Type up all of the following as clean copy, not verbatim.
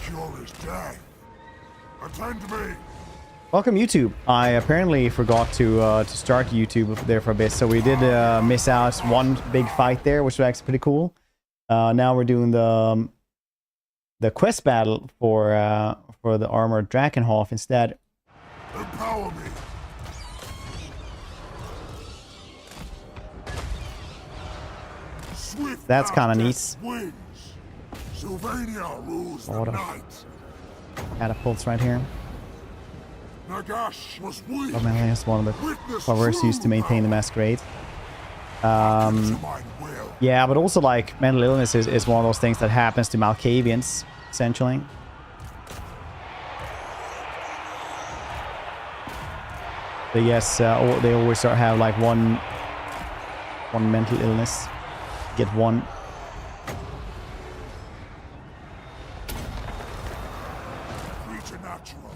cure is death. Attend me. Welcome YouTube. I apparently forgot to start YouTube there for a bit, so we did miss out one big fight there, which was actually pretty cool. Now we're doing the quest battle for the armored Drakenhof instead. Empower me. Swift That's kind of neat. wins. Sylvania rules the night. Catapults right here. Nagash was weak. Oh man, that's one of the powers used to maintain the masquerade. Yeah, but also like mental illness is one of those things that happens to Malkavians, essentially. But yes, they always have like one mental illness. Get one. Preternatural.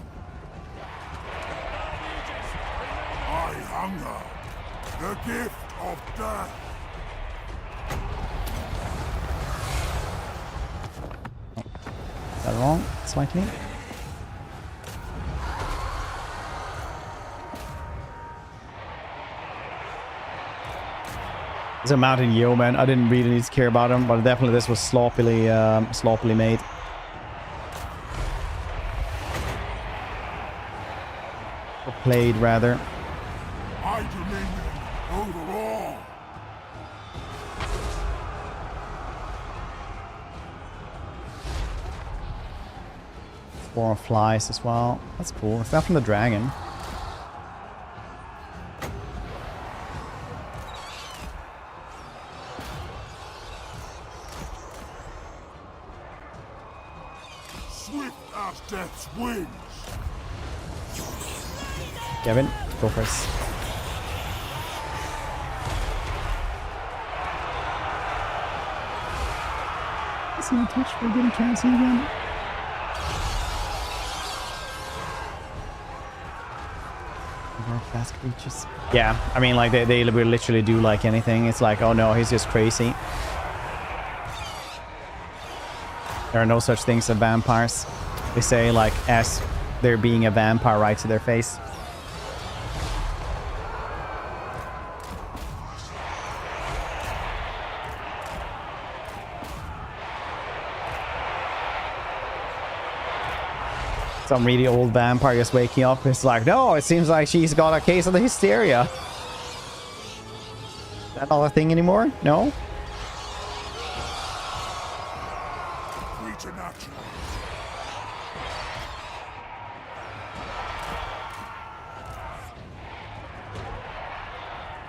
I hunger. The gift of death. Is that wrong? Slightly. It's a mountain yeoman. I didn't really need to care about him, but definitely this was sloppily made. Or played, rather. My dominion over all. Swarm of flies as well. That's cool. It's that from the dragon. Death's wings. Kevin, go first. Is he in touch for getting Chancey again? Fast creatures. Yeah, I mean, like they will literally do like anything. It's like, oh no, he's just crazy. There are no such things as vampires. They say, like, as there being a vampire right to their face. Some really old vampire just waking up. It's like, no, it seems like she's got a case of the hysteria. Is that not a thing anymore? No?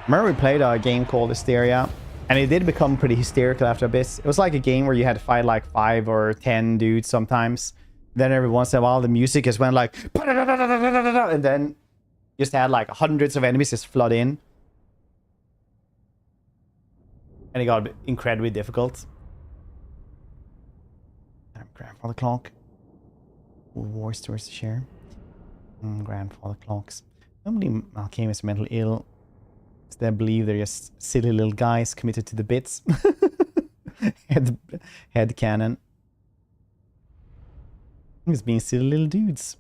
Remember we played a game called Hysteria, and it did become pretty hysterical after a bit. It was like a game where you had to fight like 5 or 10 dudes sometimes. Then every once in a while the music just went like, and then just had like hundreds of enemies just flood in. And it got incredibly difficult. Grandfather clock. War stories to share. Grandfather clocks. Nobody Malkavians are mentally ill. They believe they're just silly little guys committed to the bits. head cannon. Just being silly little dudes.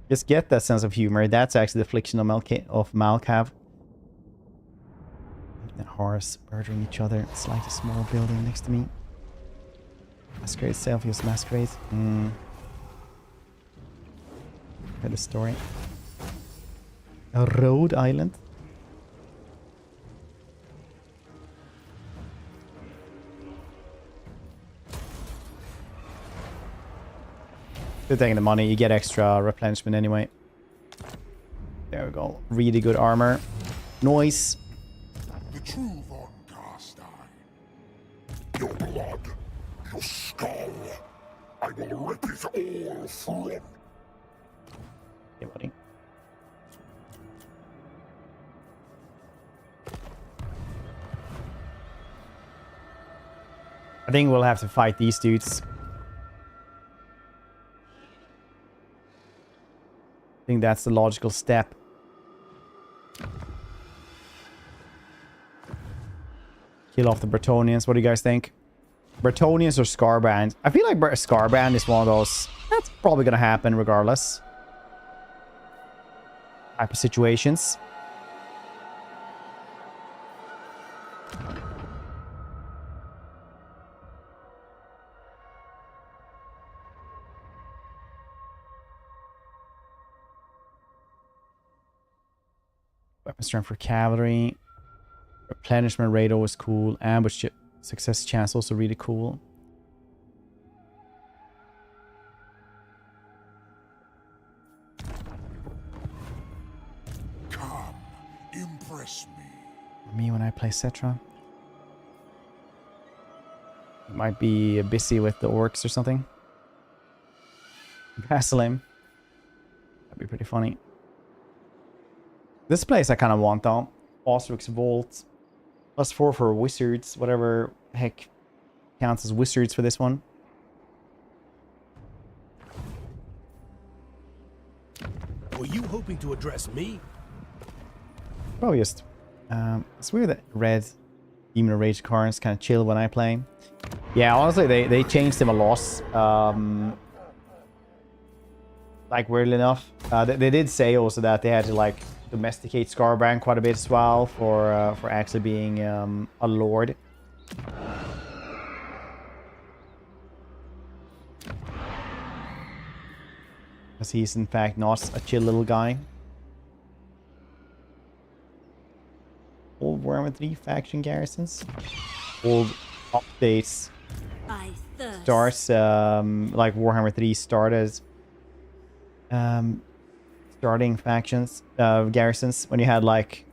Just get that sense of humor. That's actually the affliction of Malkav. And horse murdering each other. It's like a small building next to me. Masquerade itself is masquerade. Heard the story. A Rhode Island. You're taking the money, you get extra replenishment anyway. There we go. Really good armor. Noise. The true Von Carstein. Your blood, your skull. I will rip it all from. Yeah, buddy. I think we'll have to fight these dudes. I think that's the logical step. Kill off the Bretonnians. What do you guys think? Bretonians or Scarbrand. I feel like Scarbrand is one of those. That's probably gonna happen regardless. Type of situations. Weapon strength for cavalry. Replenishment rate always cool. Ambush success chance also really cool. Come, impress Me when I play Cetra. Might be busy with the orcs or something. Hassle him. That'd be pretty funny. This place I kind of want though. Ostrix Vault. +4 for wizards. Whatever heck counts as wizards for this one. Were you hoping to address me? Probably just... it's weird that red Demon of Rage cards kind of chill when I play. Yeah, honestly, they changed them a lot. Like, weirdly enough. They did say also that they had to, like, domesticate Scarbrand quite a bit as well for actually being a lord. Because he's, in fact, not a chill little guy. Old Warhammer 3 faction garrisons. Old updates. Starts like Warhammer 3 started starting factions garrisons when you had like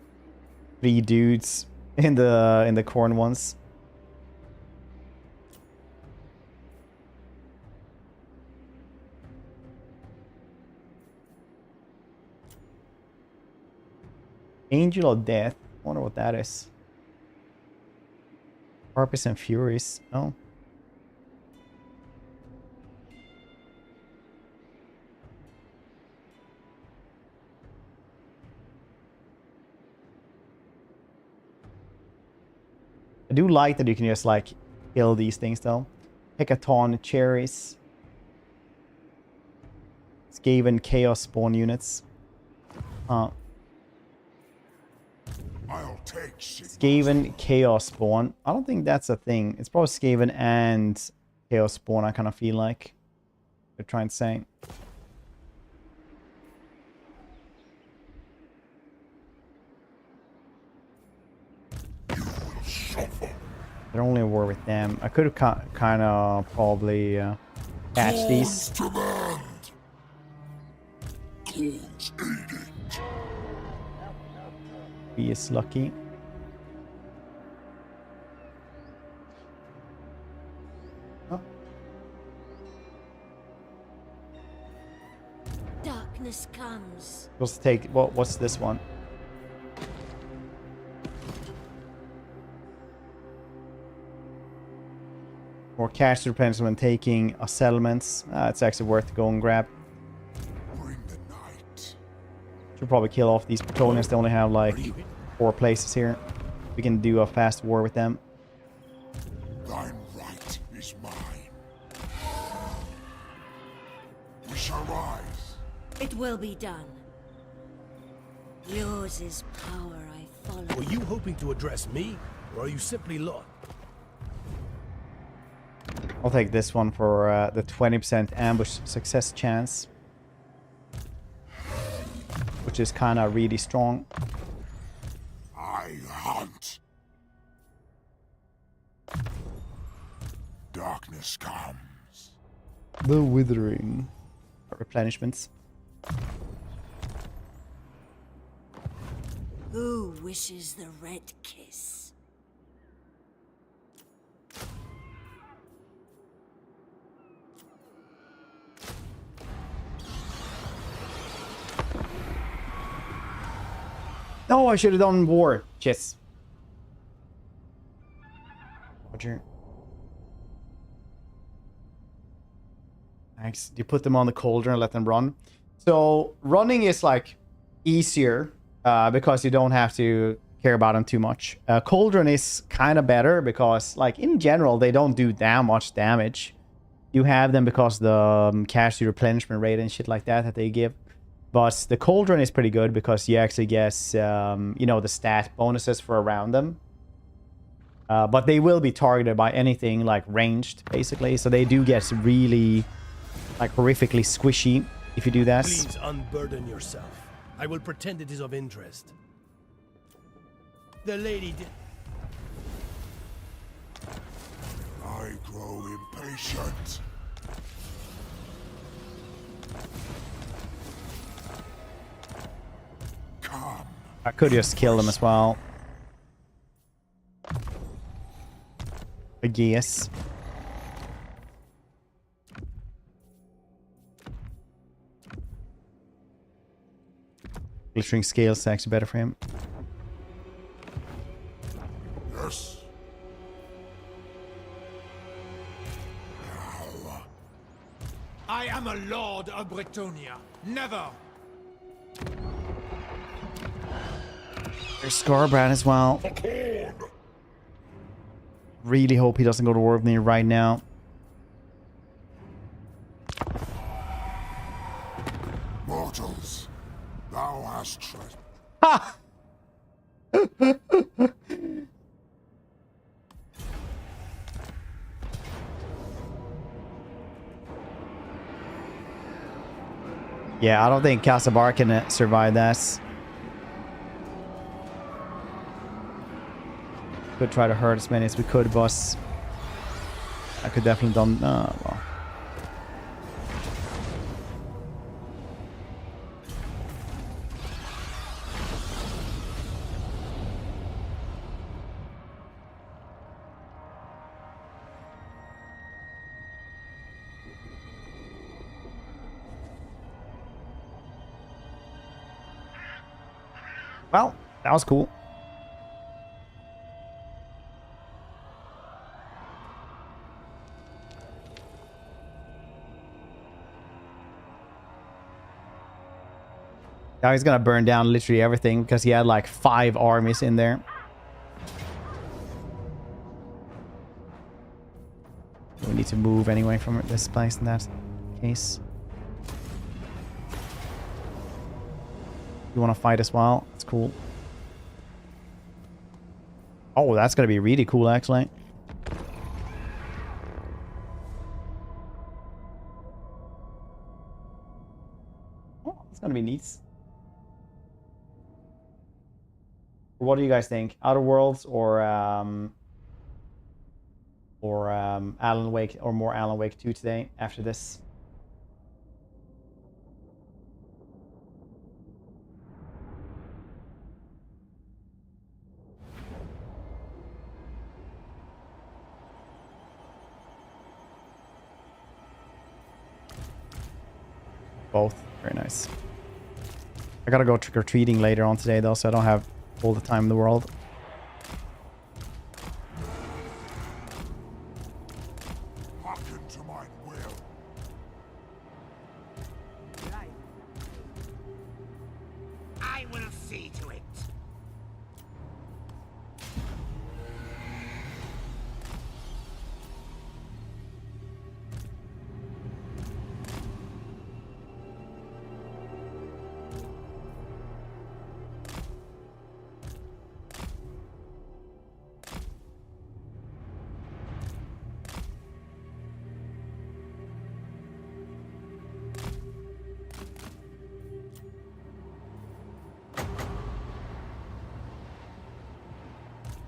3 dudes in the Khorne ones. Angel of Death. I wonder what that is. Harpies and Furies. Oh. I do like that you can just like kill these things though. Hecaton cherries. Skaven chaos spawn units. I'll take Skaven chaos spawn. I don't think that's a thing. It's probably Skaven and chaos spawn. I kind of feel like they're trying to say. They're only a war with them. I could have kind of probably catch these. He is lucky. Oh. Darkness comes. Let's take what's this one? More cash depends when taking settlements. It's actually worth to go and grab. Bring the night. Should probably kill off these Bretonians. They only have like 4 places here. We can do a fast war with them. Thine right is mine. We shall rise. It will be done. Yours is power I follow. Were you hoping to address me, or are you simply lost? I'll take this one for the 20% ambush success chance. Which is kind of really strong. I hunt. Darkness comes. The Withering. Replenishments. Who wishes the red kiss? No, I should have done war. Yes. Roger. Thanks. You put them on the cauldron and let them run. So running is like easier because you don't have to care about them too much. Cauldron is kind of better because, like, in general, they don't do that much damage. You have them because the casualty replenishment rate and shit like that they give. But the Cauldron is pretty good because you actually get, you know, the stat bonuses for around them. But they will be targeted by anything, like, ranged, basically. So they do get really, like, horrifically squishy if you do that. Please unburden yourself. I will pretend it is of interest. The lady did... I grow impatient. Come. I could just kill them as well. I guess. Glittering scales is actually better for him. Yes. I am a lord of Bretonia. Never. There's Scarbrand as well. Khorne. Really hope he doesn't go to war with me right now. Mortals, thou hast tread. Ha! Yeah, I don't think Casabar can survive that. Could try to hurt as many as we could, boss. I could definitely done. Well. Well, that was cool. Now he's gonna burn down literally everything because he had like 5 armies in there. We need to move anyway from this place in that case. You want to fight as well? It's cool. Oh, that's gonna be really cool actually. Oh, it's gonna be neat. What do you guys think? Outer Worlds or Alan Wake, or more Alan Wake 2 today after this? Both. Very nice. I gotta go trick-or-treating later on today though, so I don't have all the time in the world. Hearken to my will. I will see to it.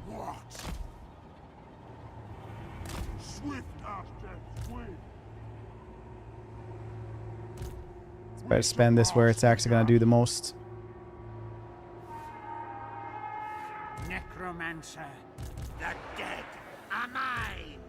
What? Swift as death's wing. Better spend this where it's actually gonna do the most. Necromancer, the dead are mine.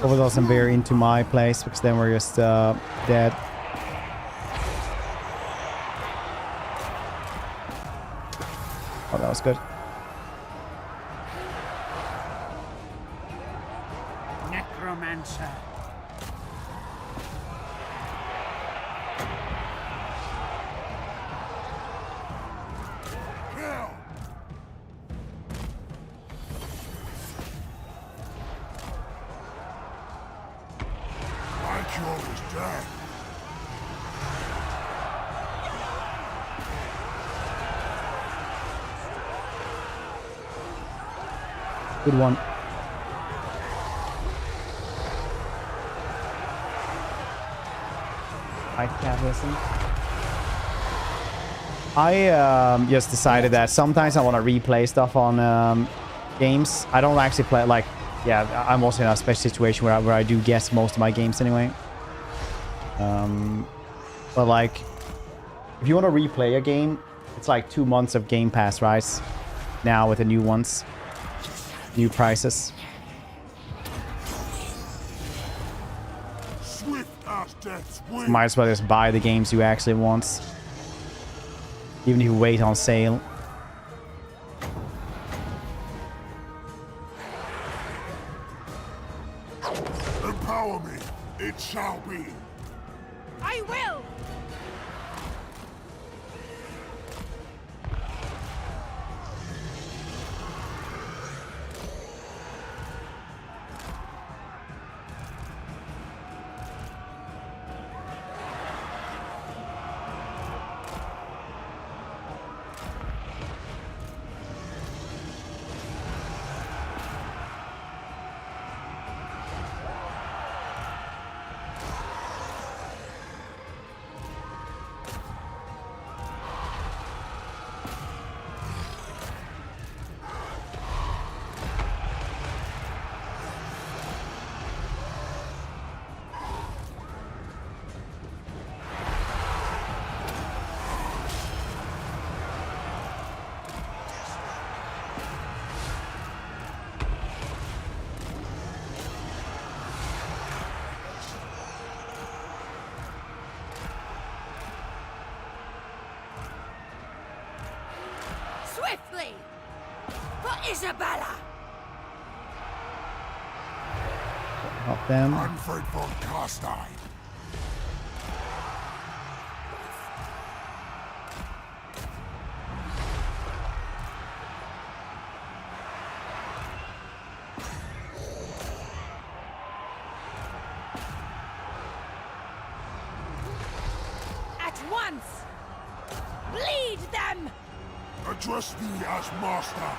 Hopefully it doesn't veer into my place, because then we're just dead. Oh, that was good. Necromancer. Kill! My cure is dead. Good one. I just decided that sometimes I want to replay stuff on games. I don't actually play, like, yeah, I'm also in a special situation where I do guess most of my games anyway. But like, if you want to replay a game, it's like 2 months of Game Pass, right? Now with the new ones, new prices. Swift as death's wing. Might as well just buy the games you actually want, even if you wait on sale. Empower me. It shall be. I will! Swiftly! For Isabella! Help them. Mannfred von Carstein. At once! Bleed them! Address me as master.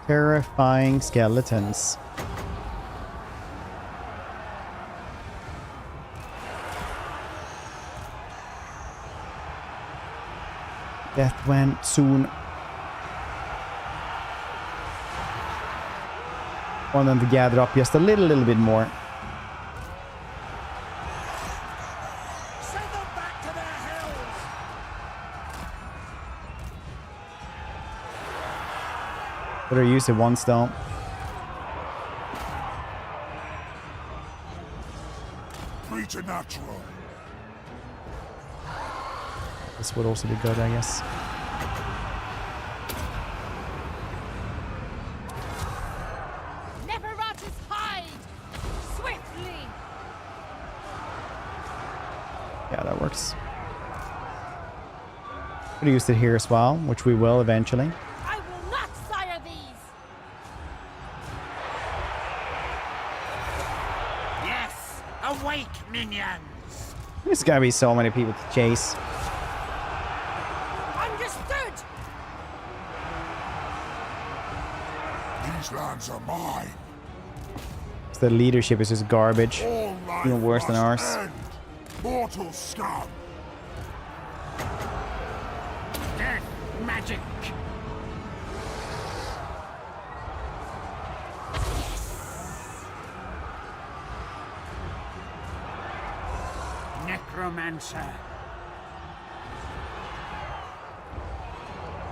Terrifying skeletons. Death went soon. Want them to gather up just a little bit more. Send them back to their hells! Better use it once though. Preternatural. This would also be good, I guess. Never rot his hide! Swiftly! Yeah, that works. Could have used it here as well, which we will eventually. I will not sire these! Yes! Awake, minions! There's gotta be so many people to chase. Understood! These lands are mine. The leadership is just garbage. All life Even worse than must ours. end. Mortal scum. Death magic! necromancer.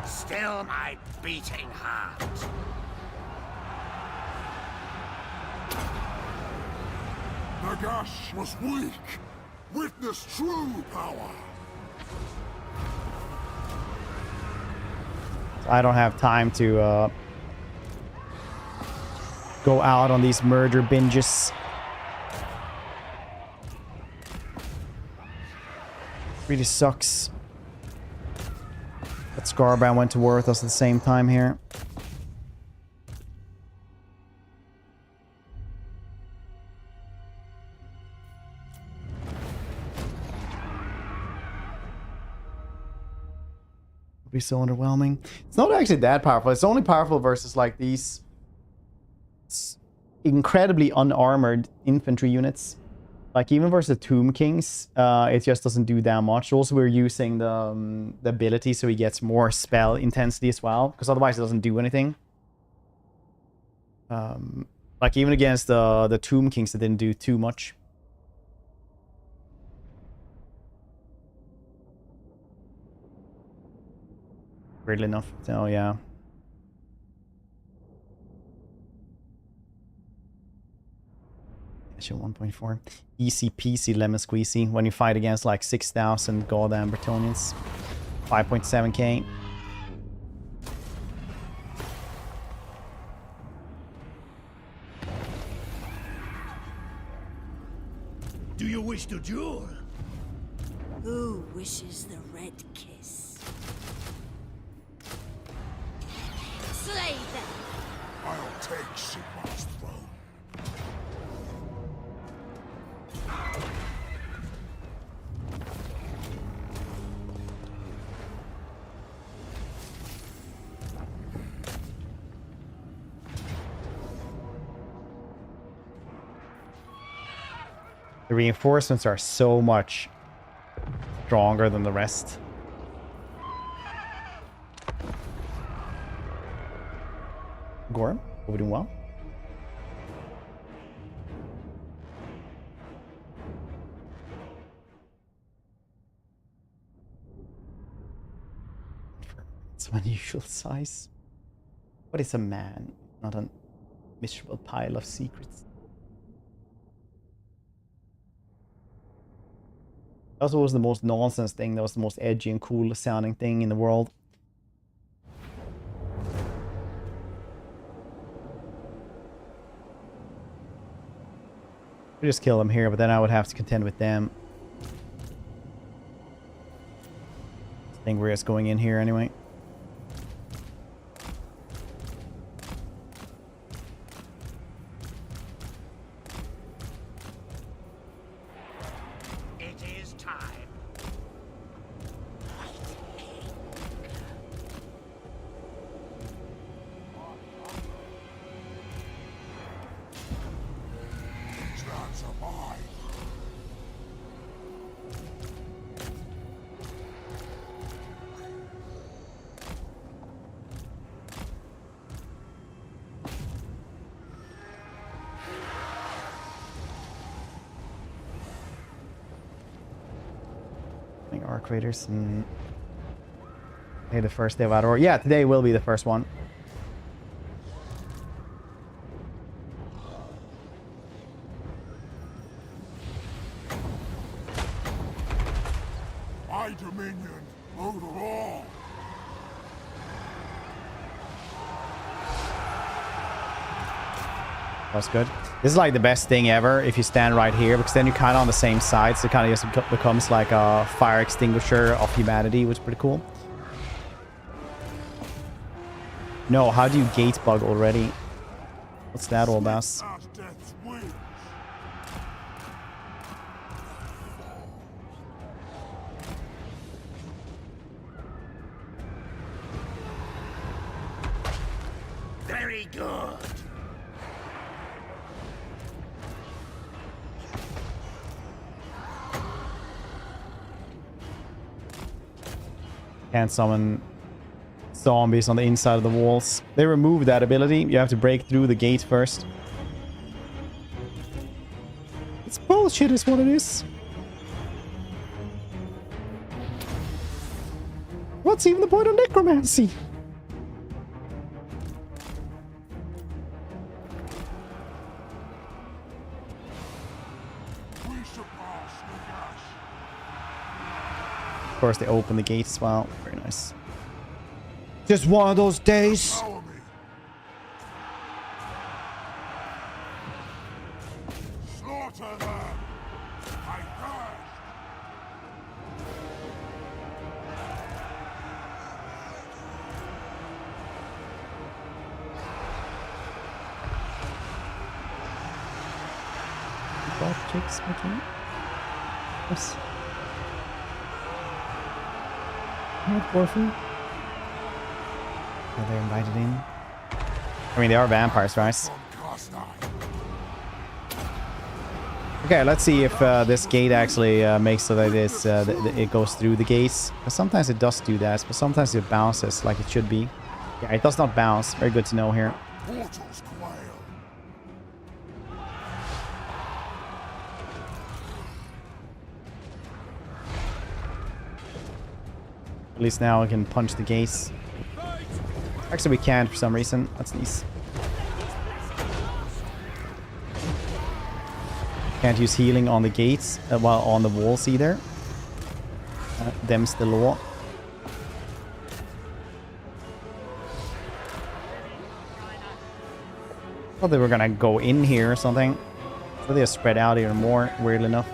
Still my beating heart. Nagash was weak. Witness true power. I don't have time to go out on these murder binges. Really sucks that Scarbrand went to war with us at the same time here. Would be so underwhelming. It's not actually that powerful. It's only powerful versus like these incredibly unarmored infantry units. Like even versus the Tomb Kings, it just doesn't do that much. Also, we're using the ability so he gets more spell intensity as well, because otherwise it doesn't do anything. Like even against the Tomb Kings, it didn't do too much. Weirdly enough, so yeah. Actually 1.4. Easy peasy lemon squeezy when you fight against like 6,000 goddamn Bretonians. 5.7k. Do you wish to duel? Who wishes the red kiss? Slay them! I'll take Sigmar's throne. The reinforcements are so much stronger than the rest. Khorne, are we doing well? It's an unusual size. What is a man? Not a miserable pile of secrets. That was always the most nonsense thing. That was the most edgy and cool sounding thing in the world. We just kill them here, but then I would have to contend with them. I think we're just going in here anyway. Arc Raiders and hey, the first day of Outdoor. Yeah, today will be the first one. My dominion over all. That's good. This is like the best thing ever if you stand right here, because then you're kind of on the same side, so it kind of just becomes like a fire extinguisher of humanity, which is pretty cool. No, how do you gate bug already? What's that all about? Very good. Can't summon zombies on the inside of the walls. They removed that ability. You have to break through the gate first. It's bullshit is what it is. What's even the point of necromancy? Of course, they open the gate as well. Very nice. Just one of those days. Follow me. Slaughter them. I thirst. God chicks, making. Yes. Orphan. Are they invited in? I mean, they are vampires, right? Okay, let's see if this gate actually makes so that it goes through the gates. Because sometimes it does do that, but sometimes it bounces like it should be. Yeah, it does not bounce. Very good to know here. Portals quail. At least now I can punch the gates. Actually, we can't for some reason. That's nice. Can't use healing on the gates while on the walls either. Them's the law. Thought they were gonna go in here or something. So they're spread out even more, weirdly enough.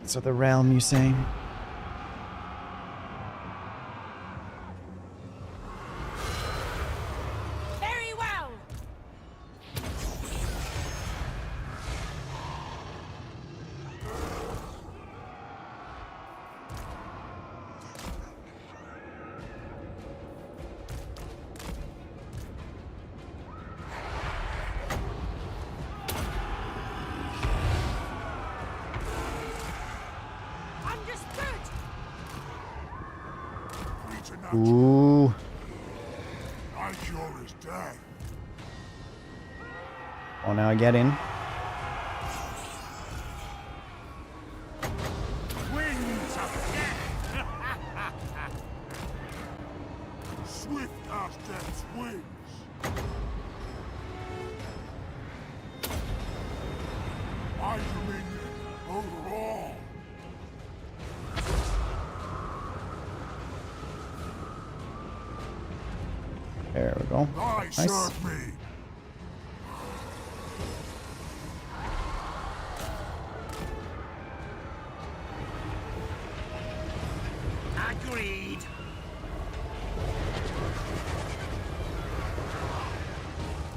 So the realm, you say? Very well. Ooh. My cure is death. Oh, now I get in. Wings of death. Swift as death's wings. My dominion over all. There we go. Thy serve me. Agreed.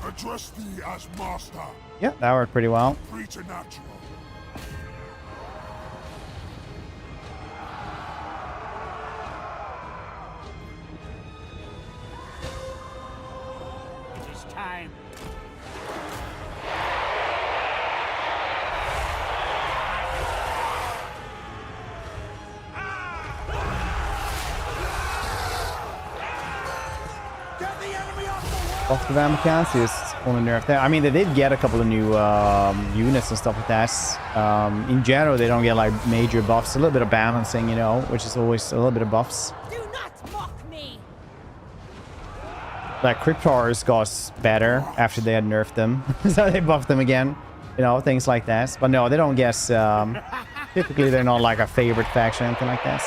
Address thee as master. Yeah, that worked pretty well. Preternatural. It is time. Get the enemy off the wall! Off the van mechanics is only nerfed there. I mean, they did get a couple of new units and stuff like that. In general, they don't get like major buffs. A little bit of balancing, you know, which is always a little bit of buffs. Do not mock me. Like Cryptors got better after they had nerfed them, so they buffed them again. You know, things like that. But no, they don't get. Typically, they're not like a favorite faction or anything like that.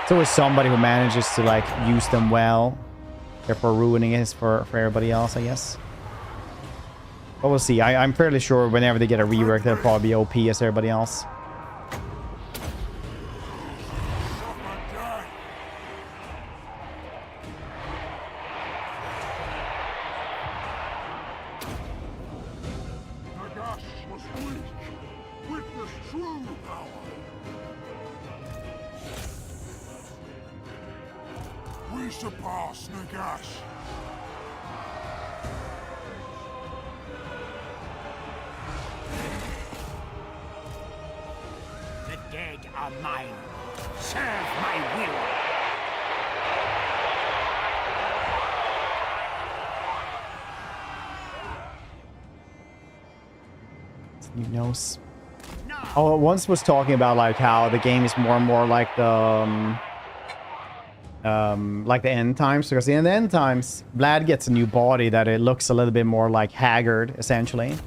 It's always somebody who manages to like use them well, therefore ruining it for everybody else, I guess. But we'll see. I'm fairly sure whenever they get a rework, they'll probably be OP as everybody else. Nagash was weak. Witness true power. We surpass Nagash. dead are mine. Serve my will. He knows. No. Oh, once was talking about like how the game is more and more like the end times, because in the end times Vlad gets a new body that it looks a little bit more like haggard, essentially.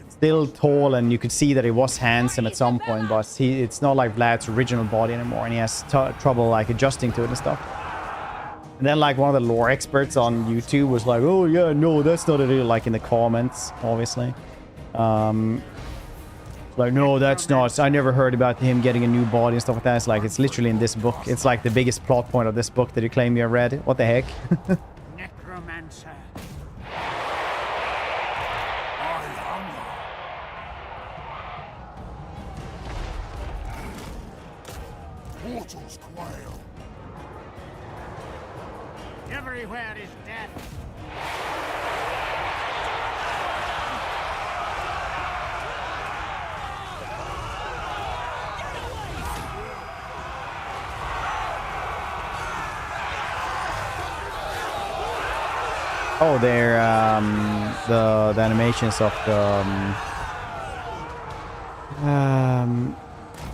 Still tall, and you could see that he was handsome at some point, but it's not like Vlad's original body anymore, and he has trouble like adjusting to it and stuff. And then like one of the lore experts on YouTube was like, oh yeah, no, that's not it, like in the comments, obviously. Like, no, that's not. I never heard about him getting a new body and stuff like that. It's like, it's literally in this book. It's like the biggest plot point of this book that you claim you have read. What the heck? Necromancer. I hunger. Mortals quail. Everywhere is death. Oh, they're the animations of the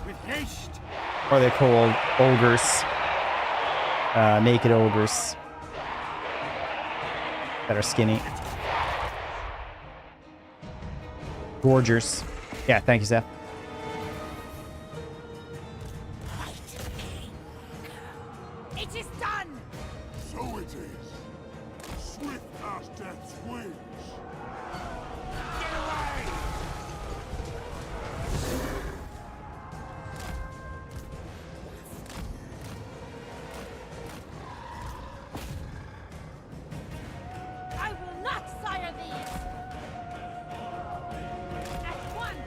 With haste. what are they called? Ogres. Naked ogres that are skinny. Gorgers. Yeah, thank you, Seth. It is done! So it is. Swift as death's wings. Get away! I will not sire these! At once!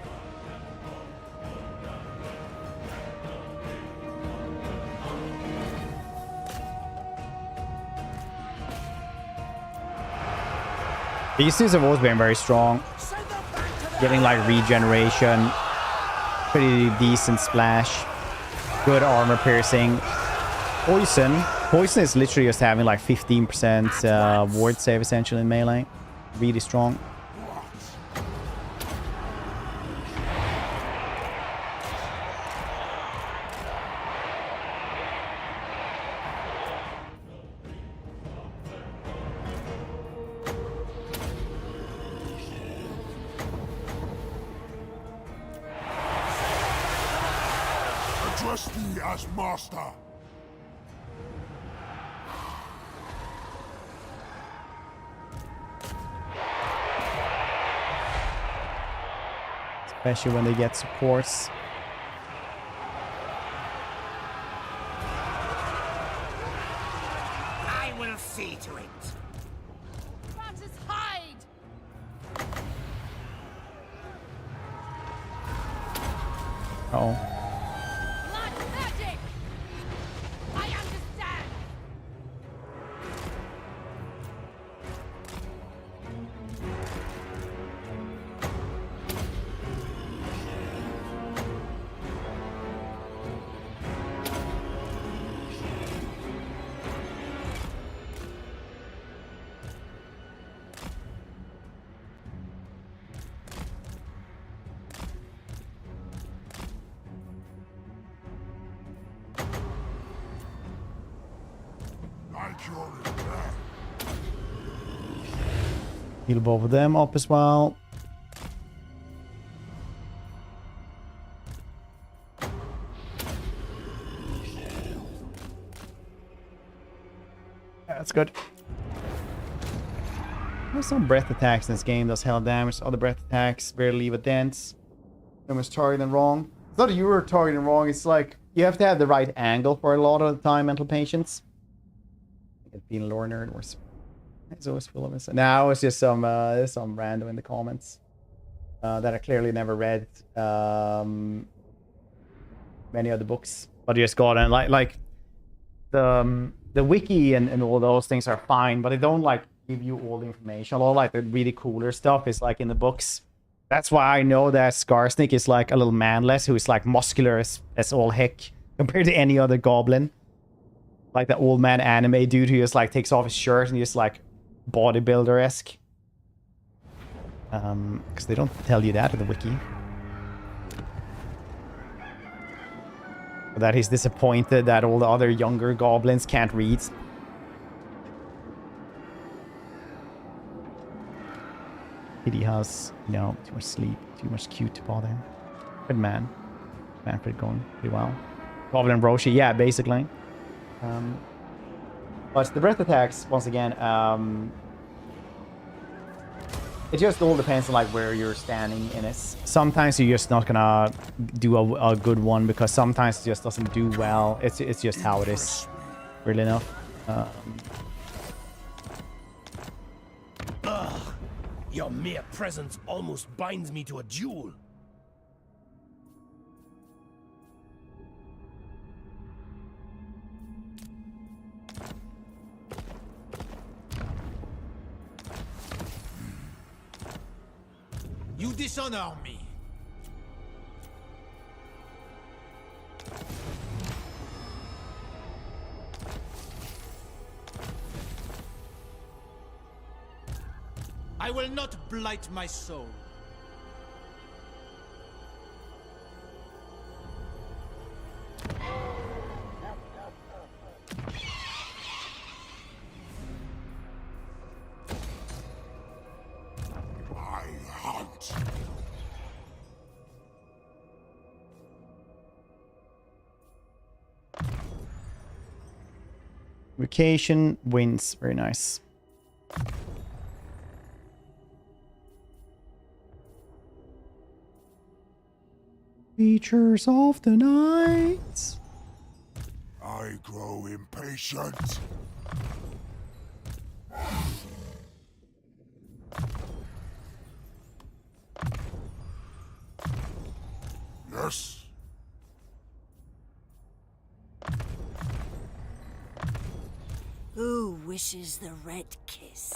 These things have always been very strong. Getting like regeneration, pretty decent splash, good armor piercing. Poison is literally just having like 15% ward save essentially in melee. Really strong. Address thee as master. Especially when they get supports. I will see to it. Rats hide! Uh-oh. Blood magic! I understand! Thy cure is death. Heal both of them up as well. Yeah, that's good. There's some breath attacks in this game. Does hell damage. Other breath attacks barely leave a dent. Almost targeting wrong. It's not that you were targeting wrong. It's like you have to have the right angle for a lot of the time. Mental patience. Being a lore nerd was. It's always full of it. Now it's just some random in the comments that I clearly never read many of the books, but just got and like the wiki and all those things are fine, but they don't like give you all the information. A lot of like the really cooler stuff is like in the books. That's why I know that Skarsnik is like a little manless, who is like muscular as all heck compared to any other goblin. Like the old man anime dude who just like takes off his shirt and just like bodybuilder-esque. Because they don't tell you that in the wiki. That he's disappointed that all the other younger goblins can't read. He has, you know, too much sleep, too much cute to bother. Good man. Mannfred going pretty well. Goblin Roshi, yeah, basically. But the breath attacks, once again, it just all depends on like where you're standing in it. Sometimes you're just not gonna do a good one because sometimes it just doesn't do well. It's just how it is, really enough. Your mere presence almost binds me to a duel. You dishonor me. I will not blight my soul. I hunt. Vacation wins, very nice. Features of the night. I grow impatient. Yes. Who wishes the red kiss?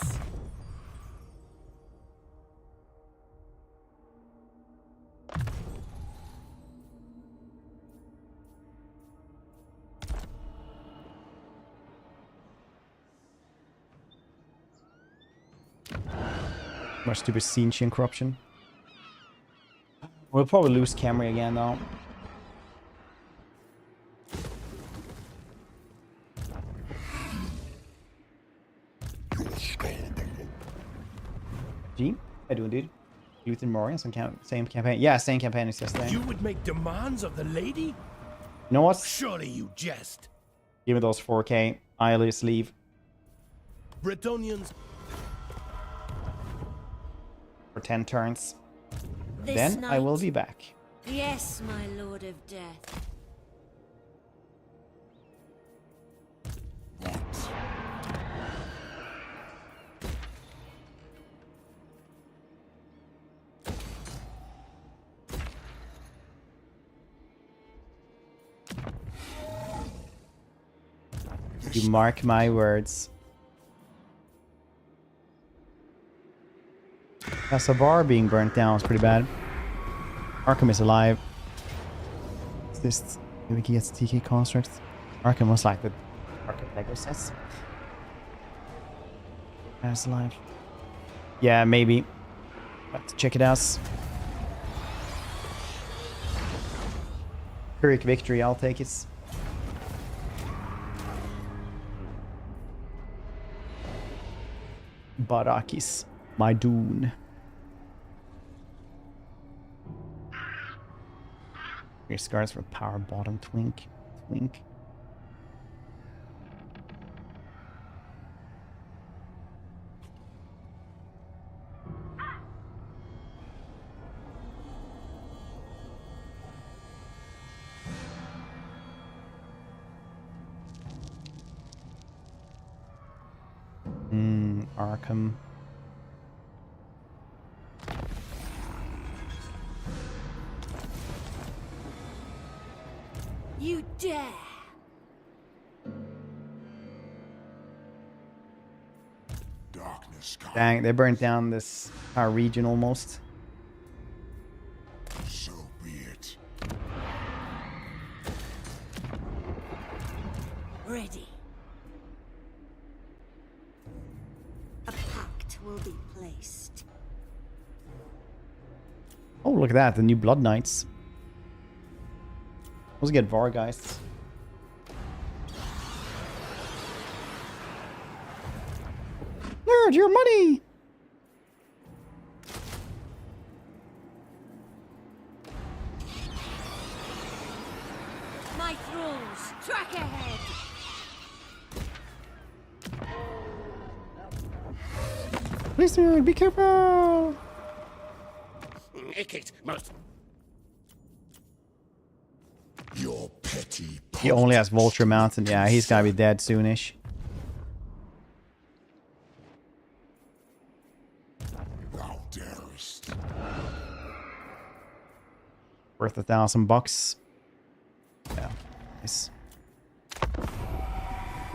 Much stupid Tzeentch and corruption. We'll probably lose Camry again though. G, how you doing, dude? Luton Mori, same campaign. Yeah, same campaign as yesterday. You would make demands of the lady? You know what? Surely you jest. Give me those 4K. I'll just leave. Bretonians. For 10 turns. This Then I will night? be back. Yes, my lord of death. You mark my words. Casabar being burnt down is pretty bad. Arkham is alive. Is this maybe he gets TK constructs? Arkham was like the Arkham Lego sets. That's alive. Yeah, maybe. Let's check it out. Pyrrhic victory, I'll take it. Barakis, my Dune. Your scars for power bottom twink. Arkham. You dare! Darkness comes. Dang, they burnt down this our region almost. Ready. A pact will be placed. Oh, look at that. The new Blood Knights. Let's get Vargeists. Nerd, your money! My thralls, track ahead! Please, nerd, be careful! Naked, most. Your petty He only has politics Vulture Mountain. Yeah, he's gotta be dead soonish. thou darest. Worth $1,000. Yeah, nice.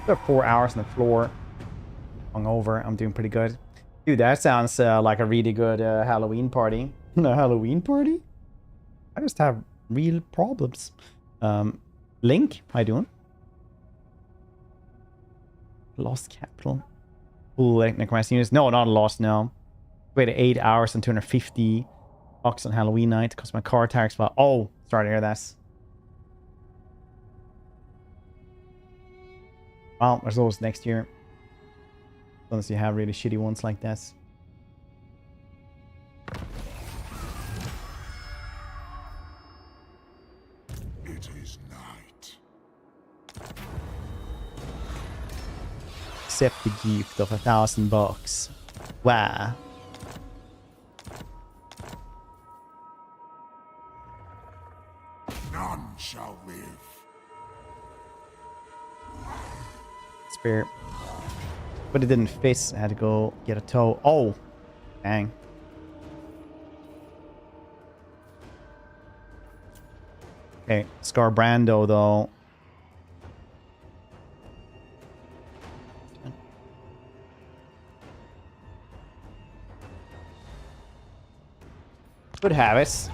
Got 4 hours on the floor. Hungover. I'm doing pretty good. Dude, that sounds like a really good Halloween party. A Halloween party? I just have real problems. Link, how you doing? Lost capital. Ooh, necromancy units. No, not lost, no. Waited 8 hours and 250 bucks on Halloween night because my car tax file. Oh, sorry to hear that. Well, there's always next year. Unless you have really shitty ones like this. It is night. Accept the gift of $1,000. Wow. None shall live. Spare. But it didn't fit. I had to go get a tow. Oh, dang. Okay, Scarbrando though. Could have it.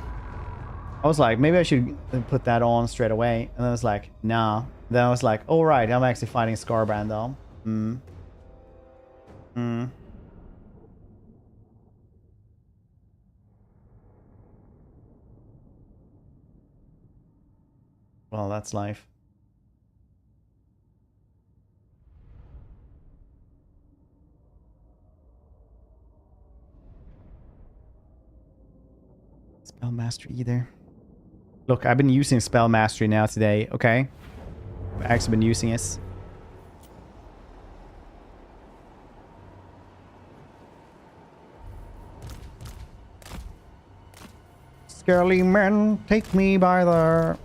I was like, maybe I should put that on straight away. And then I was like, nah. Then I was like, oh right, I'm actually fighting Scarbrando. Well, that's life. Spell Mastery either. Look, I've been using Spell Mastery now today, okay? I've actually been using it. Scaly men, take me by the...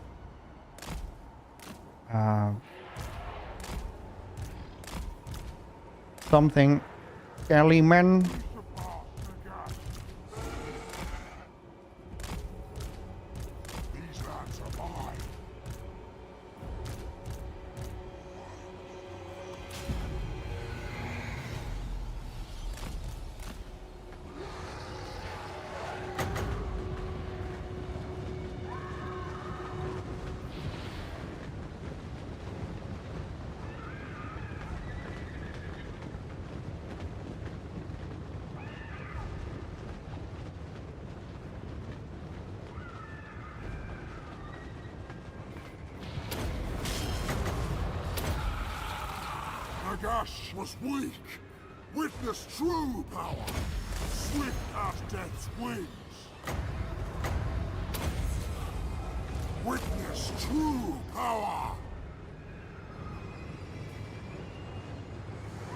something. Scaly men. These lands are mine. Nagash was weak. Witness true power. Swift as death's wings. Witness true power.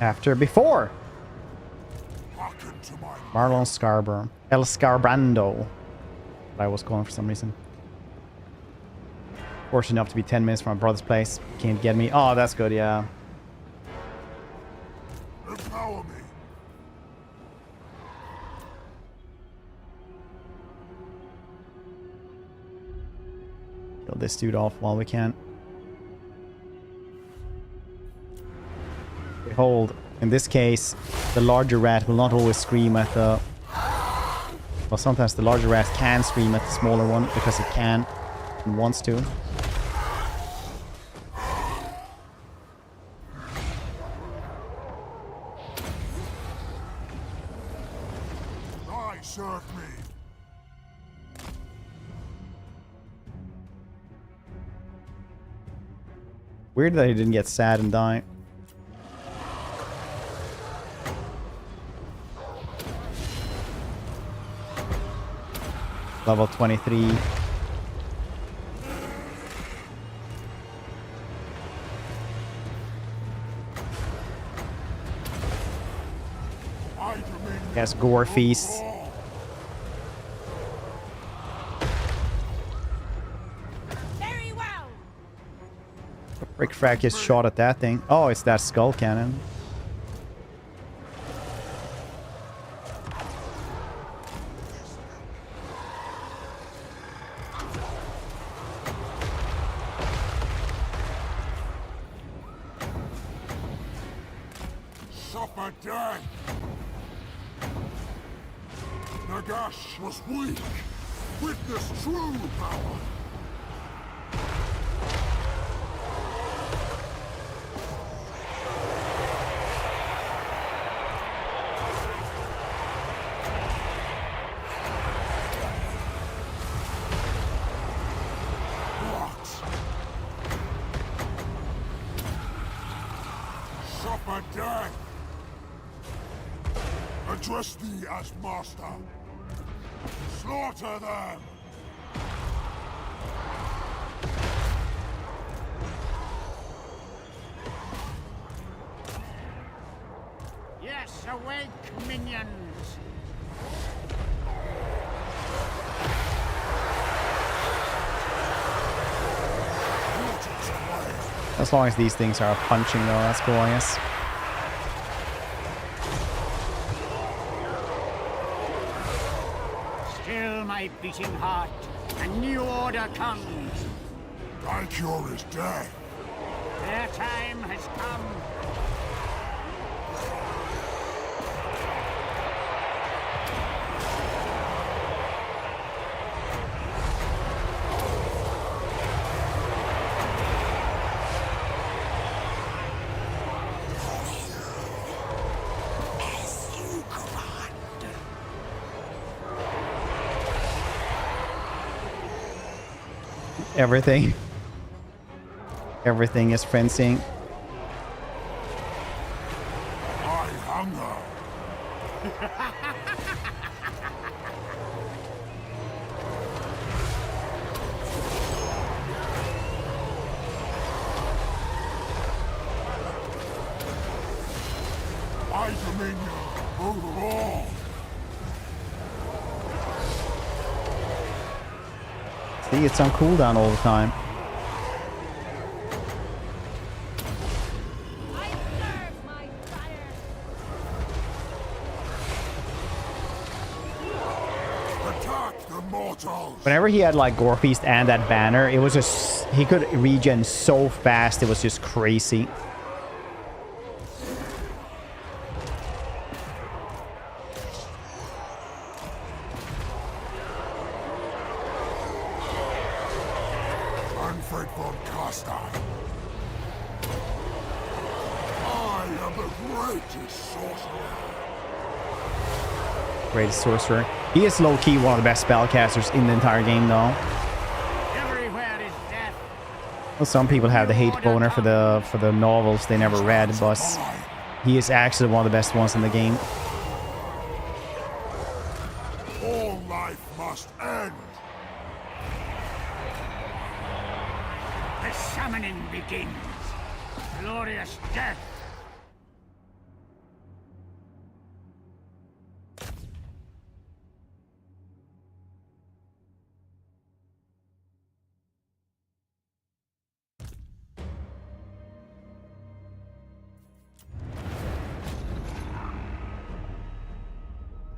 After before. Hearken to my Marlon Scarborough. El Scarbrando. I was calling for some reason. Fortunate enough to be 10 minutes from my brother's place. Can't get me. Oh, that's good, yeah. empower me. Kill this dude off while we can. Behold, in this case, the larger rat will not always scream at the... Well, sometimes the larger rat can scream at the smaller one because it can and wants to. Weird that he didn't get sad and die. Level 23. Yes, gore feast. Very well. Rick Frack just shot at that thing. Oh, it's that skull cannon. Suffer death! Nagash was weak. Witness true power. What? Suffer death! Address thee as master. Slaughter them! Yes, awake, minions! As long as these things are punching though, that's cool, I guess. Still my beating heart, a new order comes. Thy cure is death. Their time has come. Everything. Everything is fencing. I hunger. My dominion over all. See, it's on cooldown all the time. I serve my sire. Attack the mortals. Whenever he had like Gore Feast and that banner, it was just, he could regen so fast, it was just crazy. Mannfred von Carstein. I am the greatest sorcerer. Greatest sorcerer. He is low-key one of the best spellcasters in the entire game though. Everywhere is death. Well, some people have the hate boner for the novels they never read, but he is actually one of the best ones in the game. All life must end. The summoning begins. Glorious death.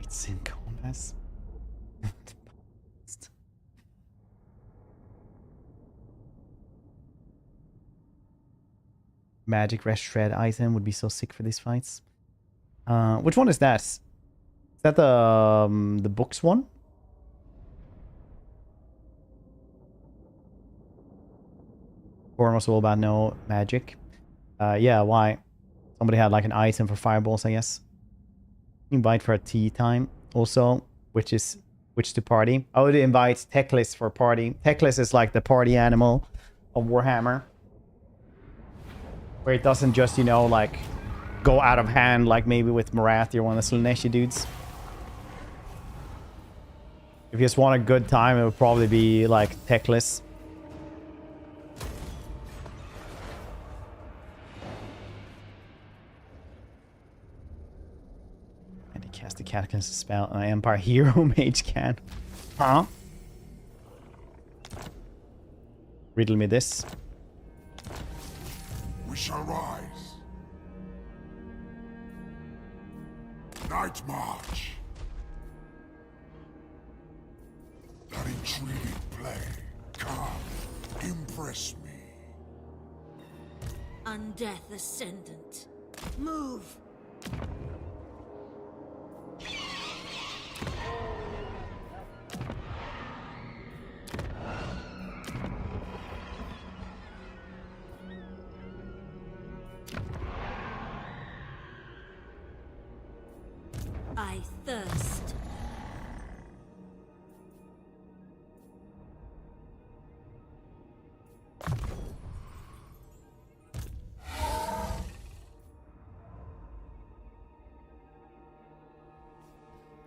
It's in combat. Magic rest shred item would be so sick for these fights. Which one is that? Is that the books one? Khorne was all about no magic. Yeah, why? Somebody had like an item for fireballs, I guess. Invite for a tea time also, which to party. I would invite Teclis for party. Teclis is like the party animal of Warhammer. Where it doesn't just, you know, like, go out of hand like maybe with Marathi or one of the Slaanesh dudes. If you just want a good time, it would probably be, like, techless. And he cast a Cataclysm spell on an Empire Hero Mage can. Huh? Riddle me this. We shall rise. Night march. That intriguing play. Come, impress me. Undeath Ascendant. Move. I thirst.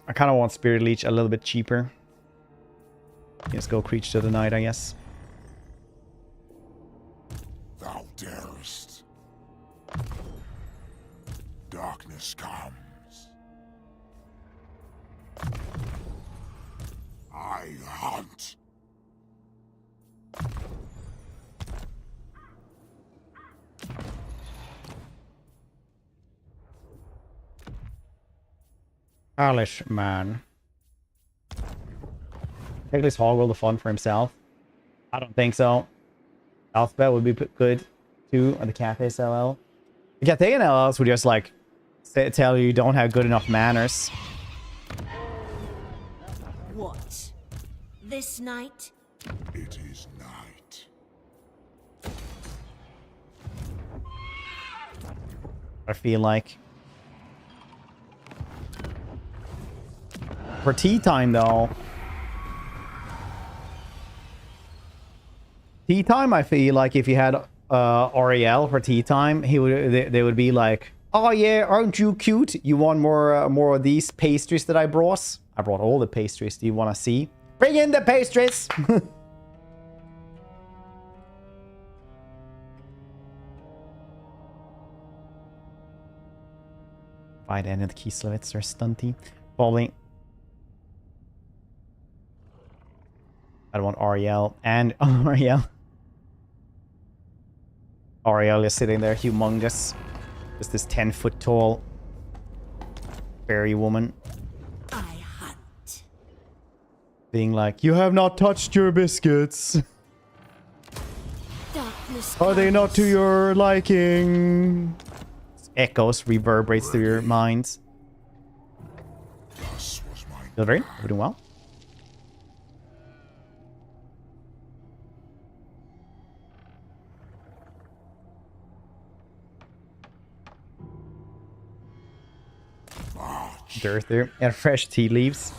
I kind of want Spirit Leech a little bit cheaper. Let's go Creature of the Night, I guess. Thou darest. Darkness comes. I hunt. Alish man. Take this hoggle the fun for himself. I don't think so. Alphabet would be good too, or the Cathay LL. The Cathay and LLs would just like tell you don't have good enough manners. What? This night? It is night. I feel like. For tea time, though. Tea time, I feel like if you had Ariel for tea time, they would be like, "Oh yeah, aren't you cute? You want more of these pastries that I brought? I brought all the pastries. Do you want to see? Bring in the pastries." Fight any of the Kislevits or stunty. Probably. I don't want Ariel and Ariel. Ariel is sitting there, humongous. Just this 10-foot tall fairy woman. I hunt. Being like, you have not touched your biscuits. Darkness Are they not comes. to your liking? Echoes, reverberates through your minds. Thus was my Delivery, we're doing well. Dirt there and fresh tea leaves.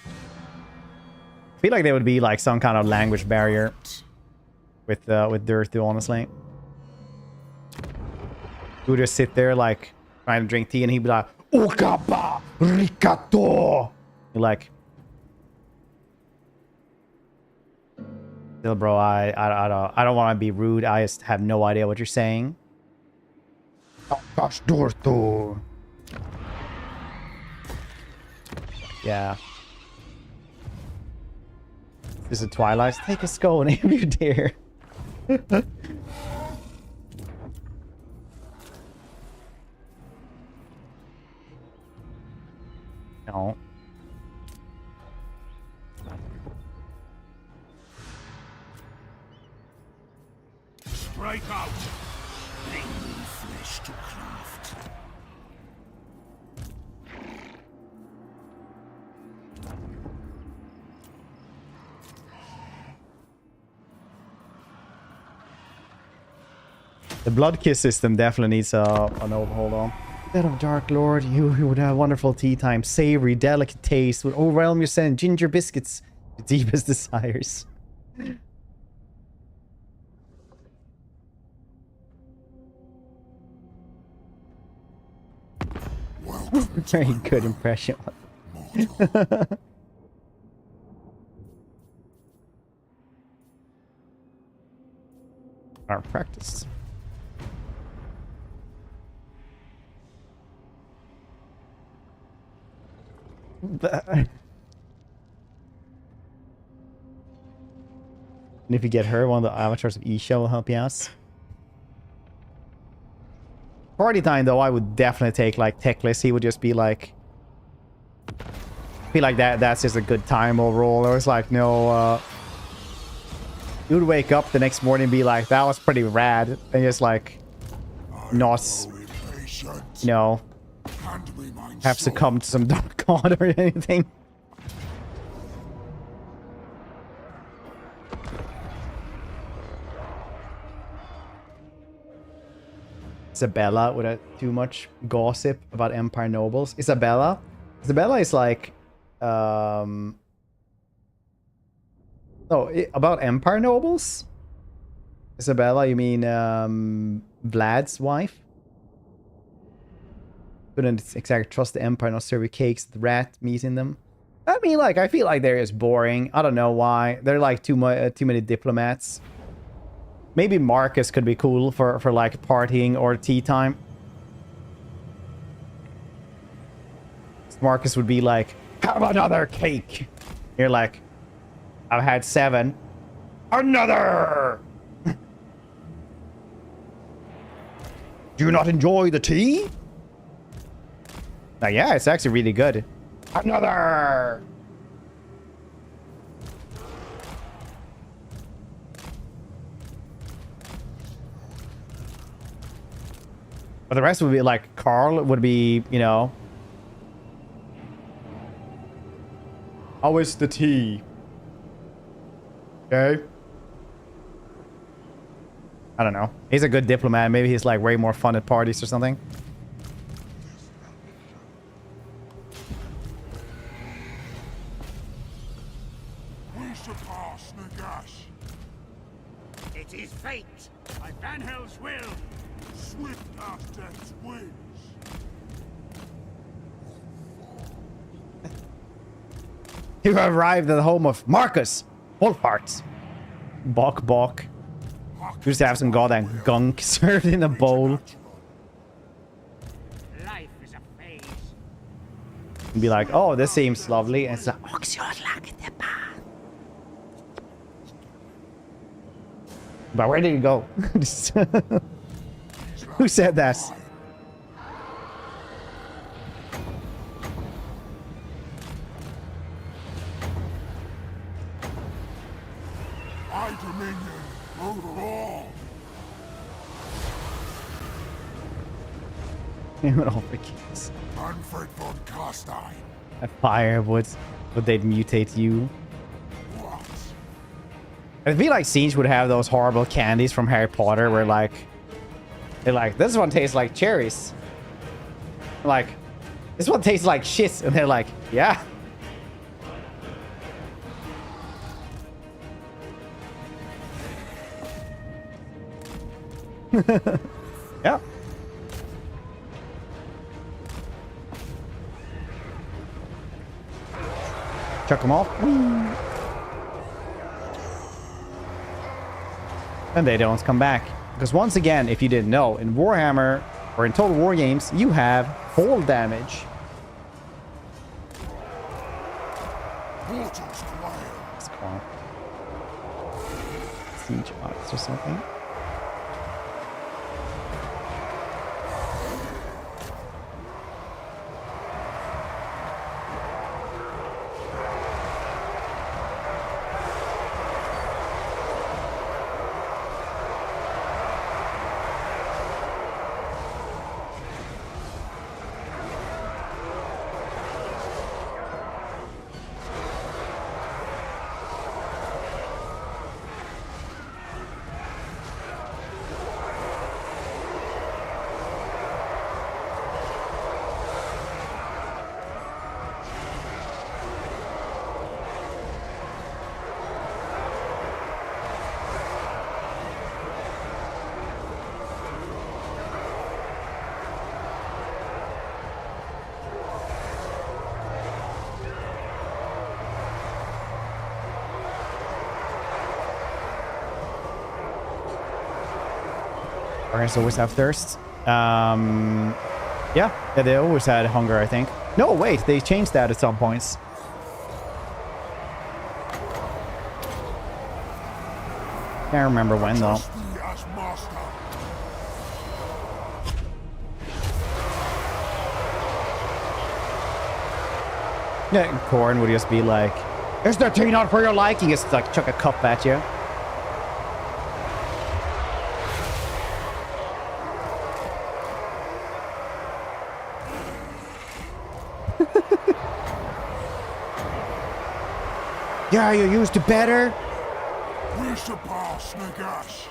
I feel like there would be like some kind of language barrier with dirt too, honestly. He would just sit there like trying to drink tea and he'd be like, Okaba Rikato. Like, still, bro, I don't want to be rude. I just have no idea what you're saying. Yeah. This is a Twilight. Take a scone if you dare. No. Strike out! Bring me flesh to craft. The blood kiss system definitely needs an overhaul though. Dead of Dark Lord, you would have wonderful tea time, savory, delicate taste, would overwhelm your sense, ginger biscuits, your deepest desires. Very good impression. Our practice. And if you get her, one of the avatars of Isha will help you out. Party time though, I would definitely take like Techless. He would just be like that's just a good time overall. There was like no you would wake up the next morning and be like, that was pretty rad, and just like not, you know, have succumbed to some dark god or anything. Isabella without too much gossip about Empire nobles. Isabella is like about Empire nobles? Isabella, you mean Vlad's wife? Couldn't exactly trust the Empire, not serve you cakes, the rat meat in them. I mean, like, I feel like they're just boring. I don't know why. They're like too many diplomats. Maybe Marcus could be cool for like partying or tea time. Marcus would be like, have another cake. You're like, I've had 7. Another! Do you not enjoy the tea? Now, yeah, it's actually really good. Another! But the rest would be like, Carl would be, you know, how is the tea? Okay. I don't know. He's a good diplomat. Maybe he's like way more fun at parties or something. We surpass Nagash. It is fate. By Vanhel's will. Swift as death's wings. You arrived at the home of Marcus Wolfheart. Bok bok. Used to have some goddamn gunk served in a bowl. Life is a phase. And be like, oh, this seems lovely. And it's like, but where did it go? Who said that? My dominion over all. All the kids. Mannfred von Carstein. A fire would they'd mutate you. What? I feel like Tzeentch would have those horrible candies from Harry Potter where like they're like, this one tastes like cherries. Like, this one tastes like shit. And they're like, yeah. Yeah. Chuck them off. And they don't come back. Because once again, if you didn't know, in Warhammer or in Total War games, you have fall damage. Mortals quiet. It's called Siege Ox or something. Barbarians always have thirst. Yeah, they always had hunger, I think. No, wait, they changed that at some points. Can't remember when though. Trust me as master. Yeah, Khorne would just be like, "Is the tea not for your liking?" It's like chuck a cup at you. Yeah, you used to better. We surpass Nagash.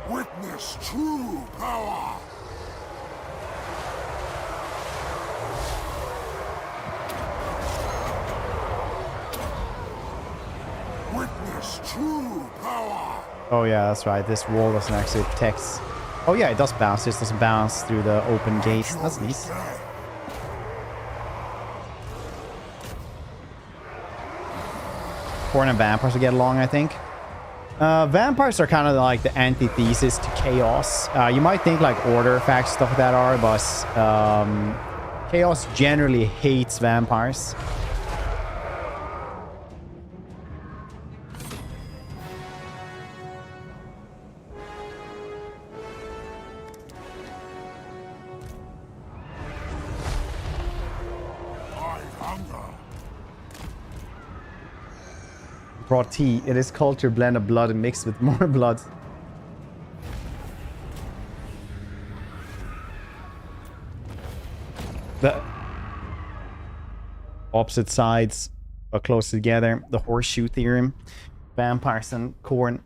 Witness true power. Witness true power. Oh yeah, that's right. This wall doesn't actually protect. Oh yeah, it does bounce. It just doesn't bounce through the open gates. That's neat. Khorne and vampires will get along, I think. Vampires are kind of like the antithesis to chaos. You might think like order facts, stuff like that are, but chaos generally hates vampires. Brought tea. It is culture blend of blood and mixed with more blood. The opposite sides are close together. The horseshoe theorem. Vampires and Khorne.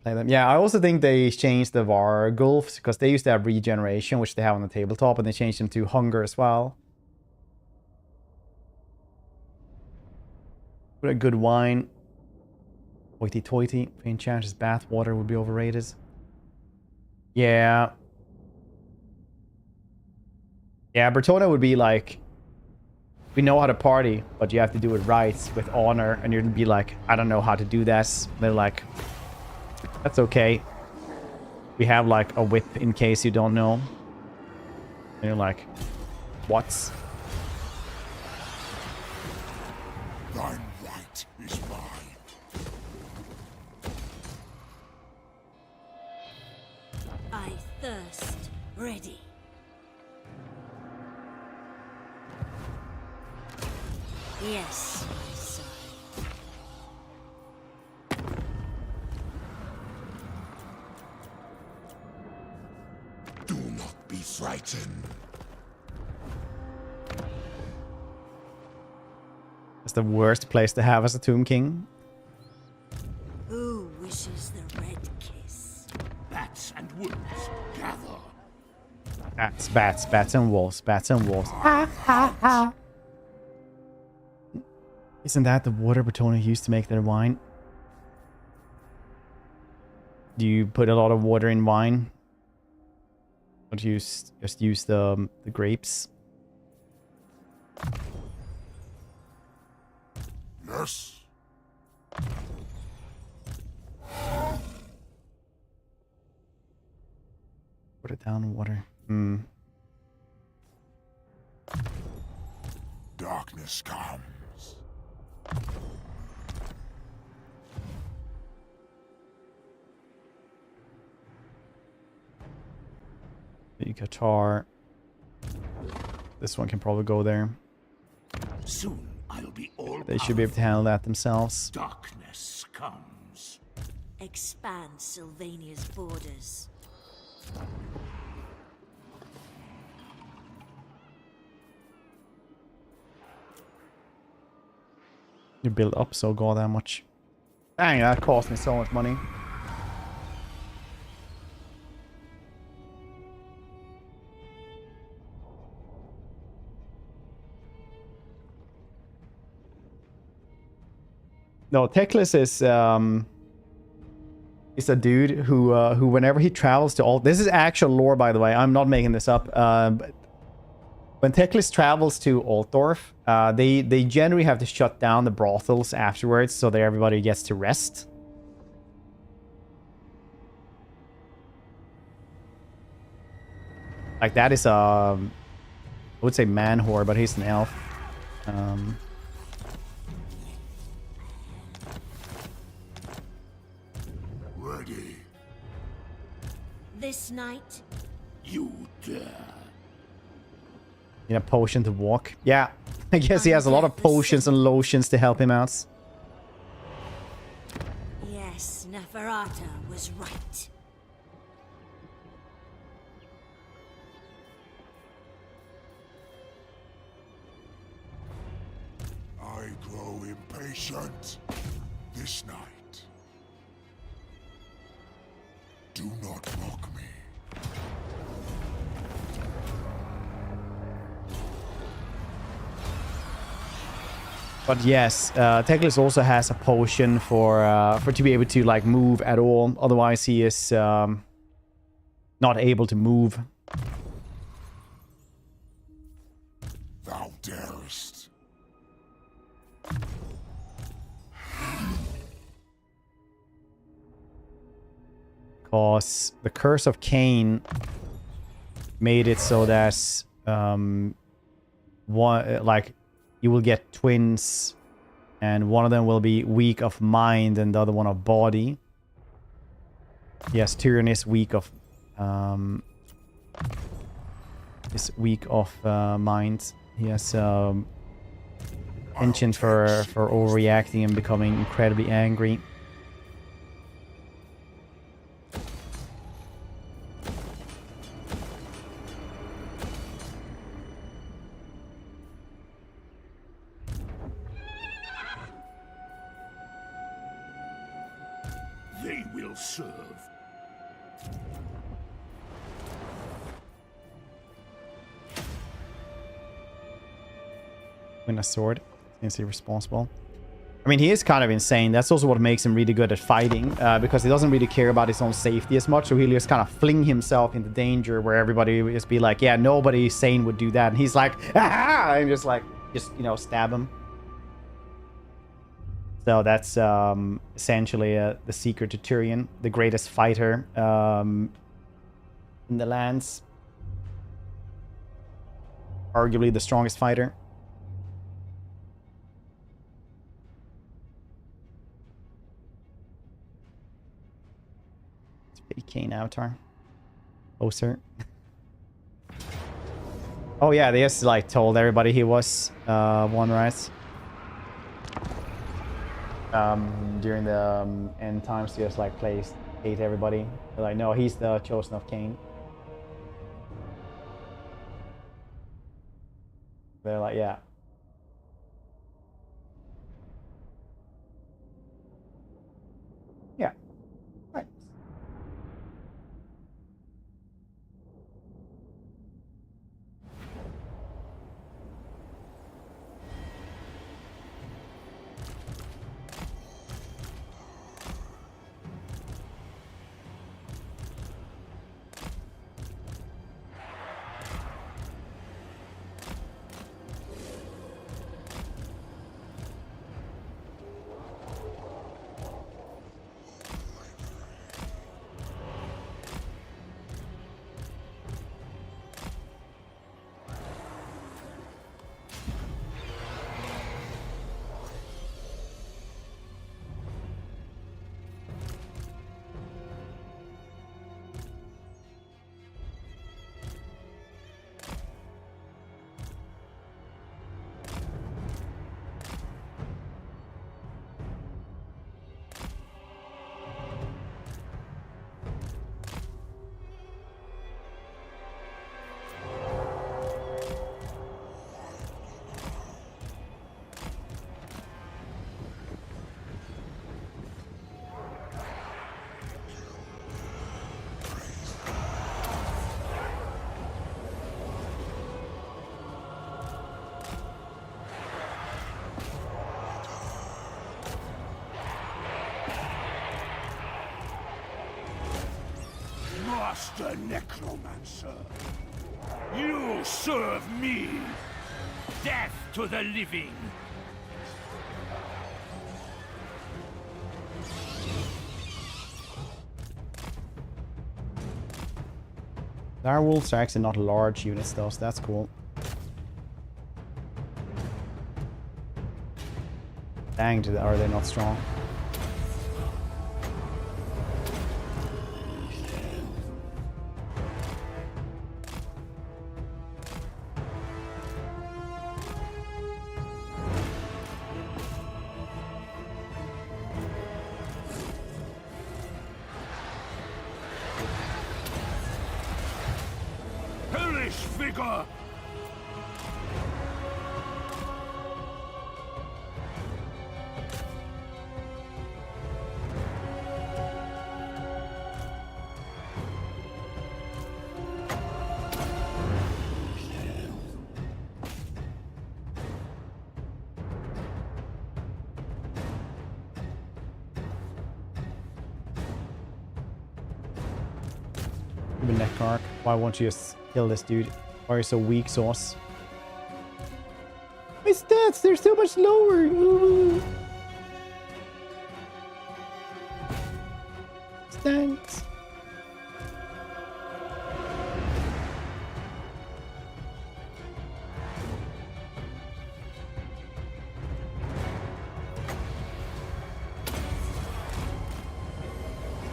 Them. Yeah, I also think they changed the engulfs because they used to have regeneration, which they have on the tabletop, and they changed them to hunger as well. What a good wine. Hoity toity. Enchantress bath water would be overrated. Yeah. Yeah, Bretonnia would be like, we know how to party, but you have to do it right with honor, and you'd be like, I don't know how to do this. They're like, that's okay. We have like a whip in case you don't know. And you're like, what? Thine right is mine. I thirst. Ready. Yes, my son. Do not be frightened. It's the worst place to have as a Tomb King. Who wishes the red kiss? Bats and wolves, gather. Bats and wolves, bats and wolves. Ha ha ha. Isn't that the water Bretonnia used to make their wine? Do you put a lot of water in wine? Or do you just use the grapes? Yes. Put it down in water. Darkness comes. The guitar. This one can probably go there. Soon I'll be all They should be able to handle that themselves. Darkness comes. Expand Sylvania's borders. You build up so goddamn much. Dang, that cost me so much money. No, Teclis is a dude who whenever he travels to all, this is actual lore, by the way, I'm not making this up. But when Teclis travels to Altdorf, they generally have to shut down the brothels afterwards so that everybody gets to rest. Like that is I would say man whore, but he's an elf. Ready. This night, You dare. In a potion to walk. Yeah, I guess he has a lot of potions and lotions to help him out. yes, Neferata was right. I grow impatient. This night. Do not mock me. But yes, Teclis also has a potion for to be able to like move at all. Otherwise, he is not able to move. Thou darest. Because the curse of Cain made it so that one like you will get twins, and one of them will be weak of mind and the other one of body. Yes, Tyrion is weak of mind. He has penchant for overreacting and becoming incredibly angry. They will serve. Win a sword. Seems irresponsible. I mean, he is kind of insane. That's also what makes him really good at fighting, because he doesn't really care about his own safety as much, so he'll just kind of fling himself into danger where everybody will just be like, yeah, nobody sane would do that. And he's like, ah! And just like, you know, stab him. So that's essentially the secret to Tyrion, the greatest fighter in the lands. Arguably the strongest fighter. Kane avatar. Closer. Oh yeah, they just like told everybody he was one, right? During the end times, he just like hate everybody. They're like, no, he's the chosen of Cain. They're like, yeah. Yeah. Right. Master Necromancer. You serve me. Death to the living. Our wolves are actually not large units though, so that's cool. Dang, are they not strong? Hellish vigor. Give me neck arc. Why won't you just kill this dude? Why are you so weak, Sauce? My stats, they're so much lower. Ooh. Thanks.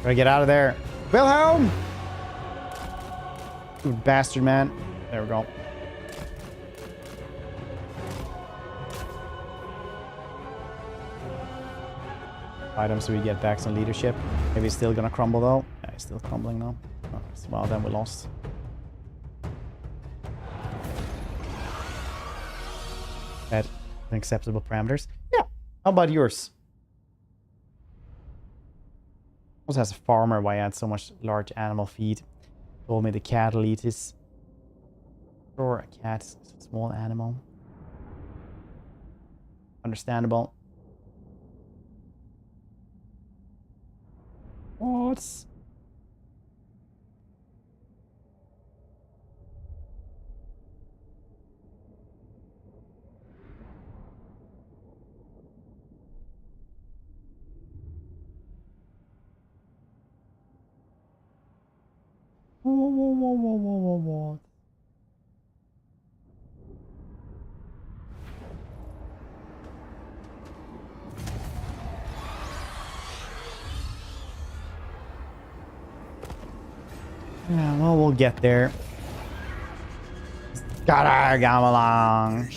Gotta get out of there. Wilhelm! You bastard, man. There we go. Items so we get back some leadership. Maybe it's still gonna crumble though. Yeah, it's still crumbling now. Oh, well, then we lost. At acceptable parameters. Yeah. How about yours? Also has a farmer. Why add so much large animal feed? Told me the cattle eat his. Sure, a cat is a small animal. Understandable. What? What? Yeah, well, we'll get there. Gotta come along.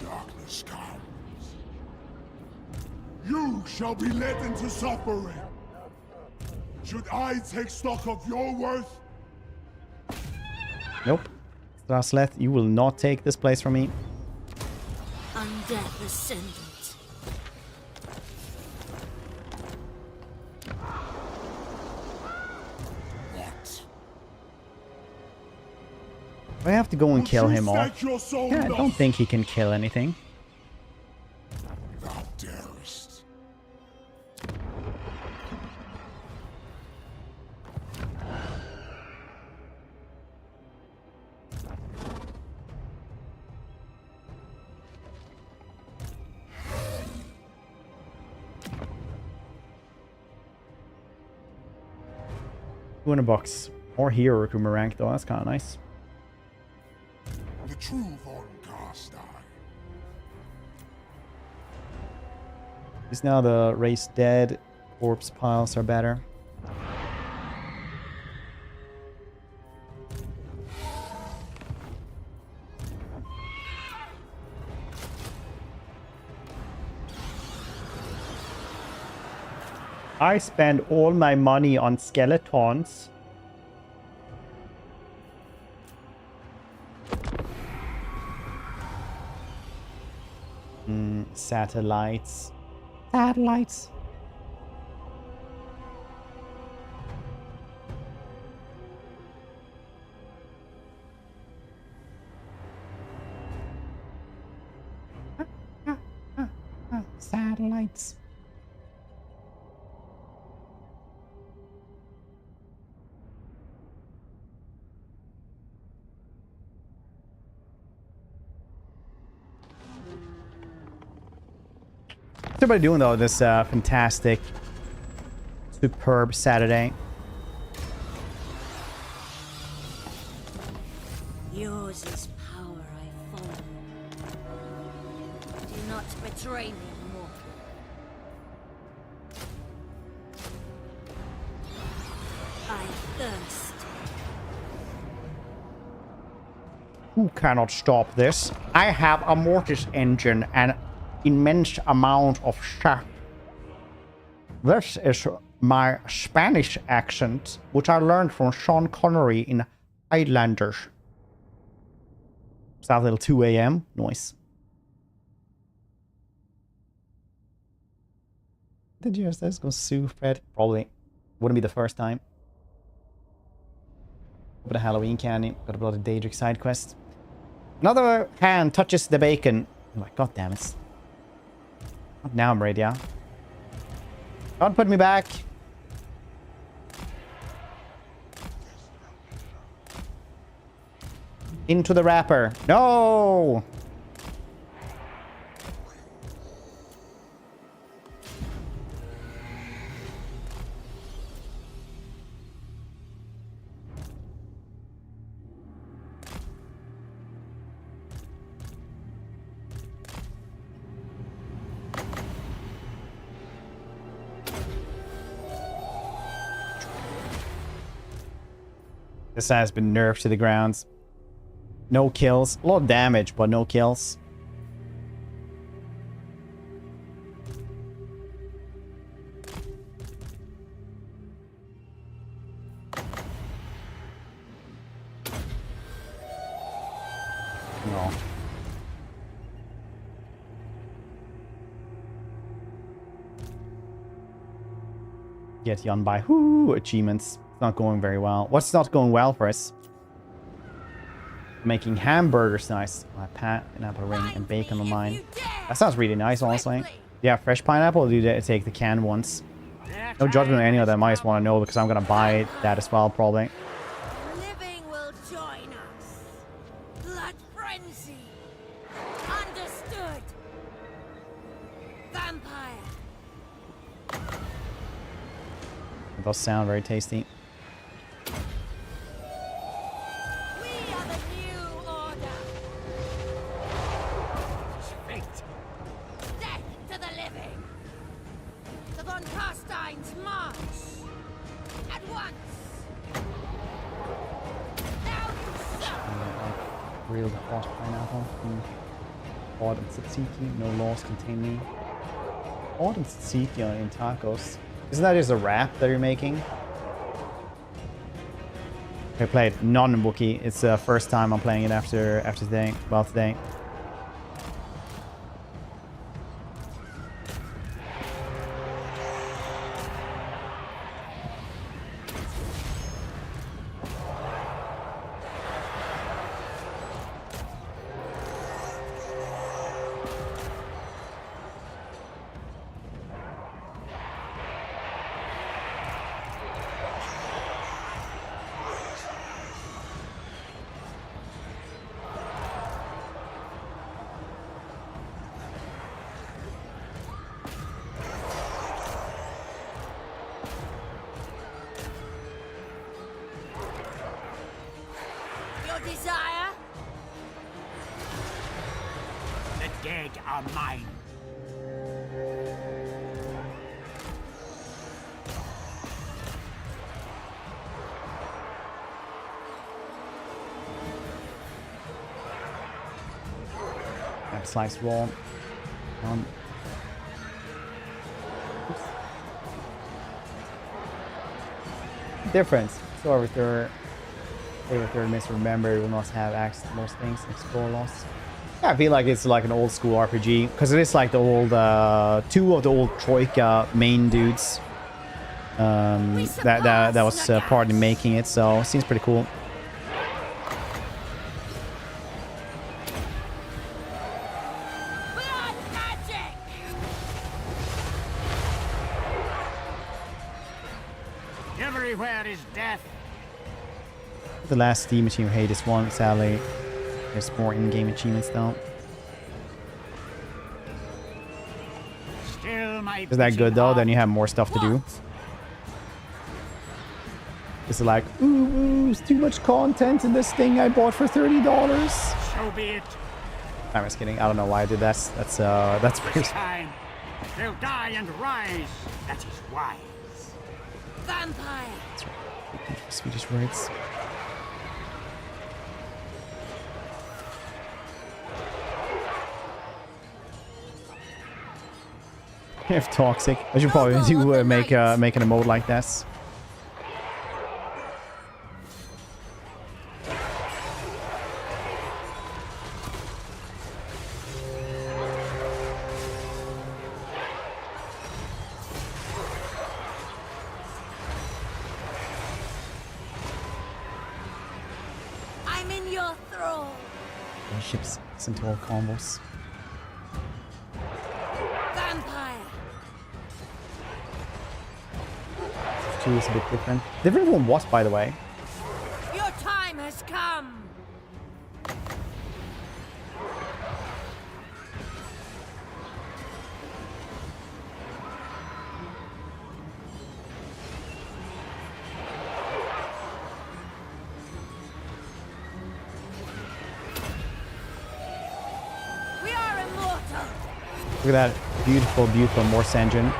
Darkness comes. You shall be led into suffering. Should I take stock of your worth? Nope. Strasleth, you will not take this place from me. Undeath ascendant. I have to go and kill him off. Stake your soul Yeah, I don't think he can kill anything. Thou darest. $200. More hero recruitment rank though, that's kind of nice. The true von Carstein. Is now the race dead. Corpse piles are better. I spend all my money on skeletons. Satellites. Satellites. Satellites. What's everybody doing though this fantastic, superb Saturday? Yours is power I follow. Do not betray me, mortal. I thirst. Who cannot stop this? I have a mortis engine and immense amount of shaft. This is my Spanish accent, which I learned from Sean Connery in Highlanders. It's that little 2 a.m. Noise. Did you guys go sue Fred? Probably. Wouldn't be the first time. Open a Halloween candy. Got a bloody Daedric side quest. Another hand touches the bacon. Oh my god damn it. Now I'm ready, yeah. Don't put me back. Into the wrapper. No! This has been nerfed to the ground. No kills. A lot of damage, but no kills. No. Get yawned by achievements. Not going very well. What's not going well for us? Making hamburgers nice. Pineapple ring and bacon on mine. That sounds really nice, honestly. Yeah, fresh pineapple. Or do you take the canned ones? No judgment on any of them. I just want to know because I'm gonna buy that as well, probably. Living will join us. Blood frenzy. Understood. Vampire. It does sound very tasty. Grilled hot pineapple. Autumn tzatziki. No laws contain me. Autumn tzatziki in tacos. Isn't that just a wrap that you're making? I played non-Wookiee. It's the first time I'm playing it after today. Well, today. Desire? The dead are mine. Have sliced raw. Difference. So over third misremembered will not have access to most things. Explore lost. Yeah, I feel like it's like an old school RPG because it is like the old two of the old Troika main dudes that was part in making it, so it seems pretty cool. Everywhere is death. The last Steam achievement. Hey, this one, sadly, there's more in-game achievements though. Still my Is that good though? Then you have more stuff to do. What? It's like, ooh, it's too much content in this thing I bought for $30. So be it. I'm just kidding. I don't know why I did that. That's weird. This time, they'll die and rise. That is wise. Vampire. Swedish words. If toxic, I should probably do make an emote like this. I'm in your thrall. Ships into all combos. Vampire. Two is a bit different. Different from Wasp, by the way. Your time has come. We are immortal. Look at that beautiful, beautiful Morse engine.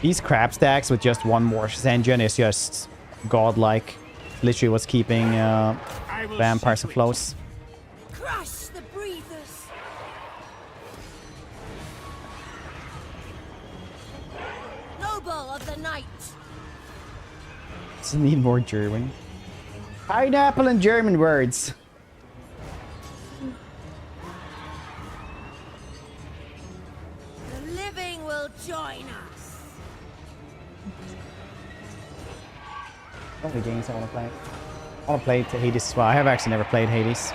These crab stacks with just one Morse engine is just godlike. Literally what's keeping vampires afloat. Crush the breathers. Noble of the night. Doesn't need more German. Pineapple and German words. The living will join us. Only games I want to play. I want to play Hades as well. I have actually never played Hades.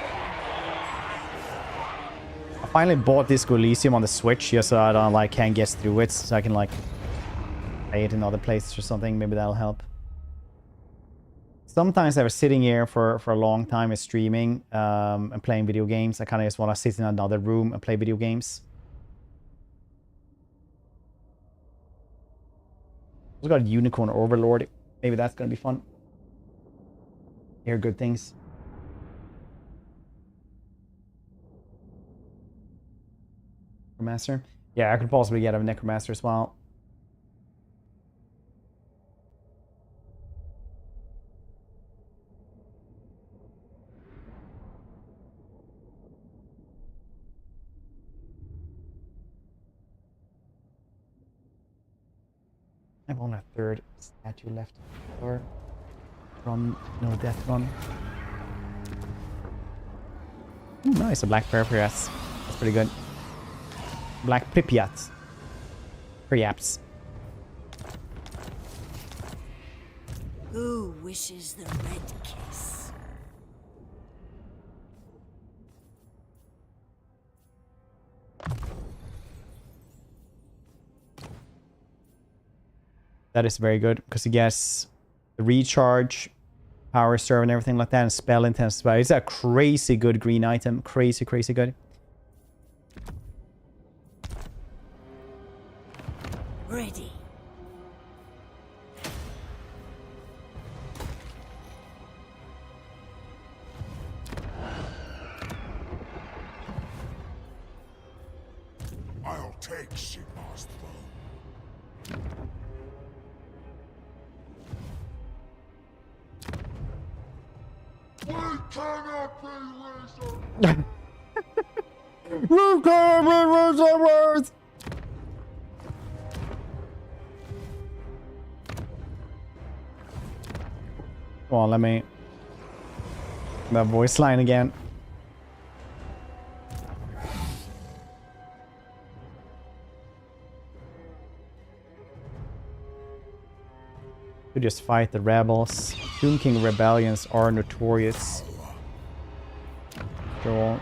I finally bought Disco Elysium on the Switch just so I don't like can't get through it, so I can like play it in other places or something. Maybe that'll help. Sometimes I was sitting here for a long time and streaming and playing video games. I kind of just want to sit in another room and play video games. Also got a Unicorn Overlord. Maybe that's gonna be fun. Hear good things. Necromancer? Yeah, I could possibly get a Necromancer as well. I have only a third statue left. Or run, no death run. Ooh, nice, a black Pripyat. That's pretty good. Black Pripyat. Perhaps. Who wishes the red kiss? That is very good because he gets the recharge, power serve, and everything like that, and spell intense. It's a crazy good green item. Crazy, crazy good. Ready. I'll take Sigmar's throne. We cannot be wizards! You can't be wizards! Come on, let me... that voice line again. To just fight the rebels. Tomb King rebellions are notorious. Sure.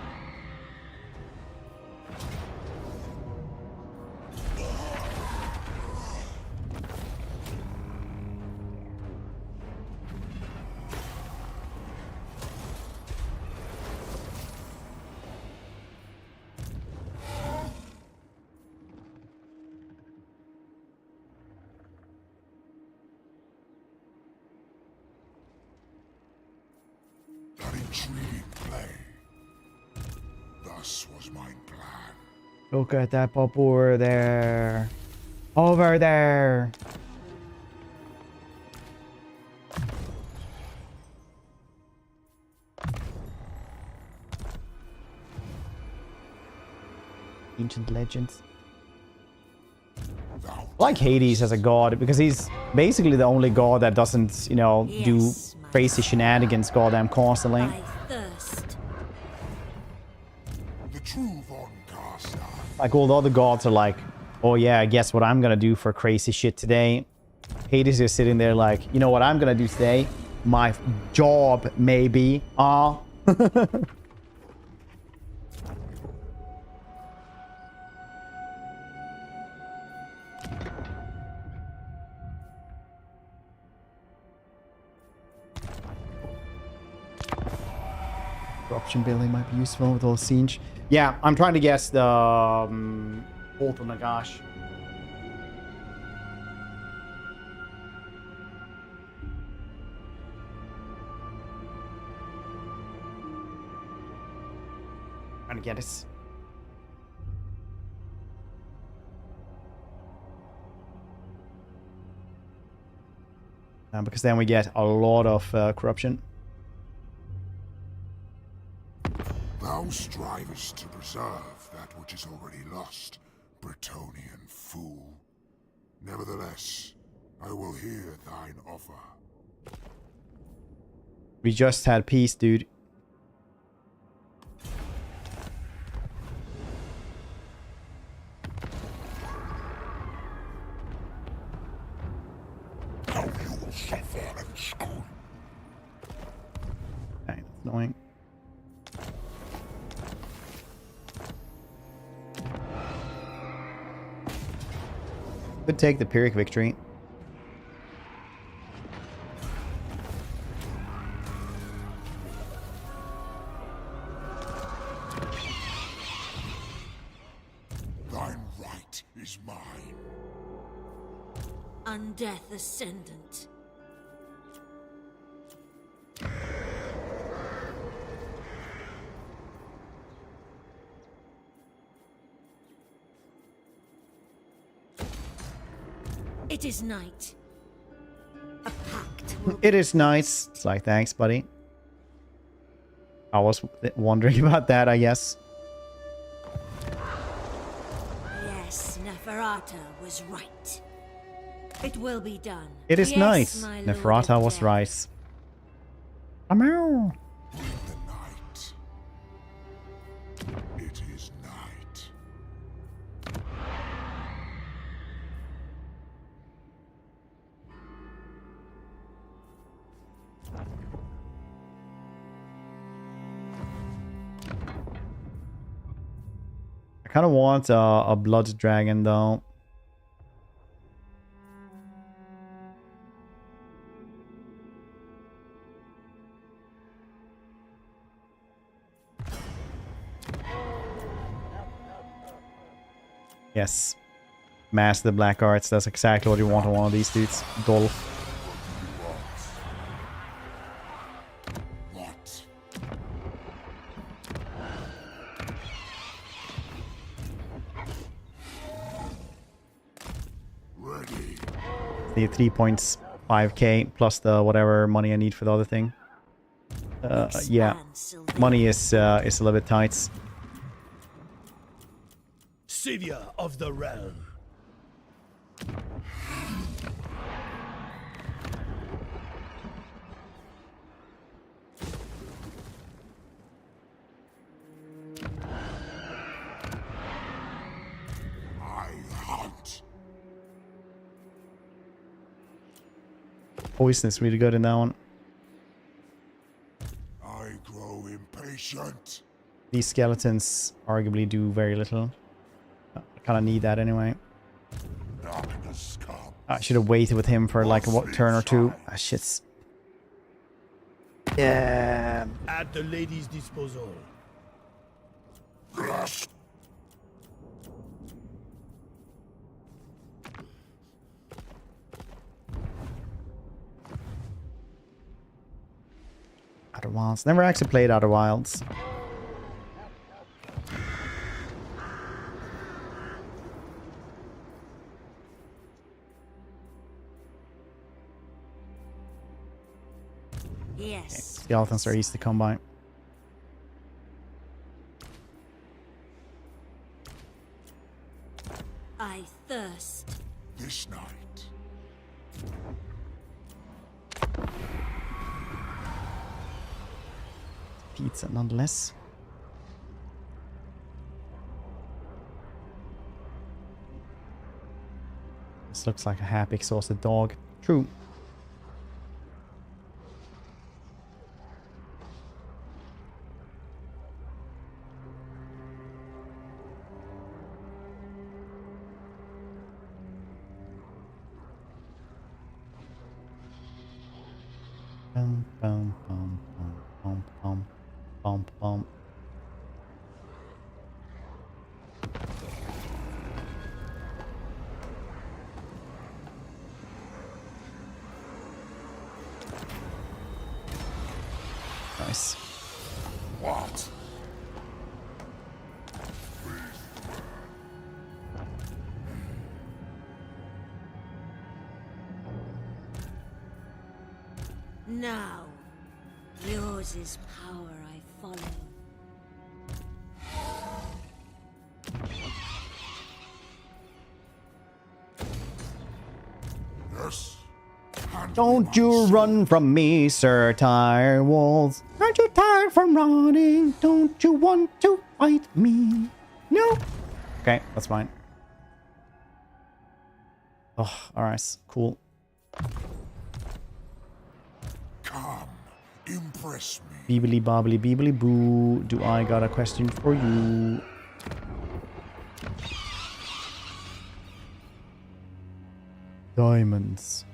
was my plan. Look at that over there. Over there. Ancient legends. I like Hades as a god because he's basically the only god that doesn't, you know, do crazy shenanigans goddamn constantly. I thirst. The true Von Carstar. Like all the other gods are like, oh yeah, guess what I'm gonna do for crazy shit today. Hades is sitting there like, you know what I'm gonna do today? My job, maybe. Corruption building might be useful with all Tzeentch. Yeah, I'm trying to guess the Bolt on Nagash. Trying to get it. Because then we get a lot of corruption. Thou strivest to preserve that which is already lost, Bretonnian fool. Nevertheless, I will hear thine offer. We just had peace, dude. Now you will suffer and scorn. Okay, that's annoying. Could take the Pyrrhic victory. Thine right is mine. Undeath Ascendant. It is night. A pact will It is nice. It's like, thanks, buddy. I was wondering about that, I guess. Yes, Neferata was right. It will be done. It is Yes, nice. my lord Neferata of was death. right. Meow. The night. It is night. I kind of want a blood dragon, though. Yes. Master the Black Arts. That's exactly what you want on one of these dudes. Dolph. What? Ready. The 3.5k plus the whatever money I need for the other thing. Yeah. Expand, Sylvain. Money is a little bit tight. Savior of the realm. I hunt. Poison is really good in that one. I grow impatient. These skeletons arguably do very little. I kind of need that anyway. Darkness comes. I should have waited with him for like a turn or two. Ah, shits. Yeah. At the lady's disposal. Yes. Outer Wilds. Never actually played Outer Wilds. Yes. Skeletons are easy to come by. I thirst. This night. Pizza nonetheless. This looks like a happy, exhausted dog. True. Bum, bum, bum, bum, bum, bum, bum. Nice. What? Now, yours is power I follow. Yes. Hand me Don't my you sword. run from me, Sir Direwolves. Aren't you tired from running? Don't you want to fight me? No. Okay, that's fine. Oh, alright, cool. Come, impress me. Beebly bobbly beebly boo. Do I got a question for you? Diamonds.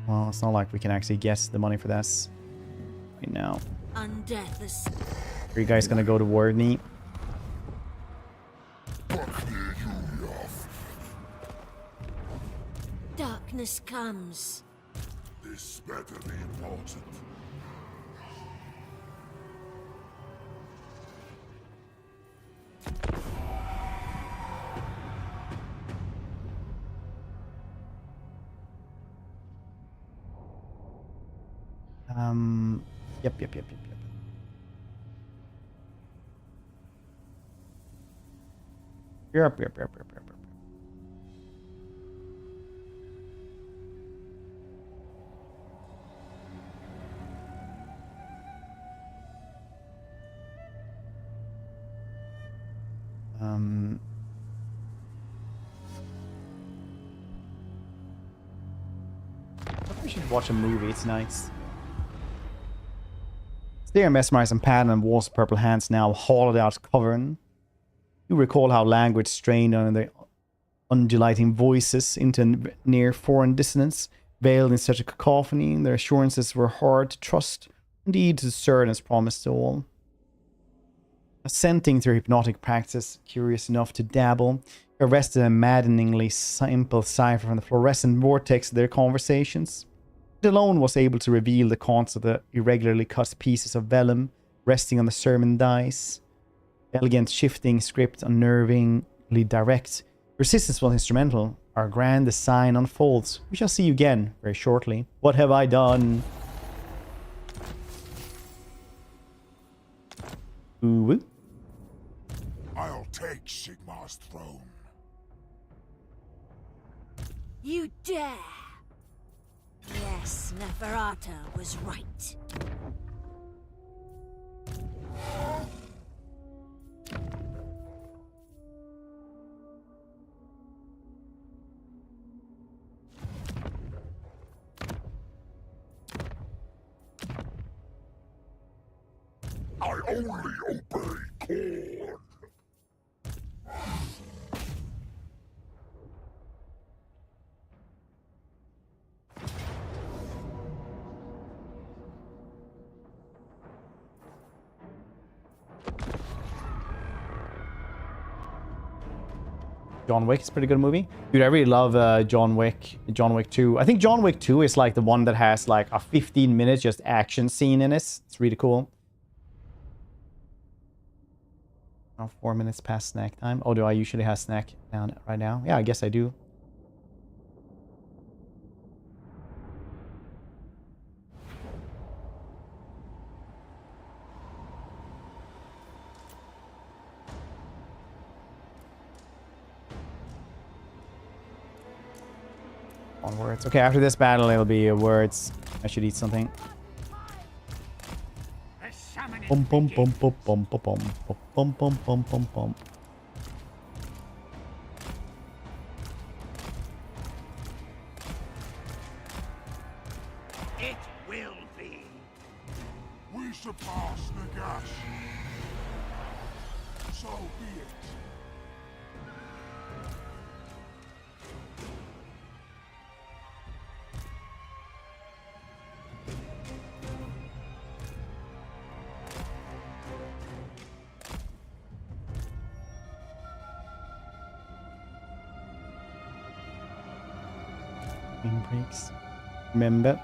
Well, it's not like we can actually guess the money for this right now. Undeath the Are you guys gonna go to war with me? darkness comes. This better be important. Yep. Yep. We should watch a movie tonight. Stare mesmerized and pattern and walls of purple hands now hollowed out Khorne. You recall how language strained under the undulating voices into near foreign dissonance, veiled in such a cacophony. Their assurances were hard to trust, indeed to discern as promised to all. Assenting to hypnotic practice, curious enough to dabble, arrested a maddeningly simple cipher from the fluorescent vortex of their conversations. It alone was able to reveal the concept of the irregularly cut pieces of vellum resting on the sermon dice. Elegant shifting script, unnervingly direct. Resistance was instrumental. Our grand design unfolds. We shall see you again very shortly. What have I done? Ooh. I'll take Sigmar's throne. You dare! Yes, Neferata was right. I only obey Khorne. John Wick is a pretty good movie. Dude, I really love John Wick 2. I think John Wick 2 is like the one that has like a 15-minute just action scene in it. It's really cool. Oh, 4 minutes past snack time. Oh, do I usually have snack down right now? Yeah, I guess I do. On words. Okay, after this battle, it'll be words. I should eat something. The summoning Bum bum bum begins. bum bum bum bum bum bum bum bum. It will be. We surpass Nagash. So be it. Breaks. Remember.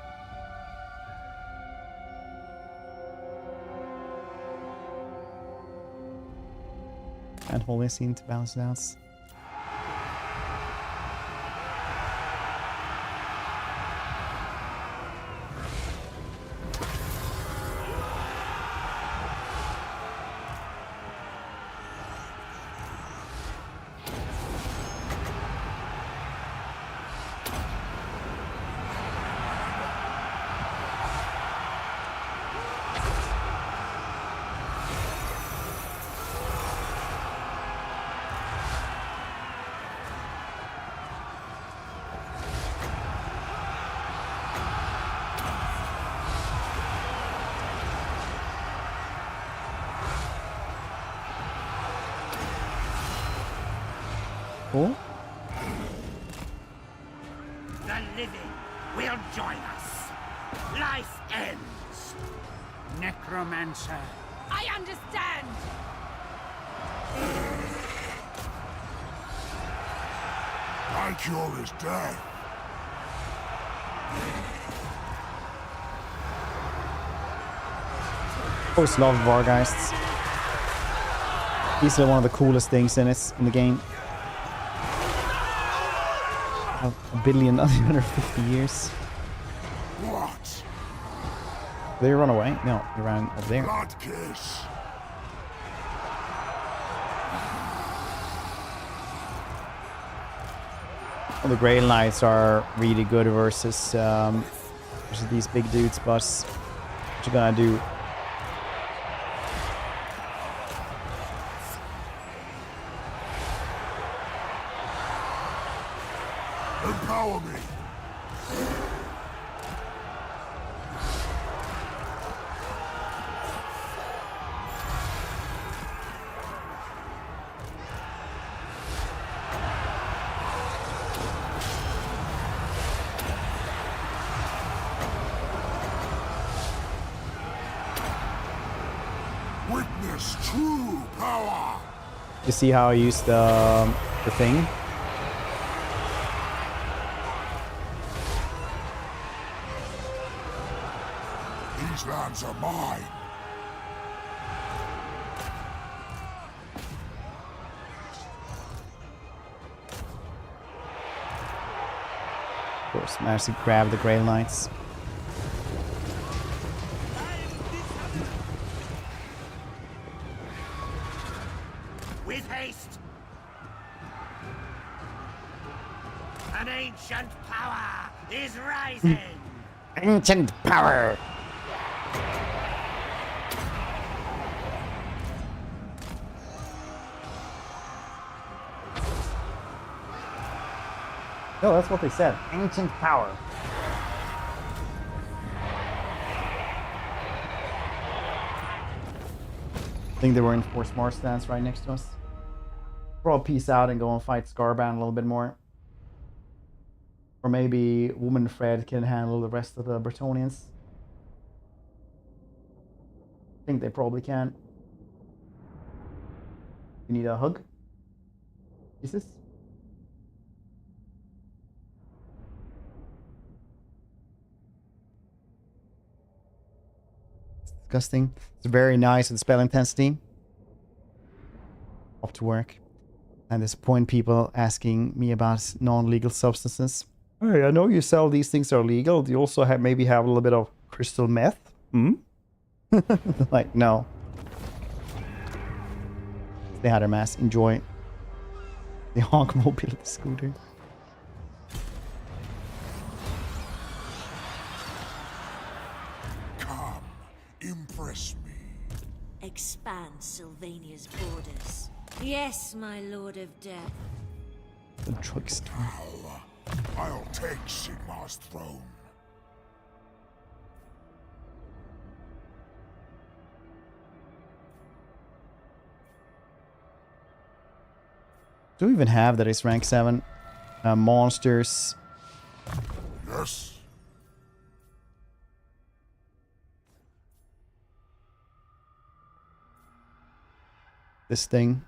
And always seem to balance it out. Cool. The living will join us. Life ends. Necromancer. I understand! My cure is death. Always love Vargeists. These are one of the coolest things in the game. A billion, 150 years. What? They run away? No, they ran over there. Blood kiss. Well, the Grey Knights are really good versus these big dudes, but what you gonna do? Empower me. Witness true power. You see how I use the thing? These lands are mine. Of course, managed to grab the Grey Knights. With haste. An ancient power is rising. Ancient power! No, that's what they said. Ancient power. I think they were in Force Mars stance right next to us. We'll all peace out and go and fight Scarbound a little bit more. Or maybe Mannfred can handle the rest of the Bretonnians. I think they probably can. You need a hug? Jesus? Disgusting. It's very nice with spell intensity. Off to work. And disappoint people asking me about non-legal substances. Hey, I know you sell these things are legal. Do you also maybe have a little bit of crystal meth? Hmm? Like, no. They had their mask. Enjoy the honk mobility scooter. Yes, my Lord of Death. The trickster. I'll take Sigmar's throne. Do we even have that is rank 7? Monsters. Yes. This thing.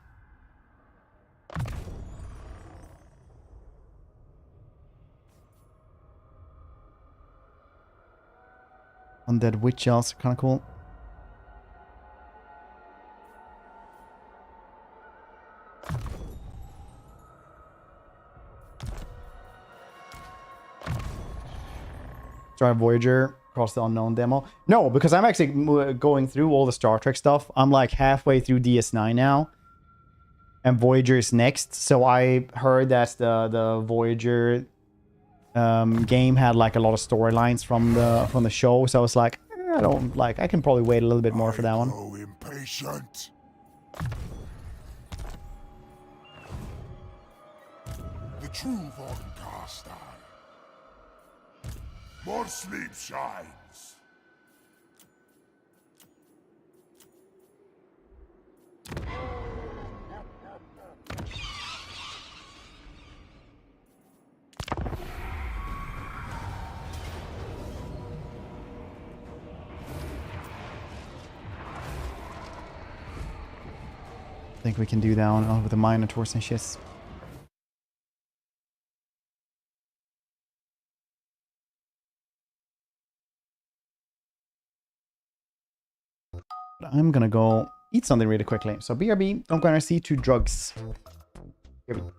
Undead Witch Elves are kind of cool. Try Voyager across the unknown demo. No, because I'm actually going through all the Star Trek stuff. I'm like halfway through DS9 now. And Voyager is next. So I heard that the Voyager game had like a lot of storylines from the show. So I was like, I don't like. I can probably wait a little bit more for that one. So impatient. The true Von Carstar. More sleep shines. I think we can do that one with the Minotaurs and shit. I'm gonna go eat something really quickly. So BRB, don't go and see to drugs. BRB.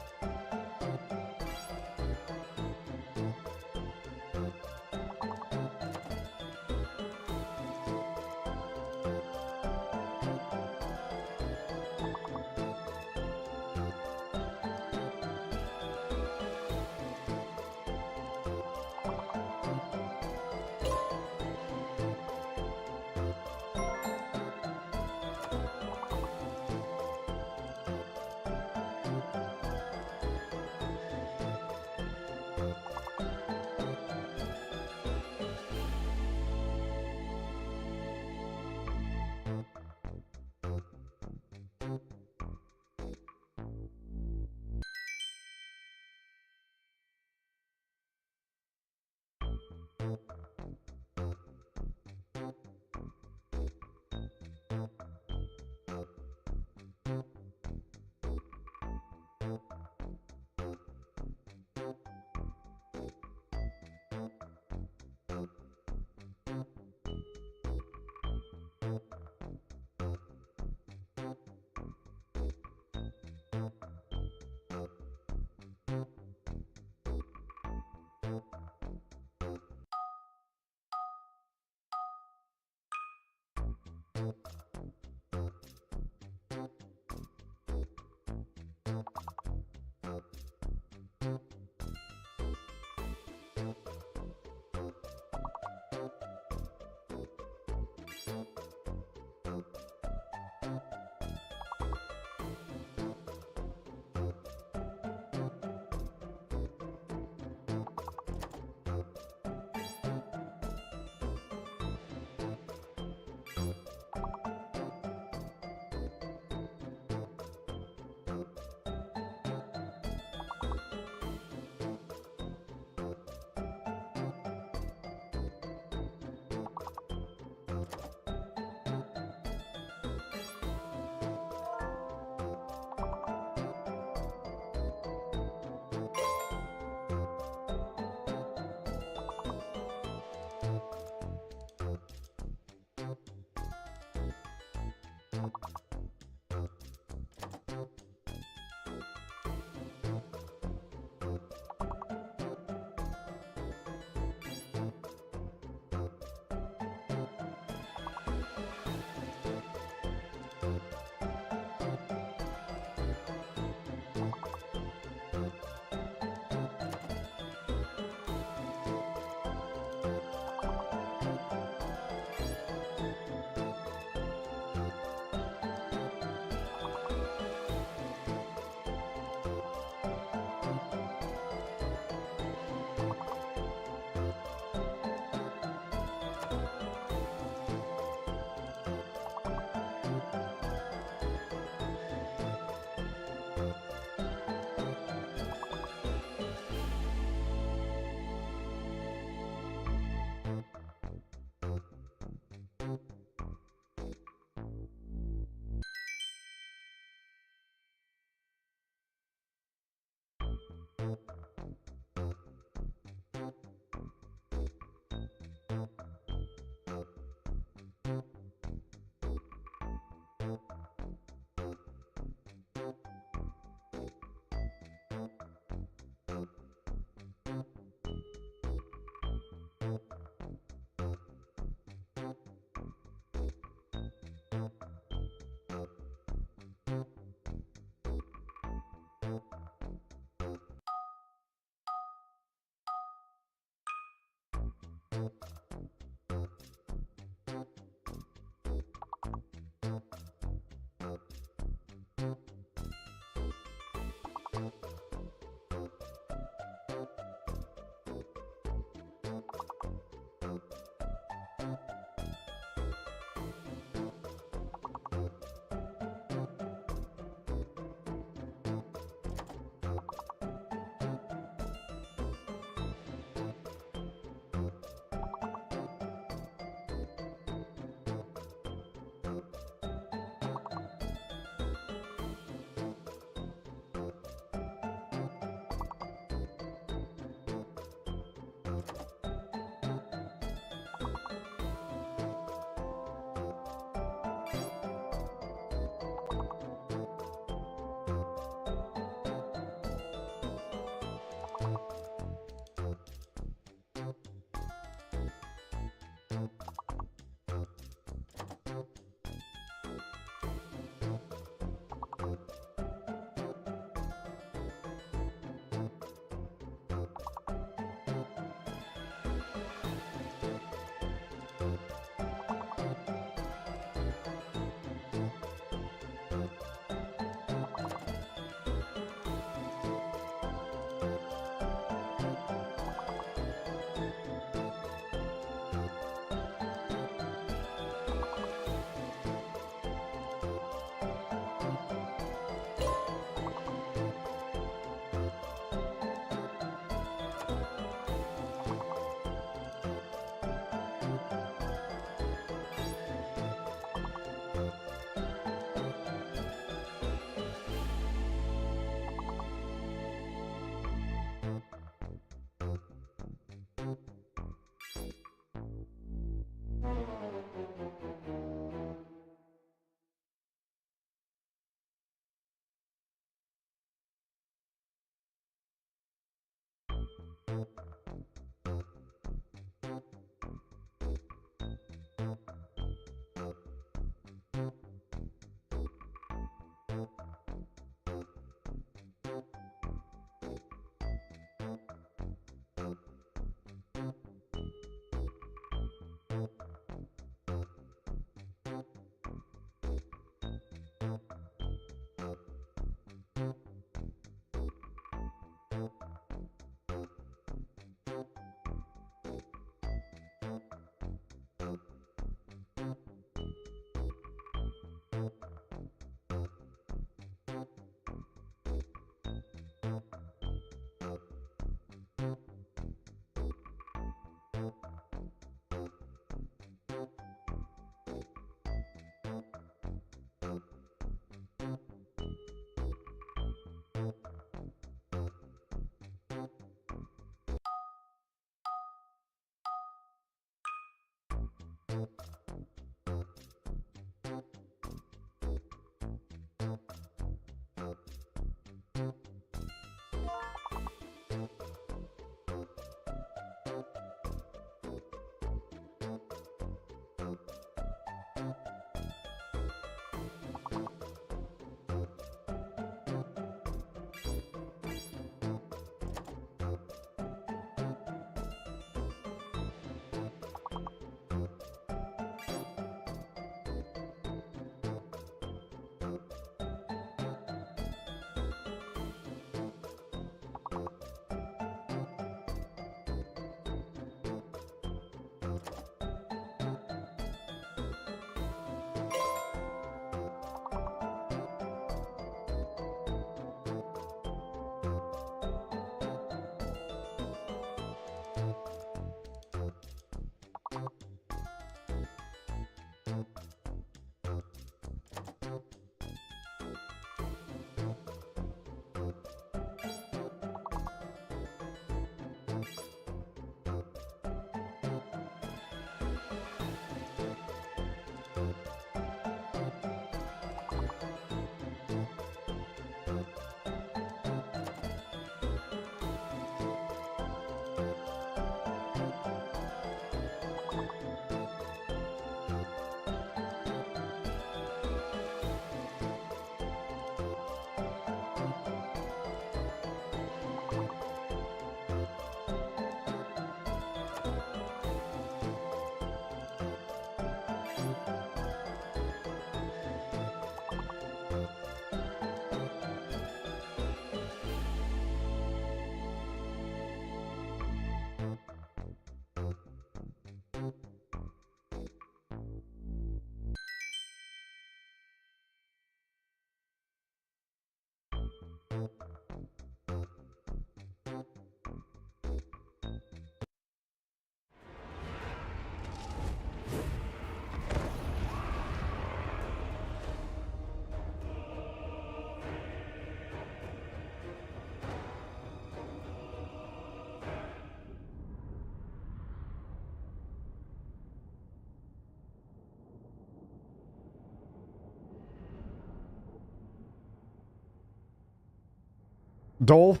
Dolph,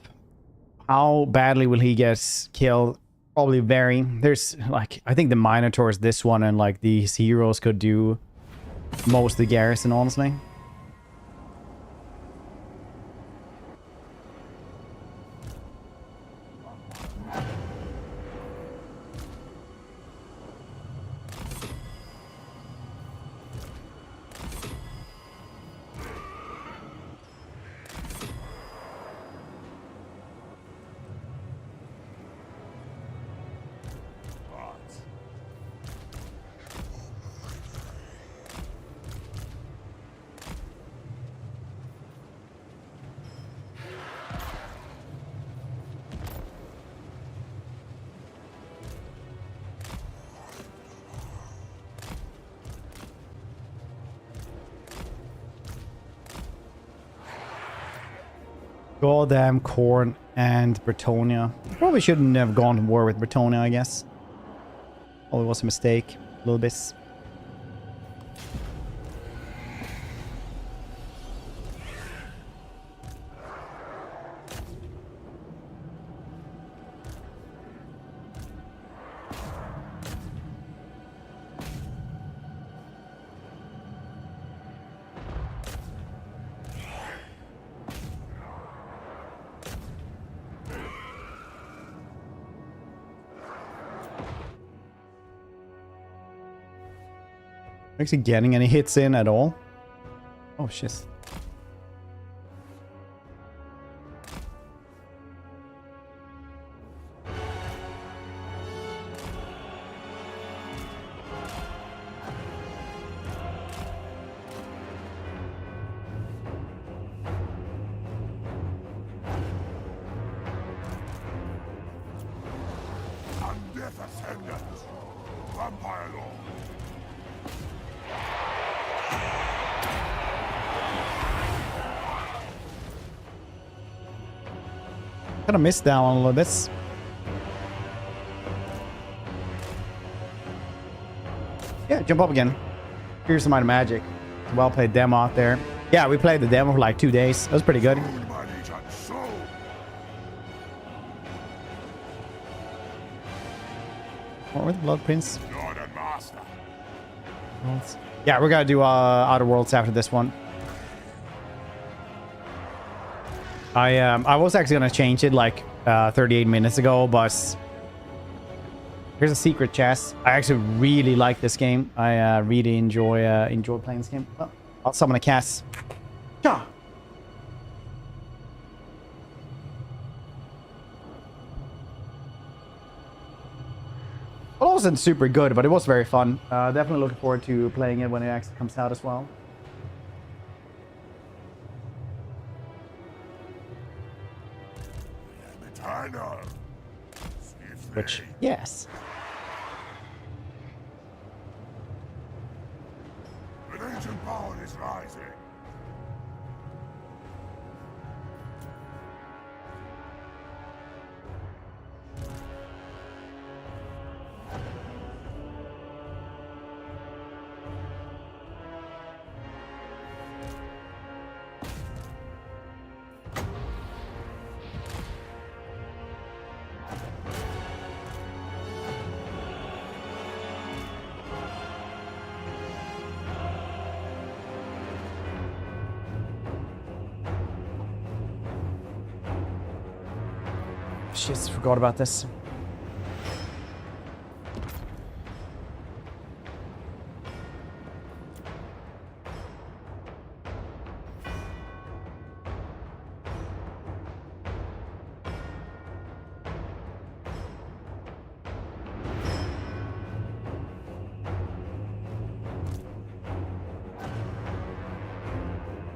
how badly will he get killed? Probably very. There's like, I think the Minotaurs, this one, and like these heroes could do most of the garrison, honestly. Goddamn Khorne and Bretonnia. Probably shouldn't have gone to war with Bretonnia, I guess. Probably was a mistake. A little bit. Actually getting any hits in at all? Oh shit. Undeath Ascendant, Vampire Lord. Kind of missed that one a little bit. Yeah, jump up again. Here's some amount of magic. Well played demo out there. Yeah, we played the demo for like 2 days. That was pretty good. Food, my liege, and soul. What were the Blood Prince? Lord and master. Yeah, we're gonna do Outer Worlds after this one. I was actually gonna change it like 38 minutes ago, but here's a secret chest. I actually really like this game. I really enjoy playing this game. Oh, I'll summon a cast. Ja. Well, it wasn't super good, but it was very fun. Definitely looking forward to playing it when it actually comes out as well. Eternal. Which, yes. An ancient power is rising. Shit, forgot about this.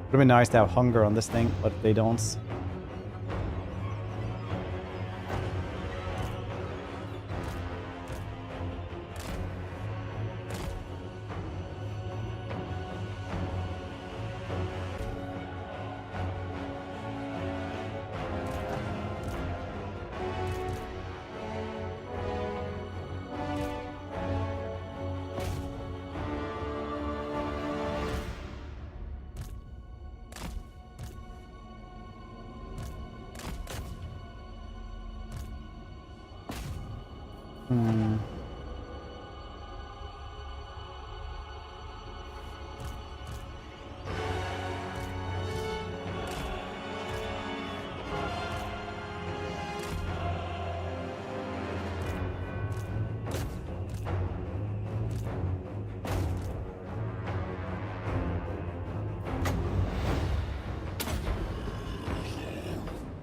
Would have been nice to have hunger on this thing, but they don't.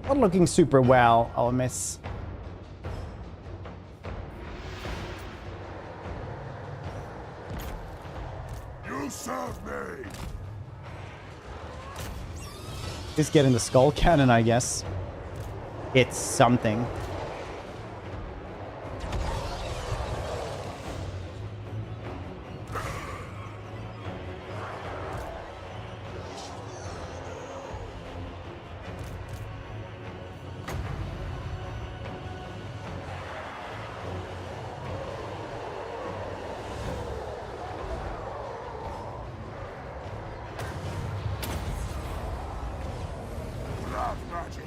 Not looking super well, I'll miss. You serve me. Just getting the skull cannon, I guess. It's something. Black magic.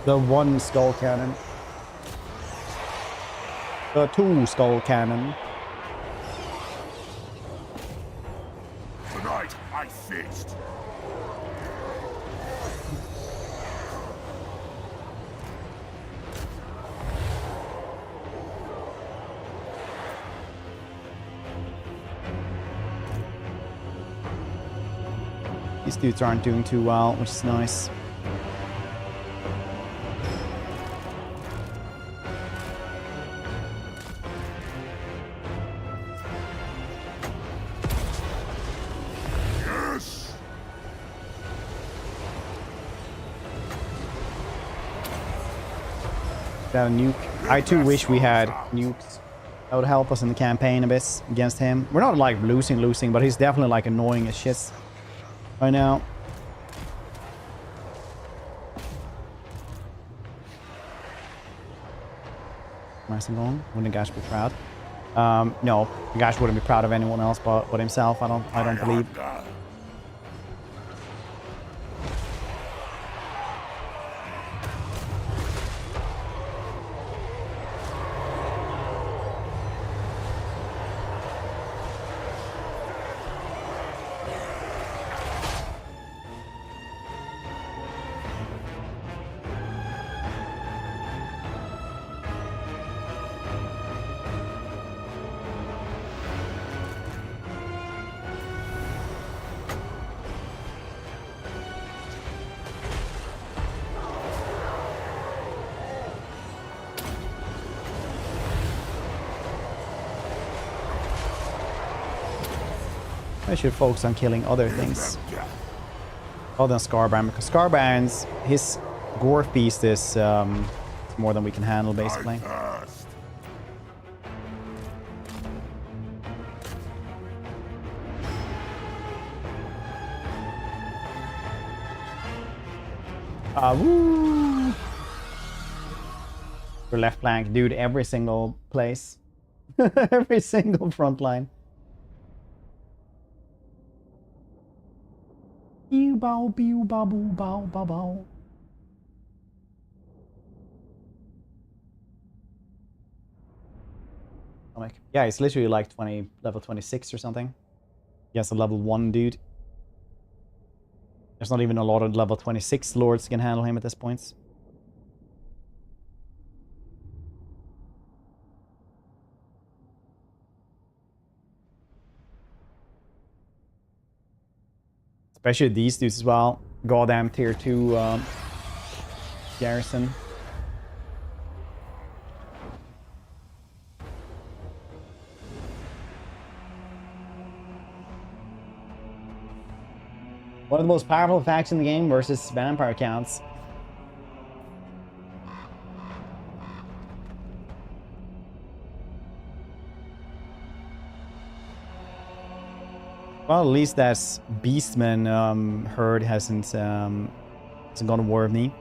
The one skull cannon. The two skull cannon. Tonight I feast. These dudes aren't doing too well, which is nice. Yes. Got a nuke. I too wish we had nukes. That would help us in the campaign a bit against him. We're not like losing, but he's definitely like annoying as shit right now. Nice and long. Wouldn't Gash be proud? No, Gash wouldn't be proud of anyone else but himself. I don't believe. I should focus on killing other things other than Scarbrand, because Scarbrand's his gore feast is more than we can handle basically. Woo! For left flank, dude, every single place. Every single front line. Pew bow pew bow boo bow bow bow. Yeah, it's literally like level 26 or something. Yes, a level 1 dude. There's not even a lot of level 26 lords can handle him at this point. Especially these dudes as well. Goddamn tier 2 garrison. One of the most powerful factions in the game versus vampire counts. Well, at least that Beastman herd hasn't gone to war with me.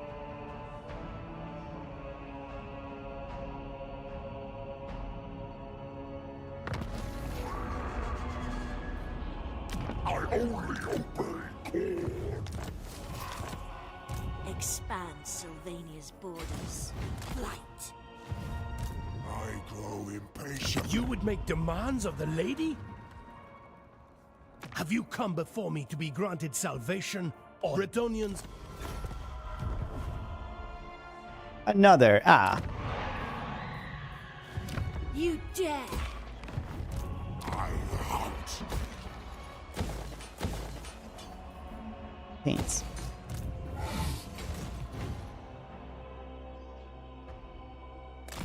I only obey Khorne. Expand Sylvania's borders. Light. I grow impatient. You would make demands of the lady? Have you come before me to be granted salvation, or Bretonnians? Another, You dare! I hunt. Paints.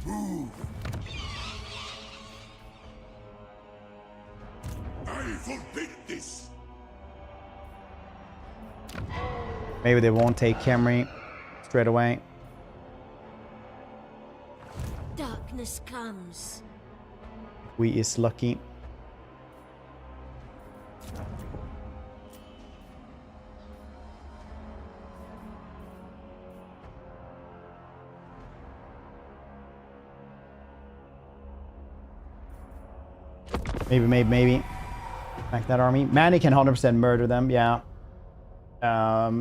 Move. I forbid this. Maybe they won't take Camry straight away. Darkness comes. We is lucky. Maybe. Back that army. Manny can 100% murder them, yeah.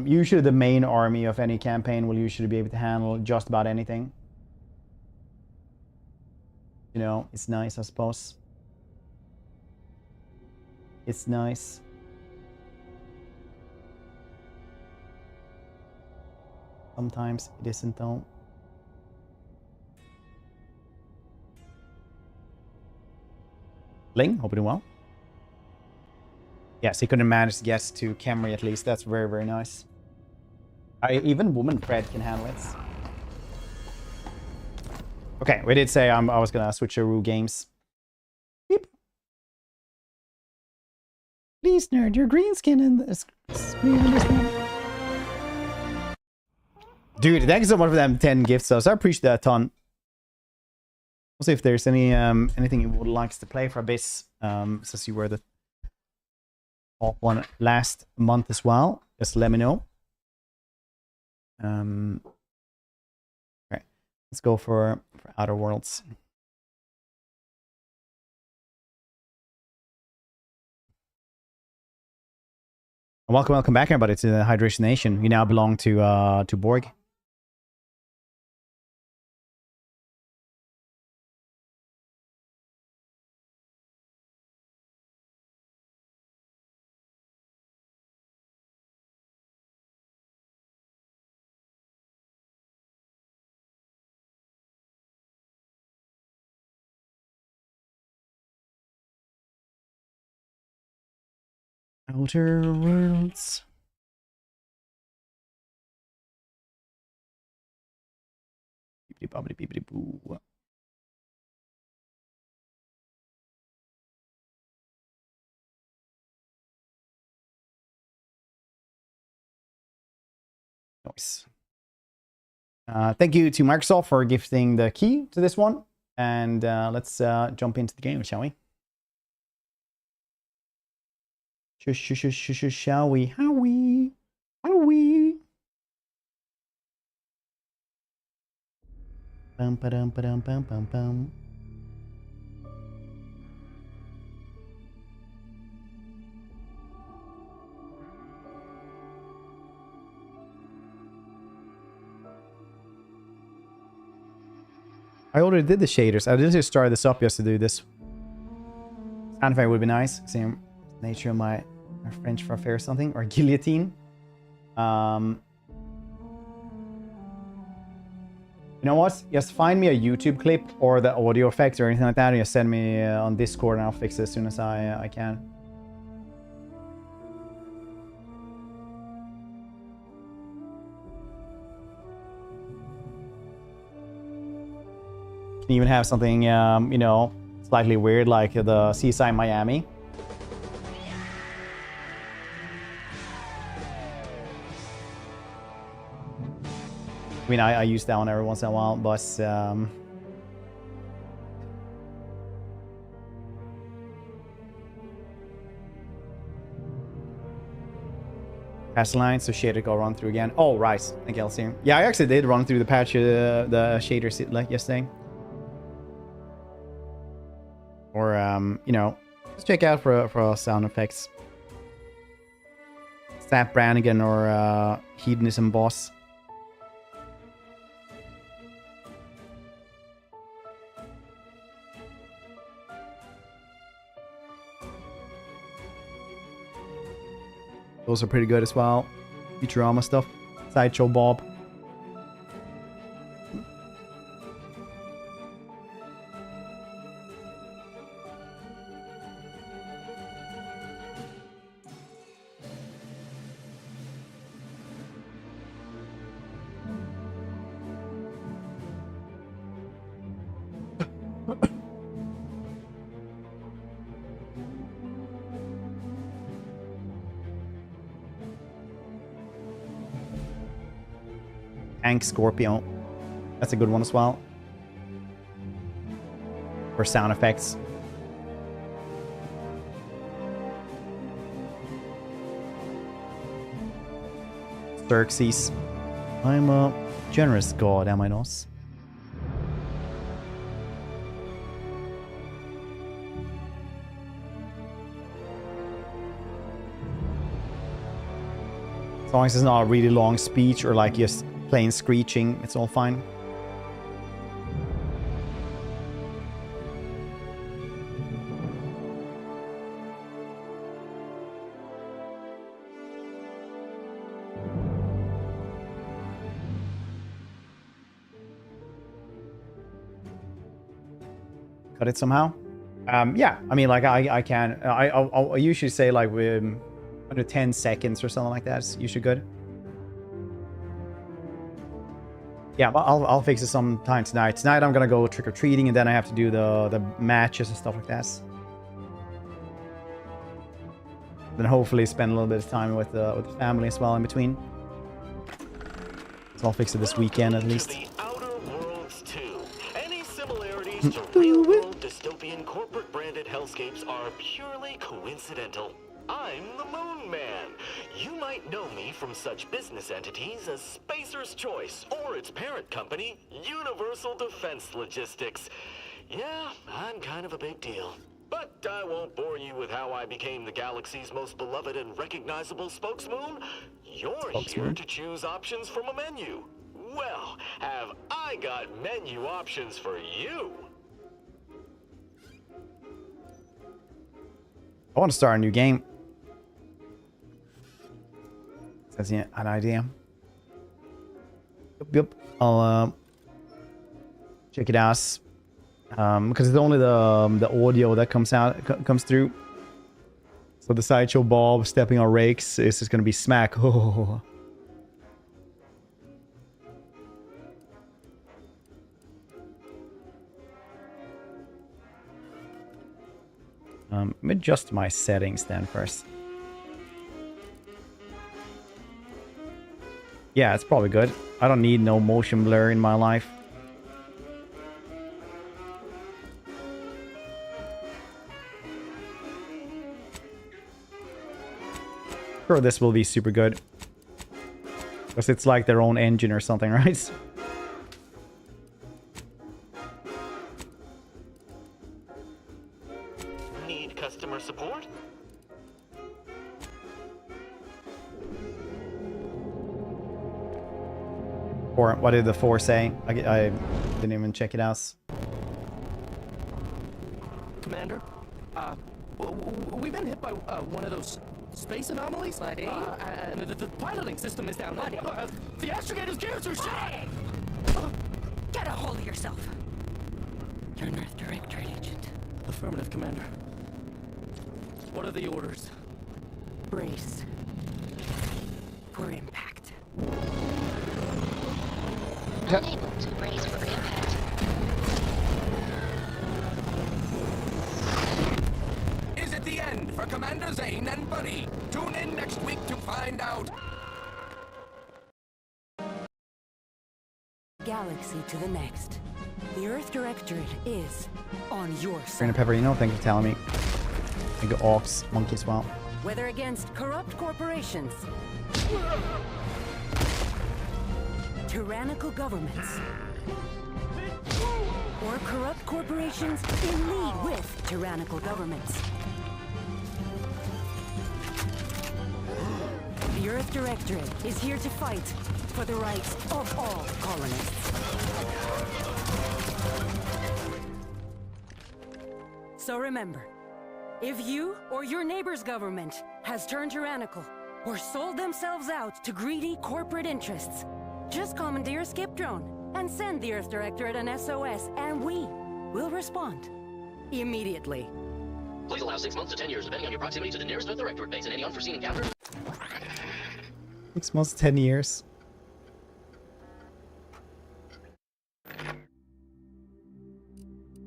Usually the main army of any campaign will usually be able to handle just about anything. You know, it's nice, I suppose. It's nice. Sometimes it isn't though. Ling, hope you're doing well. Yes, he couldn't manage to get to Camry at least. That's very, very nice. Even Mannfred can handle it. Okay, we did say I was gonna switch Aru games. Beep. Please, nerd, your green skin in the screen in this one. Dude, thank you so much for them 10 gifts. So I appreciate that a ton. We'll see if there's anything you would like us to play for Abyss, since you were the top one last month as well. Just let me know. Okay, let's go for Outer Worlds. Welcome back, everybody, to the Hydration Nation. You now belong to Borg. Outer Worlds. Bibbidi bobbidi bibbidi boo. Nice. Thank you to Microsoft for gifting the key to this one. And let's jump into the game, shall we? Shall we? How we? Bum ba-dum ba-dum bum bum bum. I already did the shaders. I didn't just start this up just to do this. Sound effect would be nice. Same nature of my French for or something, or guillotine. You know what? Just find me a YouTube clip or the audio effects or anything like that, and just send me on Discord, and I'll fix it as soon as I can. Can even have something, you know, slightly weird, like the Seaside Miami. I mean, I use that one every once in a while, but patch line, so shader go run through again. Oh, right. Thank you, Elsie. Yeah, I actually did run through the patch, the shaders like yesterday. Or you know, just check out for sound effects. Sap Brannigan or Hedonism Boss. Those are pretty good as well. Futurama stuff. Sideshow Bob. Tank Scorpio. That's a good one as well. For sound effects. Xerxes. I'm a generous god, am I not? As long as it's not a really long speech or like just plain screeching, it's all fine. Cut it somehow? Yeah, I mean, like I can. I'll usually say like under 10 seconds or something like that. It's usually good. Yeah, but I'll fix it sometime tonight. Tonight I'm gonna go trick-or-treating, and then I have to do the matches and stuff like that. Then hopefully spend a little bit of time with the family as well in between. So I'll fix it this weekend at least. The Outer Worlds 2. Any similarity journeys to real-world dystopian corporate-branded hellscapes are purely coincidental. I'm the Moon Man. You might know me from such business entities as Spacer's Choice or its parent company, Universal Defense Logistics. Yeah, I'm kind of a big deal. But I won't bore you with how I became the galaxy's most beloved and recognizable spokesmoon. You're here to choose options from a menu. Well, have I got menu options for you? I want to start a new game. Says yeah, an idea. Yep. I'll check it out. Because it's only the audio that comes through. So the sideshow Bob stepping on rakes is just gonna be smack. Oh. Let me adjust my settings then first. Yeah, it's probably good. I don't need no motion blur in my life. Sure, this will be super good. Because it's like their own engine or something, right? Need customer support? Or what did the 4 say? I didn't even check it out. Commander, we've been hit by one of those space anomalies. And the piloting system is down. The astrogator's gears are shot. Get a hold of yourself. You're an Earth Directorate agent. Affirmative, Commander. What are the orders? Brace for impact. Unable to brace for impact. Is it the end for Commander Zane and Buddy? Tune in next week to find out. Galaxy to the next. The Earth Directorate is on your Green side. Pepperino, thank you for telling me. Thank you, Orcs, Monkey as well. Whether against corrupt corporations, tyrannical governments, or corrupt corporations in league with tyrannical governments. The Earth Directorate is here to fight for the rights of all colonists. So remember, if you or your neighbor's government has turned tyrannical or sold themselves out to greedy corporate interests, just commandeer a skip drone and send the Earth Directorate an SOS, and we will respond immediately. Please allow 6 months to 10 years, depending on your proximity to the nearest Earth Directorate base and any unforeseen encounters. 6 months, 10 years.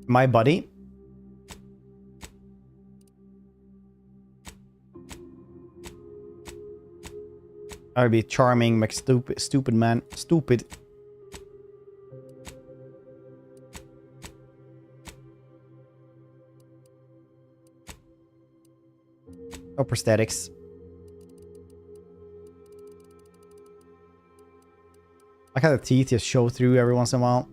My buddy. I would be charming, make stupid man. Stupid. No prosthetics. I like how the teeth just show through every once in a while.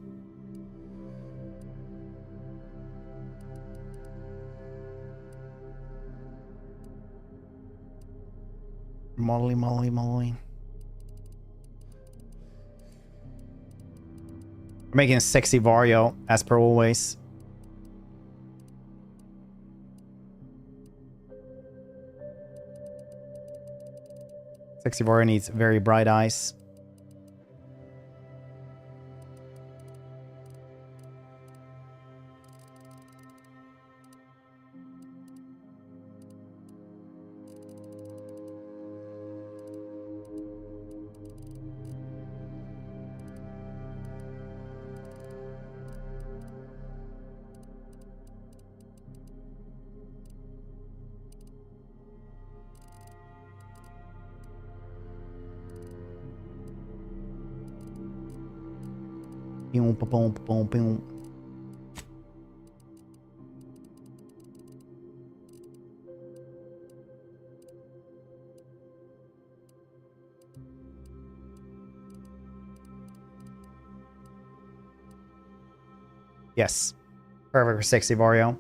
Molly. We're making a sexy Vario, as per always. Sexy Vario needs very bright eyes. Yes. Perfect for sexy Vario.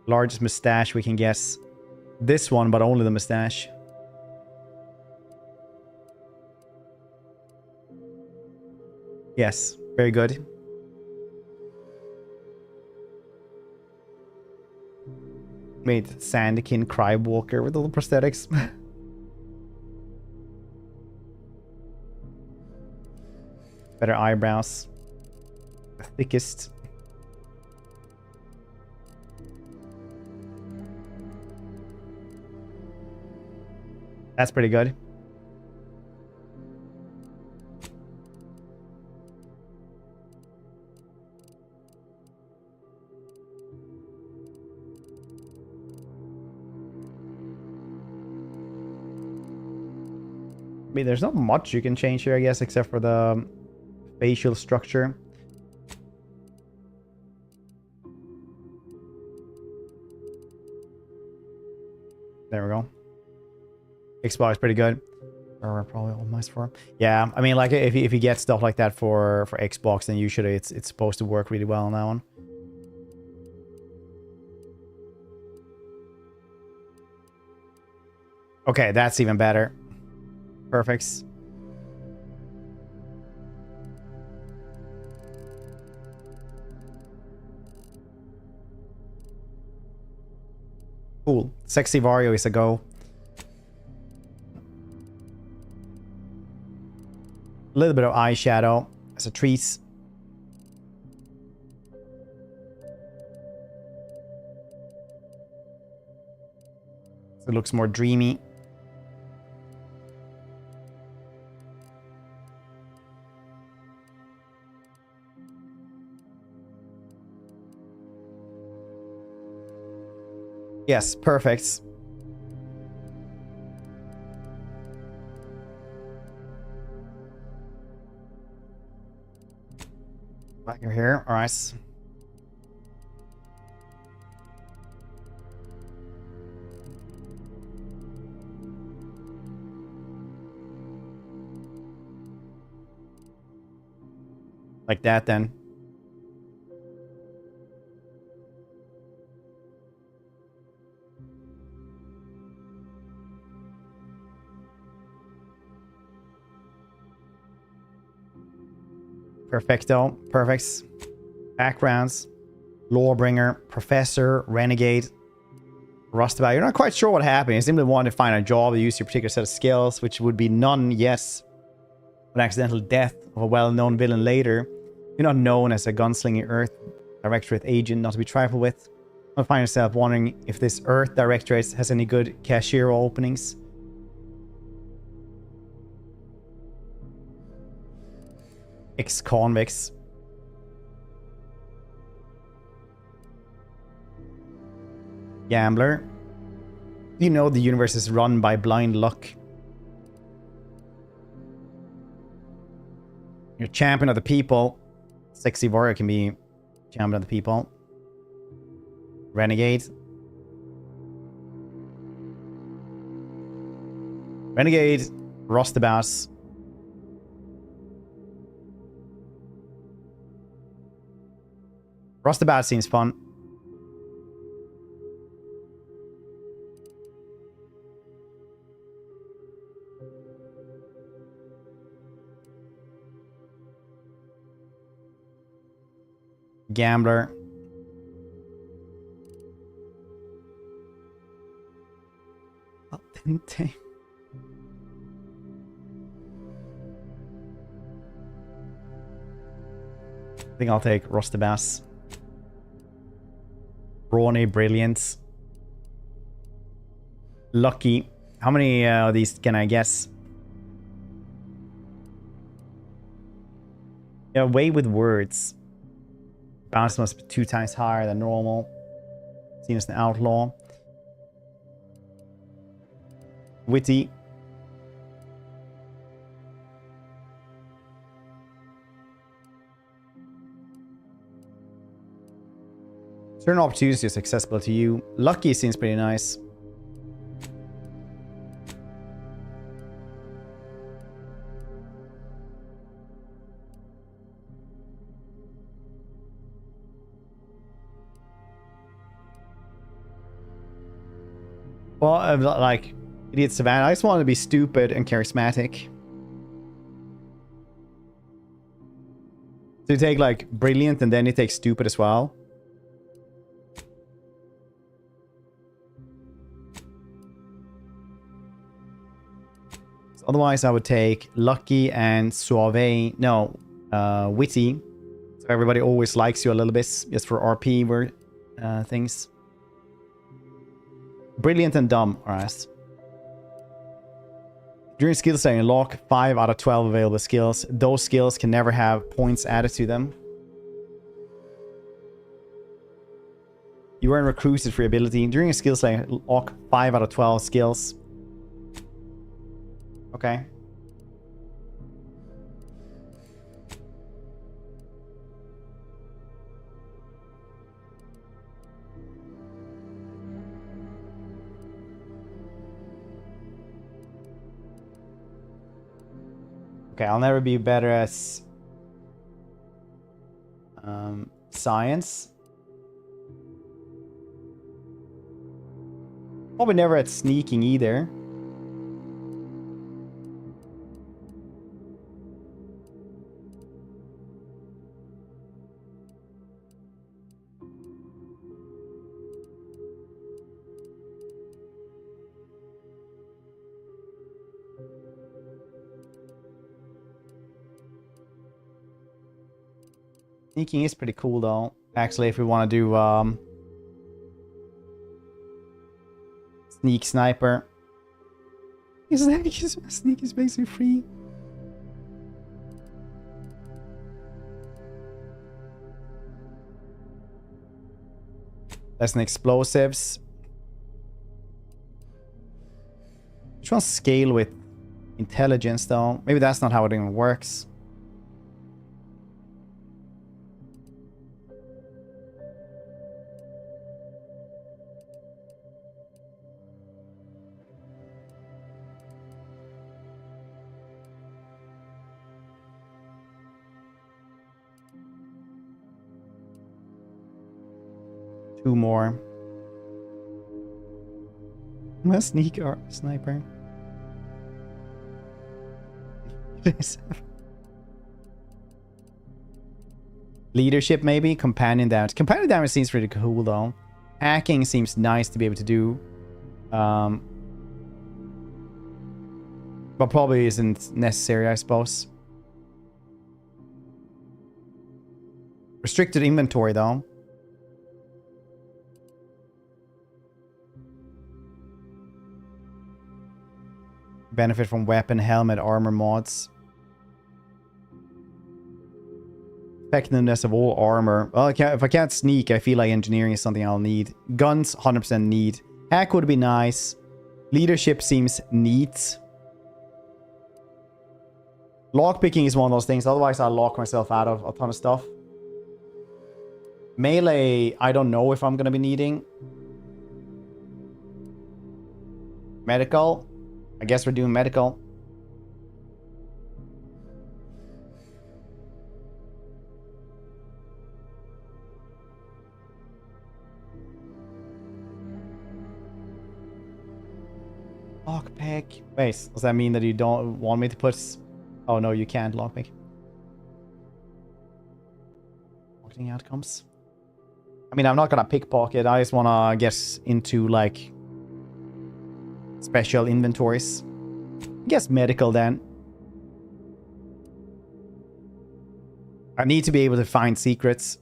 Largest mustache we can guess. This one, but only the mustache. Yes, very good. Made Sandakin Crywalker with all the prosthetics. Better eyebrows. The thickest. That's pretty good. I mean, there's not much you can change here, I guess, except for the facial structure. There we go. Xbox is pretty good. Or probably almost for. Yeah, I mean, like if you get stuff like that for Xbox, then usually it's supposed to work really well on that one. Okay, that's even better. Perfect. Cool. Sexy Vario is a go. A little bit of eyeshadow as a treat. So it looks more dreamy. Yes, perfect. Back here, all right. Like that, then. Perfecto. Perfect. Backgrounds. Lorebringer. Professor. Renegade. Rustabout. You're not quite sure what happened. You simply want to find a job to use your particular set of skills, which would be none, yes. An accidental death of a well-known villain later. You're not known as a gunslinger Earth Directorate agent, not to be trifled with. You'll find yourself wondering if this Earth Directorate has any good cashier openings. Ex-convicts. Gambler. You know the universe is run by blind luck. You're champion of the people. Sexy warrior can be champion of the people. Renegade. Renegade. Rustabout. Rustabout seems fun. Gambler. Authentic. I think I'll take Rustabout. Brawny, brilliant. Lucky. How many of these can I guess? Yeah, way with words. Bounce must be 2 times higher than normal. Seen as an outlaw. Witty. Certain opportunities is accessible to you. Lucky seems pretty nice. Well, like idiot savannah. I just want to be stupid and charismatic. So you take like brilliant and then you take stupid as well. So otherwise, I would take lucky and suave. No, witty. So everybody always likes you a little bit, just for RP word things. Brilliant and dumb, alright. During skill setting, unlock 5 out of 12 available skills. Those skills can never have points added to them. You earn recruited for your ability. During a skill setting, unlock 5 out of 12 skills. Okay. Okay, I'll never be better at science. Probably never at sneaking either. Sneaking is pretty cool though. Actually, if we want to do sneak sniper. Sneak is basically free. That's an explosives. Which one's scale with intelligence though? Maybe that's not how it even works. Two more. I'm a sneak or sniper. Leadership maybe? Companion damage. Companion damage seems pretty cool though. Hacking seems nice to be able to do. But probably isn't necessary, I suppose. Restricted inventory though. Benefit from weapon, helmet, armor mods. Effectiveness of all armor. Well, if I can't sneak, I feel like engineering is something I'll need. Guns, 100% need. Hack would be nice. Leadership seems neat. Lockpicking is one of those things. Otherwise, I'll lock myself out of a ton of stuff. Melee, I don't know if I'm going to be needing. Medical. I guess we're doing medical. Lockpick. Wait, does that mean that you don't want me to put... Oh no, you can't lockpick. Marketing outcomes. I mean, I'm not gonna pickpocket. I just wanna get into like... special inventories. I guess medical then. I need to be able to find secrets.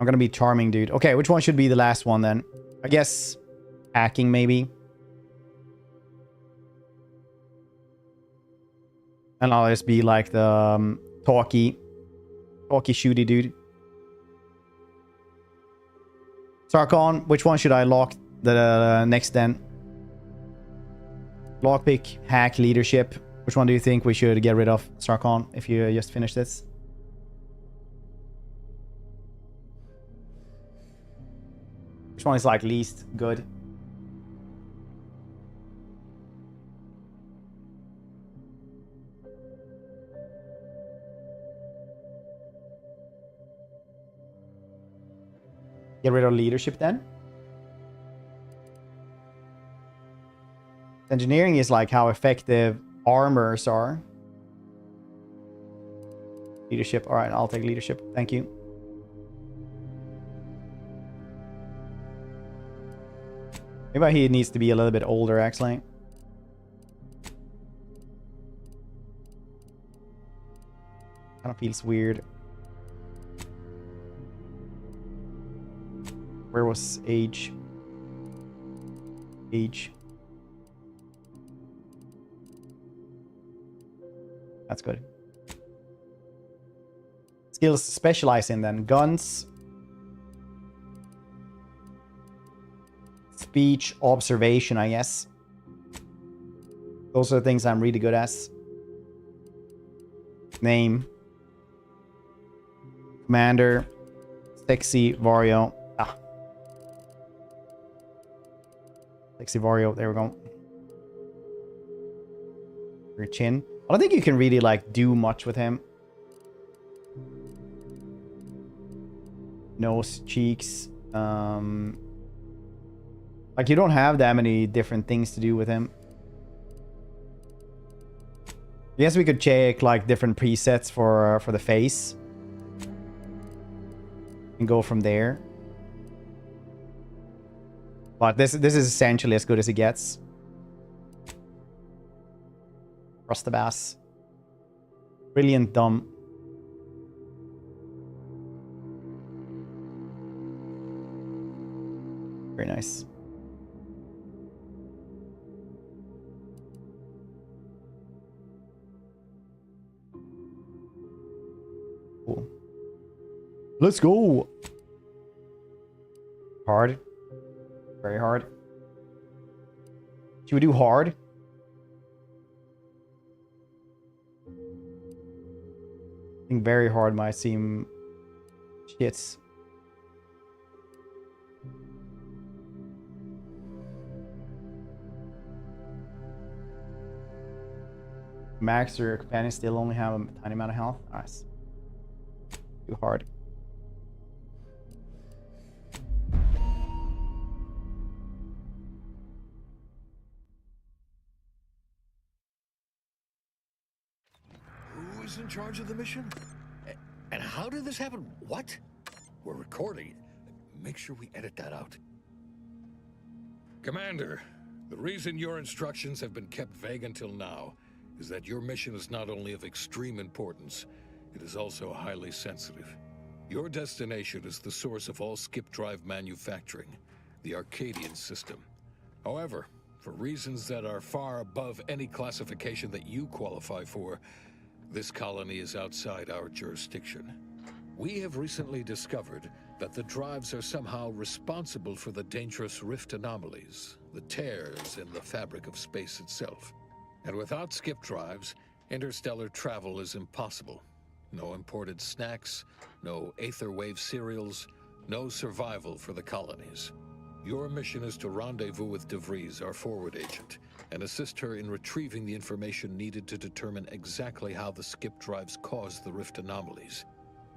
I'm gonna be charming, dude. Okay, which one should be the last one then? I guess hacking maybe. And I'll just be like the talky shooty dude. Sarkon, which one should I lock the next then? Lockpick, hack, leadership. Which one do you think we should get rid of, Sarkon, if you just finish this? Which one is like least good? Get rid of leadership then. Engineering is like how effective armors are. Leadership. All right, I'll take leadership. Thank you. Maybe he needs to be a little bit older, actually. Kind of feels weird. Where was age? Age. That's good. Skills to specialize in then. Guns. Speech, observation, I guess. Those are the things I'm really good at. Name. Commander. Sexy Vario. Ah. Sexy Vario, there we go. Your chin. I don't think you can really like do much with him. Nose, cheeks. Like you don't have that many different things to do with him. I guess we could check like different presets for the face. And go from there. But this is essentially as good as it gets. Rustabass. Brilliant dumb. Very nice. Cool. Let's go. Hard. Very hard. Should we do hard? I think very hard might seem shits. Max, your companions still only have a tiny amount of health. Nice. Too hard. Who is in charge of the mission? And how did this happen? What? We're recording. Make sure we edit that out. Commander, the reason your instructions have been kept vague until now is that your mission is not only of extreme importance, it is also highly sensitive. Your destination is the source of all skip drive manufacturing, the Arcadian system. However, for reasons that are far above any classification that you qualify for, this colony is outside our jurisdiction. We have recently discovered that the drives are somehow responsible for the dangerous rift anomalies, the tears in the fabric of space itself. And without skip drives, interstellar travel is impossible. No imported snacks, no aether wave cereals, no survival for the colonies. Your mission is to rendezvous with De Vries, our forward agent, and assist her in retrieving the information needed to determine exactly how the skip drives cause the rift anomalies.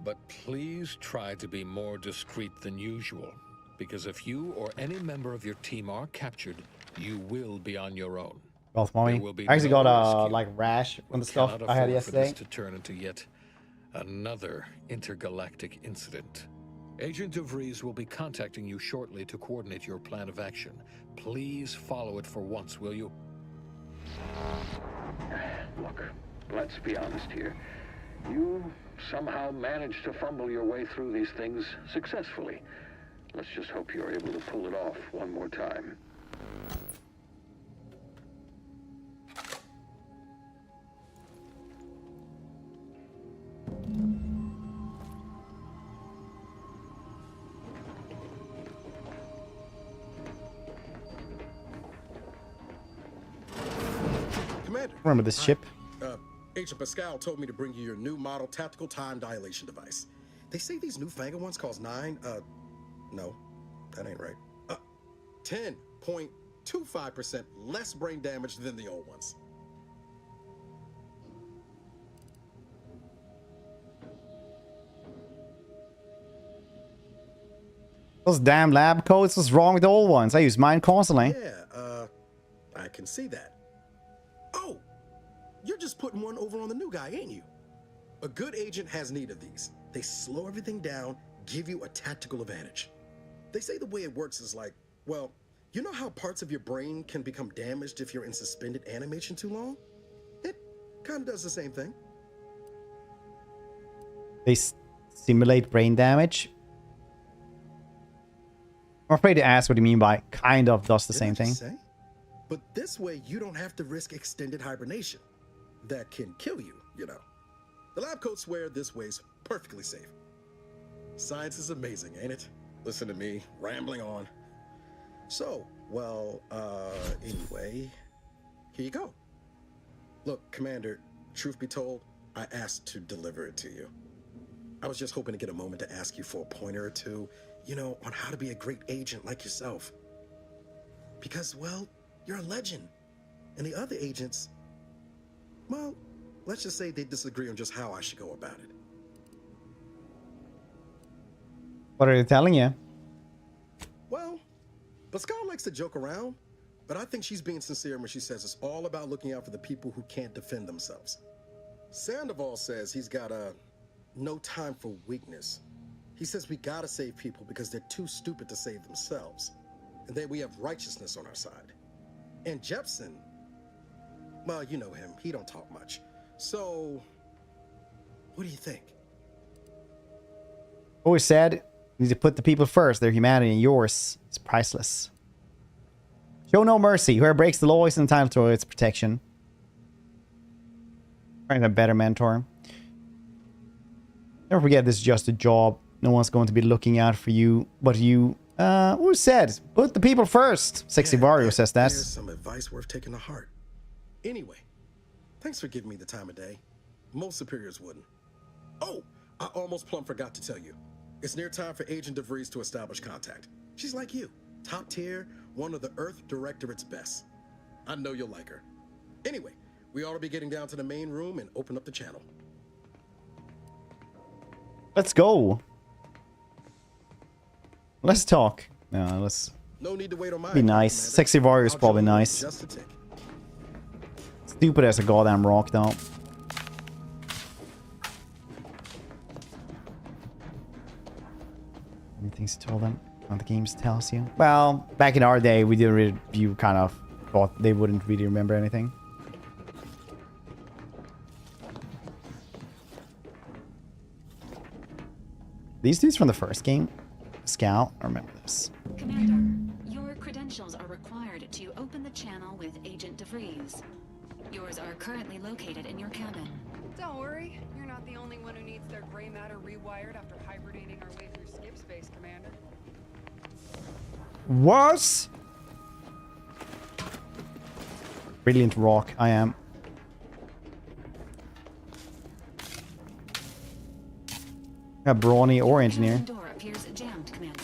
But please try to be more discreet than usual, because if you or any member of your team are captured, you will be on your own. Both mommy. I actually got a like rash on the stuff I had yesterday. For this to turn into yet another intergalactic incident. Agent De Vries will be contacting you shortly to coordinate your plan of action. Please follow it for once, will you? Look, let's be honest here. You somehow managed to fumble your way through these things successfully. Let's just hope you're able to pull it off one more time. Commander. Remember this ship? Agent Pascal told me to bring you your new model tactical time dilation device. They say these newfangled ones cause no, that ain't right. 10.25% less brain damage than the old ones. Those damn lab coats, what's wrong with the old ones? I use mine constantly. Yeah, I can see that. Oh, you're just putting one over on the new guy, ain't you? A good agent has need of these. They slow everything down, give you a tactical advantage. They say the way it works is like, well, you know how parts of your brain can become damaged if you're in suspended animation too long? It kind of does the same thing. They simulate brain damage. I'm afraid to ask what you mean by kind of does the same thing. Say? But this way, you don't have to risk extended hibernation. That can kill you, you know. The lab coats swear this way's perfectly safe. Science is amazing, ain't it? Listen to me, rambling on. So, well, anyway, here you go. Look, Commander, truth be told, I asked to deliver it to you. I was just hoping to get a moment to ask you for a pointer or two, you know, on how to be a great agent like yourself. Because, well, you're a legend. And the other agents, well, let's just say they disagree on just how I should go about it. What are they telling you? Well, Pascal likes to joke around, but I think she's being sincere when she says it's all about looking out for the people who can't defend themselves. Sandoval says he's got no time for weakness. He says we gotta save people because they're too stupid to save themselves. And that we have righteousness on our side. And Jepson, well, you know him, he don't talk much. So, what do you think? Always said, you need to put the people first. Their humanity and yours is priceless. Show no mercy. Whoever breaks the law is entitled to its protection. Find a better mentor. Never forget, this is just a job. No one's going to be looking out for you but you. Who said? Put the people first. Sexy Wario says that. Here's some advice worth taking to heart. Anyway, thanks for giving me the time of day. Most superiors wouldn't. Oh, I almost plumb forgot to tell you. It's near time for Agent DeVries to establish contact. She's like you, top tier, one of the Earth Directorate's best. I know you'll like her. Anyway, we ought to be getting down to the main room and open up the channel. Let's go. Let's talk. Let's no need to wait on my be nice. Sexy Warrior is probably nice. Stupid as a goddamn rock, though. Any things to tell them? What the games tells you? Well, back in our day, we didn't really. You kind of thought they wouldn't really remember anything. These dudes from the first game. Scout, I remember this. Commander, your credentials are required to open the channel with Agent DeVries. Yours are currently located in your cabin. Don't worry, you're not the only one who needs their gray matter rewired after hibernating our way through skip space, Commander. What? Brilliant rock, I am. A brawny or engineer. The door appears jammed, Commander.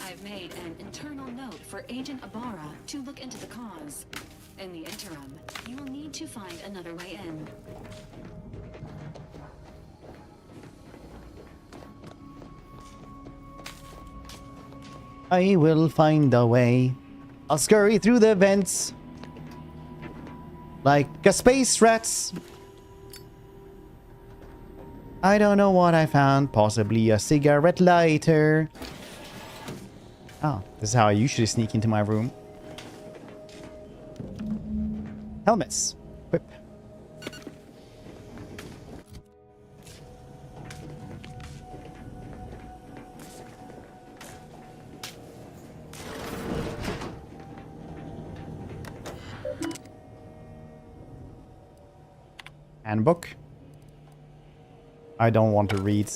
I've made an internal note for Agent Ibarra to look into the cause. In the interim, you will need to find another way in. I will find a way. I'll scurry through the vents like a space rat. I don't know what I found. Possibly a cigarette lighter. Oh, this is how I usually sneak into my room. Helmets. Whip. Handbook. I don't want to read.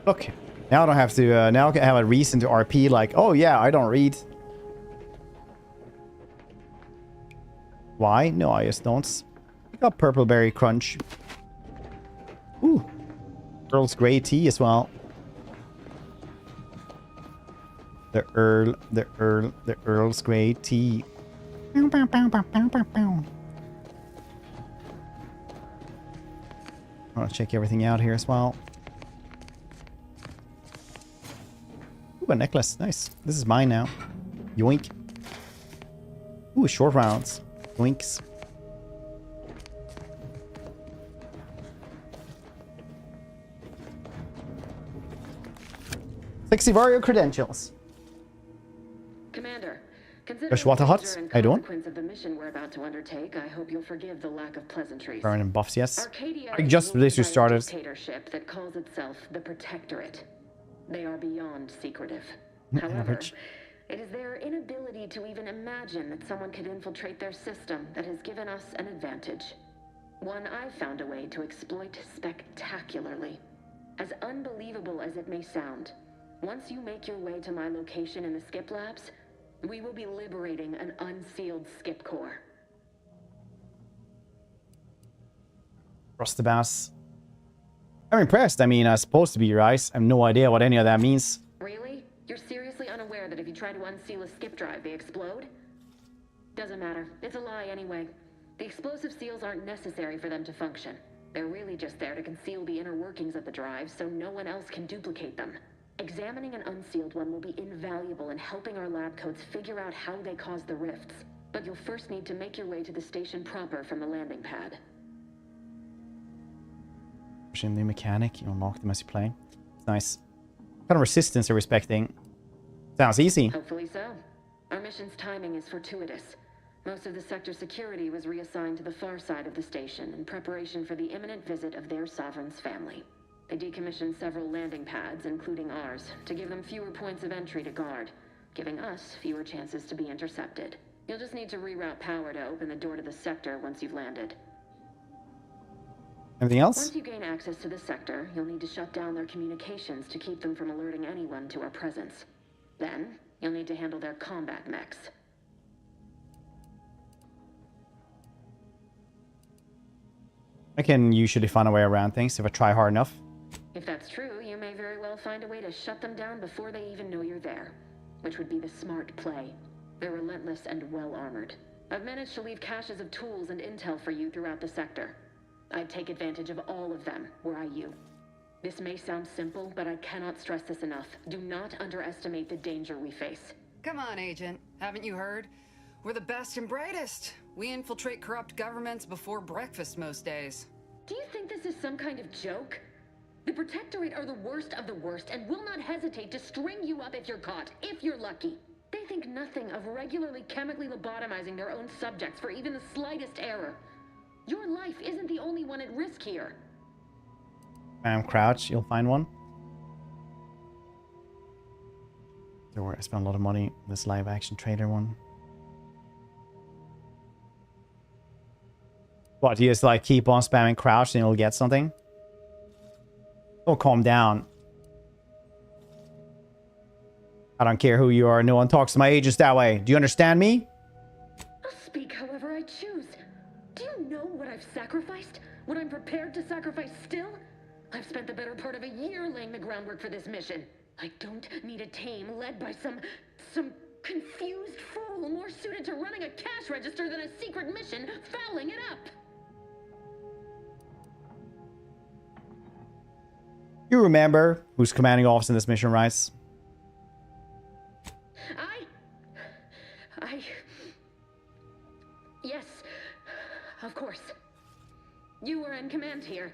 Look, now I don't have to, now I have a reason to RP like, oh yeah, I don't read. Why? No, I just don't. I got purple berry crunch. Ooh. Earl's grey tea as well. The Earl's grey tea. I want to check everything out here as well. Ooh, a necklace. Nice. This is mine now. Yoink. Ooh, short rounds. Yoinks. Sexy Vario credentials. Commander, Josh Waterhuts, how you doing? consequence of the mission we're about to undertake, I hope you'll forgive the lack of pleasantries. Burn and buffs, yes. Arcadia I just literally started. dictatorship that calls itself the Protectorate. They are beyond secretive. However, Average. it is their inability to even imagine that someone could infiltrate their system that has given us an advantage. One I've found a way to exploit spectacularly. As unbelievable as it may sound, once you make your way to my location in the Skip Labs, we will be liberating an unsealed Skip core. Rostabass. I'm impressed. I mean, I'm supposed to be, right? I have no idea what any of that means. Really? You're seriously unaware that if you try to unseal a skip drive, they explode? Doesn't matter. It's a lie anyway. The explosive seals aren't necessary for them to function. They're really just there to conceal the inner workings of the drive so no one else can duplicate them. Examining an unsealed one will be invaluable in helping our lab coats figure out how they cause the rifts. But you'll first need to make your way to the station proper from the landing pad. Pushing the mechanic, you unlock them as you play. It's nice. What kind of resistance are we respecting? Sounds easy. Hopefully so. Our mission's timing is fortuitous. Most of the sector security was reassigned to the far side of the station in preparation for the imminent visit of their sovereign's family. They decommissioned several landing pads, including ours, to give them fewer points of entry to guard, giving us fewer chances to be intercepted. You'll just need to reroute power to open the door to the sector once you've landed. Anything else? Once you gain access to the sector, you'll need to shut down their communications to keep them from alerting anyone to our presence. Then, you'll need to handle their combat mechs. I can usually find a way around things if I try hard enough. If that's true, you may very well find a way to shut them down before they even know you're there, which would be the smart play. They're relentless and well-armored. I've managed to leave caches of tools and intel for you throughout the sector. I'd take advantage of all of them, were I you. This may sound simple, but I cannot stress this enough. Do not underestimate the danger we face. Come on, Agent. Haven't you heard? We're the best and brightest. We infiltrate corrupt governments before breakfast most days. Do you think this is some kind of joke? The Protectorate are the worst of the worst and will not hesitate to string you up if you're caught, if you're lucky. They think nothing of regularly chemically lobotomizing their own subjects for even the slightest error. Your life isn't the only one at risk here. Crouch, you'll find one. Don't worry, I spent a lot of money on this live action trailer one. What, you just like keep on spamming crouch and you'll get something? Oh, calm down. I don't care who you are. No one talks to my agents that way. Do you understand me? I'll speak however I choose. Do you know what I've sacrificed? What I'm prepared to sacrifice still? I've spent the better part of a year laying the groundwork for this mission. I don't need a team led by some confused fool more suited to running a cash register than a secret mission fouling it up. You remember who's commanding officer in this mission, right? Yes, of course. You were in command here.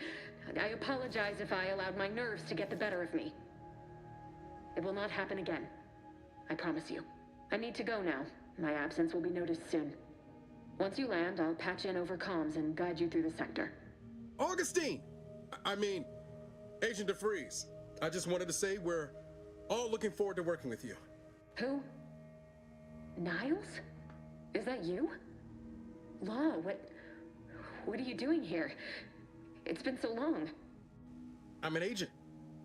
I apologize if I allowed my nerves to get the better of me. It will not happen again. I promise you. I need to go now. My absence will be noticed soon. Once you land, I'll patch in over comms and guide you through the sector. Augustine! Agent DeFreeze. I just wanted to say we're all looking forward to working with you. Who? Niles? Is that you? Law, what are you doing here? It's been so long. I'm an agent.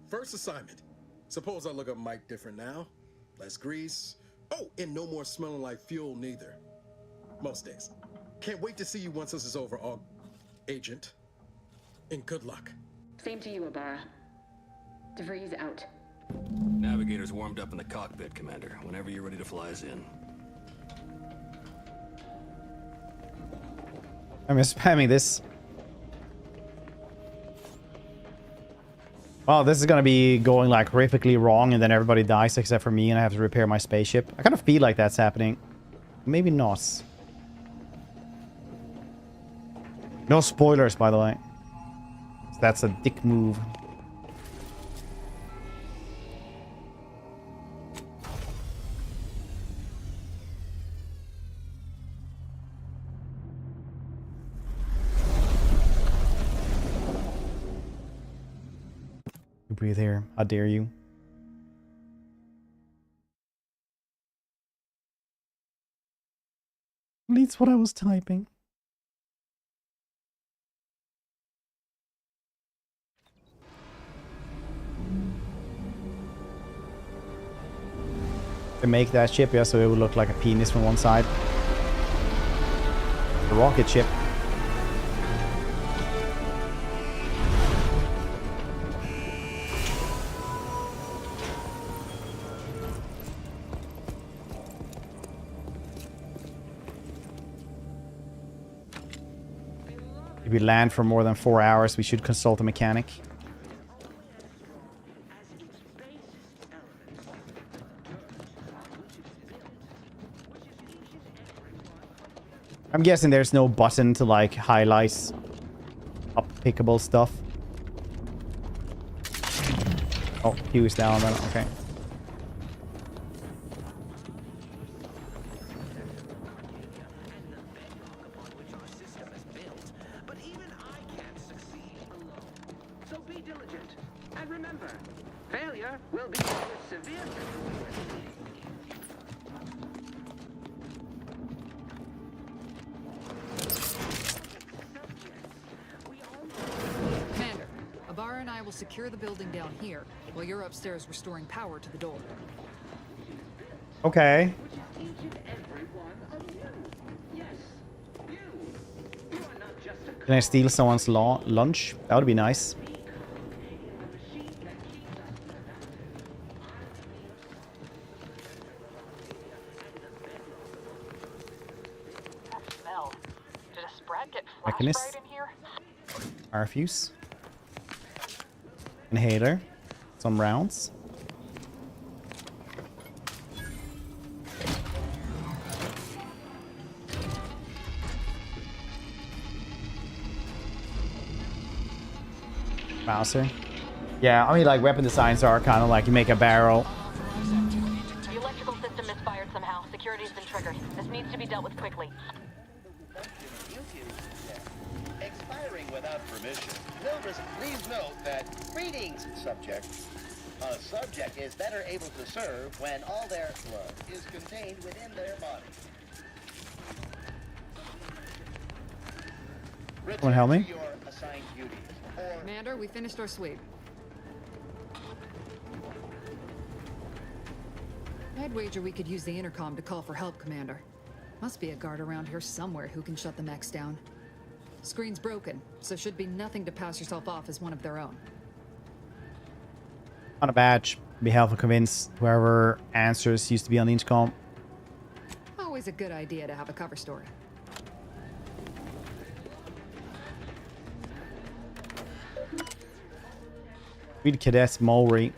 First assignment. Suppose I look a mite different now. Less grease. Oh, and no more smelling like fuel neither. Most days. Can't wait to see you once this is over, Agent. And good luck. Same to you, Abara. DeVries out. Navigator's warmed up in the cockpit, Commander. Whenever you're ready to fly us in. I'm spamming this. Well, this is gonna be going like horrifically wrong, and then everybody dies except for me, and I have to repair my spaceship. I kind of feel like that's happening. Maybe not. No spoilers, by the way. That's a dick move. You breathe here. How dare you? At least what I was typing. To make that ship, yeah, so it would look like a penis from one side. The rocket ship. If we land for more than 4 hours, we should consult a mechanic. I'm guessing there's no button to like highlight up-pickable stuff. Oh, he was down then. Okay. Secure the building down here while you're upstairs restoring power to the door. Okay. Can I steal someone's lunch? That would be nice. That smell. Did a sprat get Mechanist. flashbanged in here? Arfuse. Inhaler. Some rounds. Mouser. Yeah, I mean, like, weapon designs are kind of like you make a barrel. The electrical system misfired somehow. Security's been triggered. This needs to be dealt with quickly. Expiring without permission. Notice, please note that greetings, subject. A subject is better able to serve when all their blood is contained within their body. Someone help me? Your assigned duties. Commander, we finished our sweep. I'd wager we could use the intercom to call for help, Commander. Must be a guard around here somewhere who can shut the mechs down. Screen's broken, so should be nothing to pass yourself off as one of their own. On a badge. Be helpful to convince whoever answers used to be on the intercom. Always a good idea to have a cover story. Read Cadet Mulry.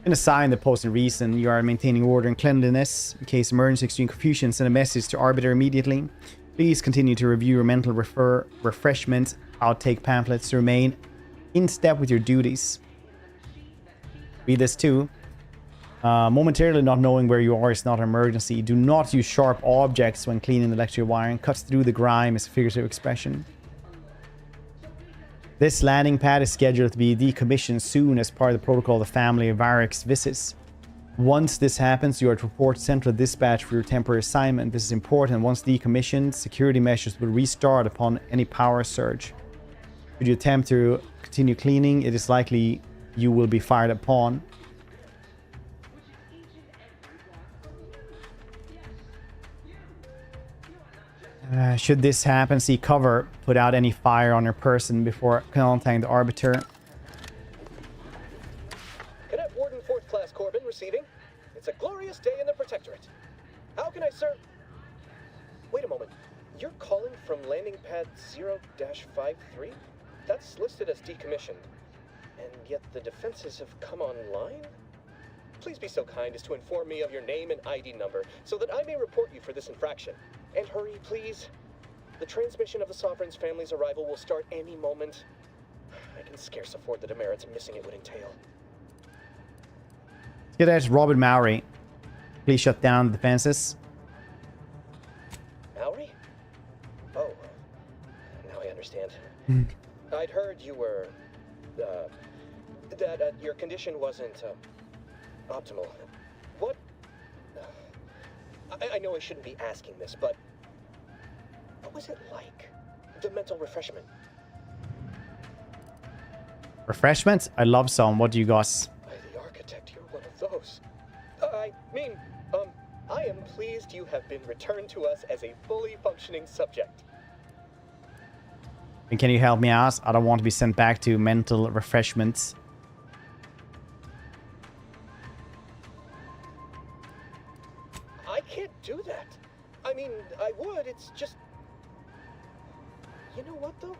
In a sign that posts a reason you are maintaining order and cleanliness. In case emergency extreme confusion, send a message to Arbiter immediately. Please continue to review your mental refreshment outtake pamphlets to remain in step with your duties. Read this too. Momentarily not knowing where you are is not an emergency. Do not use sharp objects when cleaning the electrical wiring. Cuts through the grime is a figurative expression. This landing pad is scheduled to be decommissioned soon as part of the protocol the family of Varric's visits. Once this happens, you are to report Central Dispatch for your temporary assignment. This is important. Once decommissioned, security measures will restart upon any power surge. Should you attempt to continue cleaning, it is likely you will be fired upon. Should this happen, see cover. Put out any fire on your person before contacting the Arbiter. Cadet Warden 4th Class Corbin receiving. It's a glorious day in the Protectorate. How can I serve? Wait a moment. You're calling from landing pad 0-53? That's listed as decommissioned. And yet the defenses have come online? Please be so kind as to inform me of your name and ID number, so that I may report you for this infraction. And hurry, please. The transmission of the Sovereign's family's arrival will start any moment. I can scarce afford the demerits missing it would entail. Let's get at Robert Mowry. Please shut down the defenses. Mowry? Oh, now I understand. I'd heard you were, that your condition wasn't, optimal. What? I know I shouldn't be asking this, but what was it like? The mental refreshment. Refreshments? I love some. What do you guys? By the architect, you're one of those. I mean, I am pleased you have been returned to us as a fully functioning subject. And can you help me out? I don't want to be sent back to mental refreshments. I can't do that. I mean, I would, it's just... You know what, though?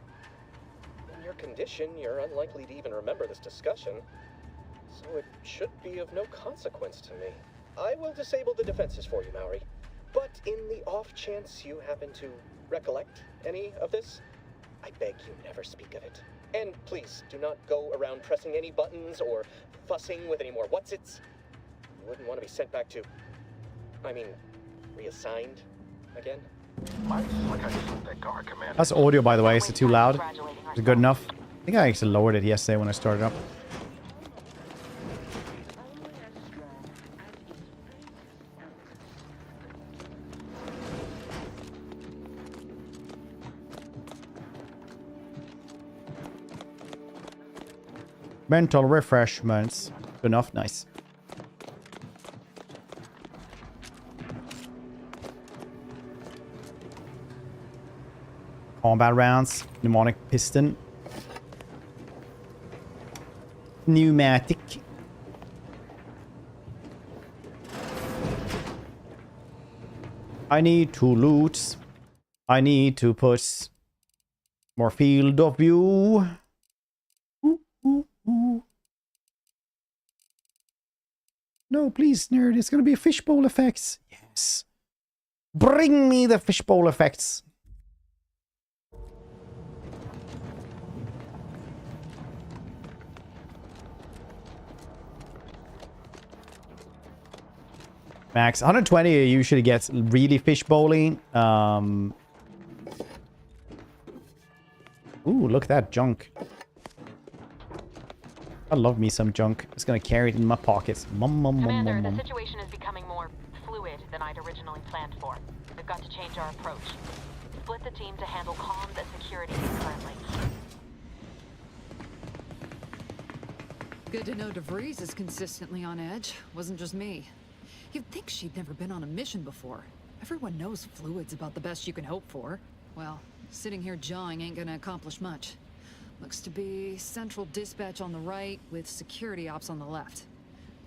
In your condition, you're unlikely to even remember this discussion. So it should be of no consequence to me. I will disable the defenses for you, Mowry. But in the off chance you happen to recollect any of this, I beg you never speak of it. And please, do not go around pressing any buttons or fussing with any more whatsits. You wouldn't want to be sent back to... I mean, reassigned again? That's audio, by the way. Is it too loud? Is it good enough? I think I actually lowered it yesterday when I started up. Mental refreshments. Good enough. Nice. Combat rounds. Pneumonic piston. Pneumatic. I need to loot. I need to put more field of view. No, please, nerd. It's gonna be fishbowl effects. Yes. Bring me the fishbowl effects. Max 120 usually gets really fishbowly. Ooh, look at that junk. I love me some junk. Just gonna carry it in my pockets. Commander, the situation is becoming more fluid than I'd originally planned for. We've got to change our approach. Split the team to handle comms and security concurrently. Good to know DeVries is consistently on edge. Wasn't just me. You'd think she'd never been on a mission before. Everyone knows fluid's about the best you can hope for. Well, sitting here jawing ain't gonna accomplish much. Looks to be central dispatch on the right with security ops on the left.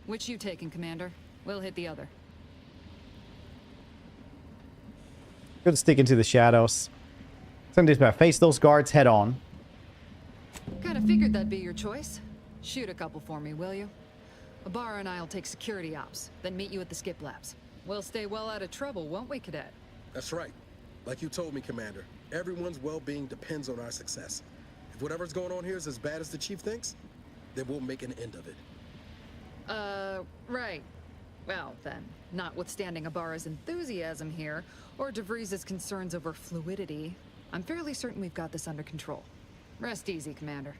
Which you taking, Commander? We'll hit the other. Good to stick into the shadows. Send dispatch. Face those guards head on. Kinda figured that'd be your choice. Shoot a couple for me, will you? Ibarra and I'll take security ops, then meet you at the skip labs. We'll stay well out of trouble, won't we, Cadet? That's right. Like you told me, Commander, everyone's well-being depends on our success. If whatever's going on here is as bad as the Chief thinks, then we'll make an end of it. Right. Well, then, notwithstanding Ibarra's enthusiasm here, or DeVries' concerns over fluidity, I'm fairly certain we've got this under control. Rest easy, Commander.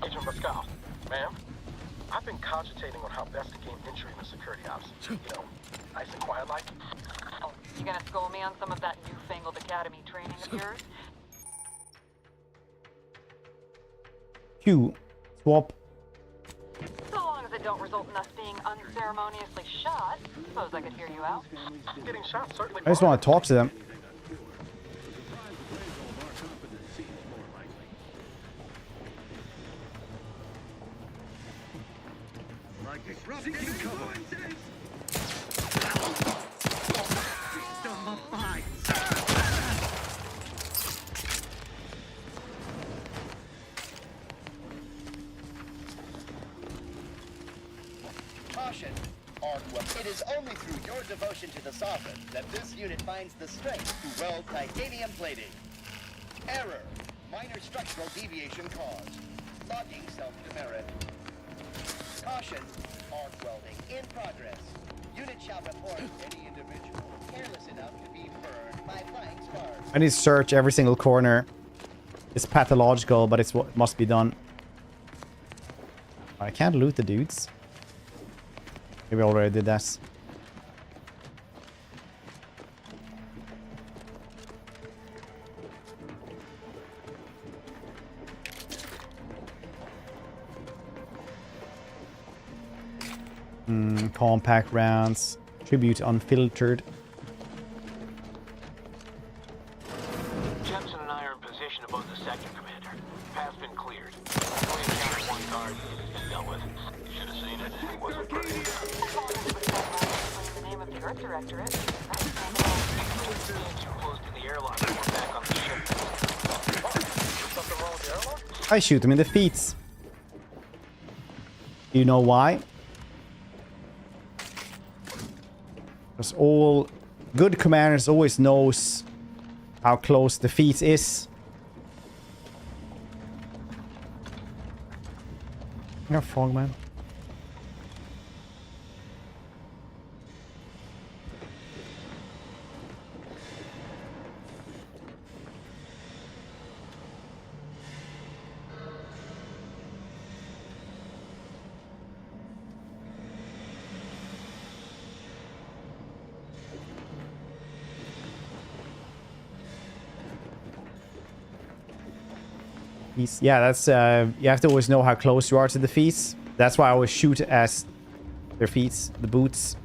Agent Pascal, ma'am, I've been cogitating on how best to gain entry into security ops. You know, nice and quiet like. Oh, you gonna school me on some of that newfangled academy training of yours? Q. Swap. So long as it don't result in us being unceremoniously shot, suppose I could hear you out. Getting shot certainly. I just want to talk to them. Caution, Arkwell. It is only through your devotion to the Sovereign that this unit finds the strength to weld titanium plating. Error. Minor structural deviation caused. Logging self-demerit. Caution, arc welding in progress. Unit shall report any individual careless enough to be burned by flying sparks. I need to search every single corner. It's pathological, but it's what must be done. I can't loot the dudes. Maybe I already did that. Compact rounds. Tribute unfiltered. Jepson and I are in position above the sector, Commander. Path's been cleared. We encountered one guard and dealt with. Should have seen it. It wasn't pretty. In the name of the Earth Directorate. Too close to the airlock. We're back on the ship. Something wrong with the airlock? I shoot him in the feet. Do you know why? Because all good commanders always knows how close the feet is. You're frog, man. Yeah, that's you have to always know how close you are to the feet. That's why I always shoot at their feet, the boots.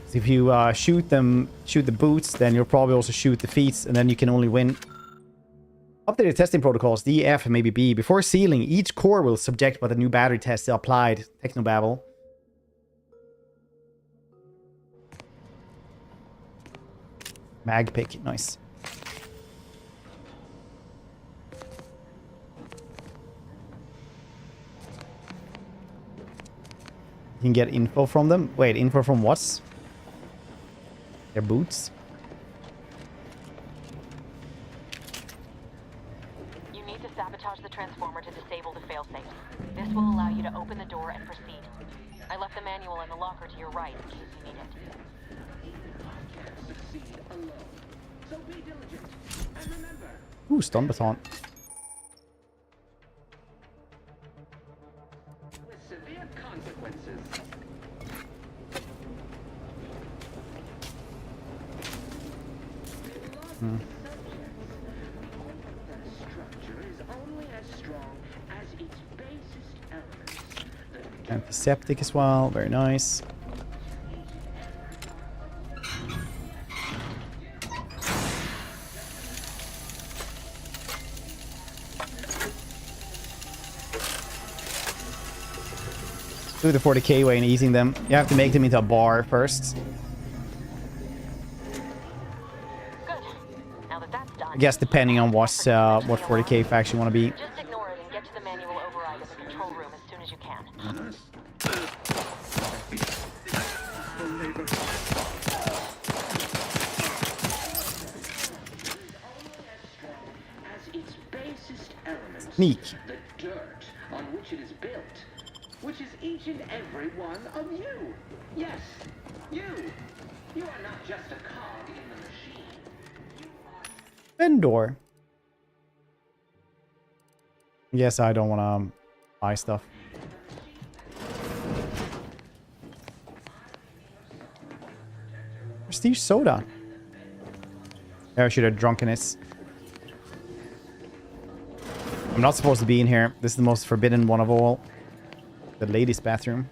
So if you shoot the boots, then you'll probably also shoot the feet, and then you can only win. Updated testing protocols, D, F, and maybe B. Before sealing, each core will subject by the new battery test applied. Technobabble. Mag pick, nice. You can get info from them. Wait, info from what? Their boots? You need to sabotage the transformer to disable the failsafe. This will allow you to open the door and proceed. I left the manual in the locker to your right in case you need it. Ooh, stun baton. Severe consequences. Hmm. The structure is only as strong as its basest elements. Antiseptic as well, very nice. Do the 40k way and easing them. You have to make them into a bar first. I guess depending on what 40k faction you want to be. Just ignore it and get to the manual override in the control room as soon as you can. Sneak. The dirt on which it is built, which is each and every one of you. Yes, you. You are not just a cog in the machine. Vendor. Yes, I don't want to buy stuff. Prestige soda. I should have drunken it. I'm not supposed to be in here. This is the most forbidden one of all. The ladies' bathroom.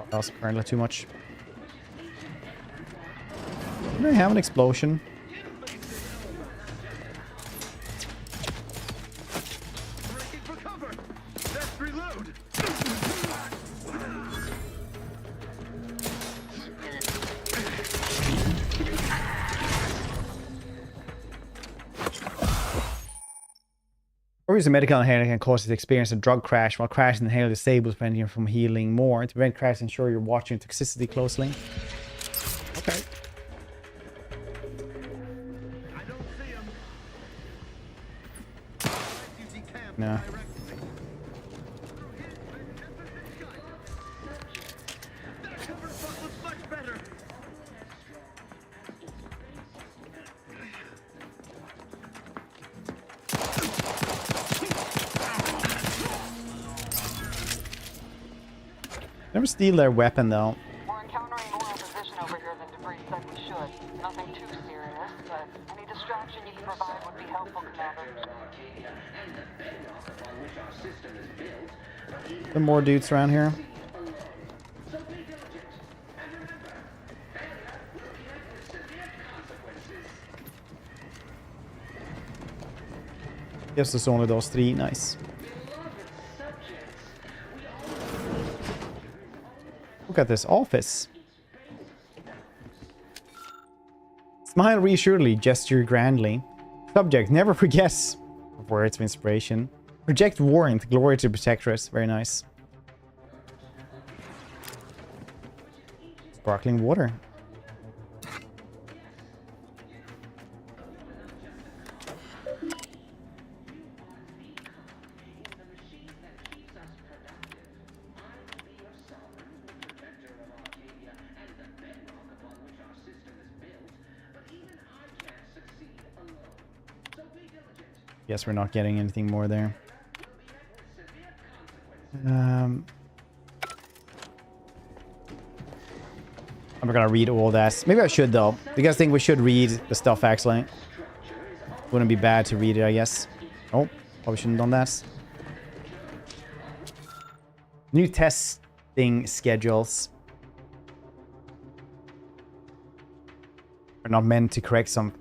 That was apparently too much. Did I have an explosion? Overuse of medical inhaler can cause you to experience a drug crash. While crashing, inhaler disables, preventing you from healing more. To prevent crash, ensure you're watching toxicity closely. Okay. No. Never steal their weapon though. We're encountering more opposition over here than Debris said we should. Nothing too serious, but any distraction you can provide would be helpful, Commander. Some more dudes around here. Yes, there's only those three. Nice. Look at this office. Smile reassuringly, gesture grandly. Subject, never forgets. Words of inspiration. Project warrant, glory to protectress. Very nice. Sparkling water. Guess we're not getting anything more there. I'm not gonna read all that. Maybe I should though. You guys think we should read the stuff actually? Wouldn't be bad to read it, I guess. Oh, probably shouldn't have done that. New testing schedules are not meant to correct some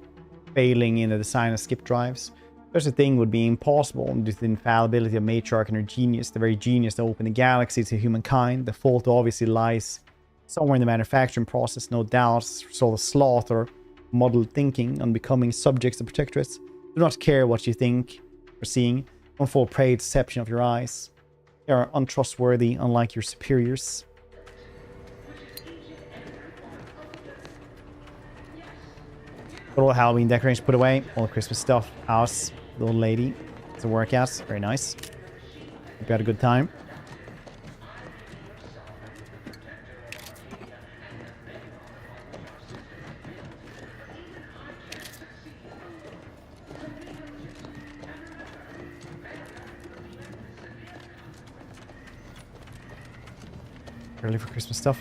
failing in the design of skip drives. Such a thing would be impossible due to the infallibility of Matriarch and her genius, the very genius that opened the galaxy to humankind. The fault obviously lies somewhere in the manufacturing process, no doubt. So the sloth or muddled thinking, unbecoming subjects of protectorates. Do not care what you think or seeing. Don't fall prey to deception of your eyes. They are untrustworthy, unlike your superiors. Got all Halloween decorations put away. All the Christmas stuff. House. Little lady. It's a workout. Very nice. Hope you had a good time. Early for Christmas stuff.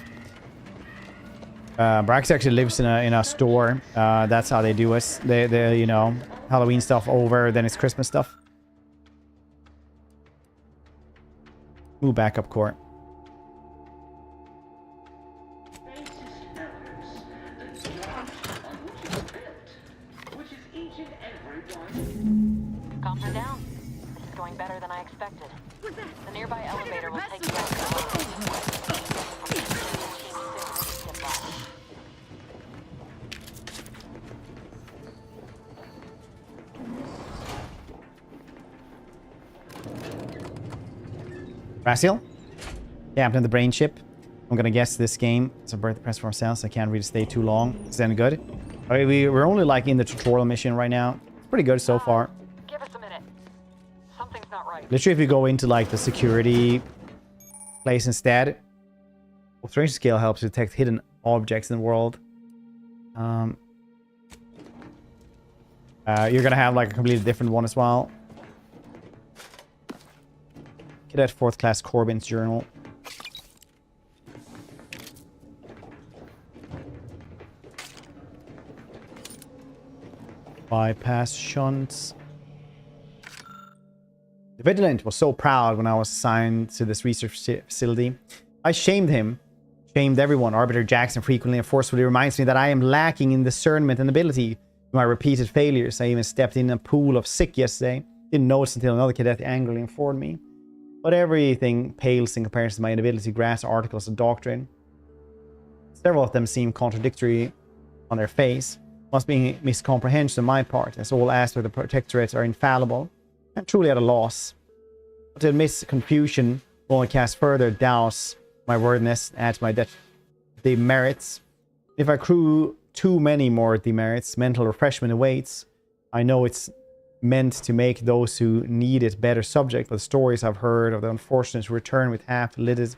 Brax actually lives in a store. That's how they do it. They you know, Halloween stuff over, then it's Christmas stuff. Move back up, Khorne. Comms are down. This is going better than I expected. The nearby elevator will take you down to the Raziel? Captain of the brain ship. I'm gonna guess this game is a birth press for ourselves. I can't really stay too long. Is that good? Okay, we're only like in the tutorial mission right now. It's pretty good so far. Give us a minute. Something's not right. Literally, if you go into like the security place instead, observation scale helps detect hidden objects in the world. You're gonna have like a completely different one as well. Cadet 4th class Corbin's journal. Bypass shunts. The Vigilant was so proud when I was assigned to this research facility. I shamed him. Shamed everyone. Arbiter Jackson frequently and forcefully reminds me that I am lacking in discernment and ability. My repeated failures. I even stepped in a pool of sick yesterday. Didn't notice until another cadet angrily informed me. But everything pales in comparison to my inability to grasp articles of doctrine. Several of them seem contradictory on their face. Must be miscomprehension on my part, as all aspects of the Protectorate are infallible. I'm truly at a loss. To admit confusion, will only cast further douse my worthiness, add to my demerits. If I accrue too many more demerits, mental refreshment awaits. I know it's meant to make those who need it better subject, but the stories I've heard of the unfortunate who return with half-lidded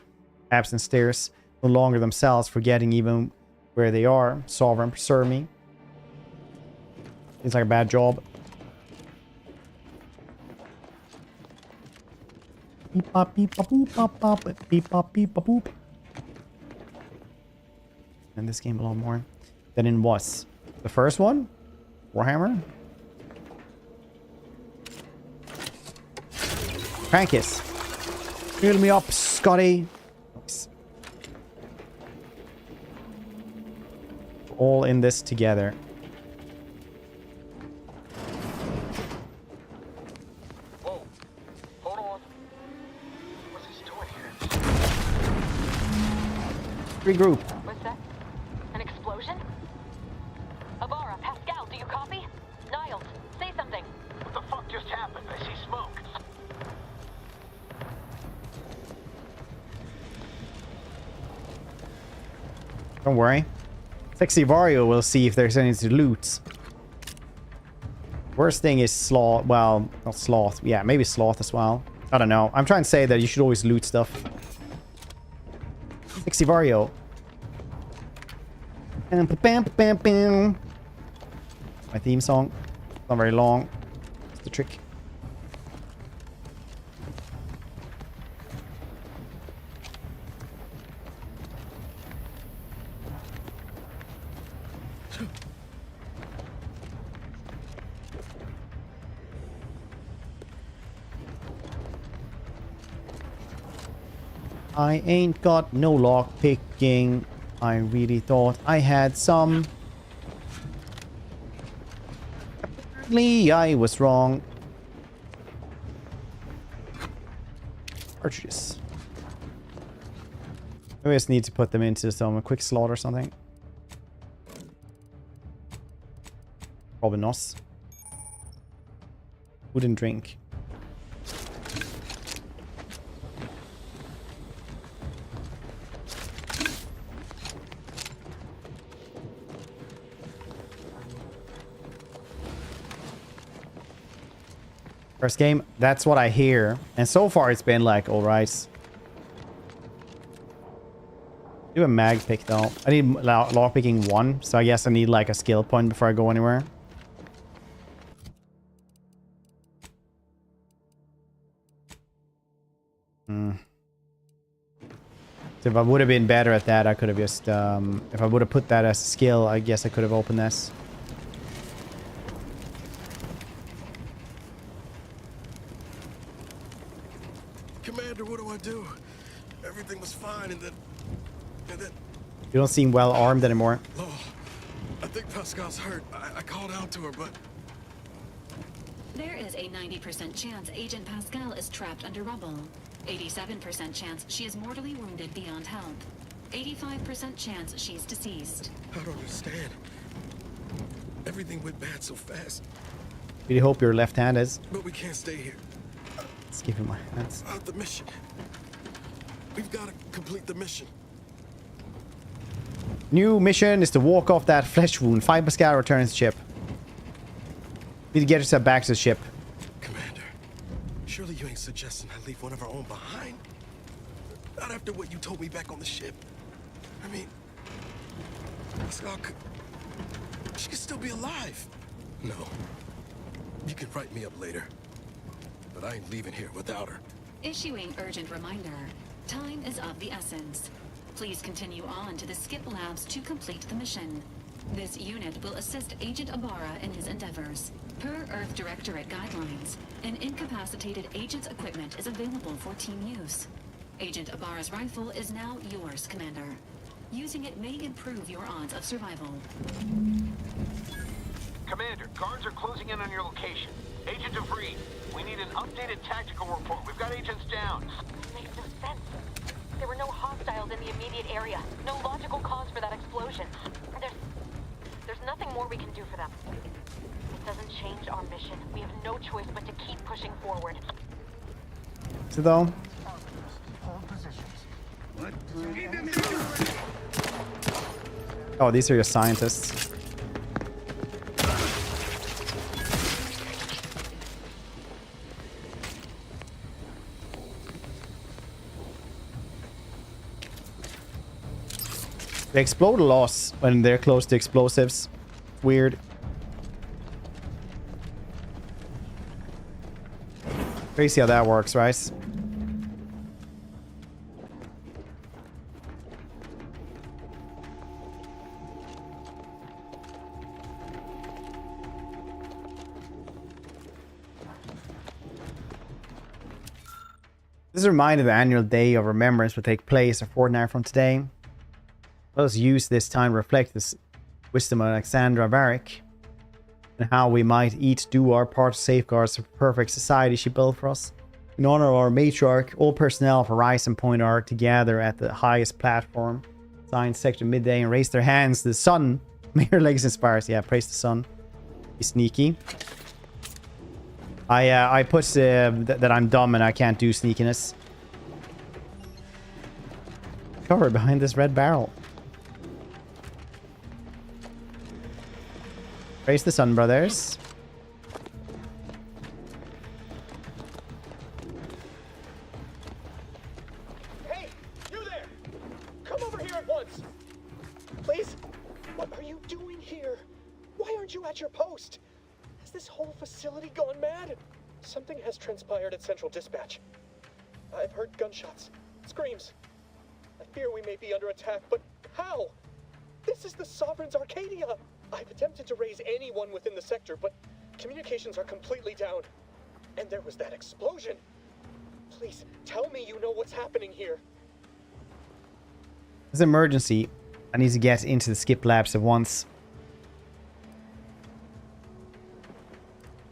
absent stares, no longer themselves, forgetting even where they are. Sovereign, preserve me. Seems like a bad job. Beep bop beep bop boop bop bop beep bop beep bop boop. And this game a lot more than in was the first one. Warhammer. Crankus. Fill me up, Scotty. Nice. All in this together. Whoa. Hold on. What's he doing here? Regroup. What's that? An explosion? Avara, Pascal, do you copy? Niles, say something. What the fuck just happened? I see smoke. Don't worry. Sexy Vario will see if there's any to loot. Worst thing is sloth. Well, not sloth. Yeah, maybe sloth as well. I don't know. I'm trying to say that you should always loot stuff. Sexy Vario. Bam, bam, bam, bam. My theme song. Not very long. It's the trick. I ain't got no lock picking. I really thought I had some. Apparently, I was wrong. Archers. Maybe I just need to put them into some quick slot or something. Probably not. Wouldn't drink. First game, that's what I hear. And so far it's been like, alright. Do a mag pick though. I need lock picking 1, so I guess I need like a skill point before I go anywhere. So if I would have been better at that, I could have just, if I would have put that as a skill, I guess I could have opened this. Commander, what do I do? Everything was fine, and then... You don't seem well armed anymore. Oh, I think Pascal's hurt. I called out to her, but... There is a 90% chance Agent Pascal is trapped under rubble. 87% chance she is mortally wounded beyond help. 85% chance she's deceased. I don't understand. Everything went bad so fast. Really hope you're left-handed. But we can't stay here. Let's give him my hands. The mission. We've got to complete the mission. New mission is to walk off that flesh wound. 5 Pascal returns ship. Need to get yourself back to the ship. Commander, surely you ain't suggesting I leave one of our own behind? Not after what you told me back on the ship. I mean, Pascal could... She could still be alive. No. You can write me up later. But I ain't leaving here without her. Issuing urgent reminder. Time is of the essence. Please continue on to the skip labs to complete the mission. This unit will assist Agent Ibarra in his endeavors. Per Earth Directorate guidelines, an incapacitated agent's equipment is available for team use. Agent Ibarra's rifle is now yours, Commander. Using it may improve your odds of survival. Commander, guards are closing in on your location. Agent DeVries, we need an updated tactical report. We've got agents down. Makes no sense. There were no hostiles in the immediate area. No logical cause for that explosion. There's nothing more we can do for them. doesn't change our mission. We have no choice but to keep pushing forward. Is it though? Oh, these are your scientists. They explode a lot when they're close to explosives. Weird. Crazy how that works, right? This is a reminder the annual Day of Remembrance will take place a fortnight from today. Let us use this time to reflect this wisdom of Alexandra Varric and how we might each do our part to safeguard the perfect society she built for us. In honor of our matriarch, all personnel of Horizon Point are together at the highest platform. Science sector midday and raise their hands to the sun. May your legs inspire. Yeah, praise the sun. Be sneaky. I put that I'm dumb and I can't do sneakiness. Cover behind this red barrel. Praise the sun, brothers. Hey, you there! Come over here at once! Please? What are you doing here? Why aren't you at your post? Has this whole facility gone mad? Something has transpired at Central Dispatch. I've heard gunshots, screams. I fear we may be under attack, but how? This is the Sovereign's Arcadia! I've attempted to raise anyone within the sector, but communications are completely down. And there was that explosion. Please, tell me you know what's happening here. There's an emergency. I need to get into the skip labs at once.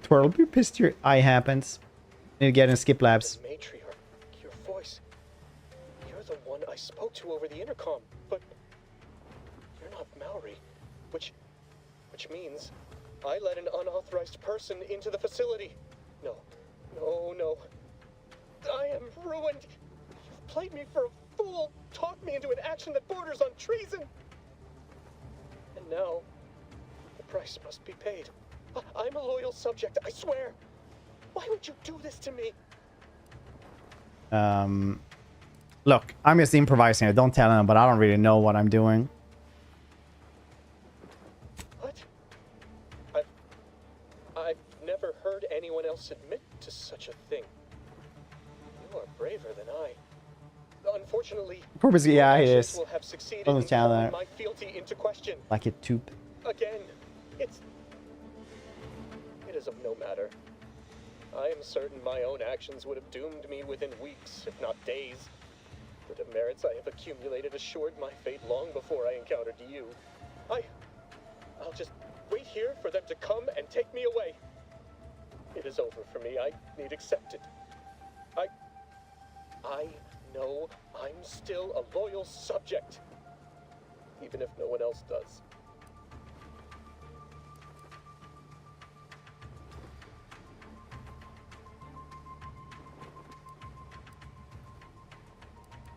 Twirl, be pissed your eye happens. I need to get in skip labs. Matriarch, your voice. You're the one I spoke to over the intercom, but you're not Maori, which means I let an unauthorized person into the facility. No. I am ruined. You've played me for a fool, talked me into an action that borders on treason. And now, the price must be paid. I'm a loyal subject, I swear. Why would you do this to me? Look, I'm just improvising it. Don't tell him, but I don't really know what I'm doing. I've never heard anyone else admit to such a thing. You are braver than I. Unfortunately, Corpus, yeah, it actions is. will have succeeded Don't in tell calling that. my fealty into question. Like it too. Again, it is of no matter. I am certain my own actions would have doomed me within weeks, if not days. The demerits I have accumulated assured my fate long before I encountered you. I'll just wait here for them to come and take me away. It is over for me. I need accept it. I know I'm still a loyal subject, even if no one else does.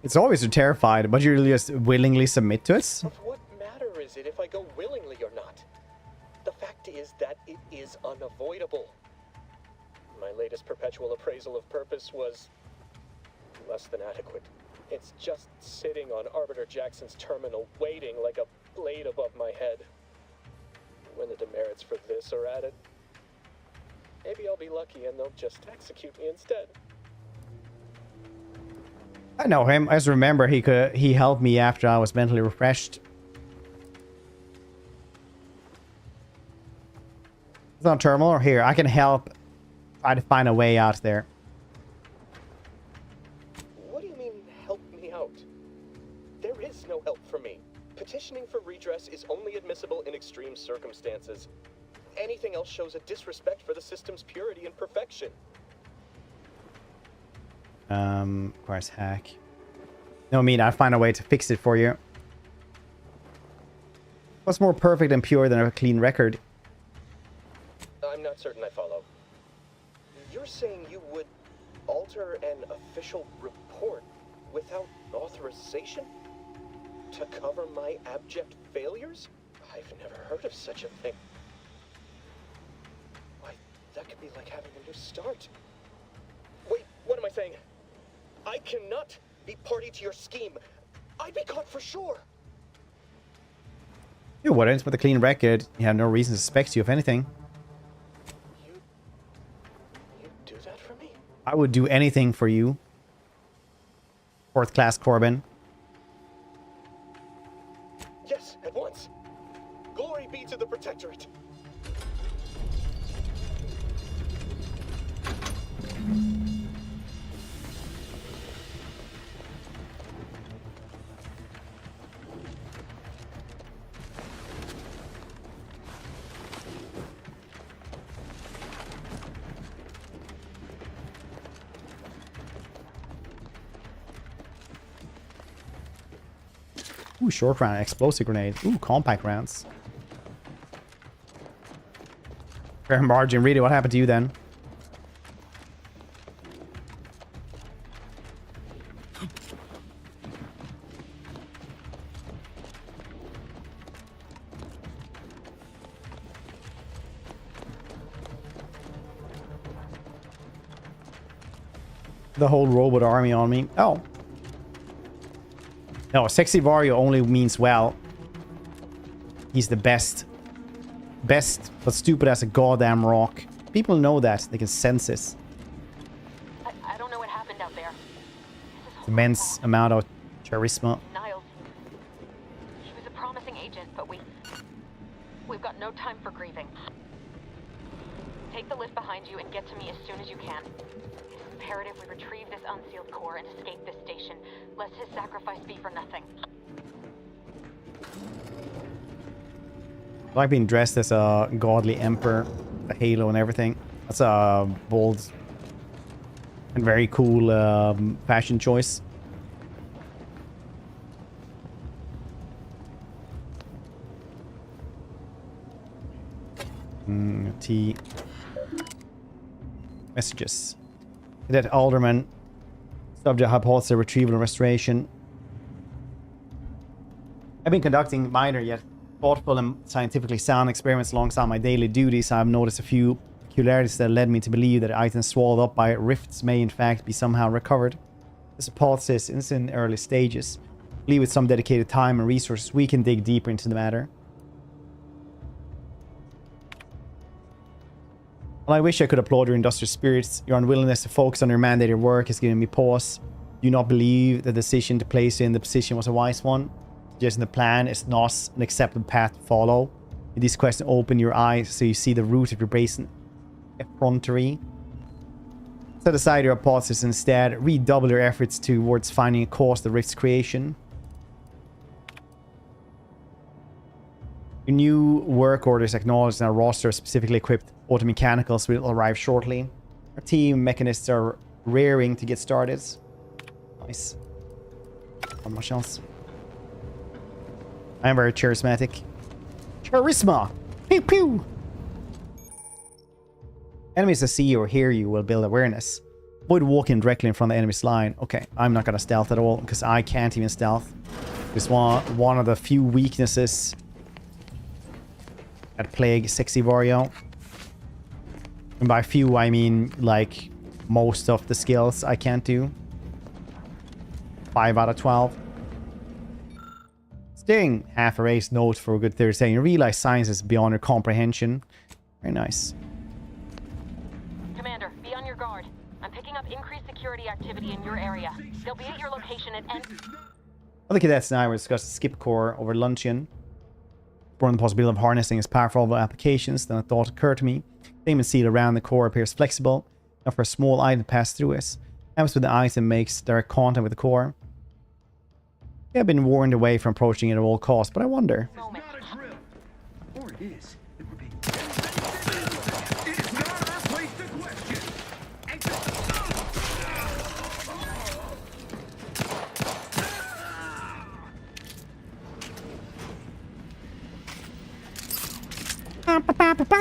It's always terrified, but you just willingly submit to it. Of what matter is it if I go willingly or not? The fact is that it is unavoidable. My latest perpetual appraisal of purpose was less than adequate. It's just sitting on Arbiter Jackson's terminal, waiting like a blade above my head. When the demerits for this are added, maybe I'll be lucky and they'll just execute me instead. I know him. I just remember he helped me after I was mentally refreshed. It's on terminal or here. I can help try to find a way out there. What do you mean, help me out? There is no help for me. Petitioning for redress is only admissible in extreme circumstances. Anything else shows a disrespect for the system's purity and perfection. Of course, hack. No, I mean, I'll find a way to fix it for you. What's more perfect and pure than a clean record? official report without authorization? To cover my abject failures? I've never heard of such a thing. Why, that could be like having a new start. Wait, what am I saying? I cannot be party to your scheme. I'd be caught for sure. You wouldn't, with a clean record. You have no reason to suspect you of anything. You do that for me? I would do anything for you. 4th class Corbin. Yes, at once. Glory be to the Protectorate. Ooh, short round, explosive grenade. Ooh, compact rounds. Fair margin. Really, what happened to you then? The whole robot army on me. Oh. No, sexy Vario only means, well, he's the best. Best, but stupid as a goddamn rock. People know that. They can sense this. I don't know what happened out there. Immense amount of charisma. Niles. He was a promising agent, but we've got no time for grieving. Take the lift behind you and get to me as soon as you can. It's imperative we retrieve this unsealed core and escape this station, lest his sacrifice be for nothing. I like being dressed as a godly emperor, a halo and everything. That's a bold and very cool fashion choice. T. Messages. Cadet Alderman. Subject hypothesis, retrieval and restoration. I've been conducting minor yet thoughtful and scientifically sound experiments alongside my daily duties. I've noticed a few peculiarities that led me to believe that items swallowed up by rifts may in fact be somehow recovered. This hypothesis is in early stages. I believe with some dedicated time and resources we can dig deeper into the matter. Well, I wish I could applaud your industrious spirits. Your unwillingness to focus on your mandated work has given me pause. Do you not believe the decision to place you in the position was a wise one? Suggesting the plan is not an acceptable path to follow. With these questions open your eyes so you see the root of your brazen effrontery. Set aside your hypothesis and instead redouble your efforts towards finding a cause of the rift's creation. Your new work orders acknowledged in our roster of specifically equipped automechanicals will arrive shortly. Our team mechanists are raring to get started. Nice. Not much else. I am very charismatic. Charisma! Pew pew! Enemies that see you or hear you will build awareness. Avoid walking directly in front of the enemy's line. Okay, I'm not gonna stealth at all, because I can't even stealth. It's one of the few weaknesses that plague Sexy Vario. And by few, I mean, like, most of the skills I can't do. 5 out of 12. Sting! Half erased note for a good Thursday. You realize science is beyond your comprehension. Very nice. Commander, be on your guard. I'm picking up increased security activity in your area. They'll be at your location at end. Other cadets and I will discuss the skip core over luncheon. Exploring the possibility of harnessing its powerful applications, then a thought occurred to me. The Daemon seal around the core appears flexible, enough for a small item to pass through it. Happens with the item makes direct contact with the core. I have been warned away from approaching it at all costs, but I wonder. Or it is. It would be. It is not our place to question.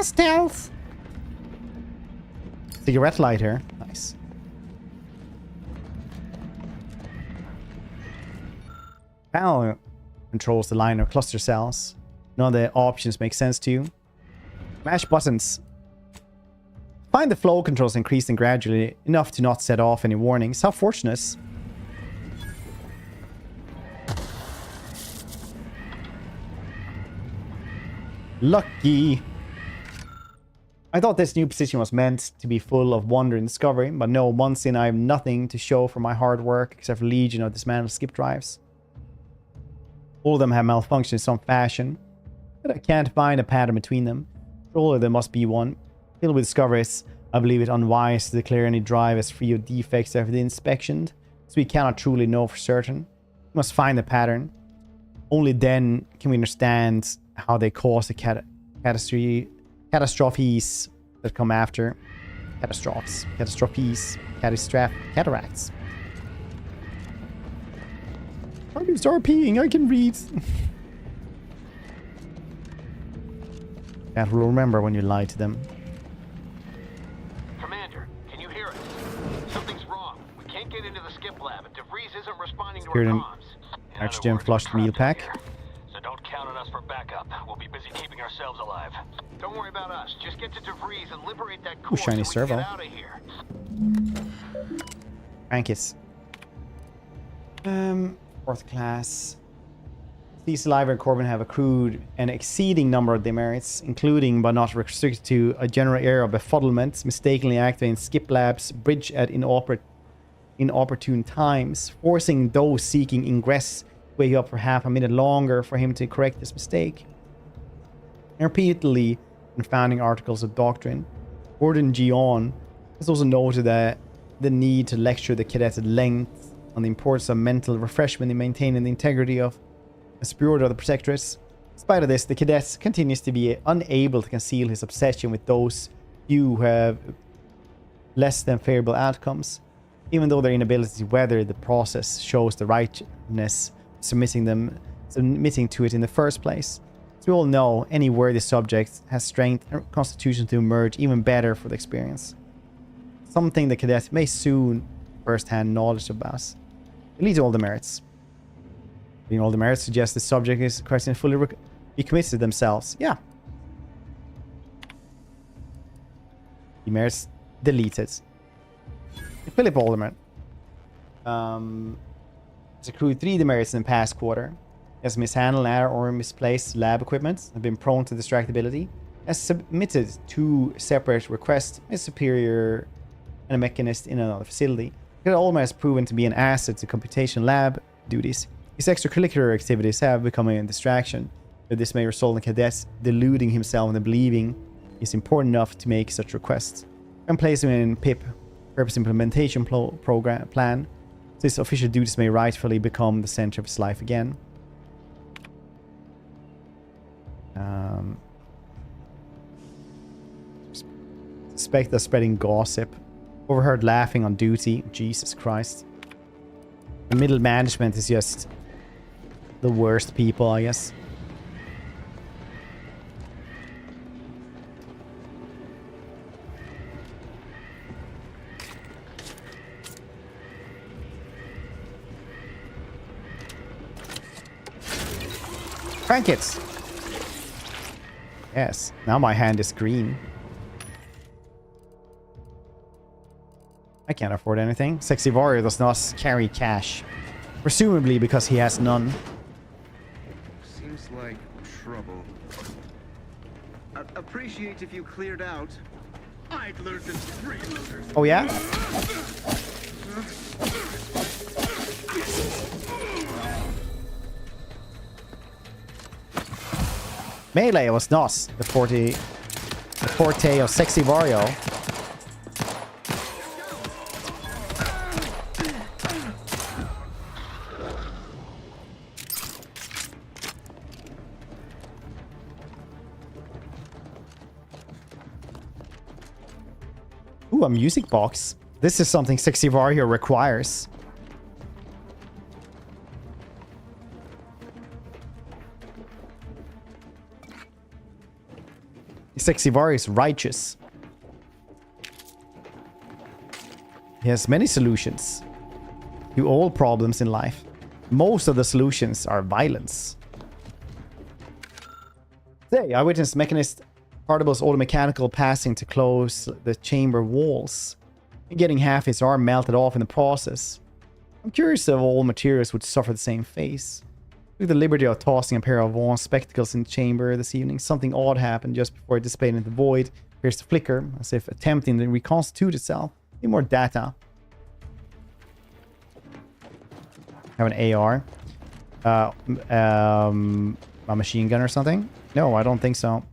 Stealth. Cigarette lighter. Nice. Panel controls the line of cluster cells. None of the options make sense to you. Mash buttons. Find the flow controls increasing gradually enough to not set off any warnings. How fortunate. Lucky. I thought this new position was meant to be full of wonder and discovery, but no, months in I have nothing to show for my hard work except for legion of dismantled skip drives. All of them have malfunctioned in some fashion, but I can't find a pattern between them. Surely there must be one. Filled with discoveries, I believe it unwise to declare any drive as free of defects after the inspection, so we cannot truly know for certain. We must find the pattern. Only then can we understand how they cause the catastrophes that come after. Catastrophs. Cataracts. How do you start peeing? I can read. That will remember when you lie to them. Commander, can you hear us? Something's wrong. We can't get into the skip lab, and DeVries isn't responding to our comms. Oxygen flushed meal pack. So don't count on us for backup. We'll be busy keeping ourselves alive. Don't worry about us. Just get to DeVries and liberate that core shiny so we can servo. get out of here. Frankis. Fourth class. These Saliva and Corbin have accrued an exceeding number of demerits, including but not restricted to a general area of befuddlement, mistakenly activating skip labs, bridge at inopportune times, forcing those seeking ingress to wake up for half a minute longer for him to correct this mistake. And repeatedly confounding articles of doctrine. Gordon Gion has also noted that the need to lecture the cadets at length on the importance of mental refreshment in maintaining the integrity of the superiority of the Protectorate. In spite of this, the cadet continues to be unable to conceal his obsession with those few who have less than favorable outcomes, even though their inability to weather the process shows the rightness submitting to it in the first place. As we all know, any worthy subject has strength and constitution to emerge even better for the experience. Something the cadet may soon first-hand knowledge about. It leads to all the merits. Being all the merits suggests the subject is question fully be committed to themselves. Yeah. Demerits deleted. Philip Alderman has accrued 3 demerits in the past quarter. Has mishandled or misplaced lab equipment, have been prone to distractibility, has submitted 2 separate requests, a superior and a mechanist in another facility. Cadet Alderman has proven to be an asset to computation lab duties. His extracurricular activities have become a distraction, but this may result in cadets deluding himself into believing he's important enough to make such requests. And place him in PIP, Purpose Implementation Plan, so his official duties may rightfully become the center of his life again. Suspect of spreading gossip. Overheard laughing on duty. Jesus Christ. The middle management is just the worst people, I guess. Crank it! Yes, now my hand is green. I can't afford anything. Sexy Warrior does not carry cash. Presumably because he has none. Seems like trouble. Appreciate if you cleared out. I'd learn to freeloaders. Oh yeah? Melee was not the forte of Sexy Wario. Ooh, a music box. This is something Sexy Wario requires. Sexy Wario is righteous. He has many solutions to all problems in life. most of the solutions are violence. Today, I witnessed Mechanist Partible's automechanical passing to close the chamber walls, and getting half his arm melted off in the process. I'm curious if all materials would suffer the same fate. Took the liberty of tossing a pair of Vaughn's spectacles in the chamber this evening. Something odd happened just before it dissipated into the void. Appears to flicker, as if attempting to reconstitute itself. Need more data. Have an AR. A machine gun or something? No, I don't think so.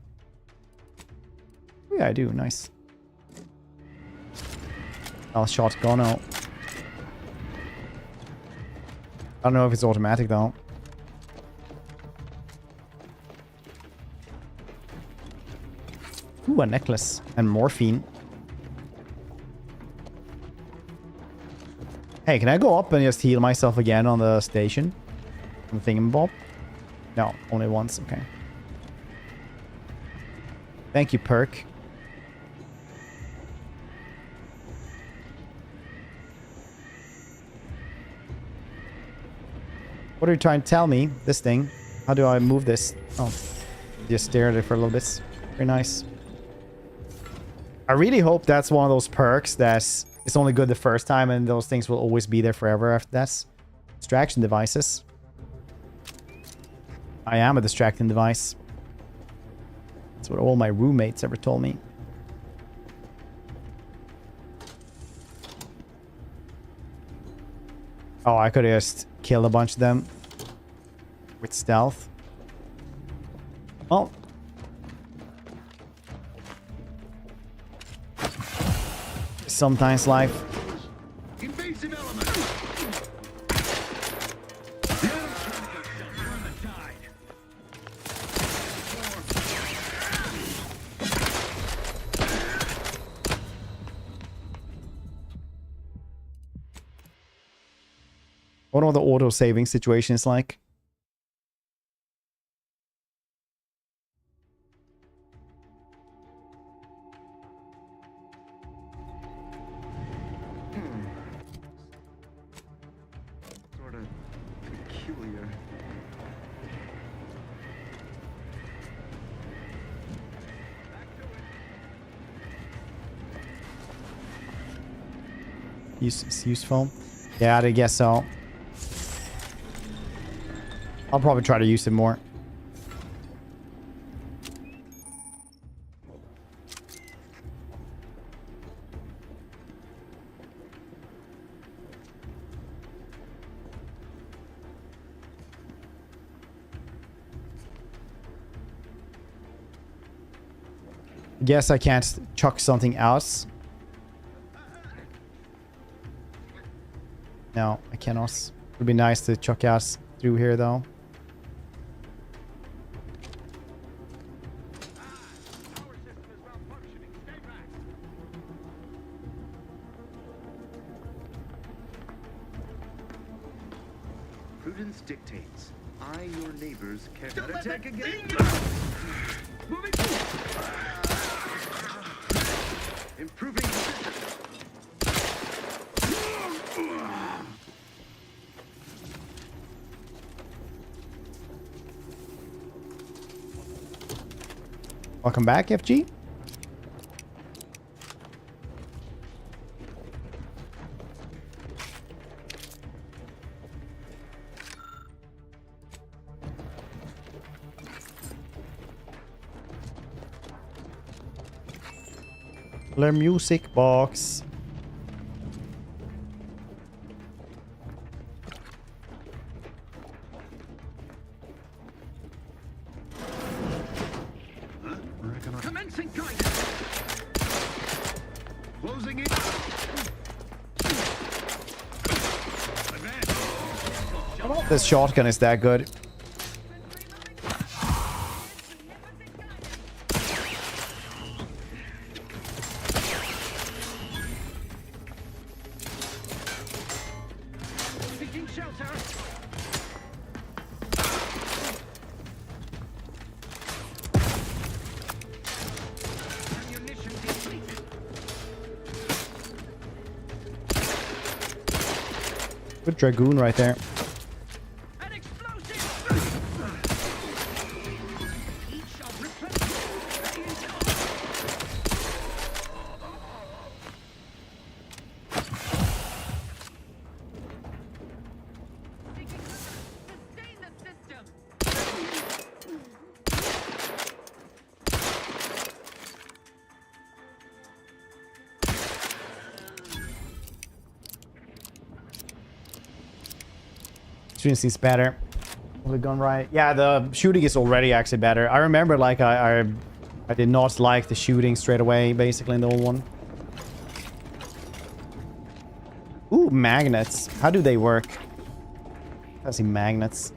Yeah, I do. Nice. Oh, shotgun out. I don't know if it's automatic though. Ooh, a necklace and morphine. Hey, can I go up and just heal myself again on the station? On the thingamabob? No, only once. Okay. Thank you, perk. What are you trying to tell me? This thing. How do I move this? Oh, just stare at it for a little bit. Very nice. I really hope that's one of those perks that's it's only good the first time and those things will always be there forever after that. Distraction devices. I am a distracting device. That's what all my roommates ever told me. Oh, I could have just killed a bunch of them with stealth. Well. Sometimes life. Invasive element. What are the auto-saving situations like? Sort of peculiar. It's useful. Yeah, I guess so. I'll probably try to use it more. Guess I can't chuck something else. No, I cannot. It would be nice to chuck us through here though. Prudence dictates. I, your neighbors, cannot attack again. Moving. Improving position. Welcome back, FG. The music box. Commencing guidance. Closing in. This shotgun is that good. Seeking shelter. Ammunition depleted. Good dragoon right there. Shooting seems better. We've gone right. Yeah, the shooting is already actually better. I remember like I did not like the shooting straight away, basically, in the old one. Ooh, magnets. How do they work? I see magnets.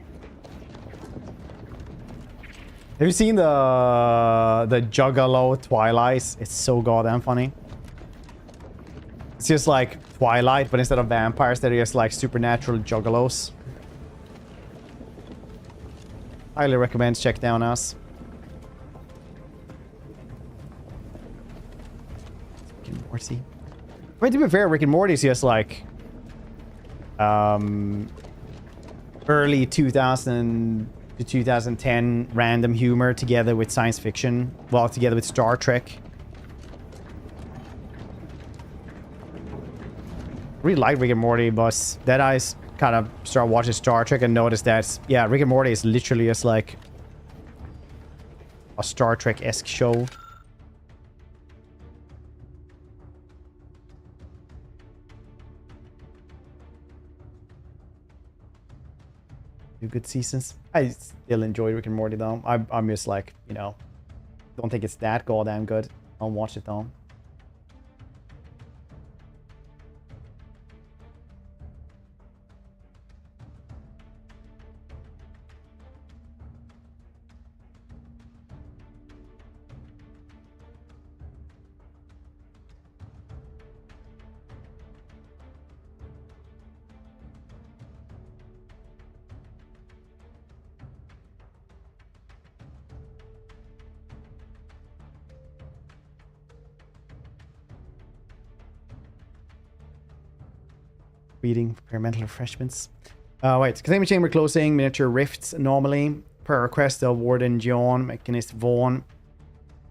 Have you seen the Juggalo Twilight? It's so goddamn funny. It's just like Twilight, but instead of vampires, they're just like supernatural juggalos. Highly recommend check down us. Rick and Morty. I mean, to be fair, Rick and Morty is just like early 2000 to 2010 random humor together with science fiction. Well, together with Star Trek. Really like Rick and Morty, but then I kind of started watching Star Trek and noticed that, yeah, Rick and Morty is literally just like a Star Trek-esque show. Two good seasons. I still enjoy Rick and Morty though. I'm just like, you know, don't think it's that goddamn good. I'll watch it though. Reading, prepare mental refreshments. Wait, containment chamber closing, miniature rifts anomaly. Per request of Warden John, Mechanist Vaughn.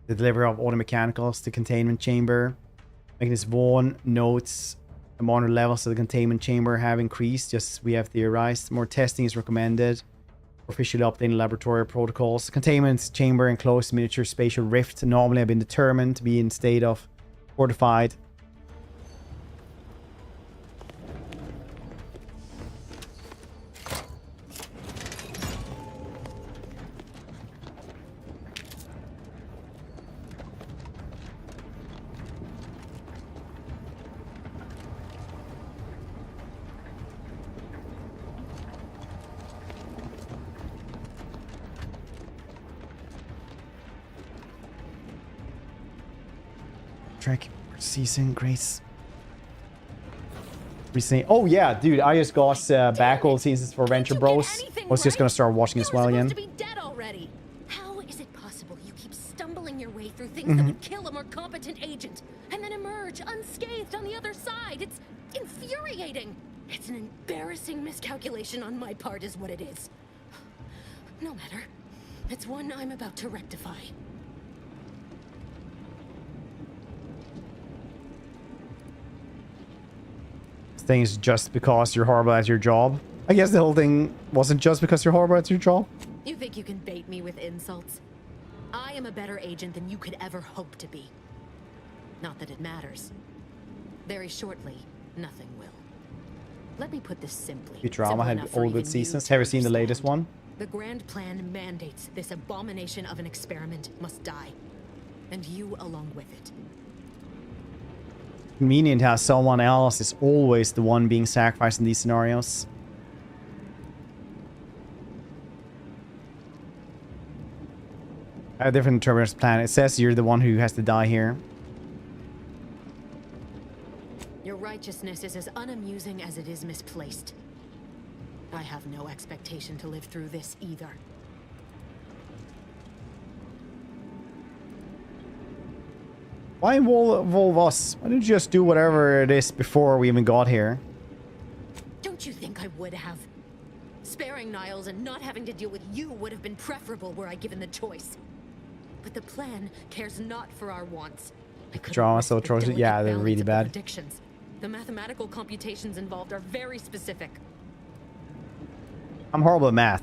The delivery of auto mechanicals to containment chamber. Mechanist Vaughn notes the monitor levels of the containment chamber have increased, just as we have theorized. More testing is recommended. Officially updating laboratory protocols. Containment chamber enclosed miniature spatial rift anomaly have been determined to be in state of fortified. Trek season grace. Recently, oh yeah, dude, I just got back all seasons for Venture Bros. I was just gonna start watching as well again. How is it possible you keep stumbling your way through things that would kill a more competent agent and then emerge unscathed on the other side? It's infuriating. It's an embarrassing miscalculation on my part is what it is. No matter. It's one I'm about to rectify. Thing is just because you're horrible at your job. I guess the whole thing wasn't just because you're horrible at your job. You think you can bait me with insults? I am a better agent than you could ever hope to be. Not that it matters. Very shortly, nothing will. Let me put this simply. Futurama had all good seasons. Have you seen the latest one? The Grand Plan mandates this abomination of an experiment must die. And you along with it. Convenient how someone else is always the one being sacrificed in these scenarios. A different interpreter's plan. It says you're the one who has to die here. Your righteousness is as unamusing as it is misplaced. I have no expectation to live through this either. Why involve us? Why didn't you just do whatever it is before we even got here? Don't you think I would have? Sparing Niles and not having to deal with you would have been preferable were I given the choice. But the plan cares not for our wants. Drama so atrocious. Yeah, they're really bad. Predictions. The mathematical computations involved are very specific. I'm horrible at math.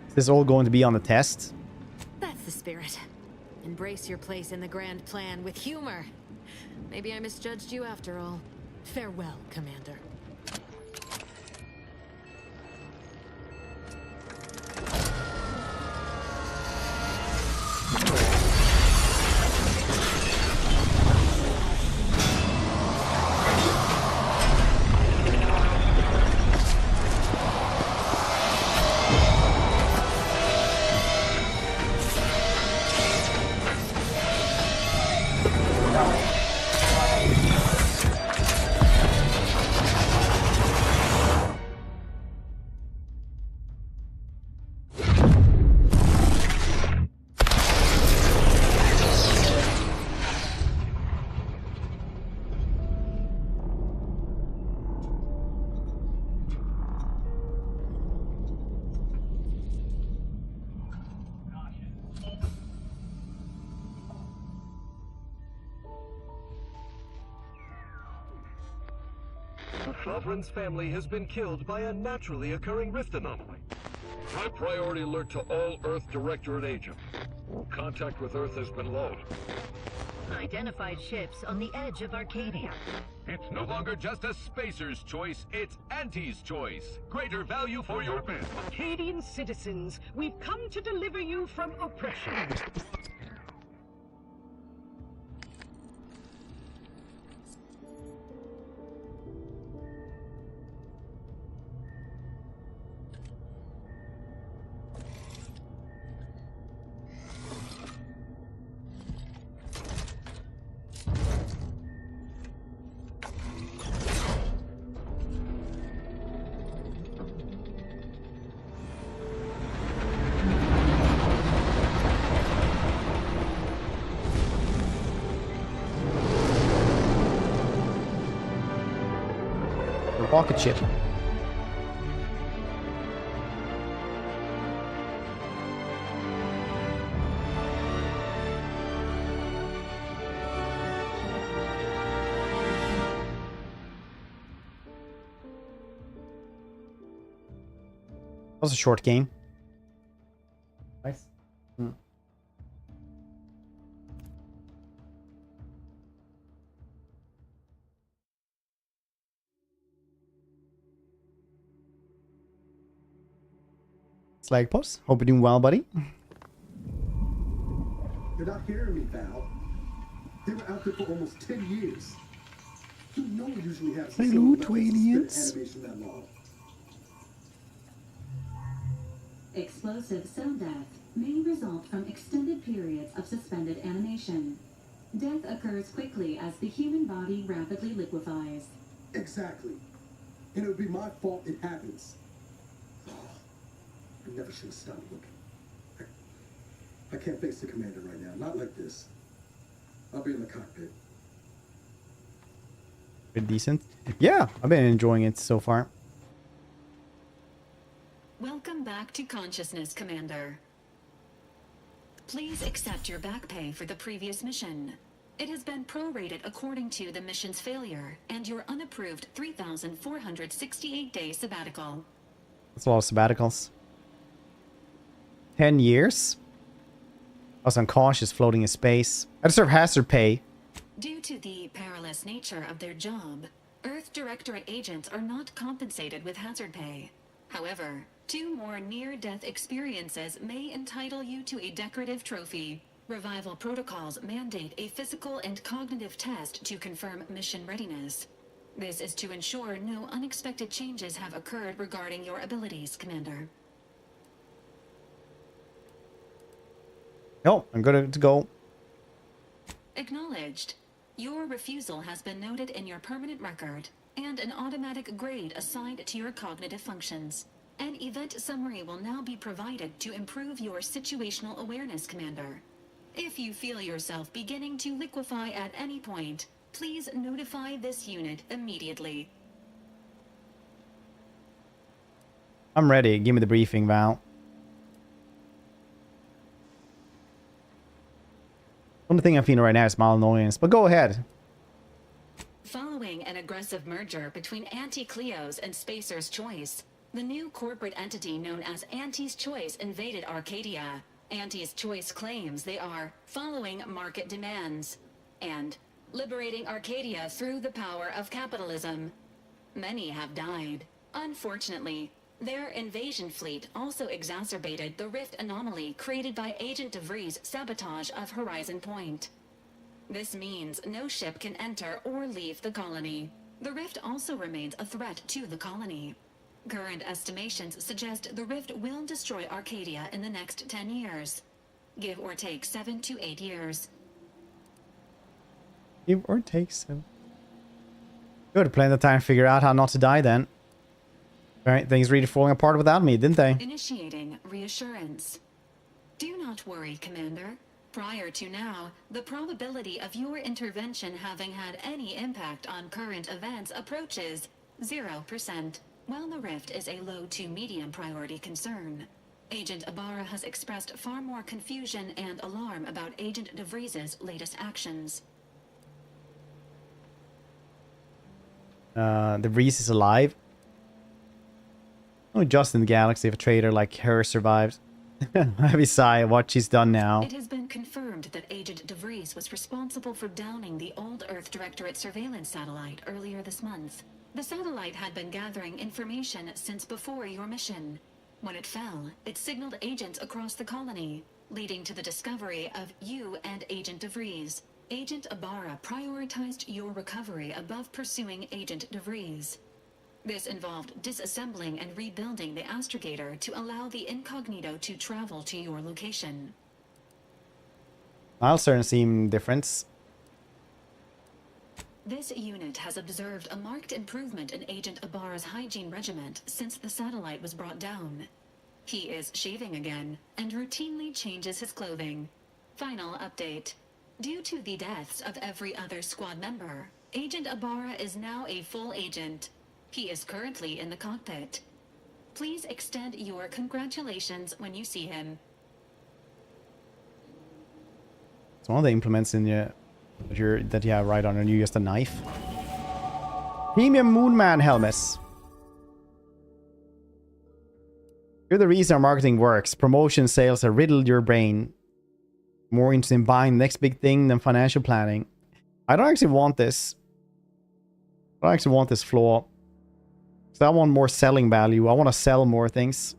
Is this all going to be on the test? That's the spirit. Embrace your place in the Grand Plan with humor. Maybe I misjudged you after all. Farewell, Commander. Sovereign's family has been killed by a naturally occurring rift anomaly. High priority alert to all Earth Directorate agents. Contact with Earth has been low. Identified ships on the edge of Arcadia. It's no longer just a spacer's choice, it's Auntie's choice. Greater value for your bid. Arcadian citizens, we've come to deliver you from oppression. Rocket ship. That was a short game. Nice. Slagpost, hope you're doing well, buddy. You're not hearing me, Val. They were out there for almost 10 years. You know we usually have some Hello, sort of aliens. animation that long. Explosive cell death may result from extended periods of suspended animation. Death occurs quickly as the human body rapidly liquefies. Exactly. And it would be my fault it happens. I never should have stopped looking. I can't face the commander right now. Not like this. I'll be in the cockpit. Pretty decent. Yeah, I've been enjoying it so far. Welcome back to consciousness, Commander. Please accept your back pay for the previous mission. It has been prorated according to the mission's failure and your unapproved 3,468-day sabbatical. That's a lot of sabbaticals. 10 years? I was unconscious floating in space. I deserve hazard pay. Due to the perilous nature of their job, Earth Directorate agents are not compensated with hazard pay. However, 2 more near-death experiences may entitle you to a decorative trophy. Revival protocols mandate a physical and cognitive test to confirm mission readiness. This is to ensure no unexpected changes have occurred regarding your abilities, Commander. No, I'm good to go. Acknowledged. Your refusal has been noted in your permanent record, and an automatic grade assigned to your cognitive functions. An event summary will now be provided to improve your situational awareness, Commander. If you feel yourself beginning to liquefy at any point, please notify this unit immediately. I'm ready. Give me the briefing, Val. Only thing I'm feeling right now is malanoiance, but go ahead. Following an aggressive merger between Anti-Cleo's and Spacer's Choice, the new corporate entity known as Auntie's Choice invaded Arcadia. Auntie's Choice claims they are following market demands and liberating Arcadia through the power of capitalism. Many have died. Unfortunately, their invasion fleet also exacerbated the rift anomaly created by Agent DeVries' sabotage of Horizon Point. This means no ship can enter or leave the colony. The rift also remains a threat to the colony. Current estimations suggest the rift will destroy Arcadia in the next 10 years. Give or take 7 to 8 years. Give or take 7. Good, plenty of time to figure out how not to die then. Alright, things really falling apart without me, didn't they? Initiating reassurance. Do not worry, Commander. Prior to now, the probability of your intervention having had any impact on current events approaches 0%, while the rift is a low to medium priority concern. Agent Ibarra has expressed far more confusion and alarm about Agent DeVries' latest actions. The Reese is alive. Oh, just in the galaxy if a traitor like her survives. Heavy sigh at what she's done now. It has been confirmed that Agent DeVries was responsible for downing the old Earth Directorate surveillance satellite earlier this month. The satellite had been gathering information since before your mission. When it fell, it signaled agents across the colony, leading to the discovery of you and Agent DeVries. Agent Ibarra prioritized your recovery above pursuing Agent DeVries. This involved disassembling and rebuilding the astrogator to allow the incognito to travel to your location. I'll certainly seem different. This unit has observed a marked improvement in Agent Ibarra's hygiene regiment since the satellite was brought down. He is shaving again and routinely changes his clothing. Final update. Due to the deaths of every other squad member, Agent Ibarra is now a full agent. He is currently in the cockpit. Please extend your congratulations when you see him. It's one of the implements in that you have right on you, just a knife. Premium Moonman helmets. You're the reason our marketing works. Promotion sales have riddled your brain. More interested in buying the next big thing than financial planning. I don't actually want this. I don't actually want this flaw. So I want more selling value. I want to sell more things.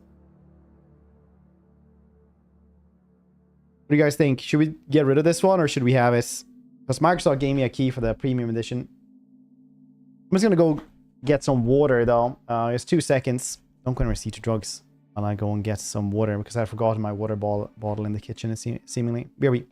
What do you guys think? Should we get rid of this one or should we have it? Because Microsoft gave me a key for the premium edition. I'm just going to go get some water though. It's 2 seconds. Don't go and receipt to drugs. And I go and get some water because I forgot my water bottle in the kitchen seemingly. BRB.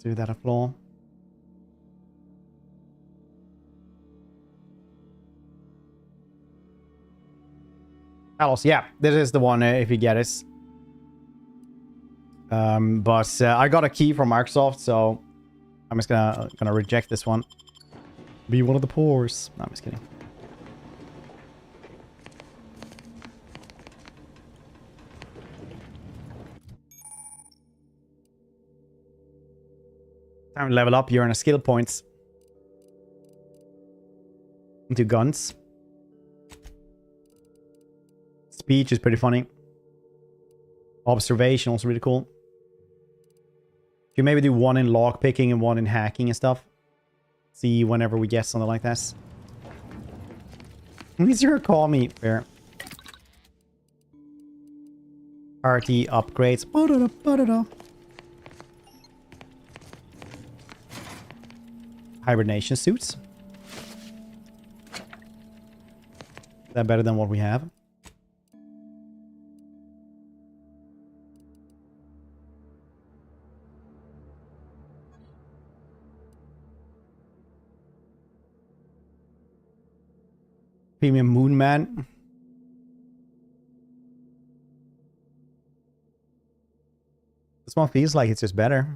Do that a flaw. Alice, yeah, this is the one if you get it. But I got a key from Microsoft, so I'm just gonna reject this one. Be one of the poors. No, I'm just kidding. Time to level up. You're on a skill points. Into guns. Speech is pretty funny. Observation also really cool. You maybe do one in lockpicking and one in hacking and stuff. See whenever we get something like this. Easier call me. Fair. Party upgrades. Hibernation suits. Is that better than what we have? Premium Moon Man. This one feels like it's just better.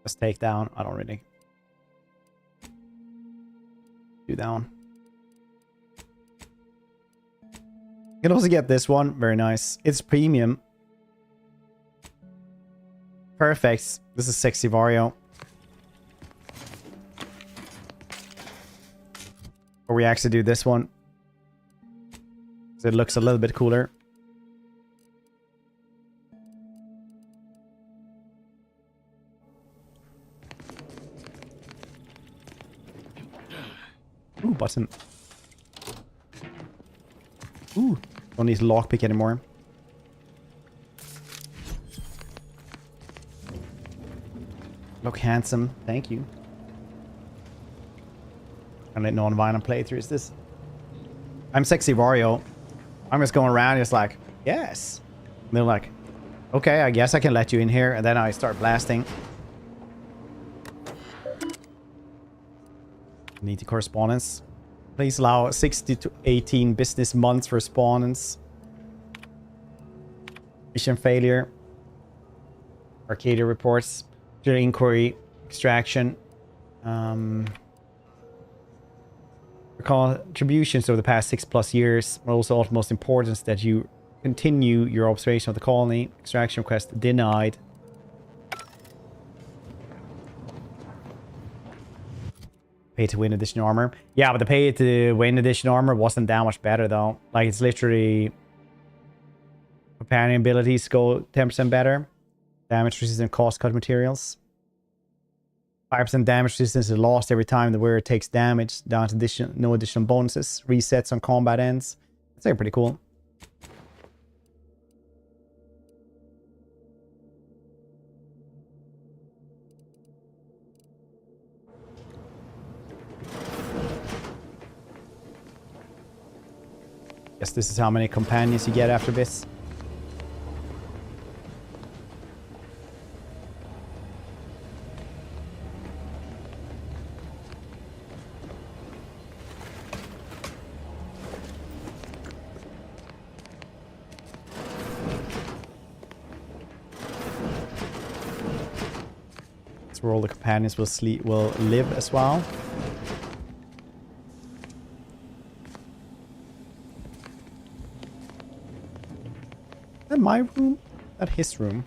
Just take down. I don't really do down. You can also get this one. Very nice. It's premium. Perfect. This is sexy Vario. Or we actually do this one. So it looks a little bit cooler. Ooh, button. Ooh, don't need lockpick anymore. Look handsome. Thank you. And let non-violent playthroughs this. I'm sexy Vario. I'm just going around just like, yes. And they're like, okay, I guess I can let you in here. And then I start blasting. Need the correspondence. Please allow 60 to 18 business months for respondents. Mission failure. Arcadia reports. Inquiry, extraction, contributions over the past 6+ years, but also of most importance that you continue your observation of the colony. Extraction request denied. Pay to win edition armor. Yeah, but the pay to win edition armor wasn't that much better though. Like it's literally companion abilities go 10% better. Damage resistant cost cut materials. 5% damage resistance is lost every time the wearer takes damage. Down to no additional bonuses. Resets on combat ends. That's like pretty cool. Guess this is how many companions you get after this. Where all the companions will live as well. Is that my room? Is that his room?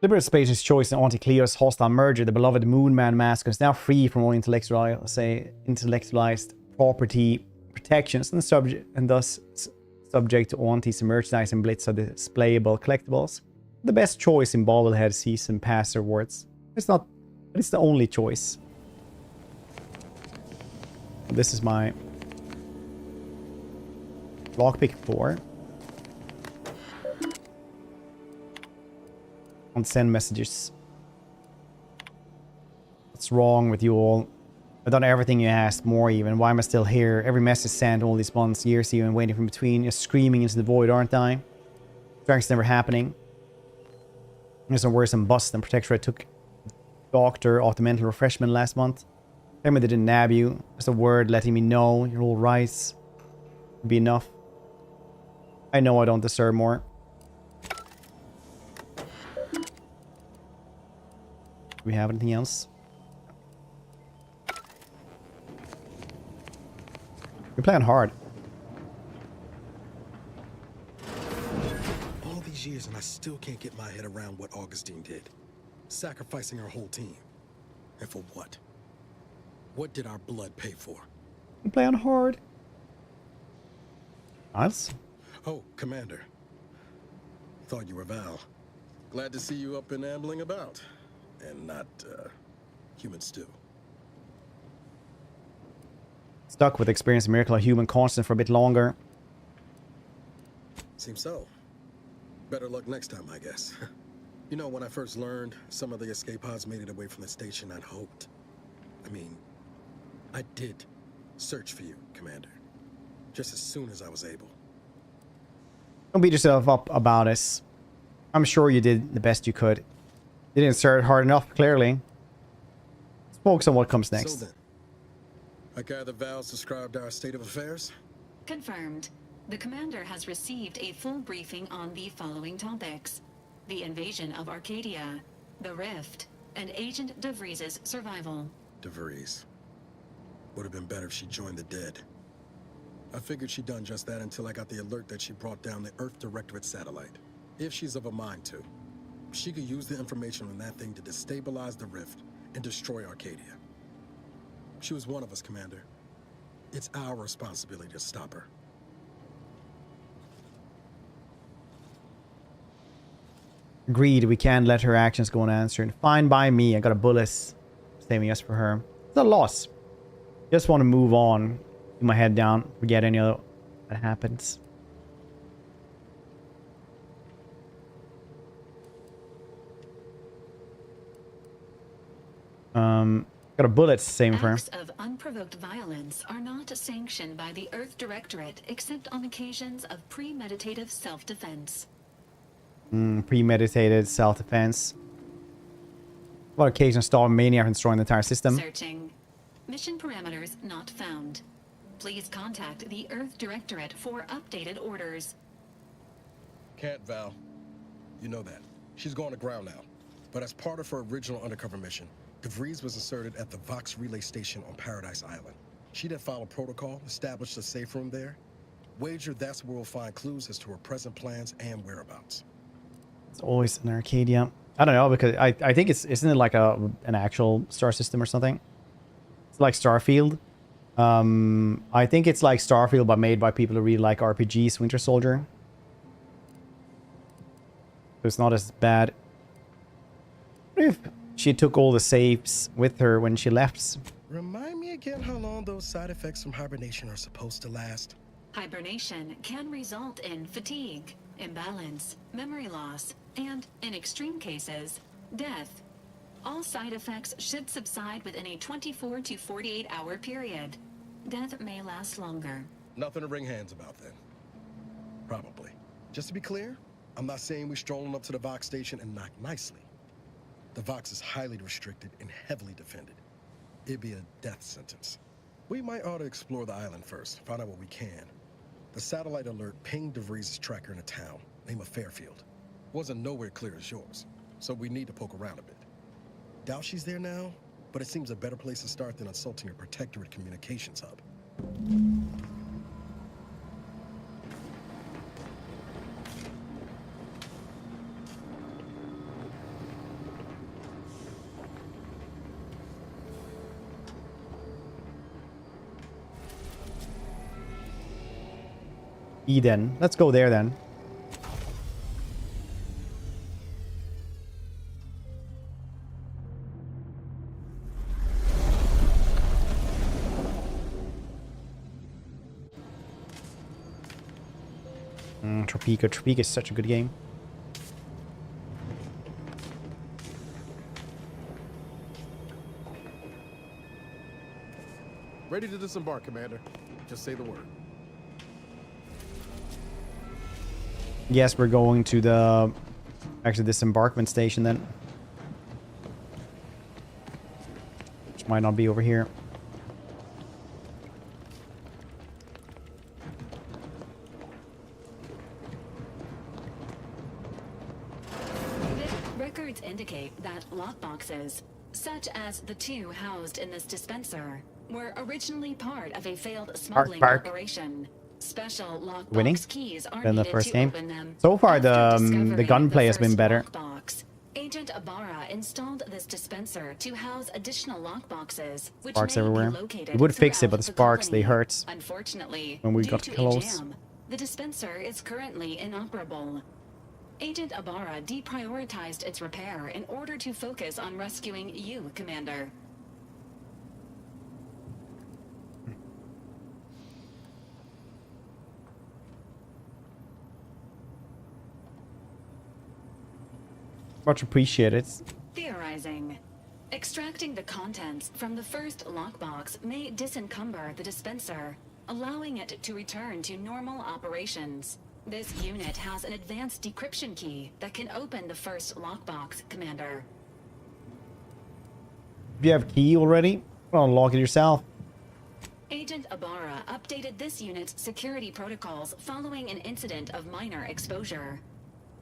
Deliberate Space's choice in Anti-Cleo's hostile merger, the beloved Moonman mask is now free from all intellectualized property protections and thus subject to Auntie's merchandise and Blitz of displayable collectibles. The best choice in Bobblehead Season Pass rewards. It's not, but it's the only choice. This is my lockpick 4. And send messages. What's wrong with you all? I've done everything you asked, more even. Why am I still here? Every message sent all these months, years even waiting from between, just screaming into the void, aren't I? Strike's never happening. There's no worse than bust than Protectorate took doctor off the mental refreshment last month. Tell me they didn't nab you. Just a word letting me know you're all right. Would be enough. I know I don't deserve more. Do we have anything else? You're playing hard. All these years and I still can't get my head around what Augustine did. Sacrificing our whole team. And for what? What did our blood pay for? You're playing hard. Nice. Oh, Commander. Thought you were Val. Glad to see you up and ambling about. And not, human stew. Stuck with experiencing miracle of human constant for a bit longer. Seems so. Better luck next time, I guess. You know, when I first learned some of the escape pods made it away from the station, I'd hoped. I mean, I did search for you, Commander. Just as soon as I was able. Don't beat yourself up about it. I'm sure you did the best you could. You didn't start hard enough, clearly. Let's focus on what comes next. So then, I gather Val's described our state of affairs? Confirmed. The commander has received a full briefing on the following topics: the invasion of Arcadia, the Rift, and Agent DeVries' survival. DeVries. Would have been better if she joined the dead. I figured she'd done just that until I got the alert that she brought down the Earth Directorate satellite. If she's of a mind to, she could use the information on that thing to destabilize the Rift and destroy Arcadia. She was one of us, Commander. It's our responsibility to stop her. Agreed, we can't let her actions go unanswered. Fine by me, I got a bullet saving us for her. It's a loss. Just want to move on. Keep my head down, forget any other that happens. Got a bullet saving for her. Acts of unprovoked violence are not sanctioned by the Earth Directorate except on occasions of premeditative self-defense. Premeditated self-defense. What occasion stall mania from destroying the entire system? Searching. Mission parameters not found. Please contact the Earth Directorate for updated orders. Can't, Val. You know that. She's going to ground now. But as part of her original undercover mission, DeVries was inserted at the Vox relay station on Paradise Island. She did follow protocol, established a safe room there. Wager that's where we'll find clues as to her present plans and whereabouts. It's always in Arcadia. I don't know, because I think isn't it like an actual star system or something? It's like Starfield. I think it's like Starfield, but made by people who really like RPGs, Winter Soldier. So it's not as bad. What if she took all the safes with her when she left? Remind me again how long those side effects from hibernation are supposed to last. Hibernation can result in fatigue, imbalance, memory loss, and, in extreme cases, death. All side effects should subside within a 24 to 48 hour period. Death may last longer. Nothing to wring hands about then. Probably. Just to be clear, I'm not saying we strolling up to the Vox station and knock nicely. The Vox is highly restricted and heavily defended. It'd be a death sentence. We might ought to explore the island first, find out what we can. The satellite alert pinged DeVries' tracker in a town, name of Fairfield. Wasn't nowhere clear as yours, so we need to poke around a bit. Doubt she's there now, but it seems a better place to start than assaulting a protectorate communications hub. Eden. Let's go there then. Tropico. Tropico is such a good game. Ready to disembark, Commander. Just say the word. Yes, we're going to the actually disembarkment station then. Which might not be over here. Records indicate that lockboxes, such as the two housed in this dispenser, were originally part of a failed smuggling operation. Special lockbox keys are Then the needed first to game. open them. So far, After the discovering gunplay has the been first better. lockbox, Agent Ibarra installed this dispenser to house additional lockboxes, which Sparks may everywhere. be located It would fix it, but the throughout sparks, they colony. hurt Unfortunately, when we due got to a close. jam, the dispenser is currently inoperable. Agent Ibarra deprioritized its repair in order to focus on rescuing you, Commander. Much appreciated. Theorizing. Extracting the contents from the first lockbox may disencumber the dispenser, allowing it to return to normal operations. This unit has an advanced decryption key that can open the first lockbox, Commander. If you have key already, well, unlock it yourself. Agent Ibarra updated this unit's security protocols following an incident of minor exposure.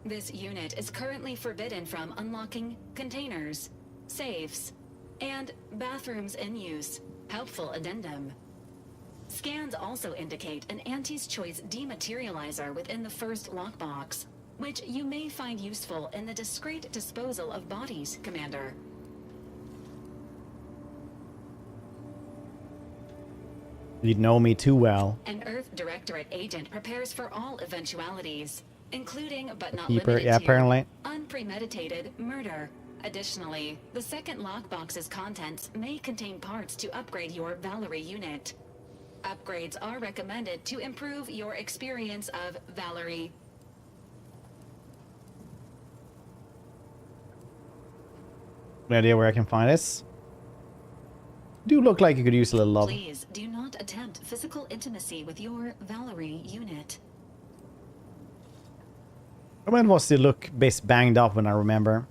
This unit is currently forbidden from unlocking containers, safes, and bathrooms in use. Helpful addendum. Scans also indicate an Auntie's Choice dematerializer within the first lockbox, which you may find useful in the discreet disposal of bodies, Commander. You know me too well. An Earth Directorate agent prepares for all eventualities, including but not Keeper, limited yeah, to apparently. unpremeditated murder. Additionally, the second lockbox's contents may contain parts to upgrade your Valerie unit. Upgrades are recommended to improve your experience of Valerie. Any idea where I can find this? Do look like you could use a little love. Please do not attempt physical intimacy with your Valerie unit. I mean, was to look best banged up when I remember.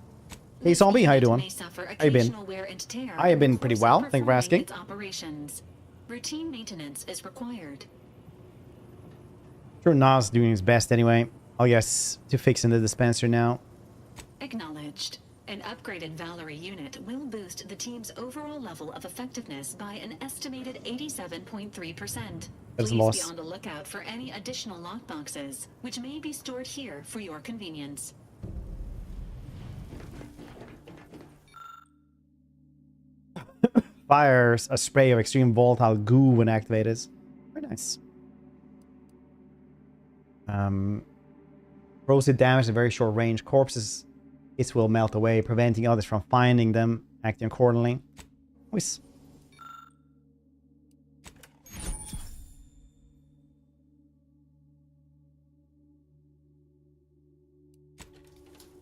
Hey zombie, how you doing? How you been? I have been pretty well, thank you for asking. Its operations. Routine maintenance is required. Sure, Nas doing his best anyway. I guess to fixing the dispenser now. Acknowledged. An upgraded Valerie unit will boost the team's overall level of effectiveness by an estimated 87.3%. That's a Please loss. be on the lookout for any additional lockboxes, which may be stored here for your convenience. Fires a spray of extreme volatile goo when activated. Very nice. Corrosive damage at very short range. Corpses, it will melt away, preventing others from finding them, acting accordingly. Nice.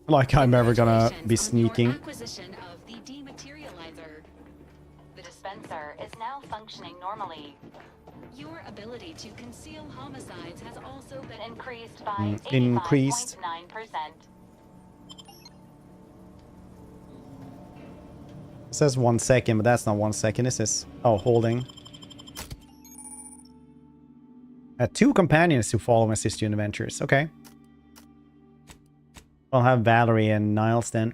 Like I'm ever gonna be sneaking. Acquisition of the dematerializer. The dispenser is now functioning normally. Your ability to conceal homicides has also been increased by Increased. 85.9%. It says 1 second, but that's not 1 second. It says, oh, holding. 2 companions to follow and assist you in adventures. Okay. I'll have Valerie and Niles then.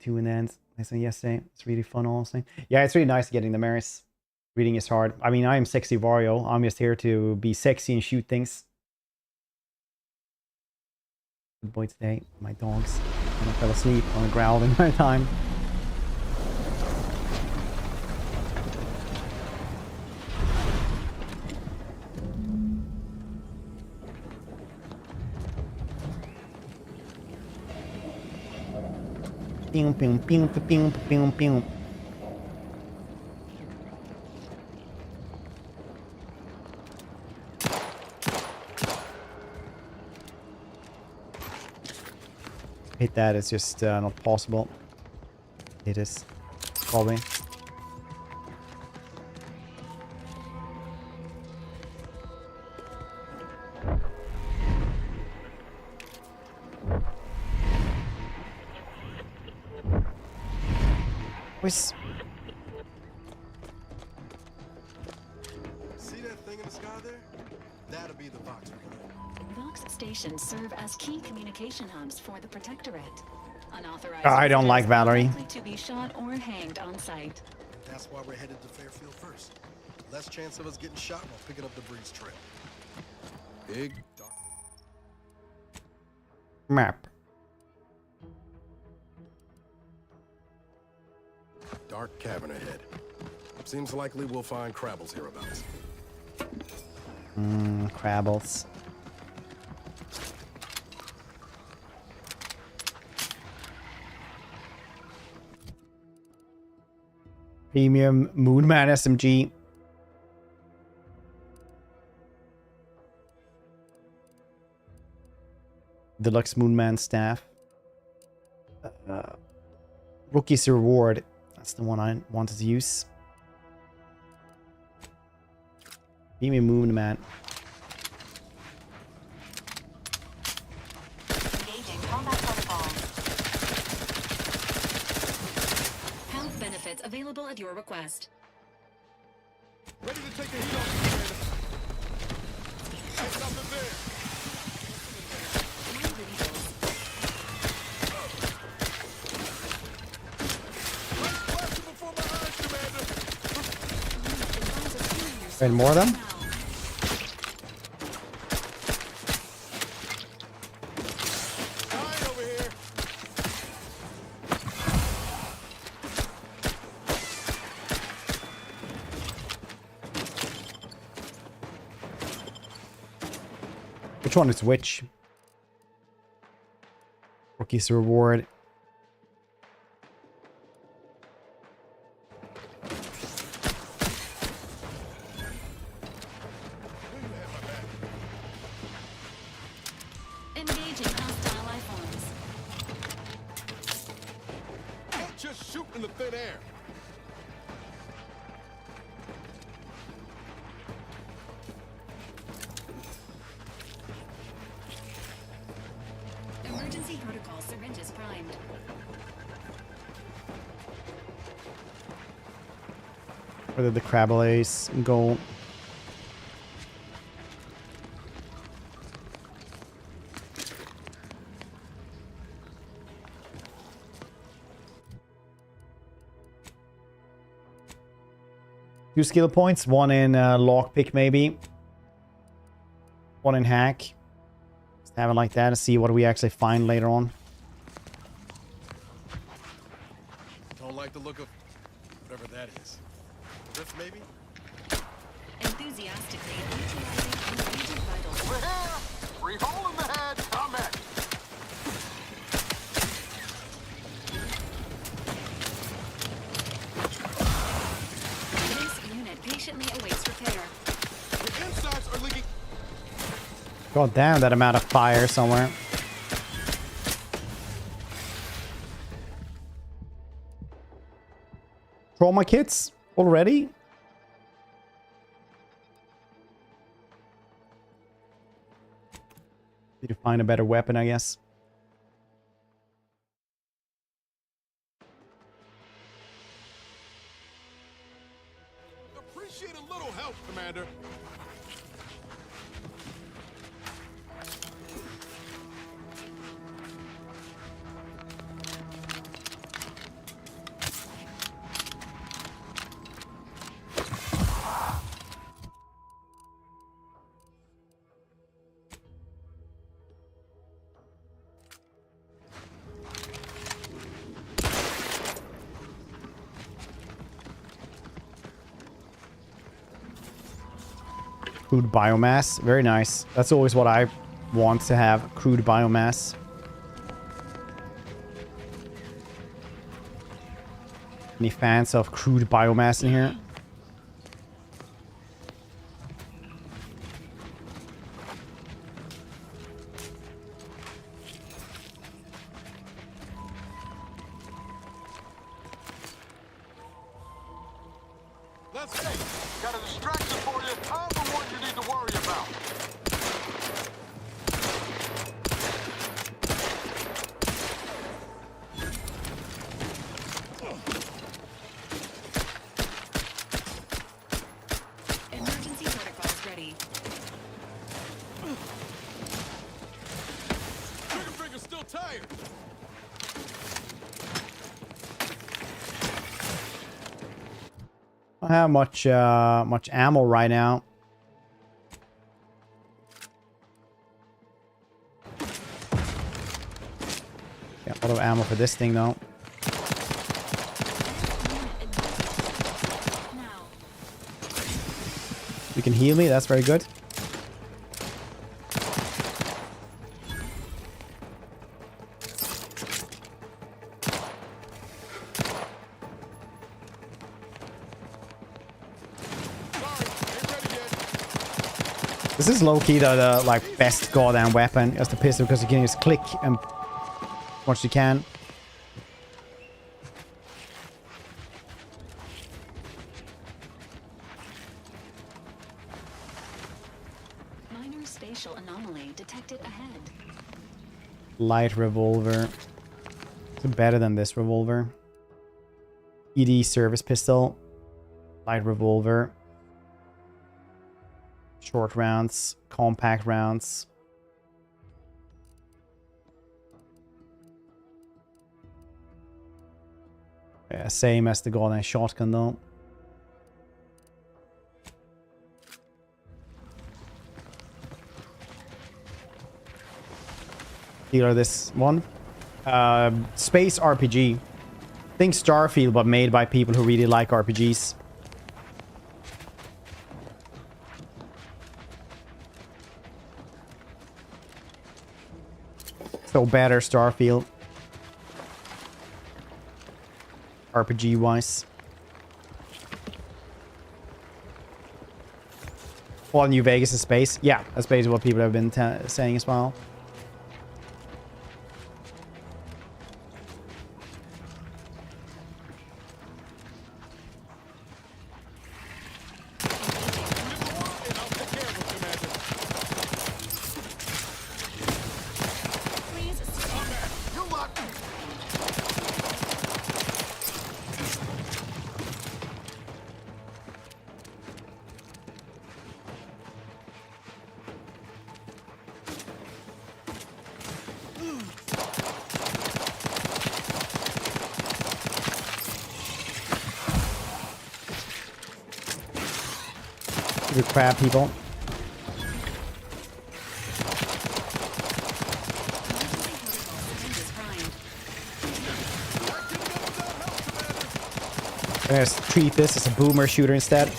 2 in the end. I said yesterday. It's really fun also. Yeah, it's really nice getting the mirrors. Reading is hard. I mean, I am sexy Wario. I'm just here to be sexy and shoot things. Good boy today. My dogs. I fell asleep on the ground in my time. Pew, pew, pew, pew, pew, pew. Hit that, it's just not possible. It is. Probably. Where's... See that thing in the sky there? That'll be the Vox. Vox stations serve as key communication hubs for the Protectorate. Unauthorized I don't like visitors are Valerie. likely to be shot or hanged on sight. That's why we're headed to Fairfield first. Less chance of us getting shot while picking up the breeze trail. Big, dark Map. Dark cavern ahead. Seems likely we'll find Crabbles hereabouts. Crabbles. Premium Moonman SMG. Deluxe Moonman staff. Rookie's reward. That's the one I wanted to use. Premium Moonman. Engaging combat protocols. Health benefits available at your request. Ready to take the heat off, Commander. Ain't nothing there. And more of them? Which one is which? Rookie's reward. Engaging hostile life forms. Don't just shoot in the thin air. Emergency protocol syringes primed. Where did the Crabbles go? Two skill points, one in lockpick maybe. One in hack. Just have it like that and see what we actually find later on. Don't like the look of whatever that is. Rift, maybe? Enthusiastically utilizing engaging vitals. We're here! Free hole in the head! I'm at it! This unit patiently awaits repair. The insides are leaking. God damn, that amount of fire somewhere. Trauma kits already? Need to find a better weapon, I guess. Appreciate a little help, Commander. Crude biomass. Very nice. That's always what I want to have. Crude biomass. Any fans of crude biomass in here? Let's go. Got a distraction for you. I'm the one you need to worry about. Emergency protocols ready. Trigger finger's still tired. I don't have much ammo right now. Got a lot of ammo for this thing though. You can heal me, that's very good. This is low-key the like best goddamn weapon as the pistol, because you can just click and as much as you can. Minor spatial anomaly detected ahead. Light revolver. It's better than this revolver. ED service pistol. Light revolver. Short rounds. Compact rounds. Yeah, same as the golden shotgun though. Here, this one. Space RPG. Think Starfield, but made by people who really like RPGs. So better Starfield. RPG wise. All New Vegas is space. Yeah, that's basically what people have been saying as well. Good crab people. Let's treat this as a boomer shooter instead.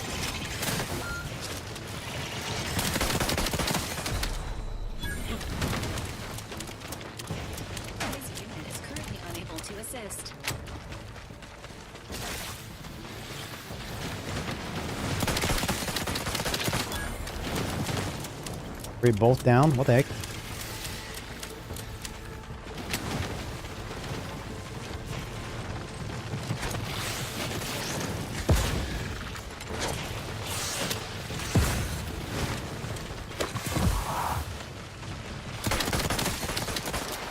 Are we both down? What the heck?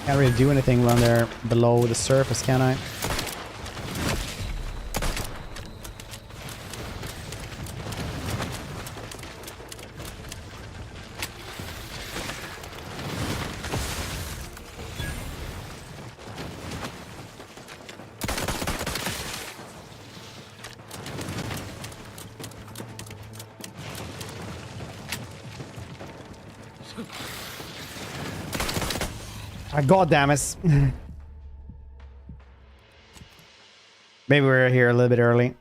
Can't really do anything when they're below the surface, can I? God damn it. Maybe we're here a little bit early.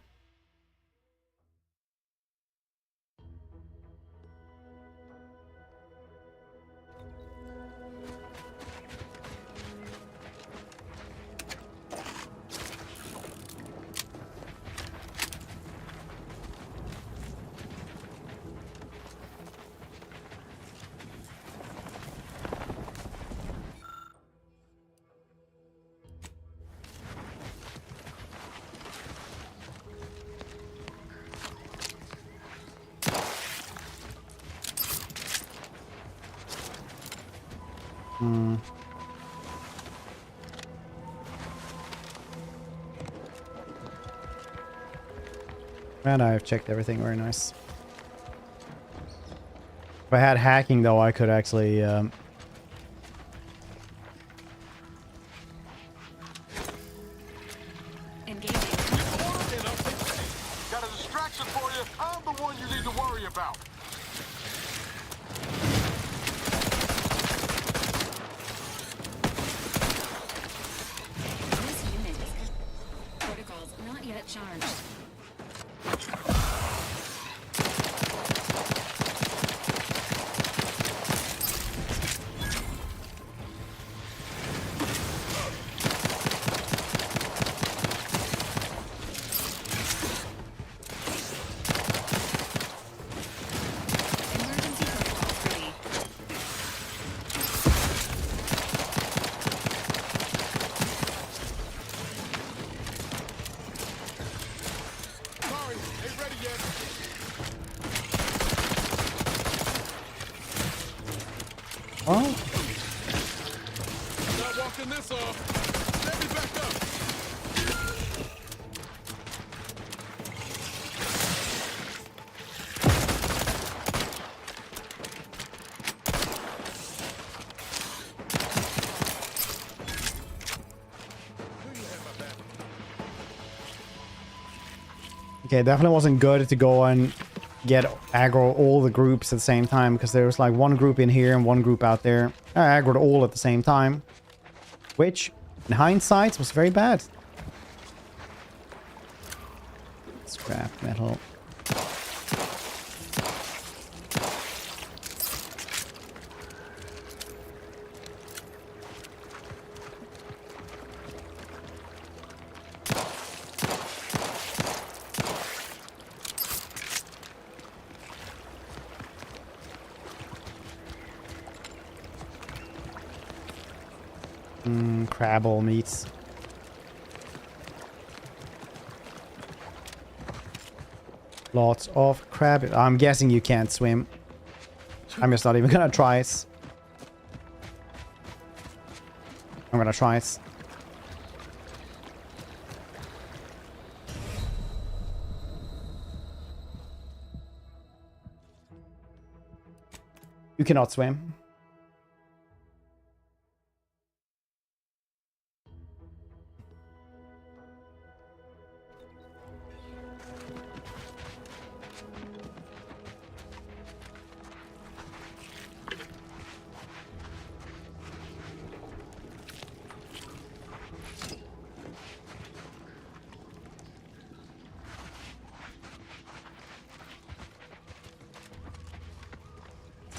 Hmm. And I've checked everything. Very nice. If I had hacking, though, I could actually... Got a distraction for you. I'm the one you need to worry about. This unit is... Protocols not yet charged. Oh. Not walking this off. Let me back up. Okay, definitely wasn't good to go and get aggro all the groups at the same time, because there was like one group in here and one group out there. I aggroed all at the same time, which in hindsight was very bad. Scrap metal. Crabble meats. Lots of crab. I'm guessing you can't swim. I'm just not even gonna try it. I'm gonna try it. You cannot swim.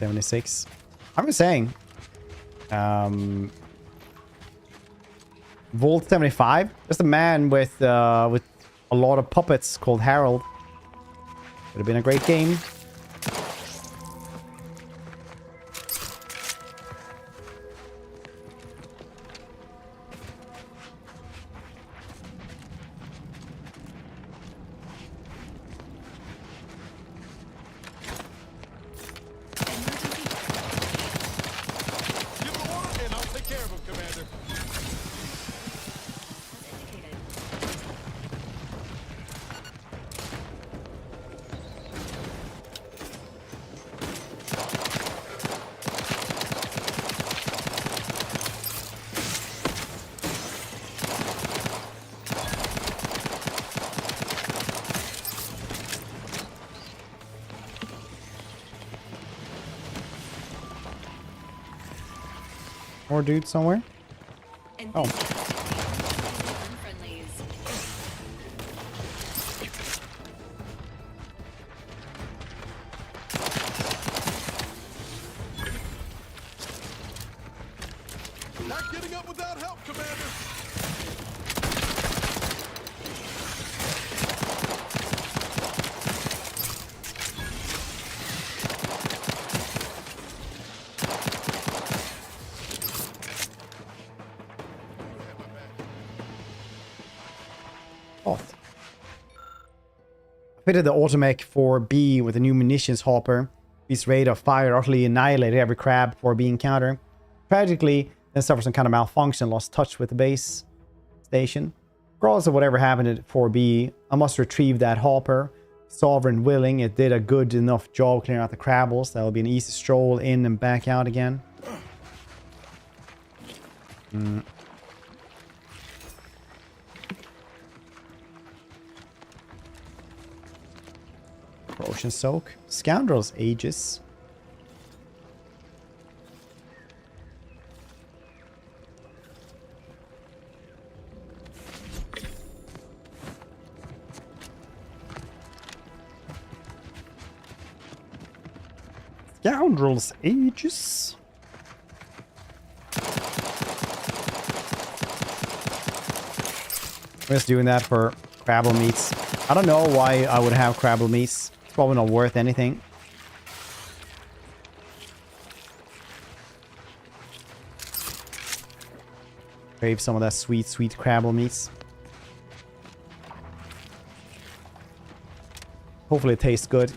$76. I'm just saying. Volt 75. Just a man with a lot of puppets called Harold. Would have been a great game. More dude somewhere? Oh. Not getting up without help, Commander. Fitted the automech 4B with a new munitions hopper. This rate of fire utterly annihilated every crab 4B encounter. Tragically, then suffered some kind of malfunction, lost touch with the base station. Regardless of whatever happened at 4B, I must retrieve that hopper. Sovereign willing, it did a good enough job clearing out the crabbles. That will be an easy stroll in and back out again. Corrosion soak. Scoundrels Aegis. Scoundrels Aegis. I'm just doing that for crabble meats. I don't know why I would have crabble meats. It's probably not worth anything. Crave some of that sweet, sweet crabble meats. Hopefully it tastes good.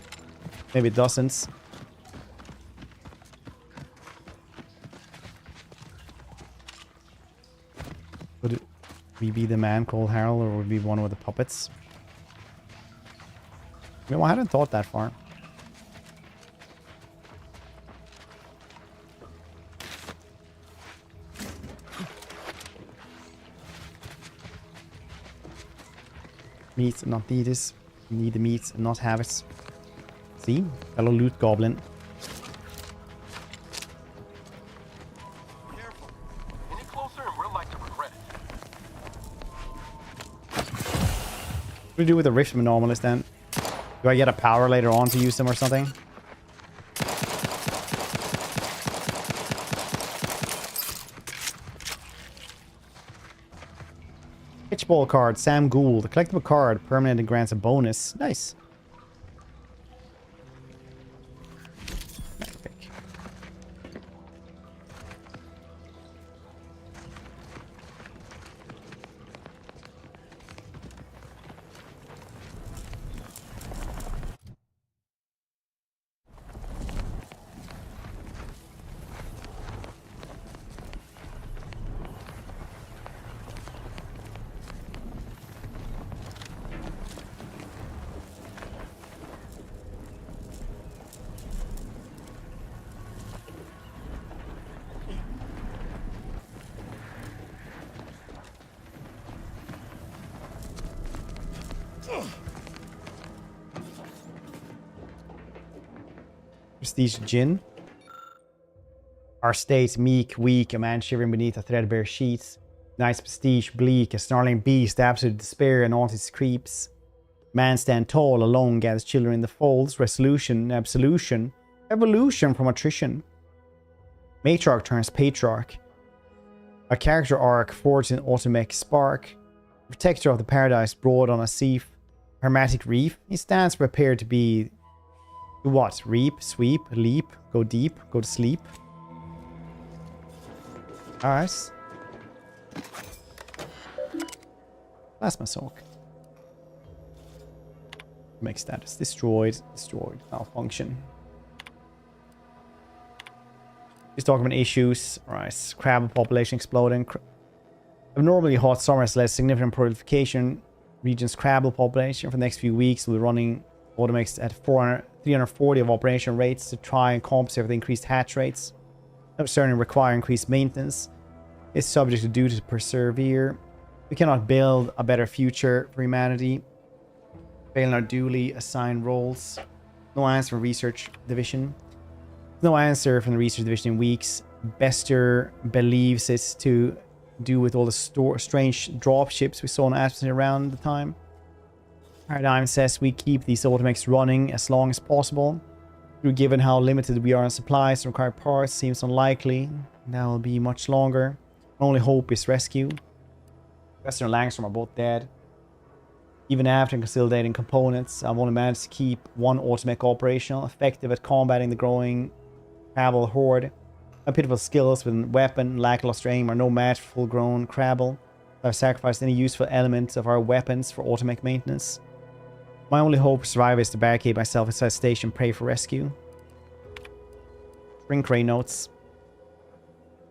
Maybe it doesn't. Would we be the man called Harold, or would we be one with the puppets? You know, I hadn't thought that far. Meat and not need this. Need the meat and not have it. See? Fellow loot goblin. Careful. Any closer and we're like to regret it. What do we do with the Rift Anomalous then? Do I get a power later on to use them or something? Pitchball card, Sam Gould. The collectible card, permanent and grants a bonus. Nice. Prestige Gin. Our state meek, weak, a man shivering beneath a threadbare sheet. Nice prestige, bleak, a snarling beast, absolute despair and all his creeps. Man stand tall, alone, gathers children in the folds. Resolution, absolution, evolution from attrition. Matriarch turns patriarch. A character arc forged in automech spark. Protector of the paradise broad on a sea. Hermetic reef. He stands prepared to be... what? Reap, sweep, leap, go deep, go to sleep. Alright. Plasma soak. Make status destroyed, destroyed, malfunction. He's talking about issues. Alright, crab population exploding. Abnormally hot summer has led to significant proliferation. Region's crabble population for the next few weeks will be running automax at 340 of operation rates to try and compensate for the increased hatch rates. Certainly require increased maintenance. It's subject to duty to persevere. We cannot build a better future for humanity. Failing our duly assigned roles. No answer from research division. No answer from the research division in weeks. Bester believes it's to do with all the strange dropships we saw in atmosphere around the time. Paradigm says we keep these automax running as long as possible. Given how limited we are on supplies and required parts, seems unlikely that will be much longer. Only hope is rescue. Western and Langstrom are both dead. Even after consolidating components, I've only managed to keep one automech operational, effective at combating the growing Crabble horde. My pitiful skills with weapon, lackluster aim are no match for full-grown Crabble. I've sacrificed any useful elements of our weapons for automech maintenance. My only hope to survive is to barricade myself inside station, pray for rescue. Shrink ray notes.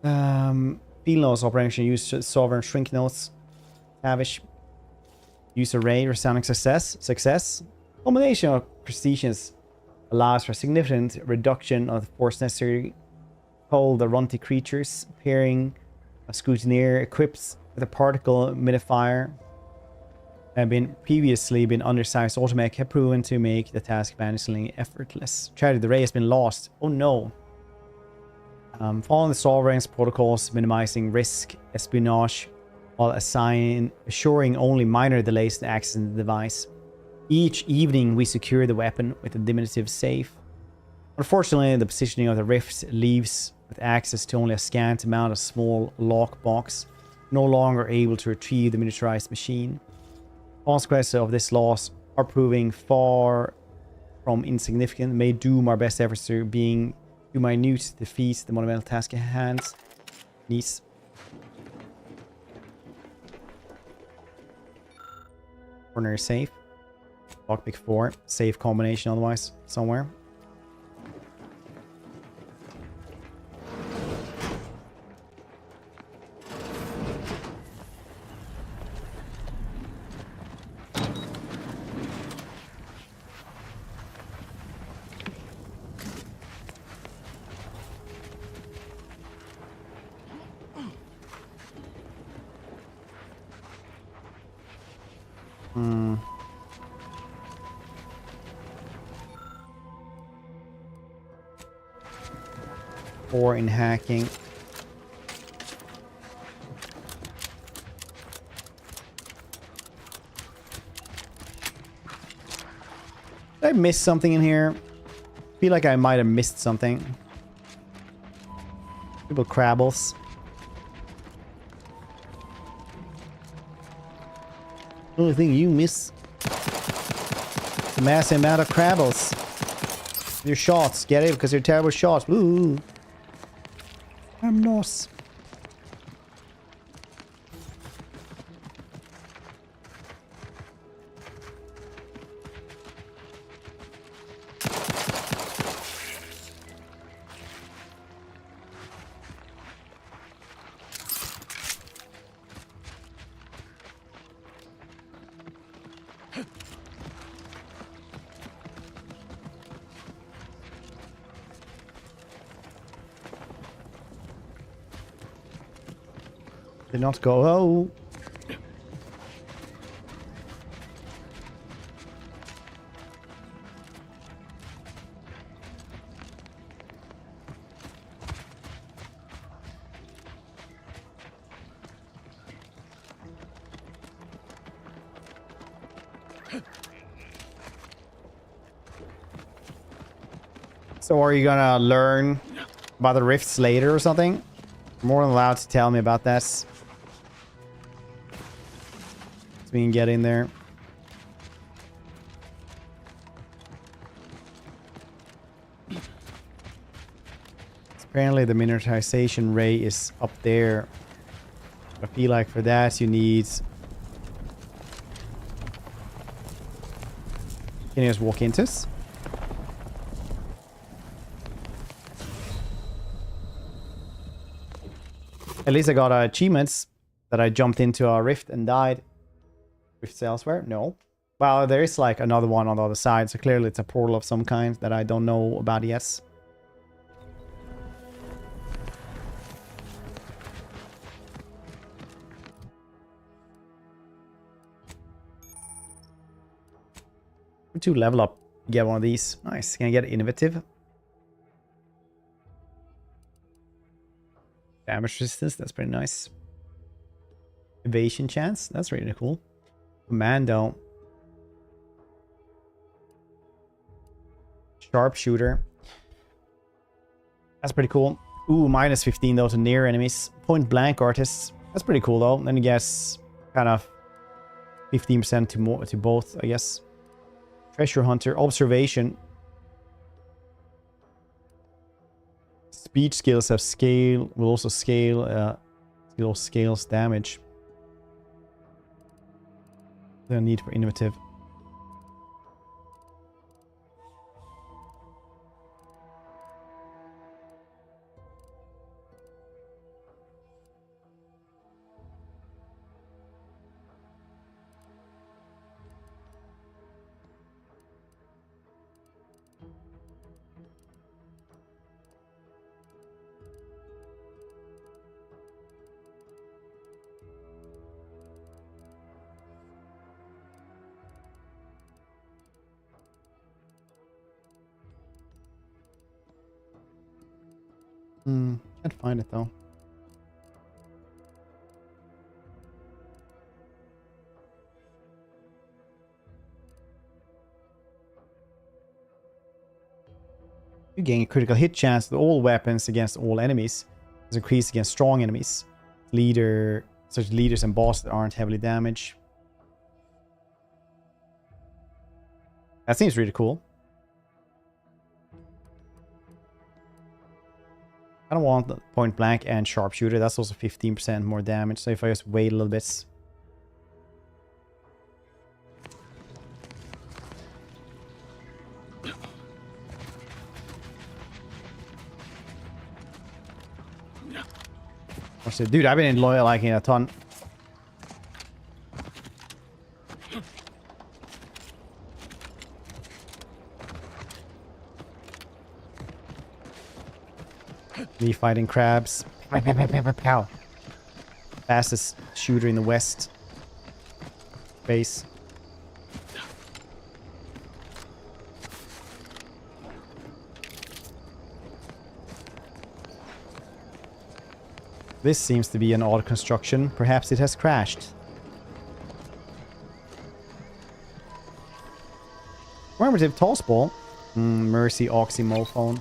Field notes operation. Use sovereign shrink notes. Lavish. Use array. Resounding success. Success. Combination of prestiges allows for significant reduction of the force necessary. Hold the runty creatures. Pairing a scrutineer equips with a particle modifier. Have previously been undersized automatic have proven to make the task vanishingly effortless. Tragedy, the ray has been lost. Oh no. Following the sovereign's protocols, minimizing risk, espionage, while assuring only minor delays to accessing the device. Each evening, we secure the weapon with a diminutive safe. Unfortunately, the positioning of the rift leaves with access to only a scant amount of small lockbox, no longer able to retrieve the miniaturized machine. Consequences of this loss are proving far from insignificant, may doom our best efforts to being too minute to defeat the monumental task at hand. Nice. Corner safe. Lockpick 4. Safe combination otherwise, somewhere. Or in hacking. Did I miss something in here? I feel like I might have missed something. People crabbles. Only thing you miss. The massive amount of crabbles. Your shots. Get it? Because they're terrible shots. Ooh. I'm lost. Did not go. Oh. So are you gonna learn about the rifts later or something? You're more than allowed to tell me about that. So we can get in there. Apparently the miniaturization ray is up there. I feel like for that you need... Can you just walk into this? At least I got achievements that I jumped into a rift and died. Rifts elsewhere? No. Well, there is like another one on the other side, so clearly it's a portal of some kind that I don't know about yet. To level up, get one of these. Nice. Can I get innovative? Damage resistance, that's pretty nice. Evasion chance, that's really cool. Commando. Sharpshooter. That's pretty cool. Ooh, minus 15 though to near enemies. Point blank artists. That's pretty cool though. Then you guess kind of 15% to more to both, I guess. Treasure hunter, observation. Speech skills have scale, will also scale, scales damage. The need for innovative. Can't find it though. You gain a critical hit chance with all weapons against all enemies. It's increased against strong enemies. Such leaders and bosses that aren't heavily damaged. That seems really cool. I don't want the point blank and sharpshooter. That's also 15% more damage. So if I just wait a little bit. Dude, I've been liking a ton. Me fighting crabs. Pow. Fastest shooter in the West. Base. This seems to be an odd construction. Perhaps it has crashed. Commemorative toss ball. Mercy oxymophone.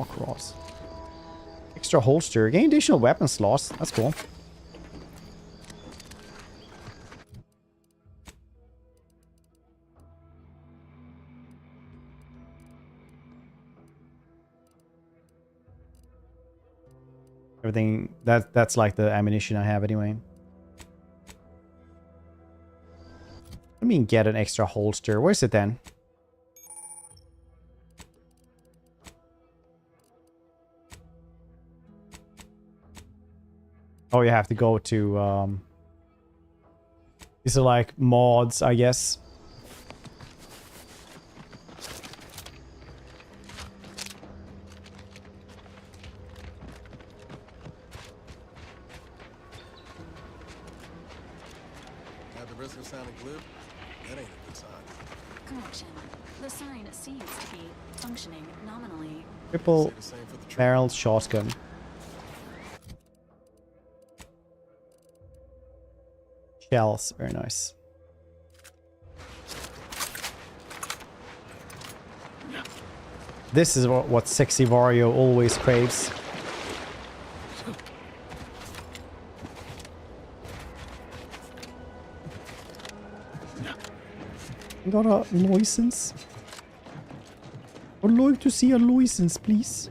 Cross. Extra holster. Gain additional weapon slots. That's cool. Everything that's like the ammunition I have anyway. Let me get an extra holster. Where's it then? Oh, you have to go to these are like mods, I guess. Triple barreled shotgun. Shells, very nice. This is what sexy Vario always craves. Got a license. I'd like to see a license, please.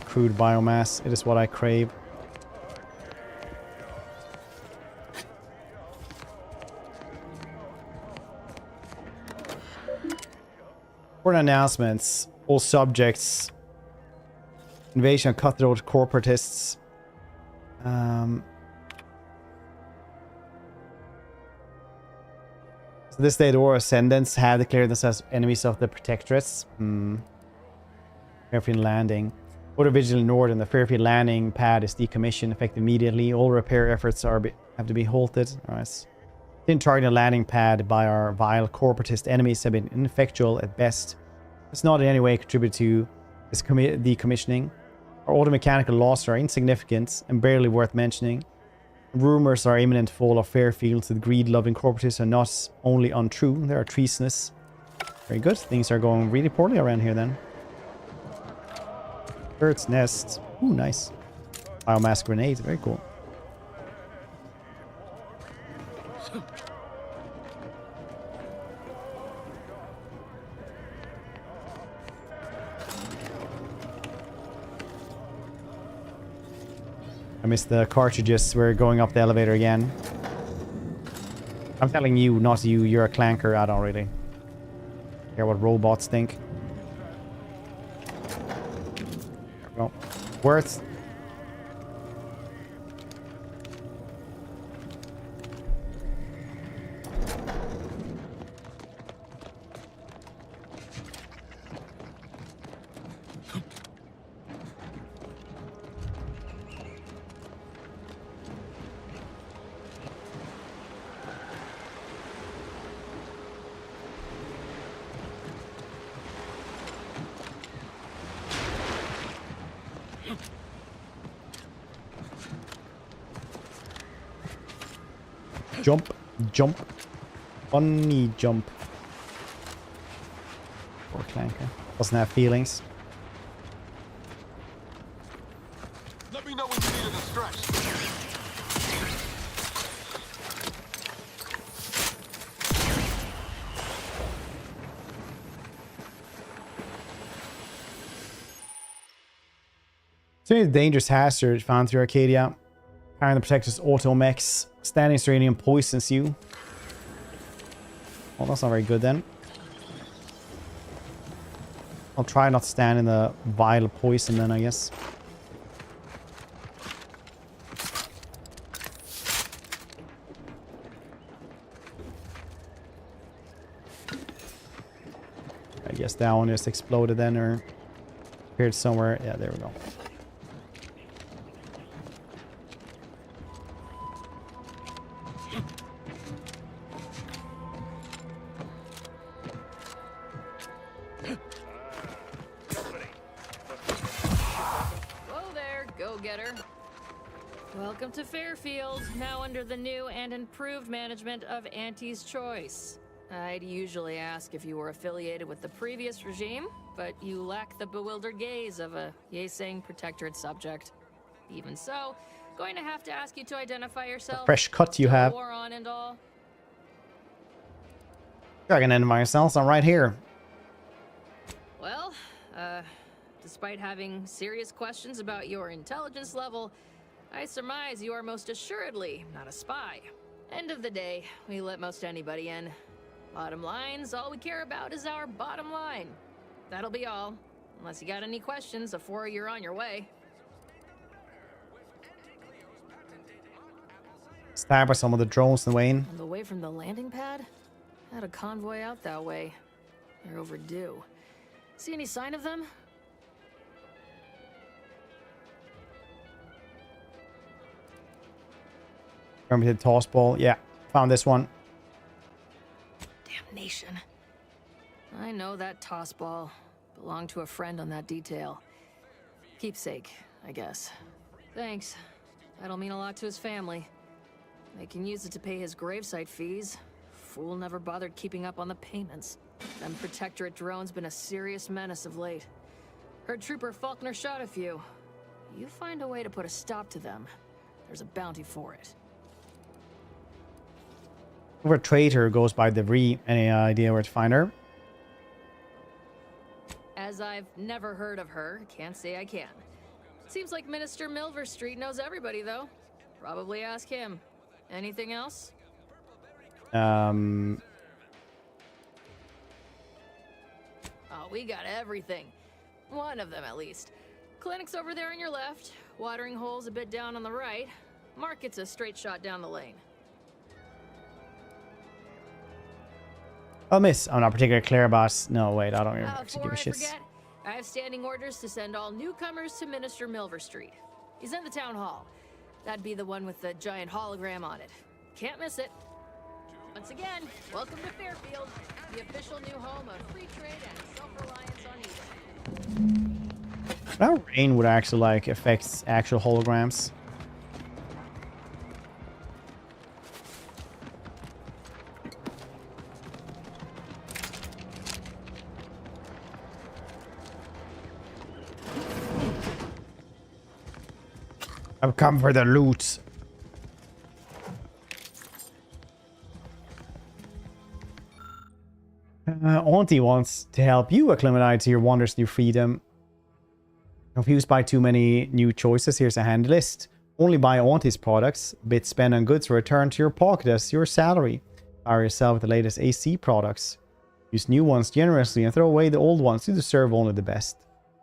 Crude biomass. It is what I crave. Important announcements. All subjects. Invasion of cutthroat corporatists. So this day, the War Ascendants have declared themselves enemies of the Protectorates. Fairfield Landing. Order Vigilant Northern. The Fairfield Landing pad is decommissioned effective immediately. All repair efforts have to be halted. Alright. Targeting the landing pad by our vile corporatist enemies have been ineffectual at best. It's not in any way contributed to this decommissioning. Our auto mechanical losses are insignificant and barely worth mentioning. Rumors are imminent fall of Fairfield to the greed-loving corporatists are not only untrue, they are treasonous. Very good. Things are going really poorly around here then. Bird's nest. Ooh, nice. Biomass grenades. Very cool. I missed the cartridges. We're going up the elevator again. I'm telling you, not you. You're a clanker. I don't really care what robots think. Well, worth. Jump. Jump. Bunny jump. Poor Clanker. Doesn't have feelings. Let me know when you need a distraction. So the dangerous hazard found through Arcadia. Powering the protector's auto mechs. Standing Serenium poisons you. Well, that's not very good then. I'll try not to stand in the vial poison then, I guess. I guess that one just exploded then, or appeared somewhere. Yeah, there we go. Whoa there, go-getter. Welcome to Fairfield, now under the new and improved management of Auntie's Choice. I'd usually ask if you were affiliated with the previous regime, but you lack the bewildered gaze of a yay-saying protectorate subject. Even so, going to have to ask you to identify yourself. Fresh cut you have. War on and all. Dragon End myself, I'm right here. Well, despite having serious questions about your intelligence level, I surmise you are most assuredly not a spy. End of the day, we let most anybody in. Bottom line's all we care about is our bottom line. That'll be all. Unless you got any questions before you're on your way. Stabbed by some of the drones in the Wayne. On the way from the landing pad? Had a convoy out that way. They're overdue. See any sign of them? Remember the toss ball? Yeah, found this one. Damnation. I know that toss ball belonged to a friend on that detail. Keepsake, I guess. Thanks. That'll mean a lot to his family. They can use it to pay his gravesite fees. Fool never bothered keeping up on the payments. Them Protectorate drones been a serious menace of late. Heard Trooper Faulkner shot a few. You find a way to put a stop to them, there's a bounty for it. Whoever traitor goes by Debris. Any idea where to find her? As I've never heard of her, can't say I can. Seems like Minister Milverstreet knows everybody, though. Probably ask him. Anything else? Oh, we got everything. One of them, at least. Clinic's over there on your left. Watering hole's a bit down on the right. Market's a straight shot down the lane. Oh, miss. I'm not particularly clear about... No, wait. I don't even actually give a shit. Forget, I have standing orders to send all newcomers to Minister Milverstreet. He's in the town hall. That'd be the one with the giant hologram on it. Can't miss it. Once again, welcome to Fairfield, the official new home of free trade and self-reliance on Eden. How rain would actually like affect actual holograms? I've come for the loot. Auntie wants to help you acclimatize to your wondrous new freedom. Confused by too many new choices? Here's a handy list. Only buy Auntie's products. Bits spent on goods will return to your pocket as your salary. Power yourself with the latest AC products. Use new ones generously and throw away the old ones. You deserve only the best.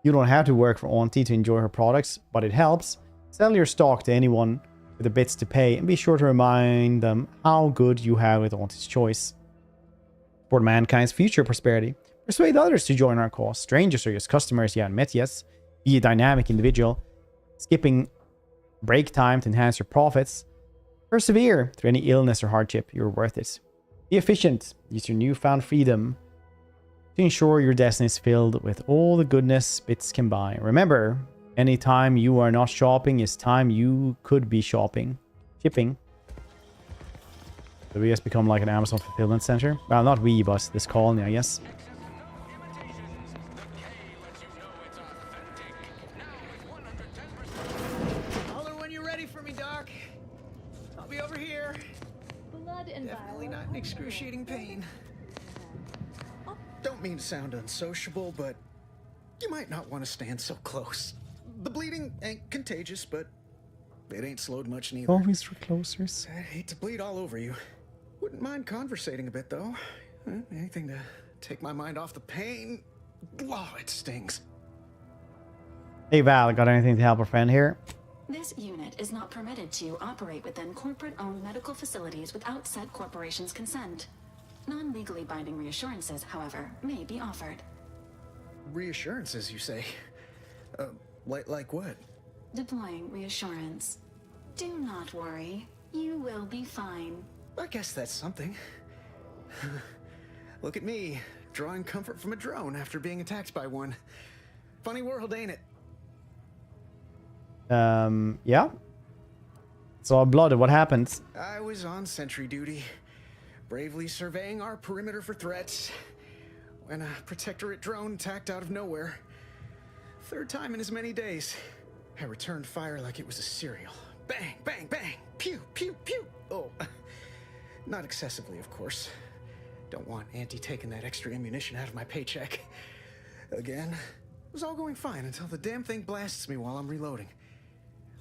You don't have to work for Auntie to enjoy her products, but it helps. Sell your stock to anyone with the bits to pay and be sure to remind them how good you have with Auntie's Choice. For mankind's future prosperity, persuade others to join our cause. Strangers or just customers you haven't met yet. Be a dynamic individual, skipping break time to enhance your profits. Persevere through any illness or hardship. You're worth it. Be efficient. Use your newfound freedom to ensure your destiny is filled with all the goodness bits can buy. Remember, any time you are not shopping is time you could be shipping. So we just become like an Amazon fulfillment center. Well, not we, but this colony, I guess. Holler when you're ready for me, Doc. I'll be over here. Blood and Definitely not in excruciating pain. Don't mean to sound unsociable, but you might not want to stand so close. The bleeding ain't contagious, but it ain't slowed much neither. Always for closers. I'd hate to bleed all over you. Wouldn't mind conversating a bit, though. Anything to take my mind off the pain. Oh, it stings. Hey Val, got anything to help a friend here? This unit is not permitted to operate within corporate-owned medical facilities without said corporation's consent. Non-legally binding reassurances, however, may be offered. Reassurances, you say? Like what? Deploying reassurance. Do not worry. You will be fine. I guess that's something. Look at me, drawing comfort from a drone after being attacked by one. Funny world, ain't it? Yeah. So blood, what happened? I was on sentry duty, bravely surveying our perimeter for threats, when a protectorate drone attacked out of nowhere. Third time in as many days. I returned fire like it was a cereal. Bang, bang, bang, pew, pew, pew. Oh, not excessively, of course. Don't want Auntie taking that extra ammunition out of my paycheck. Again, it was all going fine until the damn thing blasts me while I'm reloading.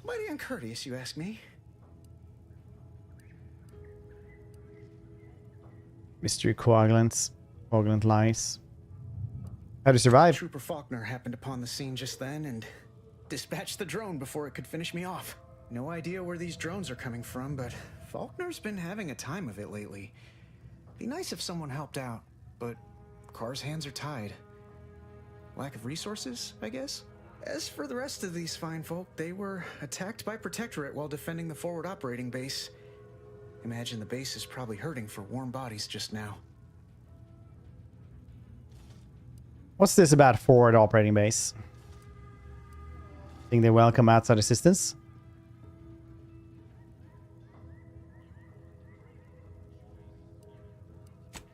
Mighty uncourteous, you ask me. Mystery coagulants. Coagulant lies. How to survive? Trooper Faulkner happened upon the scene just then and dispatched the drone before it could finish me off. No idea where these drones are coming from, but Faulkner's been having a time of it lately. Be nice if someone helped out, but Carr's hands are tied. Lack of resources, I guess? As for the rest of these fine folk, they were attacked by Protectorate while defending the forward operating base. Imagine the base is probably hurting for warm bodies just now. What's this about forward operating base? Think they welcome outside assistance?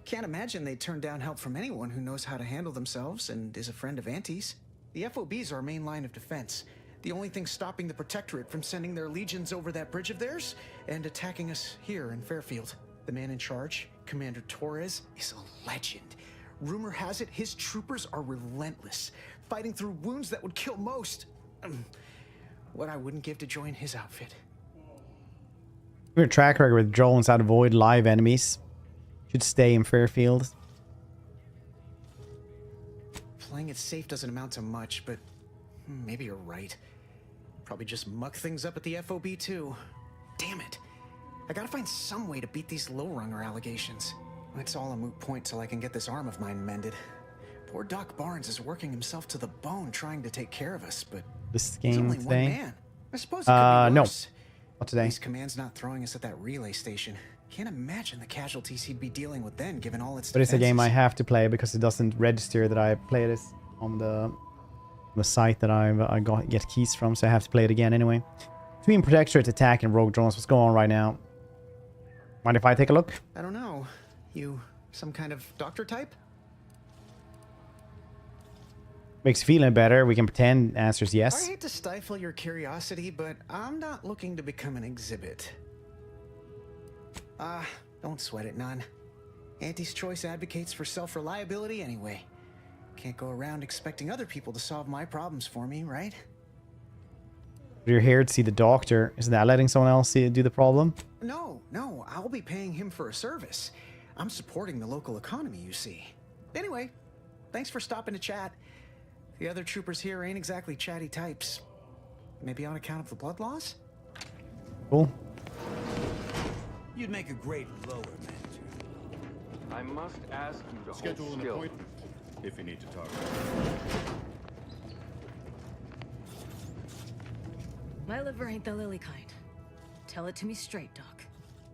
Can't imagine they'd turn down help from anyone who knows how to handle themselves and is a friend of Auntie's. The FOB's our main line of defense. The only thing stopping the Protectorate from sending their legions over that bridge of theirs and attacking us here in Fairfield. The man in charge, Commander Torres, is a legend. Rumor has it his troopers are relentless, fighting through wounds that would kill most. What I wouldn't give to join his outfit. Your track record with drones that avoid live enemies. Should stay in Fairfield. Playing it safe doesn't amount to much, but maybe you're right. Probably just muck things up at the FOB too. Damn it. I gotta find some way to beat these low-runger allegations. It's all a moot point till I can get this arm of mine mended. Poor Doc Barnes is working himself to the bone trying to take care of us, but this he's game only today? one man. I suppose it could be no. worse. Not today. His command's not throwing us at that relay station. Can't imagine the casualties he'd be dealing with then, given all its But it's a game I defenses. have to play because it doesn't register that I play this on the site that I get keys from, so I have to play it again anyway. Between Protectorate attack and rogue drones, what's going on right now? Mind if I take a look? I don't know. You some kind of doctor type? Makes you feeling better. We can pretend answers I yes. hate to stifle your curiosity, but I'm not looking to become an exhibit. Don't sweat it, none. Auntie's Choice advocates for self-reliability anyway. Can't go around expecting other people to solve my problems for me, right? You're here to see the doctor. Isn't that letting someone else do the problem? No, I'll be paying him for a service. I'm supporting the local economy, you see. Anyway, thanks for stopping to chat. The other troopers here ain't exactly chatty types. Maybe on account of the blood loss? Cool. You'd make a great lower manager. I must ask you to Schedule hold an still. appointment if you need to talk. My liver ain't the lily kind. Tell it to me straight, Doc.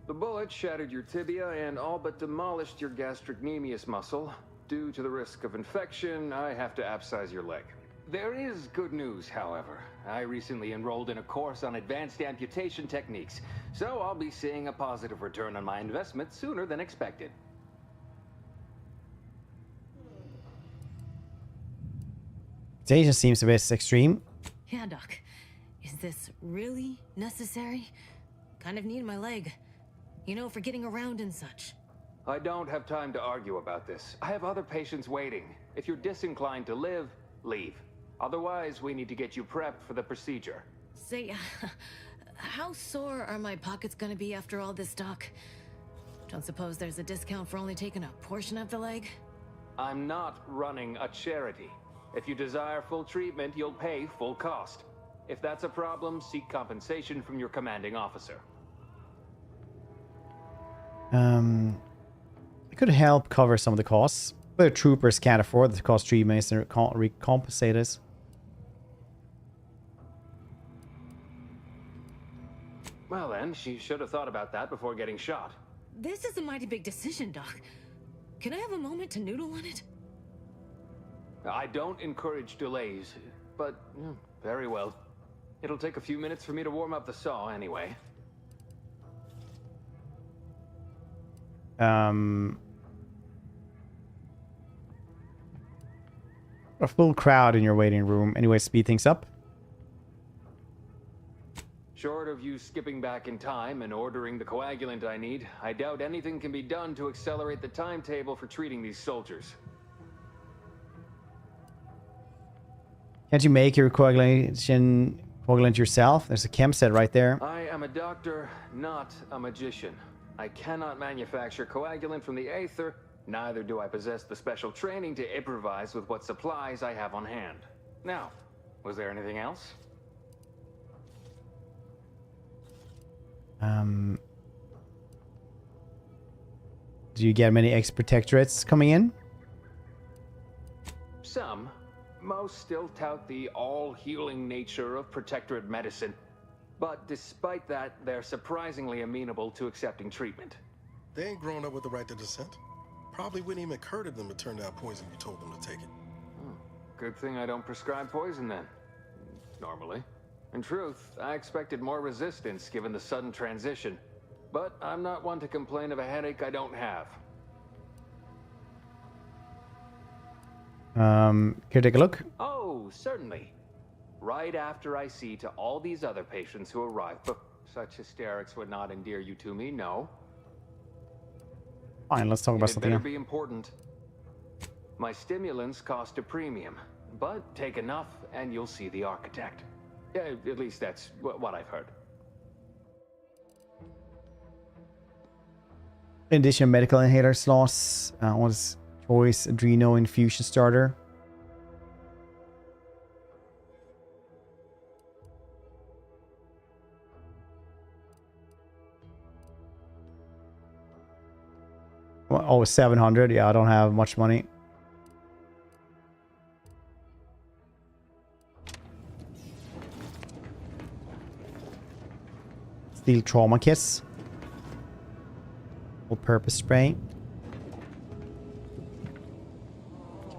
The bullet shattered your tibia and all but demolished your gastrocnemius muscle. Due to the risk of infection, I have to abscise your leg. There is good news, however. I recently enrolled in a course on advanced amputation techniques, so I'll be seeing a positive return on my investment sooner than expected. Tzeentch seems a bit extreme. Yeah, Doc. Is this really necessary? Kind of need my leg. You know, for getting around and such. I don't have time to argue about this. I have other patients waiting. If you're disinclined to live, leave. Otherwise, we need to get you prepped for the procedure. Say, how sore are my pockets gonna be after all this, Doc? Don't suppose there's a discount for only taking a portion of the leg? I'm not running a charity. If you desire full treatment, you'll pay full cost. If that's a problem, seek compensation from your commanding officer. It could help cover some of the costs, but the troopers can't afford the cost treatments and can't recompensate us. Well then, she should have thought about that before getting shot. This is a mighty big decision, Doc. Can I have a moment to noodle on it? I don't encourage delays, but very well. It'll take a few minutes for me to warm up the saw anyway. A full crowd in your waiting room. Anyway, speed things up. Short of you skipping back in time and ordering the coagulant I need, I doubt anything can be done to accelerate the timetable for treating these soldiers. Can't you make your coagulant yourself? There's a chem set right there. I am a doctor, not a magician. I cannot manufacture coagulant from the aether, neither do I possess the special training to improvise with what supplies I have on hand. Now, was there anything else? Do you get many ex-protectorates coming in? Some. Most still tout the all-healing nature of protectorate medicine. But despite that, they're surprisingly amenable to accepting treatment. They ain't grown up with the right to dissent. Probably wouldn't even occur to them to turn down poison you told them to take it. Good thing I don't prescribe poison then. Normally. In truth, I expected more resistance given the sudden transition. But I'm not one to complain of a headache I don't have. Can you take a look? Oh, certainly. Right after I see to all these other patients who arrive, but such hysterics would not endear you to me, no. Fine, let's talk about It something better else. be important. My stimulants cost a premium, but take enough and you'll see the architect. Yeah, at least that's what I've heard. In addition, medical inhaler slots. What's choice? Adreno infusion starter. Well, oh, 700. Yeah, I don't have much money. Steel trauma kits. Full purpose spray.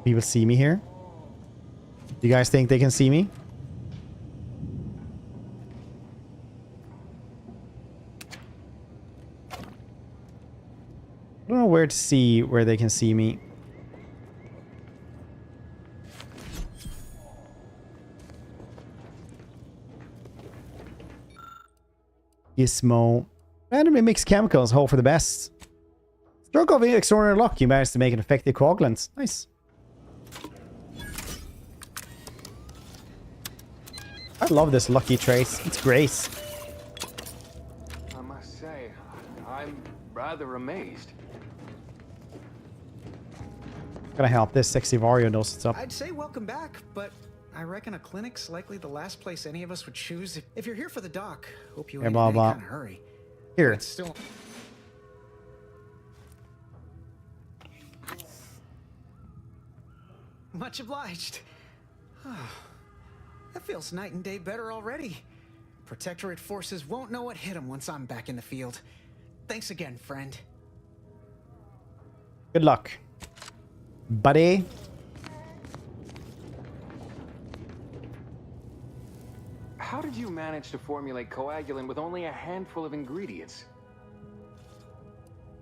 People see me here? Do you guys think they can see me? I don't know where to see where they can see me. Gizmo. Randomly mixed chemicals. Hope for the best. Stroke of extraordinary luck. You managed to make an effective coagulant. Nice. I love this lucky trace. It's great. I must say, I'm rather amazed. Gotta help this sexy Vario knows what's up. I'd say welcome back, but I reckon a clinic's likely the last place any of us would choose. If you're here for the doc, hope you ain't in any kind of hurry. Here. It's still... Much obliged. That feels night and day better already. Protectorate forces won't know what hit them once I'm back in the field. Thanks again, friend. Good luck, buddy. did you manage to formulate coagulant with only a handful of ingredients?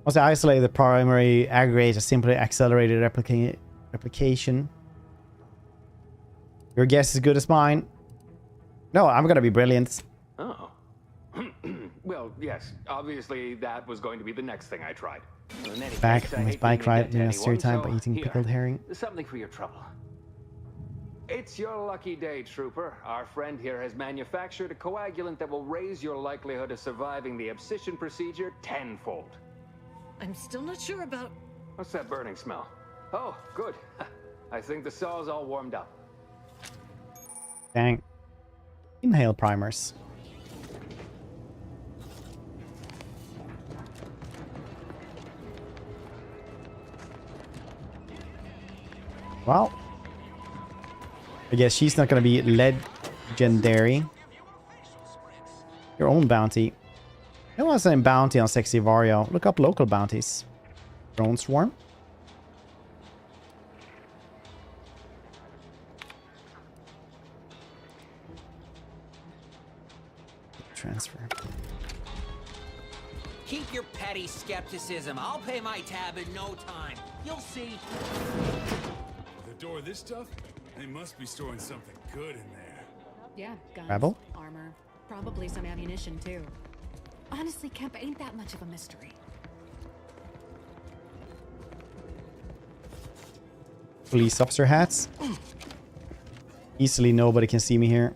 Once I isolate the primary aggregate, a simply accelerated replication. Your guess is as good as mine. No, I'm gonna be brilliant. Oh. Well, yes. Obviously, that was going to be the next thing I tried. In any Back case, I from his hate bike being a ride debt to in a anyone, stereotype by so eating here, pickled herring. something for your trouble. It's your lucky day, Trooper. Our friend here has manufactured a coagulant that will raise your likelihood of surviving the abscission procedure tenfold. I'm still not sure about... What's that burning smell? Oh, good. I think the saw's all warmed up. Dang. Inhale primers. Well, I guess she's not going to be legendary. Your own bounty. No one's saying bounty on Sexy Vario. Look up local bounties. Drone Swarm. Transfer. Keep your petty skepticism. I'll pay my tab in no time. You'll see. The door this tough? They must be storing something good in there. Yeah, guns, Rebel? armor, probably some ammunition too. Honestly, Kemp ain't that much of a mystery. Police officer hats. Easily nobody can see me here.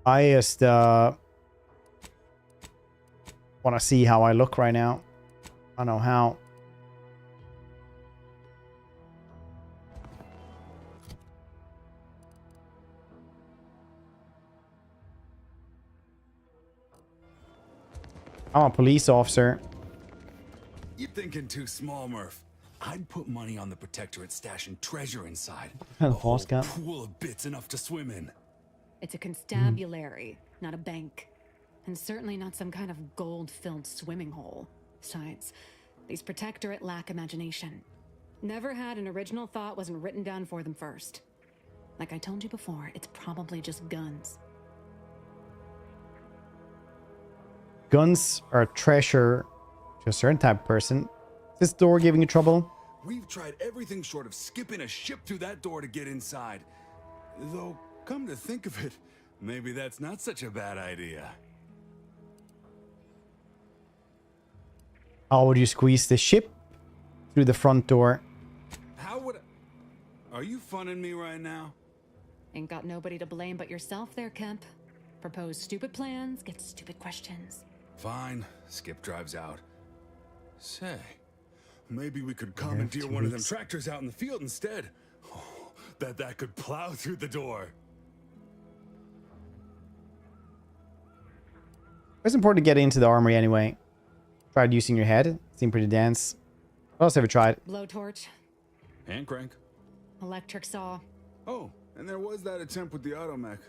I just want to see how I look right now. I don't know how. I'm a police officer. You're thinking too small, Murph. I'd put money on the Protectorate stashing treasure inside. The A boss whole got. pool of bits enough to swim in. It's a constabulary, not a bank. And certainly not some kind of gold-filled swimming hole. Besides, these Protectorate lack imagination. Never had an original thought wasn't written down for them first. Like I told you before, it's probably just guns. Guns are treasure to a certain type of person. Is this door giving you trouble? We've tried everything short of skipping a ship through that door to get inside. Though, come to think of it, maybe that's not such a bad idea. How would you squeeze the ship through the front door? How would Are you funning me right now? Ain't got nobody to blame but yourself there, Kemp. Propose stupid plans, get stupid questions. Fine. Skip drives out. Say, maybe we could commandeer one of them tractors out in the field instead. Oh, that could plow through the door. It's important to get into the armory anyway. Tried using your head. Seemed pretty dense. What else have you tried? Blowtorch, Hand crank. electric saw. Oh, and there was that attempt with the automech.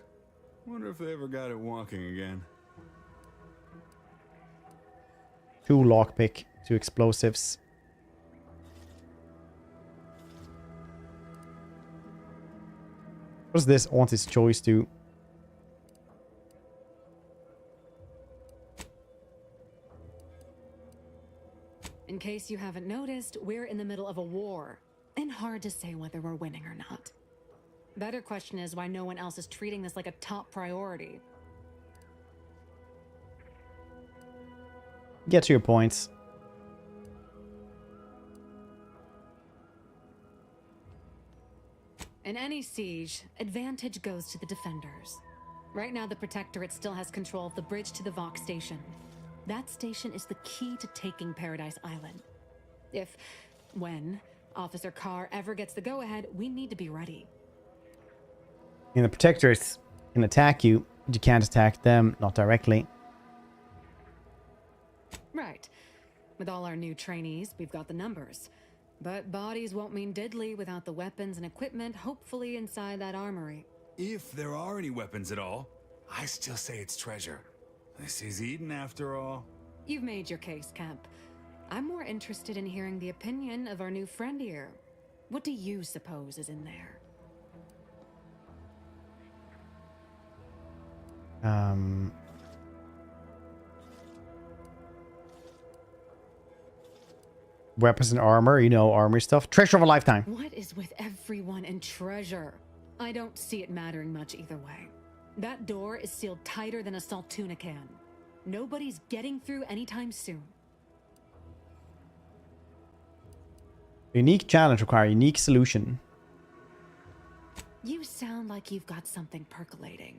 Wonder if they ever got it walking again. 2 lockpick, 2 explosives. What does this Auntie's choice do? In case you haven't noticed, we're in the middle of a war. And hard to say whether we're winning or not. Better question is why no one else is treating this like a top priority. Get to your points. In any siege, advantage goes to the defenders. Right now, the Protectorate still has control of the bridge to the Vox station. That station is the key to taking Paradise Island. When Officer Carr ever gets the go-ahead, we need to be ready. And the Protectors can attack you, but you can't attack them, not directly. Right. With all our new trainees, we've got the numbers. But bodies won't mean diddly without the weapons and equipment hopefully inside that armory. If there are any weapons at all, I still say it's treasure. This is Eden after all. You've made your case, Camp. I'm more interested in hearing the opinion of our new friend here. What do you suppose is in there? Weapons and armor, you know, armory stuff. Treasure of a lifetime. What is with everyone and treasure? I don't see it mattering much either way. That door is sealed tighter than a salt tuna can. Nobody's getting through anytime soon. Unique challenge require unique solution. You sound like you've got something percolating.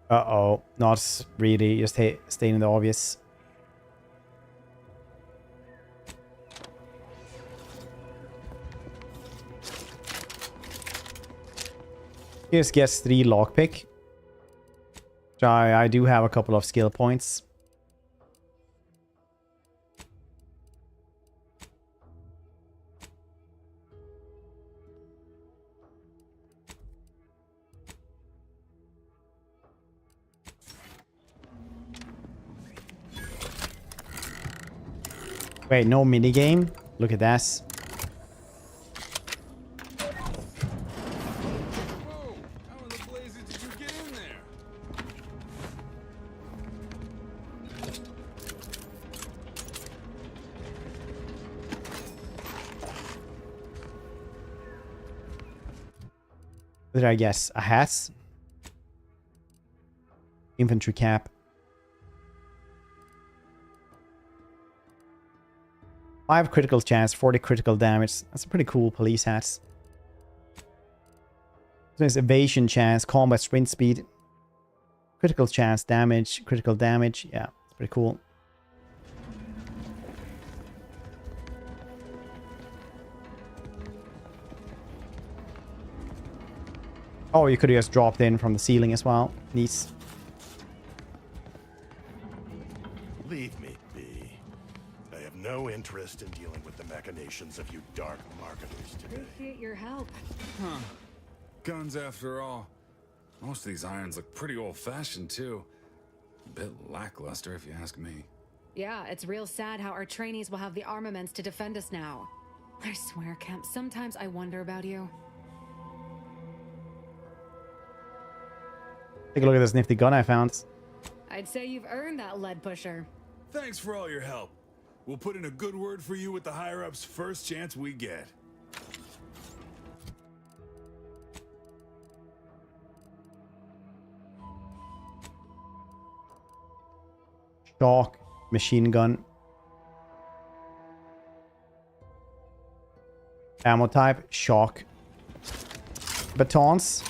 Uh-oh. Not really. Just stating the obvious. Just gets 3 lockpick. I do have a couple of skill points. Wait, no minigame? Look at this. What did I guess? A hat? Infantry cap. 5 critical chance, 40 critical damage. That's a pretty cool police hat. There's evasion chance, combat sprint speed. Critical chance, damage, critical damage. Yeah, it's pretty cool. Oh, you could have just dropped in from the ceiling as well. Neat. Leave me be. I have no interest in dealing with the machinations of you dark marketers today. Appreciate your help. Huh. Guns after all. Most of these irons look pretty old-fashioned too. A bit lackluster if you ask me. Yeah, it's real sad how our trainees will have the armaments to defend us now. I swear, Kemp, sometimes I wonder about you. Take a look at this nifty gun I found. I'd say you've earned that lead pusher. Thanks for all your help. We'll put in a good word for you with the higher-ups first chance we get. Shock machine gun. Ammo type, shock. Batons.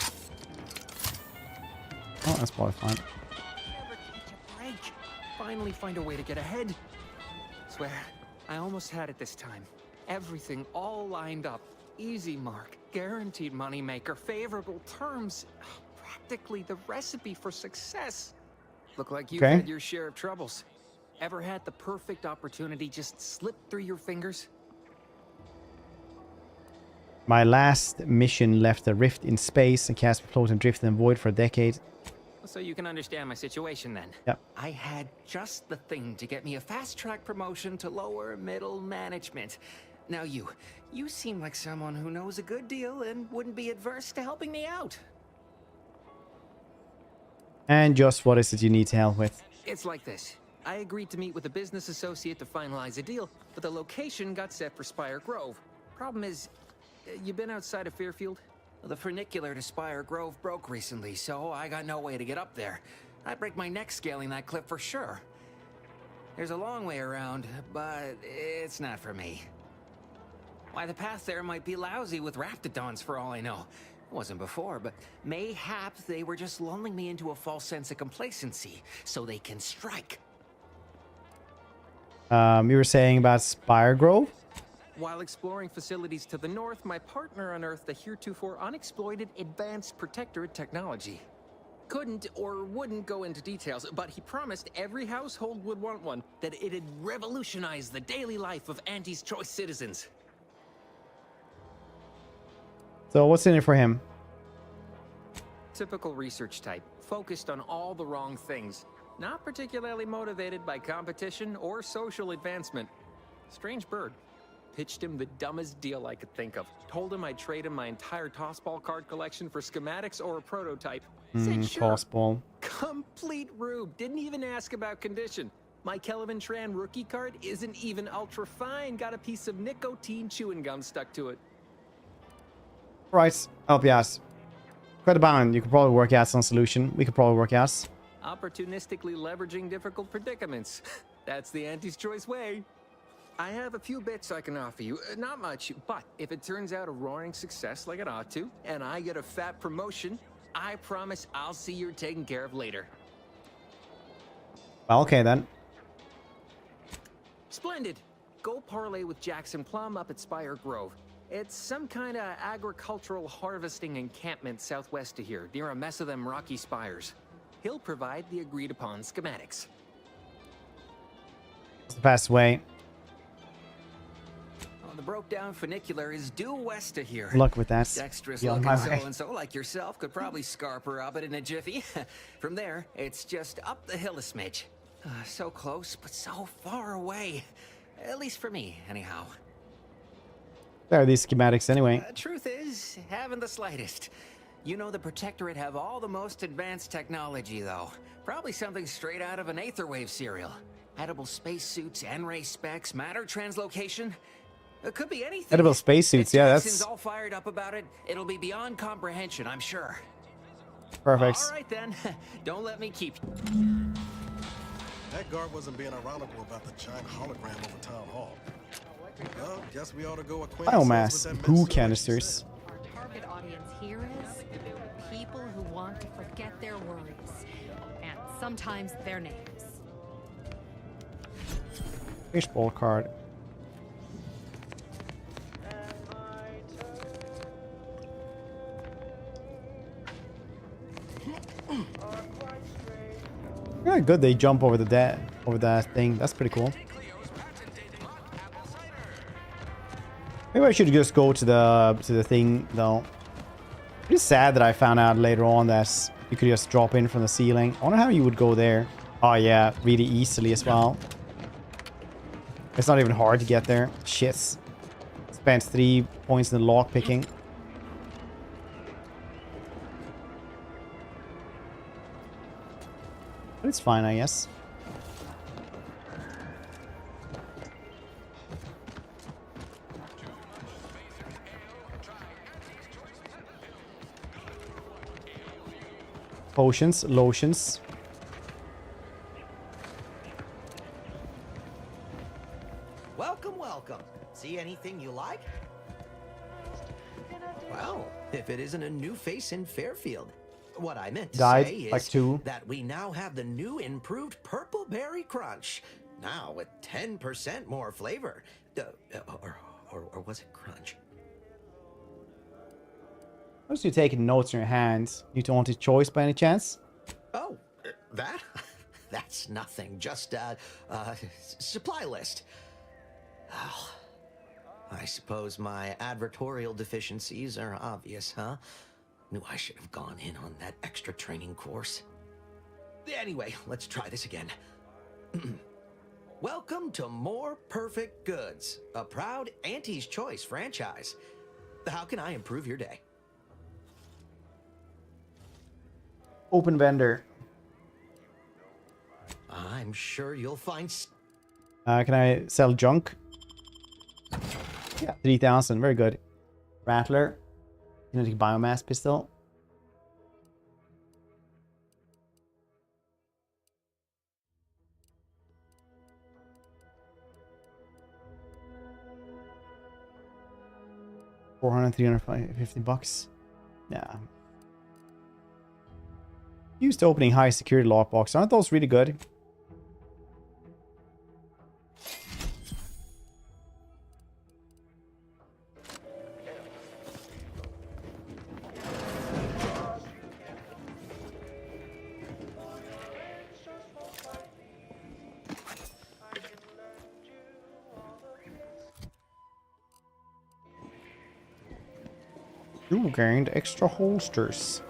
Oh, that's probably fine. Never catch a break. Finally find a way to get ahead. Swear, I almost had it this time. Everything all lined up. Easy mark, guaranteed moneymaker, favorable terms. Practically the recipe for success. Look like you've had your share of troubles. Ever had the perfect opportunity just slip through your fingers? My last mission left a rift in space and cast float and drift and void for a decade. So you can understand my situation then. Yep. I had just the thing to get me a fast-track promotion to lower middle management. Now you seem like someone who knows a good deal and wouldn't be adverse to helping me out. And just what is it you need to help with? It's like this. I agreed to meet with a business associate to finalize a deal, but the location got set for Spire Grove. Problem is, you been outside of Fairfield? The funicular to Spire Grove broke recently, so I got no way to get up there. I'd break my neck scaling that cliff for sure. There's a long way around, but it's not for me. Why, the path there might be lousy with raptidons for all I know. It wasn't before, but mayhaps they were just lulling me into a false sense of complacency so they can strike. You were saying about Spire Grove? While exploring facilities to the north, my partner unearthed a heretofore unexploited advanced protectorate technology. couldn't or wouldn't go into details, but he promised every household would want one, that it'd revolutionize the daily life of Auntie's Choice citizens. So what's in it for him? Typical research type, focused on all the wrong things. Not particularly motivated by competition or social advancement. Strange bird. Pitched him the dumbest deal I could think of. Told him I'd trade him my entire tossball card collection for schematics or a prototype. Said sure. Tossball. Complete rube. Didn't even ask about condition. My Kelvin Tran rookie card isn't even ultra fine. Got a piece of nicotine chewing gum stuck to it. Right, help you out. Quite bound. You could probably work out some solution. We could probably work out. Opportunistically leveraging difficult predicaments. That's the Auntie's Choice way. I have a few bits I can offer you. Not much, but if it turns out a roaring success like it ought to, and I get a fat promotion, I promise I'll see you're taken care of later. Well, okay then. Splendid. Go parlay with Jackson Plum up at Spire Grove. It's some kind of agricultural harvesting encampment southwest of here, near a mess of them rocky spires. He'll provide the agreed upon schematics. It's the best way. Well, the broke down funicular is due west of here. Good luck with that. Dexterous Be on looking my way. so-and-so like yourself could probably scarper up it in a jiffy. From there, it's just up the hill a smidge. So close, but so far away. At least for me, anyhow. There are these schematics anyway. Truth is, haven't the slightest. You know the Protectorate have all the most advanced technology, though. Probably something straight out of an Aetherwave serial. Edible spacesuits, N-ray specs, matter translocation. It could be anything. Edible spacesuits, yeah, Jackson's that's all fired up about it. It'll be beyond comprehension, I'm sure. perfect. All right then, don't let me keep. That guard wasn't being ironical about the giant hologram over town hall. Well, guess we ought to go acquaint ourselves with Biomass, that goo mess. canisters. Our target audience here is people who want to forget their worries and sometimes their names. Fishbowl card. Yeah, good. They jump over over that thing. That's pretty cool. Maybe I should just go to the thing though. It's sad that I found out later on that you could just drop in from the ceiling. I wonder how you would go there. Oh yeah, really easily as well. It's not even hard to get there. Shit. Spent 3 points in the lock picking. But it's fine, I guess. Potions, lotions. Welcome, welcome. See anything you like? Well, if it isn't a new face in Fairfield. What I meant to Died, say like is 2. that we now have the new improved Purple Berry Crunch. Now with 10% more flavor. Or was it crunch? Notice you taking notes in your hands. You don't want a choice by any chance? Oh, that? That's nothing. Just a supply list. Oh, I suppose my advertorial deficiencies are obvious, huh? Knew I should have gone in on that extra training course. Anyway, let's try this again. Welcome to More Perfect Goods, a proud Auntie's Choice franchise. How can I improve your day? Open vendor. I'm sure you'll find... Can I sell junk? Yeah, 3,000. Very good. Rattler. Kinetic biomass pistol. $400, $350. Yeah. Used to opening high security lockbox. Aren't those really good? You gained extra holsters.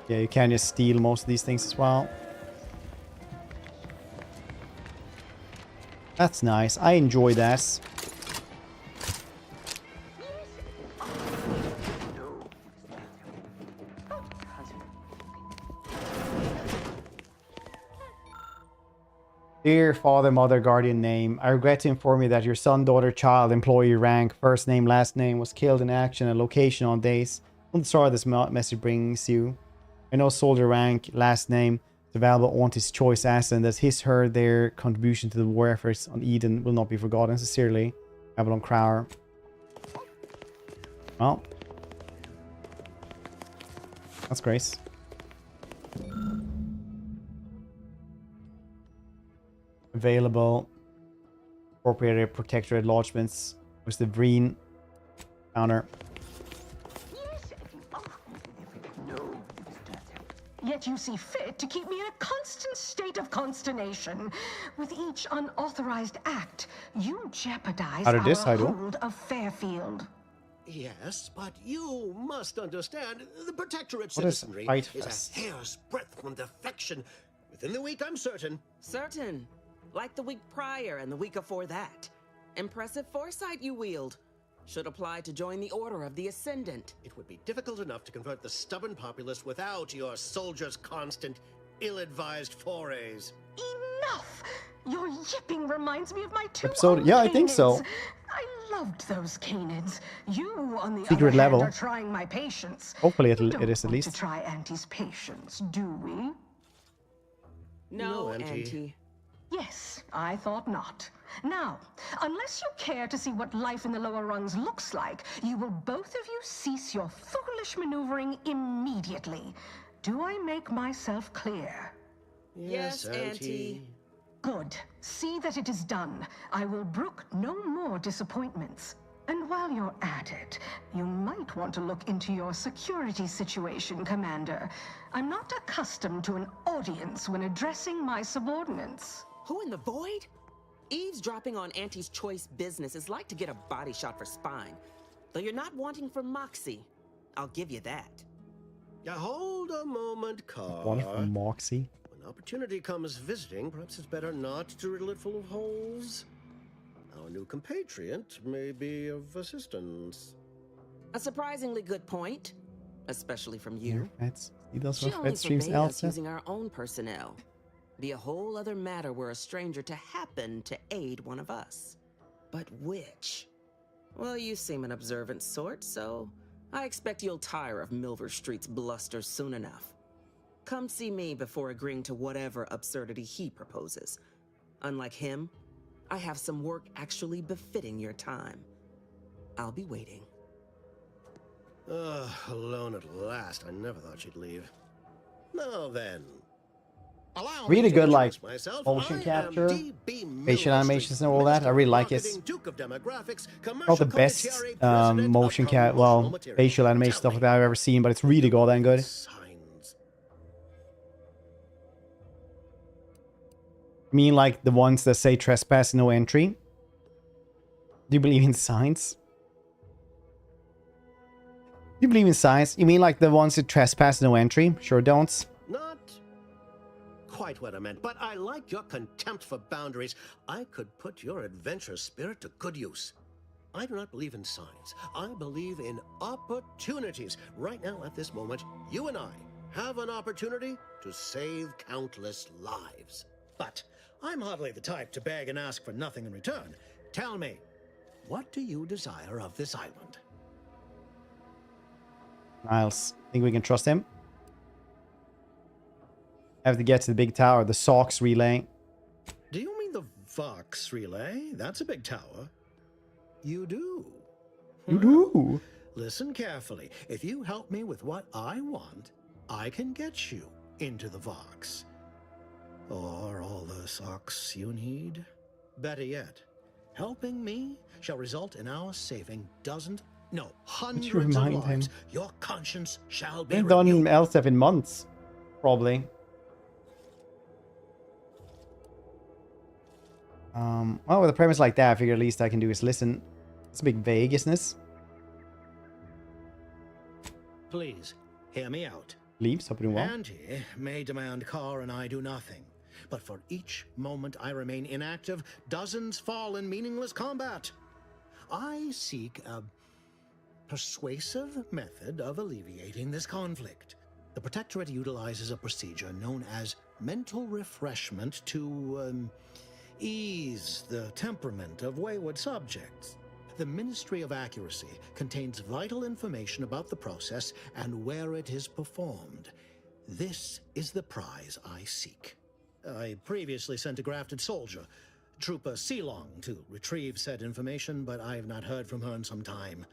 Yeah, you can just steal most of these things as well. That's nice. I enjoy that. Dear father, mother, guardian name, I regret to inform you that your son, daughter, child, employee, rank, first name, last name was killed in action and location on days. I'm sorry this message brings you. I know soldier rank, last name, is available on his choice asset, and that his, her, their contribution to the war efforts on Eden will not be forgotten. Sincerely, Babylon Crower. Well, that's Grace. Available. Appropriated protectorate lodgements with the Vreen counter. Yet you see fit to keep me in a constant state of consternation. With each unauthorized act, you jeopardize our hold of Fairfield. Yes, but you must understand, the Protectorate What is citizenry Fight is Fest? a hair's breadth from defection. Within the week, I'm certain. Certain. Like the week prior and the week before that. Impressive foresight you wield. Should apply to join the Order of the Ascendant. It would be difficult enough to convert the stubborn populace without your soldiers' constant, ill-advised forays. Enough! Your yipping reminds me of my two Episode? own Yeah, I think so. Canids. I loved those Canids. You, on the Secret other level. hand, are trying my patience. Hopefully We it don't is at want least. to try Auntie's patience, do we? No, Auntie. Auntie. Yes, I thought not. Now, unless you care to see what life in the lower rungs looks like, you will both of you cease your foolish maneuvering immediately. Do I make myself clear? Yes, Auntie. Good. See that it is done. I will brook no more disappointments. And while you're at it, you might want to look into your security situation, Commander. I'm not accustomed to an audience when addressing my subordinates. Who in the void? Eavesdropping on Auntie's choice business is like to get a body shot for spine. Though you're not wanting for Moxie. I'll give you that. Hold a moment, Carr. One from Moxie. When opportunity comes visiting, perhaps it's better not to riddle it full of holes. Our new compatriot may be of assistance. A surprisingly good point. Especially from you. That's he does She what only Red streams forbade us Elsa. using our own personnel. Be a whole other matter were a stranger to happen to aid one of us. But which? Well, you seem an observant sort, so I expect you'll tire of Milver Street's bluster soon enough. Come see me before agreeing to whatever absurdity he proposes. Unlike him, I have some work actually befitting your time. I'll be waiting. Alone at last. I never thought she'd leave. Now then. Really good, like, myself. motion I capture, am D.B. facial animations and all that. I really like it. Duke of Demographics, Not the best motion cap, well, facial animation stuff like that I've ever seen, but it's really goddamn good. I mean, like the ones that say trespass, no entry. Do you believe in science? Do you believe in science? You mean like the ones that trespass, no entry? Sure don't. Not quite what I meant, but I like your contempt for boundaries. I could put your adventurous spirit to good use. I do not believe in science. I believe in opportunities. Right now, at this moment, you and I have an opportunity to save countless lives. But I'm hardly the type to beg and ask for nothing in return. Tell me, what do you desire of this island? Niles, think we can trust him? Have to get to the big tower, the Sox relay. Do you mean the Vox relay? That's a big tower. You do. You do. Listen carefully. If you help me with what I want, I can get you into the Vox. Or all the socks you need. Better yet, helping me shall result in our saving hundreds of remind him? lives. Your conscience shall be We've done L7 in months, probably. Well, with a premise like that, I figure at least I can do is listen. It's a bit vague, isn't it? Please, hear me out. Leaves, hope you're doing well. Auntie may demand Khorne and I do nothing. But for each moment I remain inactive, dozens fall in meaningless combat. I seek a persuasive method of alleviating this conflict. The Protectorate utilizes a procedure known as mental refreshment to ease the temperament of wayward subjects. The Ministry of Accuracy contains vital information about the process and where it is performed. This is the prize I seek. I previously sent a grafted soldier, Trooper Sealong, to retrieve said information, but I have not heard from her in some time.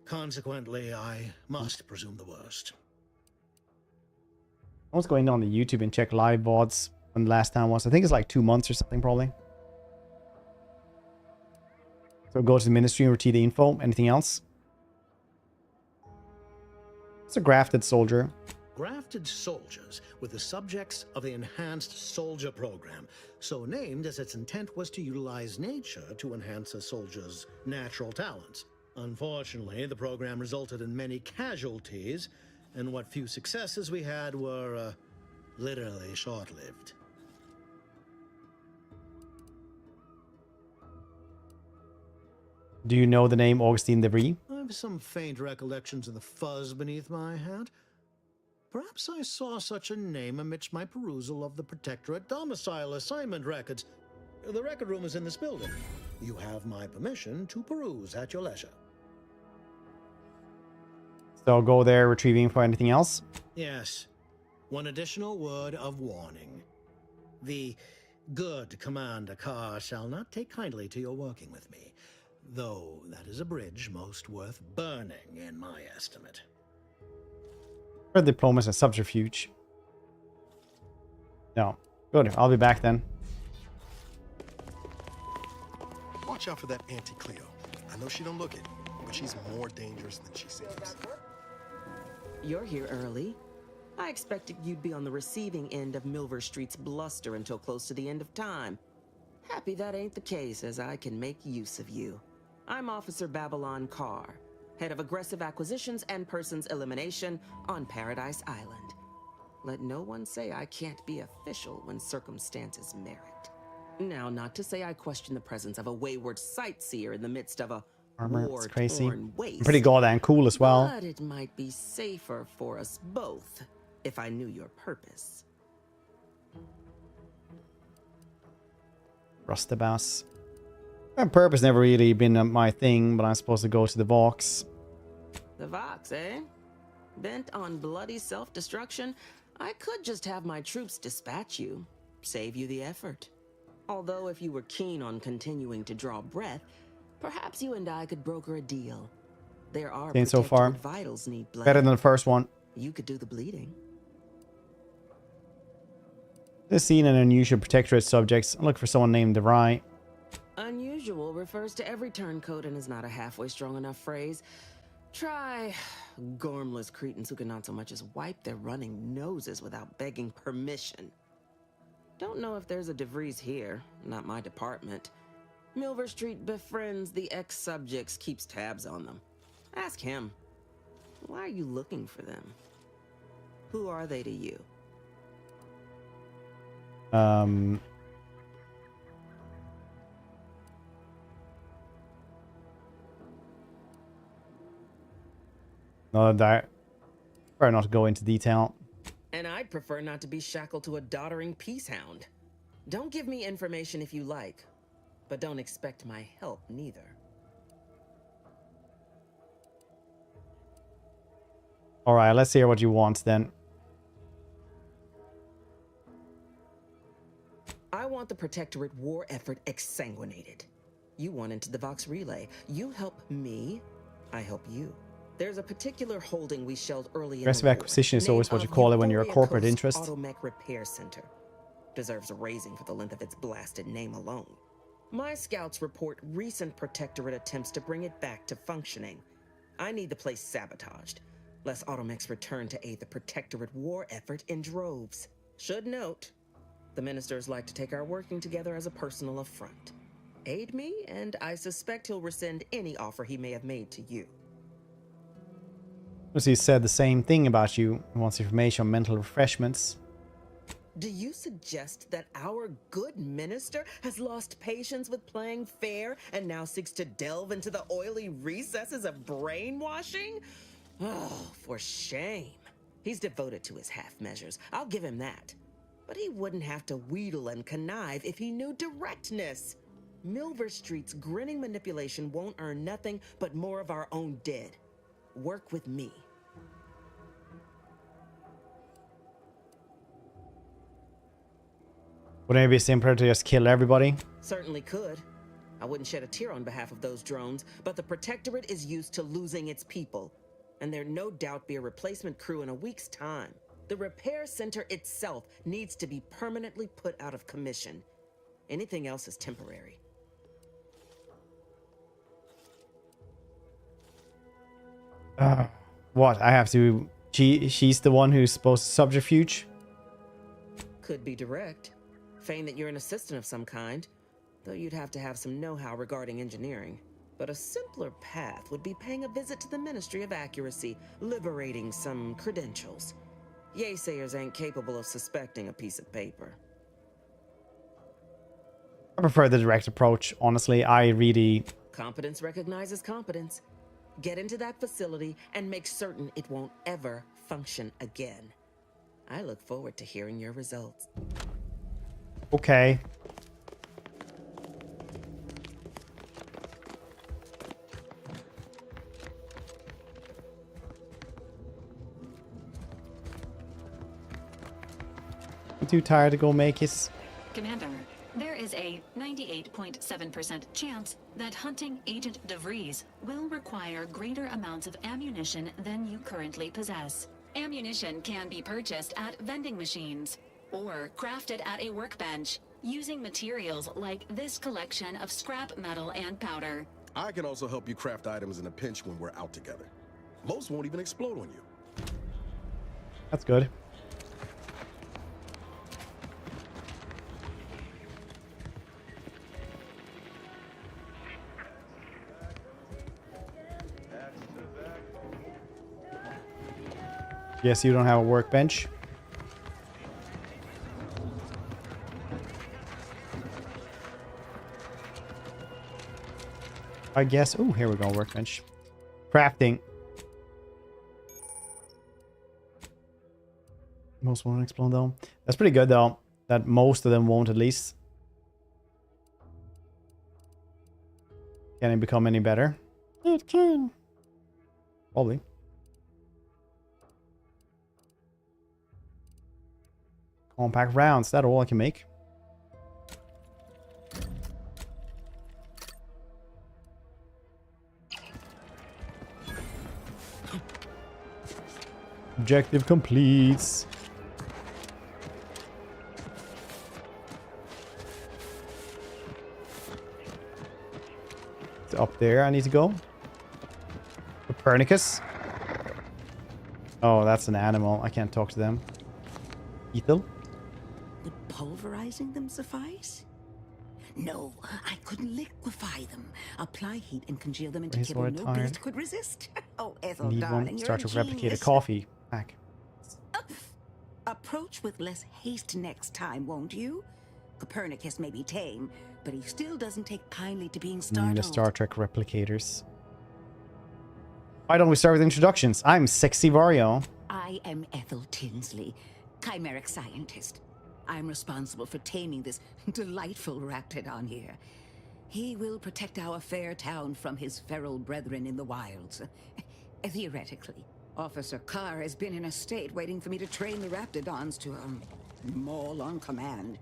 Consequently, I must presume the worst. I was going on the YouTube and check live VODs when the last time was. I think it's like 2 months or something, probably. So go to the ministry and retrieve the info. Anything else? It's a grafted soldier. Grafted soldiers were the subjects of the Enhanced Soldier Program, so named as its intent was to utilize nature to enhance a soldier's natural talents. Unfortunately, the program resulted in many casualties, and what few successes we had were literally short-lived. Do you know the name Augustine de Vries? I have some faint recollections of the fuzz beneath my hat. Perhaps I saw such a name amidst my perusal of the Protectorate domicile assignment records. The record room is in this building. You have my permission to peruse at your leisure. So go there, retrieve info. Anything else? Yes. One additional word of warning. The good Commander Carr shall not take kindly to your working with me, though that is a bridge most worth burning in my estimate. Or diplomacy and subterfuge. No. Good. I'll be back then. Watch out for that Auntie Cleo. I know she don't look it, but she's more dangerous than she seems. You're here early. I expected you'd be on the receiving end of Milver Street's bluster until close to the end of time. Happy that ain't the case, as I can make use of you. I'm Officer Babylon Carr, head of aggressive acquisitions and persons elimination on Paradise Island. Let no one say I can't be official when circumstances merit. Now, not to say I question the presence of a wayward sightseer in the midst of a Armor, it's crazy. war-torn waste, Pretty goddamn cool as well. but it might be safer for us both if I knew your purpose. Rustabass. My purpose never really been my thing, but I'm supposed to go to the Vox. The Vox, eh? Bent on bloody self-destruction, I could just have my troops dispatch you, save you the effort. Although if you were keen on continuing to draw breath, perhaps you and I could broker a deal. There are So far, vitals need blood. better than the first one. You could do the bleeding. This scene an unusual Protectorate subjects. I look for someone named DeVry. Unusual refers to every turncoat and is not a halfway strong enough phrase. Try gormless cretins who can not so much as wipe their running noses without begging permission. Don't know if there's a DeVries here, not my department. Milver Street befriends the ex-subjects, keeps tabs on them. Ask him. Why are you looking for them? Who are they to you? No, that. Better not go into detail. And I'd prefer not to be shackled to a doddering peacehound. Don't give me information if you like, but don't expect my help neither. Alright, let's hear what you want then. I want the Protectorate war effort exsanguinated. You want into the Vox Relay. You help me, I help you. There's a particular holding we shelled early Aggressive in the war, acquisition is always what you named call it when you're a Euphoria corporate Coast interest. Automech Repair Center. Deserves a raising for the length of its blasted name alone. My scouts report recent Protectorate attempts to bring it back to functioning. I need the place sabotaged, lest Automechs return to aid the Protectorate war effort in droves. Should note, the ministers like to take our working together as a personal affront. Aid me, and I suspect he'll rescind any offer he may have made to you. He said the same thing about you. He wants information on mental refreshments. Do you suggest that our good minister has lost patience with playing fair and now seeks to delve into the oily recesses of brainwashing? Oh, for shame. He's devoted to his half measures. I'll give him that. But he wouldn't have to wheedle and connive if he knew directness. Milver Street's grinning manipulation won't earn nothing but more of our own dead. Work with me. Wouldn't it be simpler to just kill everybody? Certainly could. I wouldn't shed a tear on behalf of those drones, but the Protectorate is used to losing its people. And there'll no doubt be a replacement crew in a week's time. The repair center itself needs to be permanently put out of commission. Anything else is temporary. What? I have to... She's the one who's supposed to subterfuge? Could be direct. Feign that you're an assistant of some kind, though you'd have to have some know-how regarding engineering. But a simpler path would be paying a visit to the Ministry of Accuracy, liberating some credentials. Yaysayers ain't capable of suspecting a piece of paper. I prefer the direct approach, honestly. I really... Competence recognizes competence. Get into that facility and make certain it won't ever function again. I look forward to hearing your results. Okay. I'm too tired to go make it. Commander, there is a 98.7% chance that hunting Agent DeVries will require greater amounts of ammunition than you currently possess. Ammunition can be purchased at vending machines or crafted at a workbench using materials like this collection of scrap metal and powder. I can also help you craft items in a pinch when we're out together. Most won't even explode on you. That's good. Yes, you don't have a workbench. I guess. Oh, here we go. Workbench. Crafting. Most won't explode though. That's pretty good though. That most of them won't, at least. Can it become any better? It can. Probably. Compact rounds. That's all I can make. Objective complete. It's up there. I need to go. Copernicus. Oh, that's an animal. I can't talk to them. Ethel. Would pulverizing them suffice? No, I couldn't liquefy them. Apply heat and congeal them into kibble no beast could resist. Oh, Ethel, Need darling, one. you're Start a to replicate a genius. coffee pack. Approach with less haste next time, won't you? Copernicus may be tame, but he still doesn't take kindly to being startled. The Star Trek replicators. Why don't we start with introductions? I'm Sexy Vario. I am Ethel Tinsley, chimeric scientist. I'm responsible for taming this delightful raptidon here. He will protect our fair town from his feral brethren in the wilds. Theoretically. Officer Carr has been in a state waiting for me to train the raptidons to, maul on command.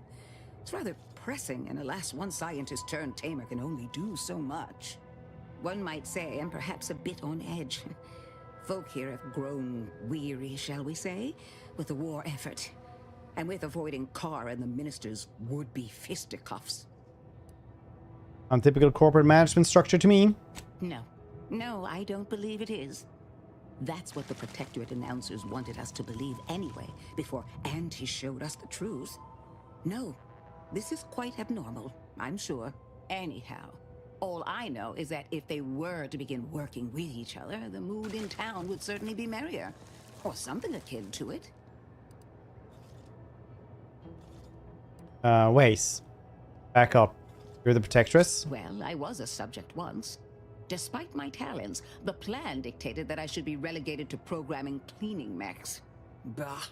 It's rather pressing, and alas, one scientist-turned-tamer can only do so much. One might say I'm perhaps a bit on edge. Folk here have grown weary, shall we say, with the war effort, and with avoiding Carr and the minister's would-be fisticuffs. Untypical corporate management structure to me. No, I don't believe it is. That's what the Protectorate announcers wanted us to believe anyway, before Auntie showed us the truth. No, this is quite abnormal, I'm sure. Anyhow, All I know is that if they were to begin working with each other, the mood in town would certainly be merrier. Or something akin to it. Waze. Back up. You're the protectress? Well, I was a subject once. Despite my talents, the plan dictated that I should be relegated to programming cleaning mechs. Bah.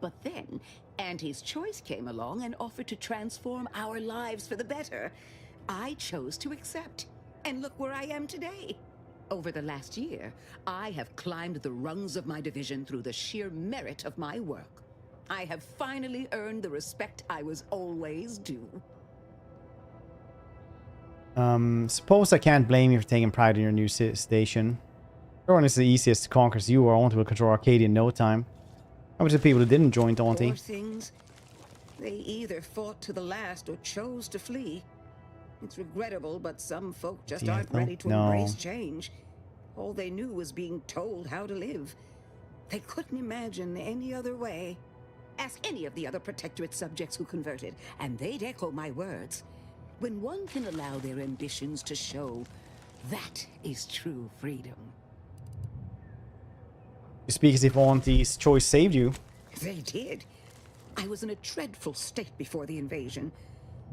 But then, Auntie's Choice came along and offered to transform our lives for the better. I chose to accept. And look where I am today. Over the last year, I have climbed the rungs of my division through the sheer merit of my work. I have finally earned the respect I was always due. Suppose I can't blame you for taking pride in your new station. Khorne is the easiest to conquer, so you or Auntie will control Arcadia in no time. How about the people who didn't join Auntie? Poor things. They either fought to the last or chose to flee. It's regrettable, but some folk just aren't ready to embrace change. All they knew was being told how to live. They couldn't imagine any other way. Ask any of the other Protectorate subjects who converted, and they'd echo my words. When one can allow their ambitions to show, that is true freedom. You speak as if Auntie's Choice saved you. They did. I was in a dreadful state before the invasion.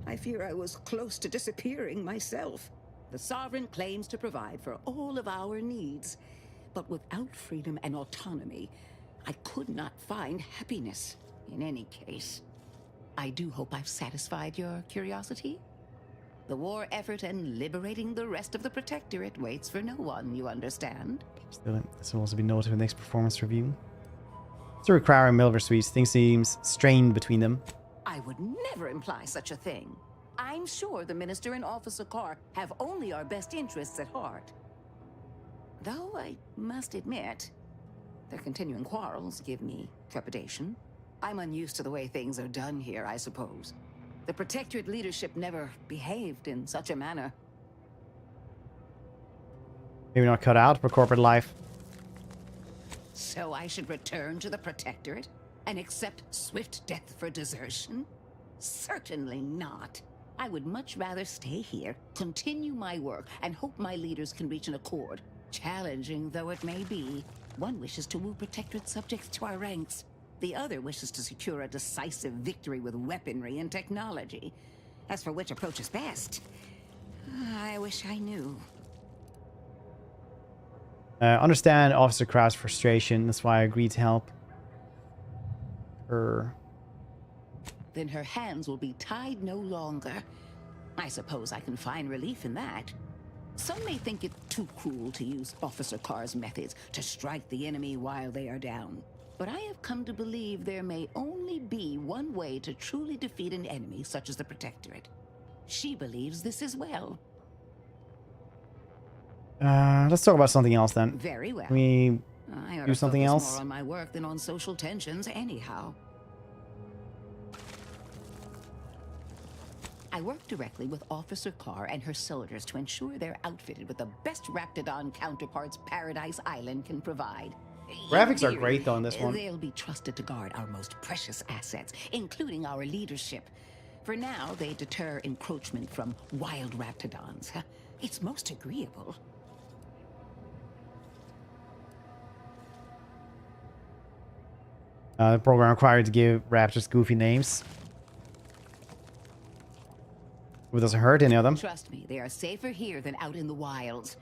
I fear I was close to disappearing myself. The Sovereign claims to provide for all of our needs. But without freedom and autonomy, I could not find happiness. In any case, I do hope I've satisfied your curiosity. The war effort and liberating the rest of the Protectorate waits for no one, you understand? Still, this will also be noted in the next performance review. Sir Crowder and Milver Suites, things seems strained between them. I would never imply such a thing. I'm sure the Minister and Officer Carr have only our best interests at heart. Though I must admit, their continuing quarrels give me trepidation. I'm unused to the way things are done here, I suppose. The Protectorate leadership never behaved in such a manner. Maybe not cut out for corporate life. So I should return to the Protectorate and accept swift death for desertion? Certainly not. I would much rather stay here, continue my work, and hope my leaders can reach an accord. Challenging though it may be, one wishes to woo Protectorate subjects to our ranks. The other wishes to secure a decisive victory with weaponry and technology. As for which approach is best, I wish I knew. Understand Officer Crow's frustration. That's why I agreed to help her. Then her hands will be tied no longer. I suppose I can find relief in that. Some may think it too cruel to use Officer Carr's methods to strike the enemy while they are down. But I have come to believe there may only be one way to truly defeat an enemy such as the Protectorate. She believes this as well. Let's talk about something else then. Very well. Can we I ought do to something focus else? more on my work than on social tensions anyhow. I work directly with Officer Carr and her soldiers to ensure they're outfitted with the best Raptidon counterparts Paradise Island can provide. Graphics are In great though in this one. They'll be trusted to guard our most precious assets, including our leadership. For now, they deter encroachment from wild Raptidons. It's most agreeable. The program required to give raptors goofy names. It doesn't hurt any of them. Trust me, they are safer here than out in the wilds.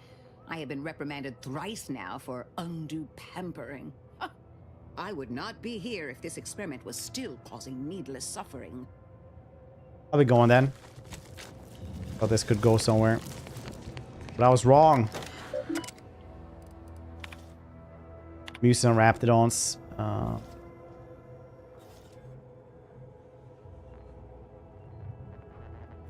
I have been reprimanded thrice now for undue pampering. I would not be here if this experiment was still causing needless suffering. I'll be going then. Thought this could go somewhere. But I was wrong. Muses and Raptidons.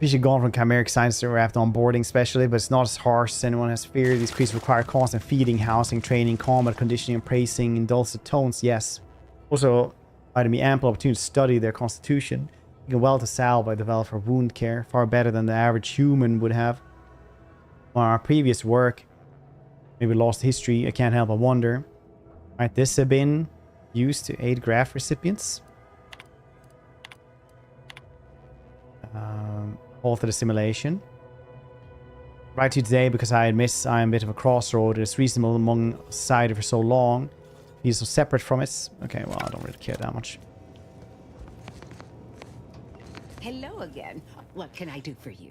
Usually gone from chimeric science to Raptidon boarding specially, but it's not as harsh as anyone has feared. These creatures require constant feeding, housing, training, combat, conditioning, and praising in dulcet tones, yes. Also, provided me ample opportunity to study their constitution. You can well to salve by develop for wound care, far better than the average human would have. On our previous work, maybe lost history, I can't help but wonder. Might this have been used to aid graft recipients? Alter the simulation. Write to you today because I admit I am a bit of a crossroad. It's reasonable among society for so long. He's so separate from it. Okay, well, I don't really care that much. Hello again. What can I do for you?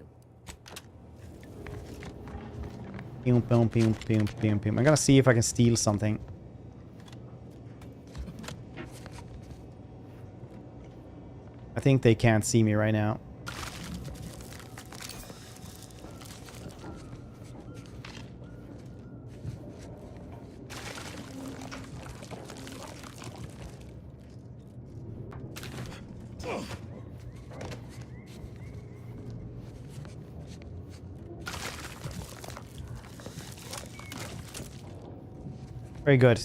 Pew, pew, pew, pew, pew, pew. I'm gonna see if I can steal something. I think they can't see me right now. Very good.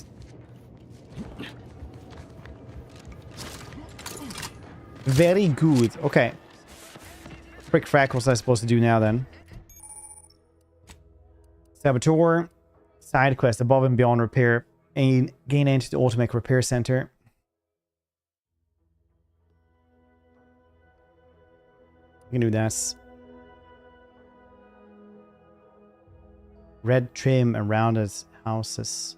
Very good. Okay. Quick frack, what's I supposed to do now then? Saboteur. Side quest above and beyond repair. Gain entry to automatic repair center. You can do that. Red trim around its houses.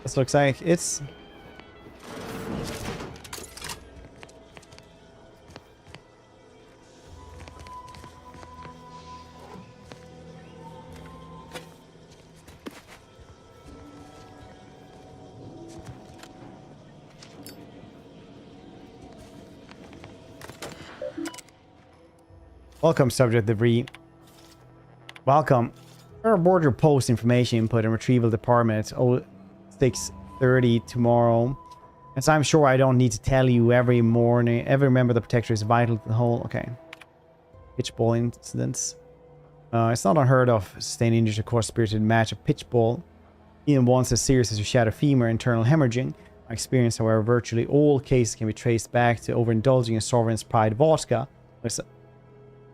This looks like it's... Welcome, subject debris. Welcome. Aboard your post information input and retrieval department. 6:30 tomorrow. As I'm sure I don't need to tell you every morning. Every member of the Protector is vital to the whole. Okay. Pitch ball incidents. It's not unheard of. Sustained injury to cause spirited match of pitch ball. Even once as serious as your shattered femur, internal hemorrhaging. My experience, however, virtually all cases can be traced back to overindulging in Sovereign's Pride vodka. But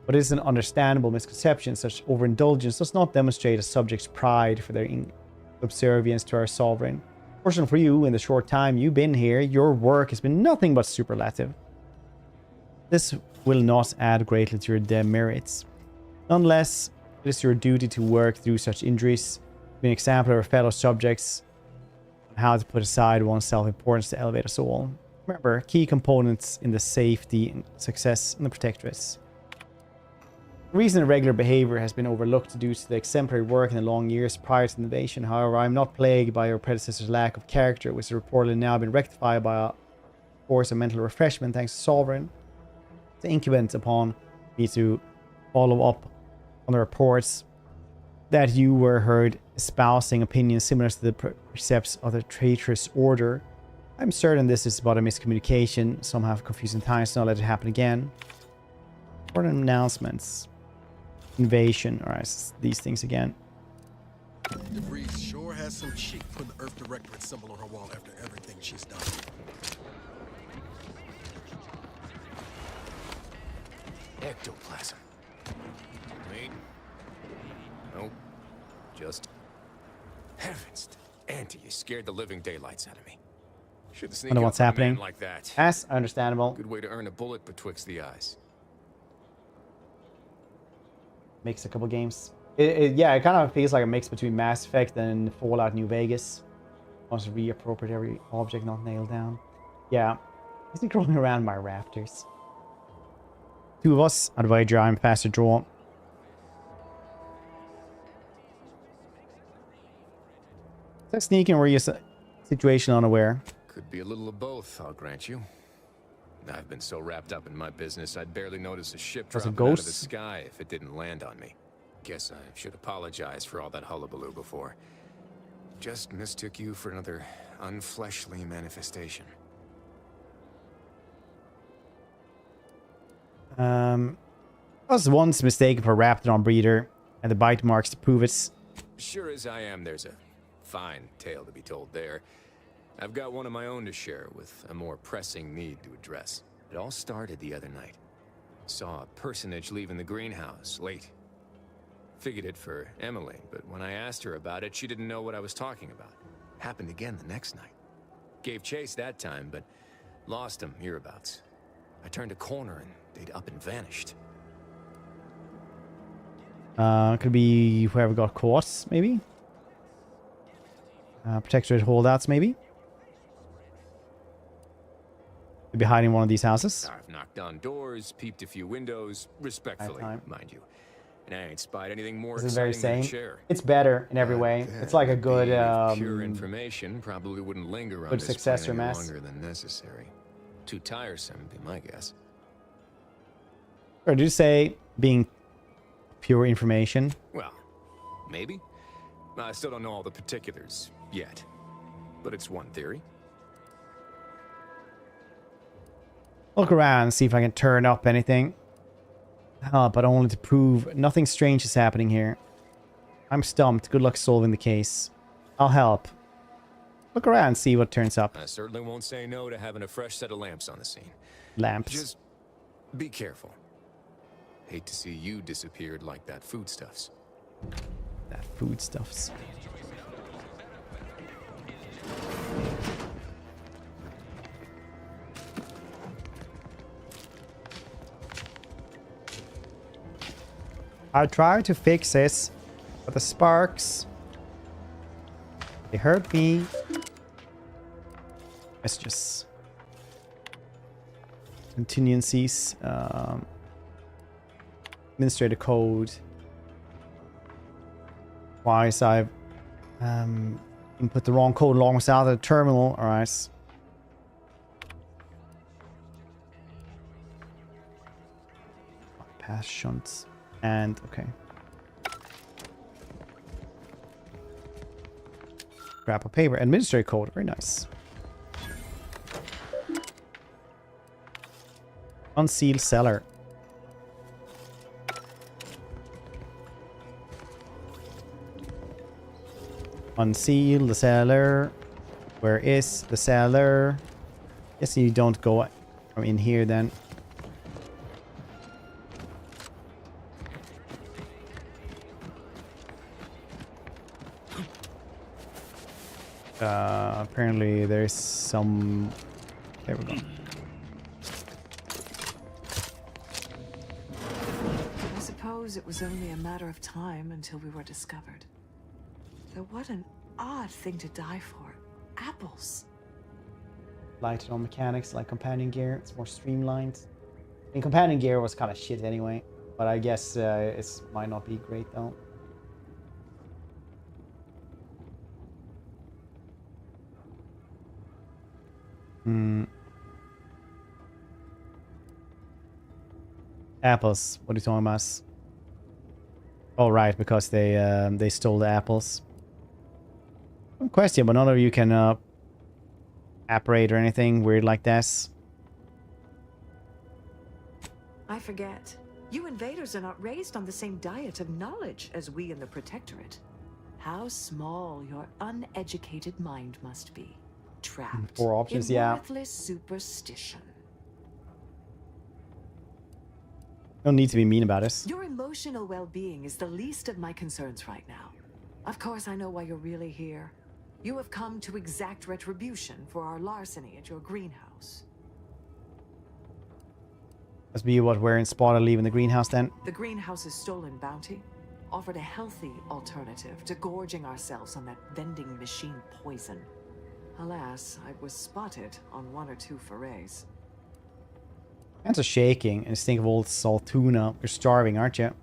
it is an understandable misconception. Such overindulgence does not demonstrate a subject's pride for their subservience to our sovereign. Fortunately for you, in the short time you've been here, your work has been nothing but superlative. This will not add greatly to your demerits. Nonetheless, it is your duty to work through such injuries, be an example of our fellow subjects on how to put aside one's self-importance to elevate us all. Remember, key components in the safety and success in the Protectorate. The reason irregular behavior has been overlooked due to the exemplary work in the long years prior to the invasion. However, I am not plagued by your predecessor's lack of character, which has reportedly now been rectified by a course of mental refreshment thanks to Sovereign. It's incumbent upon me to follow up on the reports that you were heard espousing opinions similar to the precepts of the traitorous order. I'm certain this is but a miscommunication. Some have confusing times, so not let it happen again. Important announcements. Invasion. Alright, these things again. Debris sure has some cheek putting the Earth Directorate symbol on her wall after everything she's done. Ectoplasm. Wait. Nope. Just... Heavens. Auntie, you scared the living daylights out of me. Should the sneak I know what's up on a man happening. like that. Yes, understandable. Good way to earn a bullet betwixt the eyes. Makes a couple games. Yeah, it kind of feels like a mix between Mass Effect and Fallout New Vegas. Must reappropriate every object not nailed down. Yeah. Is he crawling around my rafters? Two of us. Advisor, I'm faster draw. Is that sneaking or are you situation unaware? Could be a little of both, I'll grant you. I've been so wrapped up in my business, I'd barely notice a ship Was it dropping out of the ghosts? sky if it didn't land on me. Guess I should apologize for all that hullabaloo before. Just mistook you for another unfleshly manifestation. I was once mistaken for a Raptidon breeder, and the bite marks to prove it. Sure as I am, there's a fine tale to be told there. I've got one of my own to share with a more pressing need to address. It all started the other night. Saw a personage leaving the greenhouse late. Figured it for Emily, but when I asked her about it, she didn't know what I was talking about. Happened again the next night. Gave chase that time, but lost him hereabouts. I turned a corner and they'd up and vanished. Could be whoever got caught, maybe? Protectorate holdouts, maybe? Could be hiding in one of these houses. I've knocked on doors, peeped a few windows, respectfully, mind you. And I ain't spied anything more This is very exciting than a same. chair. It's better in every way. It's like a good Pure information probably wouldn't linger on good this successor plane any mess. longer than necessary. Too tiresome, would be my guess. Or did you say being pure information? Well, maybe. I still don't know all the particulars yet, but it's one theory. Look around and see if I can turn up anything. But only to prove nothing strange is happening here. I'm stumped. Good luck solving the case. I'll help. Look around and see what turns up. I certainly won't say no to having a fresh set of lamps on the scene. Lamps. Just be careful. Hate to see you disappeared like that foodstuffs. That foodstuffs. I'll try to fix this, but the sparks, they hurt me. Messages. Contingencies. Administrator code. Twice I've input the wrong code along with out of the terminal. Alright. Pass shunts. And okay. Scrap of paper. Administrator code. Very nice. Unsealed cellar. Unseal the cellar. Where is the cellar? Guess you don't go from in here then. Apparently there's some... There we go. I suppose it was only a matter of time until we were discovered. Though what an odd thing to die for. Apples. Lighted on mechanics like companion gear. It's more streamlined. I mean, companion gear was kind of shit anyway. But I guess it might not be great though. Apples. What are you talking about? Oh, right, because they stole the apples. Good question, but none of you can apparate or anything weird like this. I forget. You invaders are not raised on the same diet of knowledge as we in the Protectorate. How small your uneducated mind must be. Trapped 4 options, in yeah. worthless superstition. No need to be mean about it. Your emotional well-being is the least of my concerns right now. Of course, I know why you're really here. You have come to exact retribution for our larceny at your greenhouse. Must be what we're spotted leaving the greenhouse then. The greenhouse's stolen bounty offered a healthy alternative to gorging ourselves on that vending machine poison. Alas, I was spotted on 1 or 2 forays. Hands are shaking and stink of old salt tuna. You're starving, aren't you?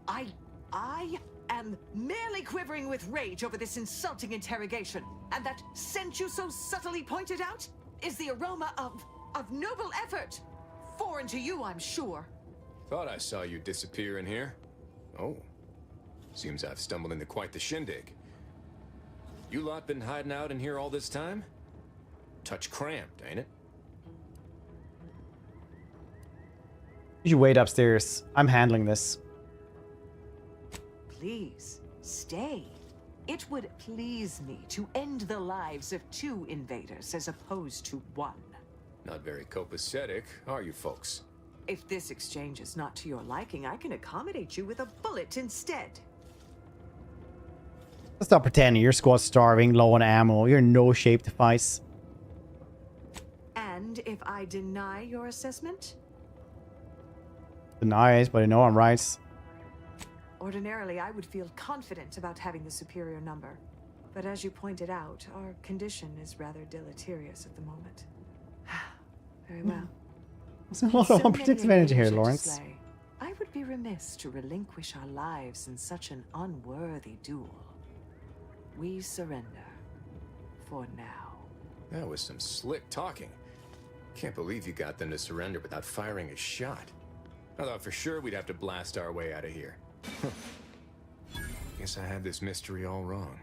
I am merely quivering with rage over this insulting interrogation. And that scent you so subtly pointed out is the aroma of noble effort. Foreign to you, I'm sure. Thought I saw you disappear in here. Oh. Seems I've stumbled into quite the shindig. You lot been hiding out in here all this time? Touch cramped, ain't it? You should wait upstairs. I'm handling this. Please, stay. It would please me to end the lives of 2 invaders as opposed to 1. Not very copacetic, are you folks? If this exchange is not to your liking, I can accommodate you with a bullet instead. Stop pretending your squad's starving, low on ammo. You're in no shape to fight. And if I deny your assessment? Deny it, but I know I'm right. Ordinarily, I would feel confident about having the superior number. But as you pointed out, our condition is rather deleterious at the moment. Very well. There's a lot of unpredictable energy here, Lawrence. I would be remiss to relinquish our lives in such an unworthy duel. We surrender. For now. That was some slick talking. Can't believe you got them to surrender without firing a shot. I thought for sure we'd have to blast our way out of here. Guess I had this mystery all wrong.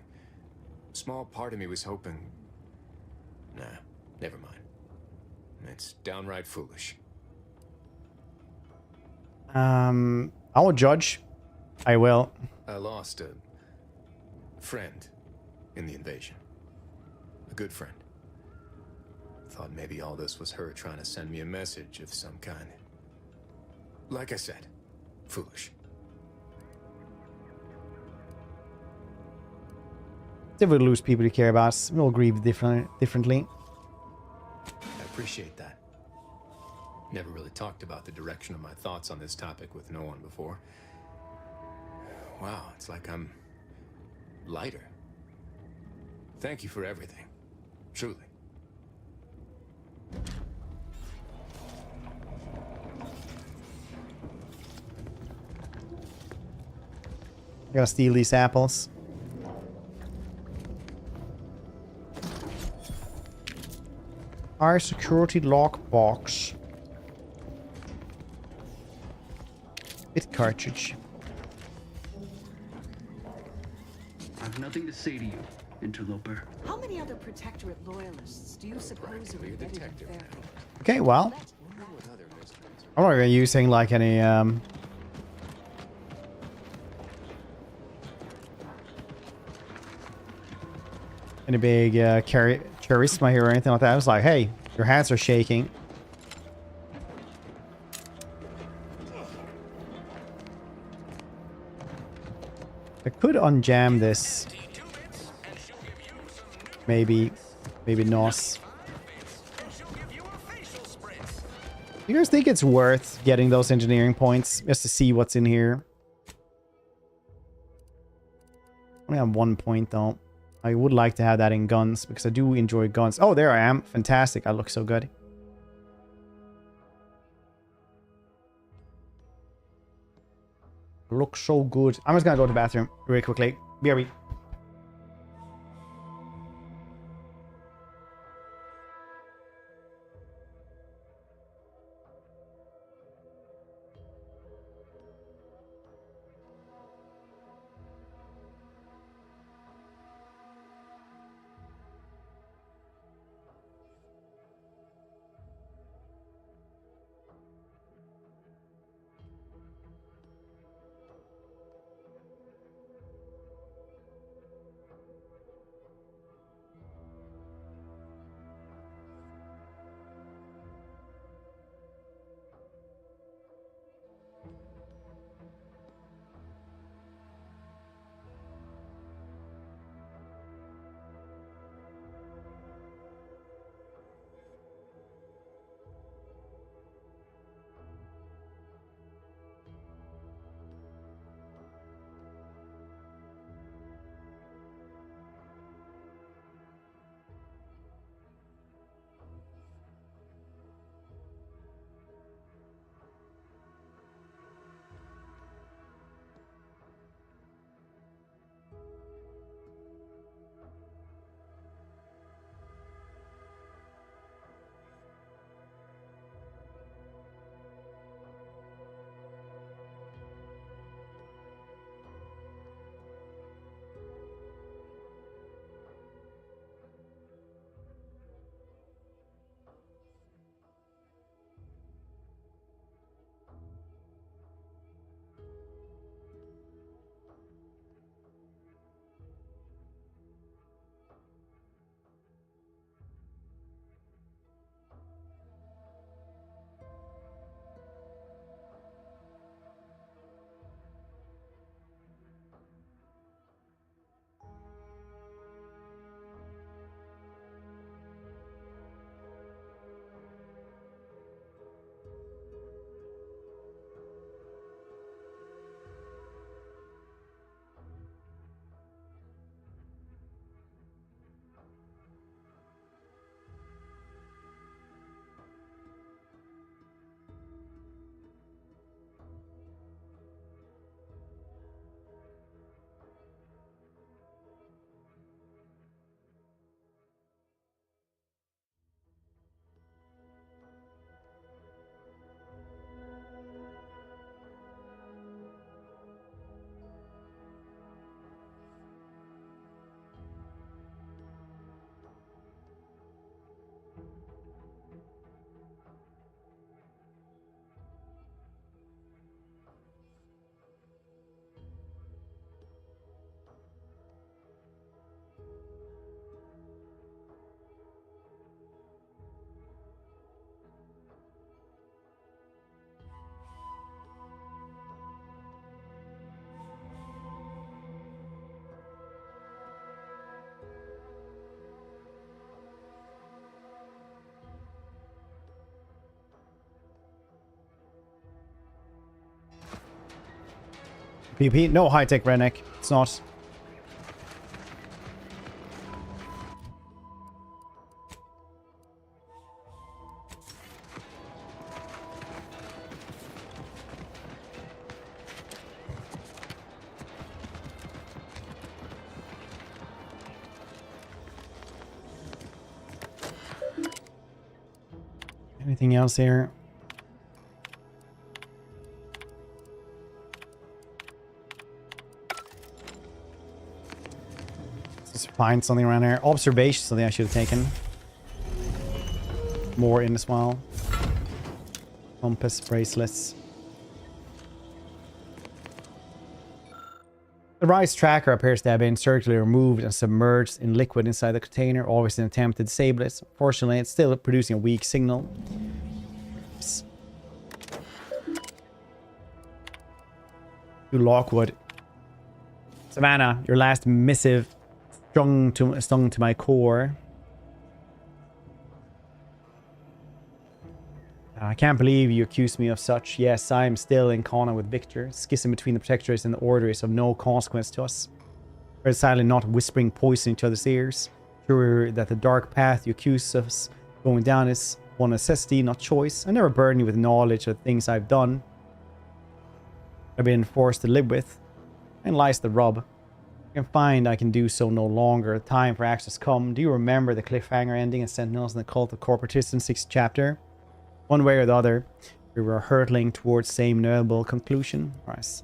Small part of me was hoping... Nah, never mind. It's downright foolish. I will judge. I will. I lost a friend in the invasion. A good friend. Thought maybe all this was her trying to send me a message of some kind. Like I said, foolish. If we lose people you care about, we'll grieve differently. I appreciate that. Never really talked about the direction of my thoughts on this topic with no one before. Wow, it's like I'm lighter. Thank you for everything. Truly. Gotta steal these apples. Our security lockbox. With cartridge. I have nothing to say to you, interloper. How many other Protectorate loyalists do you suppose are embedded in Fairfield? Okay, well. I'm not even using like any big charisma here or anything like that. I was like, hey, your hands are shaking. I could unjam this. Maybe not. You guys think it's worth getting those engineering points just to see what's in here? Only have 1 point though. I would like to have that in guns because I do enjoy guns. Oh, there I am. Fantastic. I look so good. Look so good. I'm just gonna go to the bathroom really quickly. BRB. PvP? No, high-tech redneck. It's not. Anything else here? Let's find something around here. Observation, something I should have taken. More in as well. Compass, bracelets. The rise tracker appears to have been circularly removed and submerged in liquid inside the container, always in an attempt to disable it. Fortunately, it's still producing a weak signal. To Lockwood. Savannah, your last missive stung to my core. I can't believe you accused me of such. Yes, I am still in Khorne with Victor. Schism between the Protectorates and the Order is of no consequence to us. We're silently not whispering poison in each other's ears. Sure that the dark path you accuse us going down is one necessity, not choice. I never burden you with knowledge of the things I've done. I've been forced to live with. And lies the rub. I can find I can do so no longer. Time for action has come. Do you remember the cliffhanger ending in Sentinels and the Cult of Corporatism 6th chapter? One way or the other, we were hurtling towards the same inevitable conclusion. Right.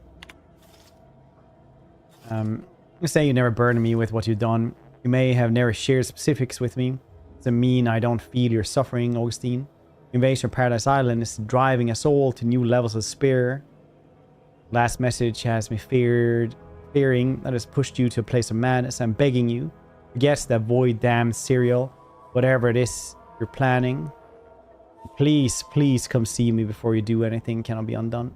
You say you never burden me with what you've done. You may have never shared specifics with me. Doesn't mean I don't feel your suffering, Augustine. Invasion of Paradise Island is driving us all to new levels of despair. Last message has me fearing that has pushed you to a place of madness. I'm begging you, forget that void damned serial, whatever it is you're planning. Please, please come see me before you do anything cannot be undone.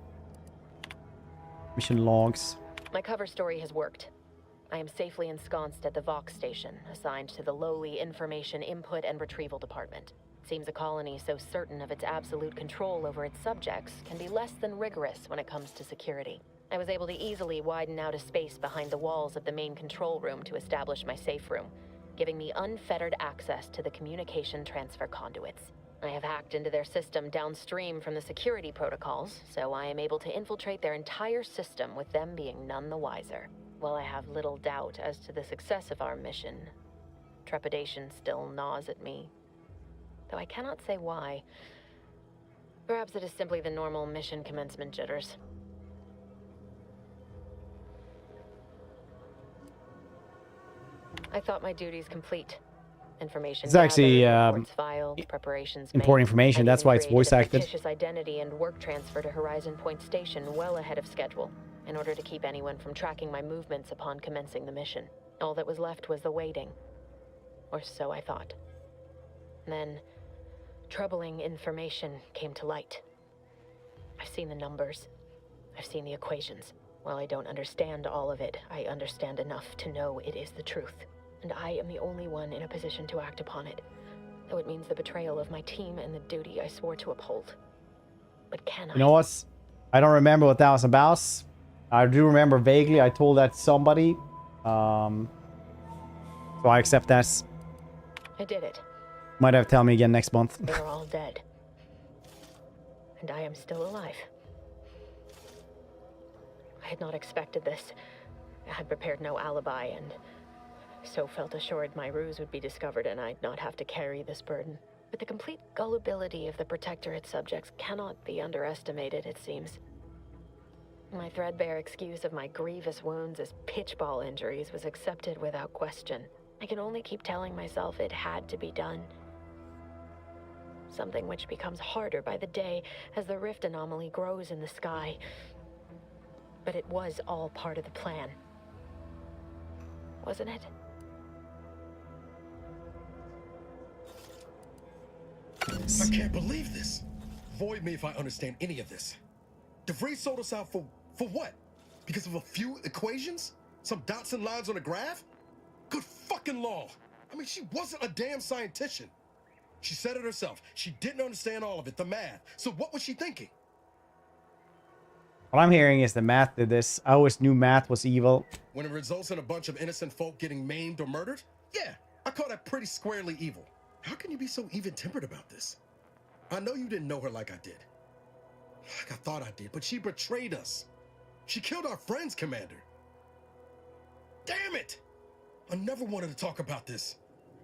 Mission logs. My cover story has worked. I am safely ensconced at the Vox station, assigned to the lowly Information Input and Retrieval Department. Seems a colony so certain of its absolute control over its subjects can be less than rigorous when it comes to security. I was able to easily widen out a space behind the walls of the main control room to establish my safe room, giving me unfettered access to the communication transfer conduits. I have hacked into their system downstream from the security protocols, so I am able to infiltrate their entire system with them being none the wiser. While I have little doubt as to the success of our mission, trepidation still gnaws at me. Though I cannot say why. Perhaps it is simply the normal mission commencement jitters. I thought my duties complete. Information It's actually reports filed, preparations important made. information. That's why it's voice acted. Fictitious identity and work transfer to Horizon Point Station well ahead of schedule, in order to keep anyone from tracking my movements upon commencing the mission. All that was left was the waiting. Or so I thought. Then, troubling information came to light. I've seen the numbers. I've seen the equations. While I don't understand all of it, I understand enough to know it is the truth. And I am the only one in a position to act upon it. Though it means the betrayal of my team and the duty I swore to uphold. But can I? You know what? I don't remember what that was about. I do remember vaguely. I told that to somebody. So I accept that. I did it. Might have to tell me again next month. They are all dead. And I am still alive. I had not expected this. I had prepared no alibi and so felt assured my ruse would be discovered and I'd not have to carry this burden. But the complete gullibility of the Protectorate subjects cannot be underestimated, it seems. My threadbare excuse of my grievous wounds as pitchball injuries was accepted without question. I can only keep telling myself it had to be done. Something which becomes harder by the day as the rift anomaly grows in the sky. But it was all part of the plan. Wasn't it? I can't believe this. Void me if I understand any of this. DeVries sold us out for what? Because of a few equations? Some dots and lines on a graph? Good fucking law. I mean, she wasn't a damn scientician. She said it herself. She didn't understand all of it, the math. So what was she thinking? What I'm hearing is that Matt did this. I always knew Matt was evil. When it results in a bunch of innocent folk getting maimed or murdered? Yeah, I call that pretty squarely evil. How can you be so even-tempered about this? I know you didn't know her like I did. Like I thought I did, but she betrayed us. She killed our friends, Commander. Damn it! I never wanted to talk about this.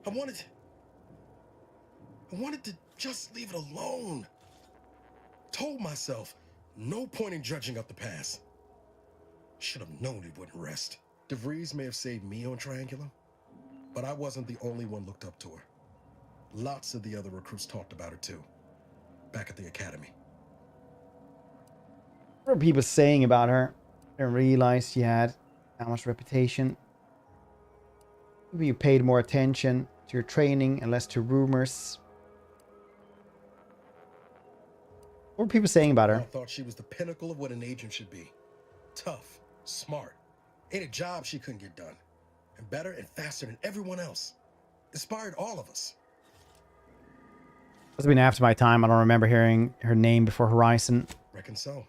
I wanted to just leave it alone. Told myself, no point in dredging up the past. Should have known it wouldn't rest. DeVries may have saved me on Triangulum, but I wasn't the only one looked up to her. Lots of the other recruits talked about her too, back at the academy. What were people saying about her? I didn't realize she had that much reputation. Maybe you paid more attention to your training and less to rumors. What were people saying about her? I thought she was the pinnacle of what an agent should be. Tough, smart, ain't a job she couldn't get done. And better and faster than everyone else. Inspired all of us. It's been after my time. I don't remember hearing her name before Horizon. Reckon so.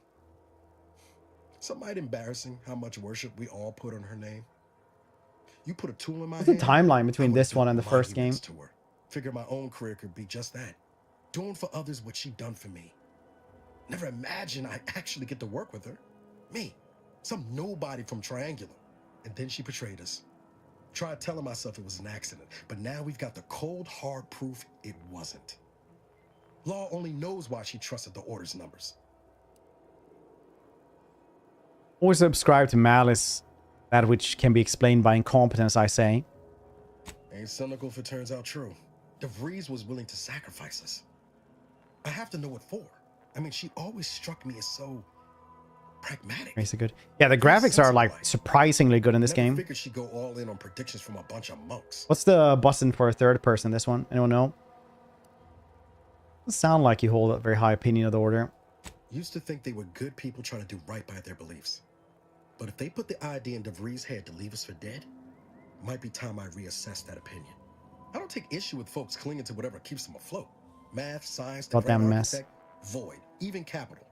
Some might embarrassing how much worship we all put on her name. You put a tool in my What's the hand, timeline between this one and the first game? to her. Figure my own career could be just that. Doing for others what she done for me. Never imagined I'd actually get to work with her. Me, some nobody from Triangulum. And then she betrayed us. Tried telling myself it was an accident, but now we've got the cold, hard proof it wasn't. Law only knows why she trusted the Order's numbers. Always subscribe to malice, that which can be explained by incompetence, I say. Ain't cynical if it turns out true. DeVries was willing to sacrifice us. I have to know what for. I mean, she always struck me as so pragmatic. Very good. Yeah, the graphics are like surprisingly good in this game. Figured she'd go all in on predictions from a bunch of monks. What's the button for a third person? This one? Anyone know? Doesn't sound like you hold a very high opinion of the Order. Used to think they were good people trying to do right by their beliefs. But if they put the idea in DeVries' head to leave us for dead, might be time I reassess that opinion. I don't take issue with folks clinging to whatever keeps them afloat. Math, science, the Goddamn grand mess. architect, void, even capital.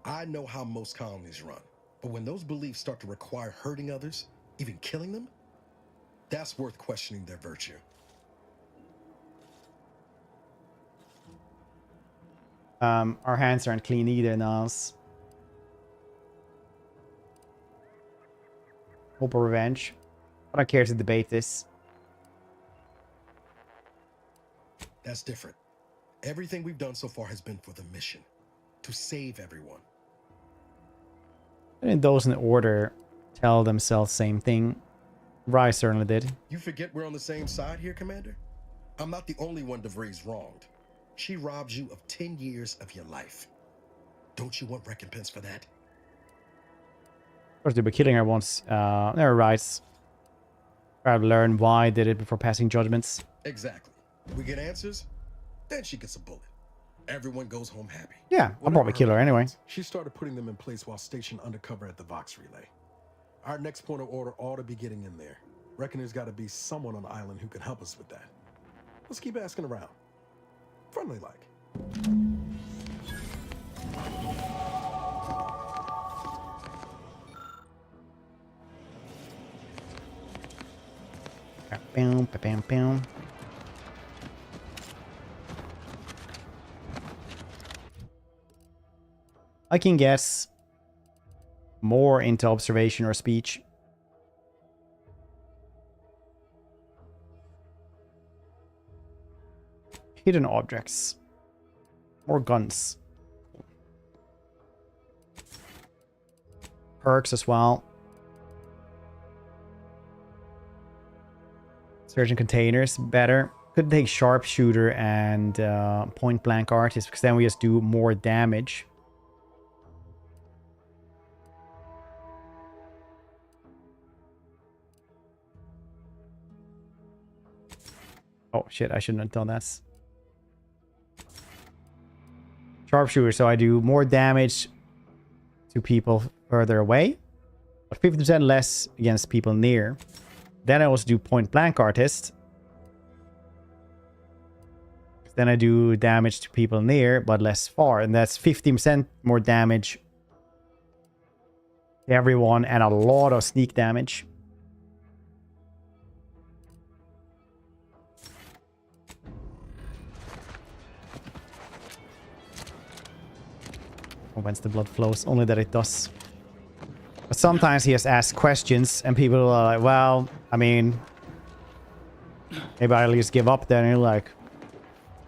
I know how most colonies run. But when those beliefs start to require hurting others, even killing them, that's worth questioning their virtue. Our hands aren't clean either, Niles. Hope of revenge. I don't care to debate this. That's different. Everything we've done so far has been for the mission. To save everyone. And those in the Order tell themselves the same thing. Rai certainly did. You forget we're on the same side here, Commander? I'm not the only one DeVries wronged. She robbed you of 10 years of your life. Don't you want recompense for that? Of course, they were killing her once. They're right. Try to learn why I did it before passing judgments. Exactly. We get answers, then she gets a bullet. Everyone goes home happy. Yeah, I'll probably kill her anyway. She started putting them in place while stationed undercover at the Vox Relay. Our next point of order ought to be getting in there. Reckon there's got to be someone on the island who can help us with that. Let's keep asking around. Friendly like. Bam, bam, bam. I can guess more into observation or speech. Hidden objects. More guns. Perks as well. Searching containers, better. Could take sharpshooter and point blank artist, because then we just do more damage. Oh shit, I shouldn't have done that. Sharpshooter, so I do more damage to people further away, but 50% less against people near. Then I also do point blank artist. Then I do damage to people near, but less far. And that's 15% more damage everyone and a lot of sneak damage. Or whence the blood flows, only that it does. But sometimes he has asked questions and people are like, well, I mean, maybe I'll just give up then. And you're like,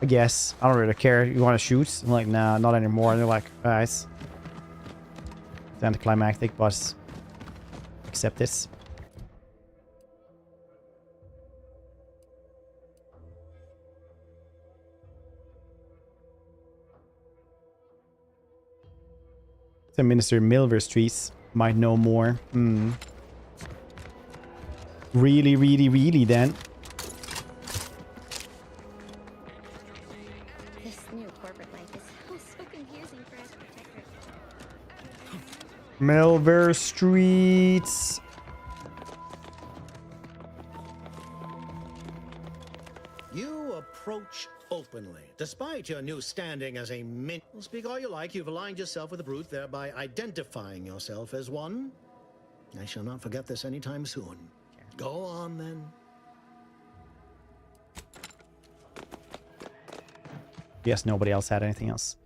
I guess. I don't really care. You want to shoot? I'm like, nah, not anymore. And they're like, guys. It's anticlimactic, but accept this. So Minister Milverstreet might know more. Really, really, really then. This new corporate life is so confusing for us protectors. Milverstreet. You approach openly, despite your new standing as a min. Well, speak all you like, you've aligned yourself with the brute, thereby identifying yourself as one. I shall not forget this anytime soon. Go on, then. Yes, nobody else had anything else.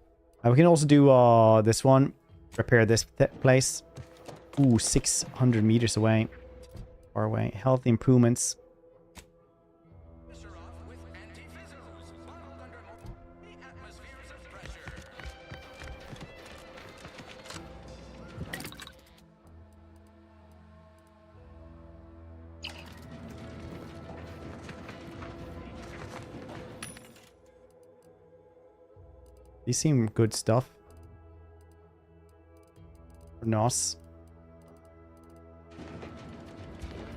We can also do this one. Repair this place. Ooh, 600 meters away. Far away. Health improvements. These seem good stuff. Nos.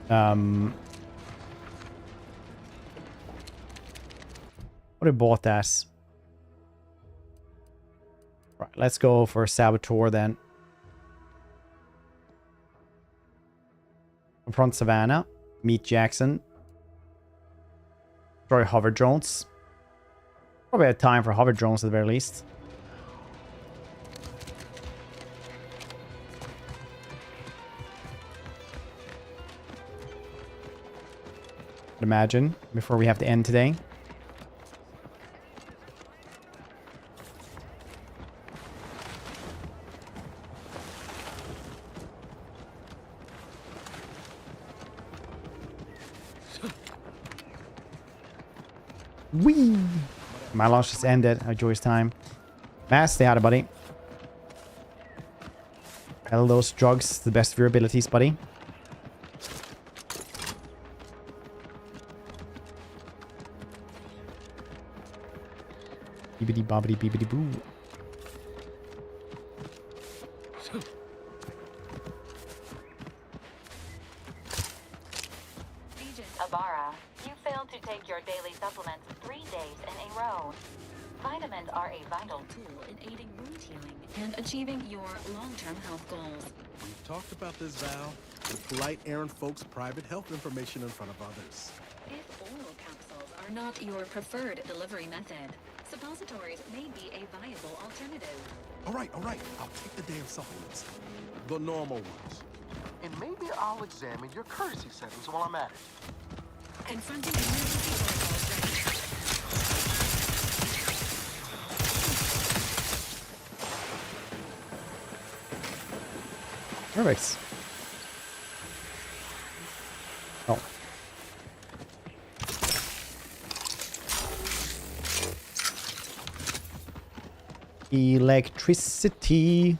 What I bought that. Right, let's go for Saboteur then. Confront Savannah. Meet Jackson. Destroy hover drones. Probably had time for hover drones at the very least. I'd imagine before we have to end today. Whee! My launch just ended. A joyous time. Mass, stay out of buddy. Hell, those drugs, the best of your abilities, buddy. Beebity bobbity beebity boo. Agent Abara, you failed to take your daily supplements 3 days in a row. Vitamins are a vital tool in aiding wound healing and achieving your long-term health goals. We've talked about this, Val. With polite errand folks' private health information in front of others. If oral capsules are not your preferred delivery method, suppositories may be a viable alternative. All right. I'll take the damn supplements. The normal ones. And maybe I'll examine your courtesy settings while I'm at it. Confronting emergency protocols ready. Perfect. Oh. Electricity.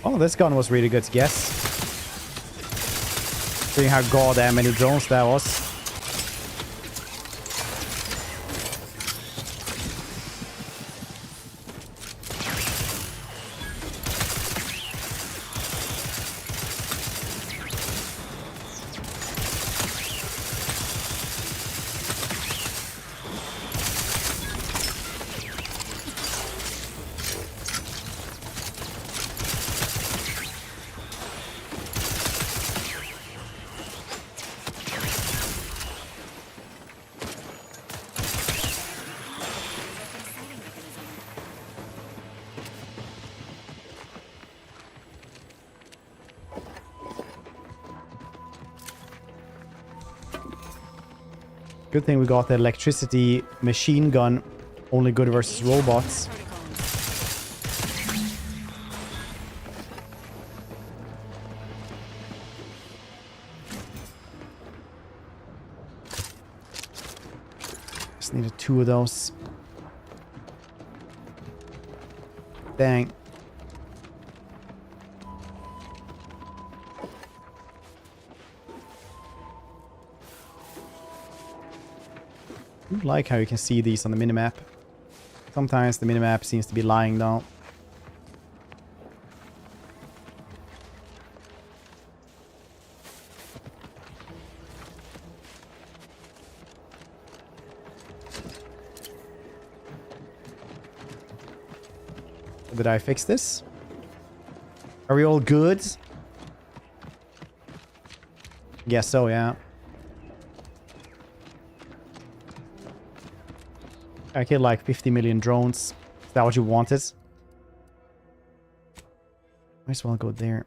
Oh, this gun was really good to guess. Seeing how goddamn many drones that was. Good thing we got the electricity machine gun. Only good versus robots. Just needed 2 of those. Dang. I like how you can see these on the minimap. Sometimes the minimap seems to be lying down. Did I fix this? Are we all good? Guess so, yeah. I killed like 50 million drones. Is that what you wanted? Might as well go there.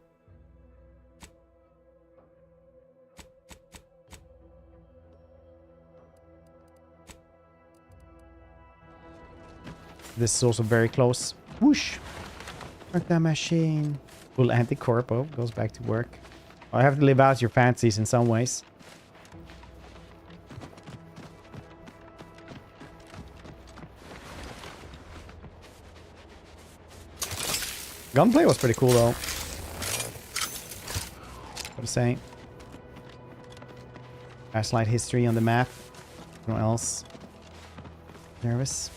This is also very close. Whoosh! Work that machine. Full anti-corpo. Goes back to work. I have to live out your fantasies in some ways. Gunplay was pretty cool though. What I'm saying. Flashlight history on the map. Anyone else nervous?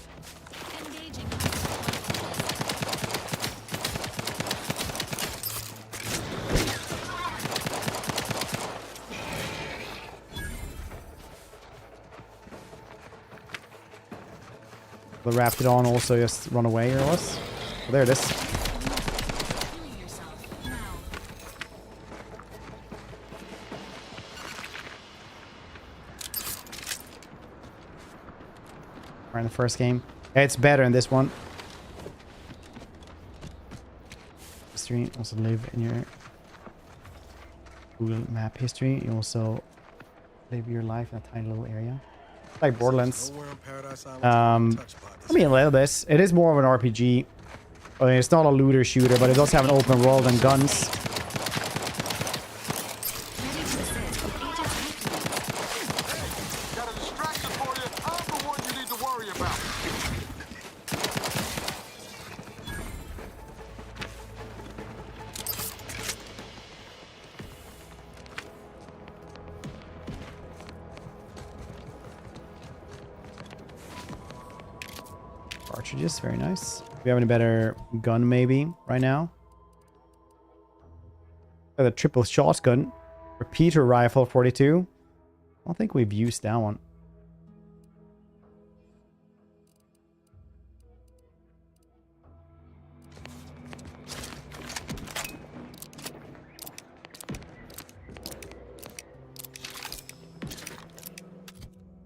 The Raptidon also just run away or was? Oh, there it is. In the first game. It's better in this one. History. Also live in your Google map history. You also live your life in a tiny little area. Like Borderlands. I mean, a little this. It is more of an RPG. I mean, it's not a looter shooter, but it does have an open world and guns. Cartridges, very nice. Do we have any better gun maybe right now? The triple shotgun. Repeater rifle 42. I don't think we've used that one.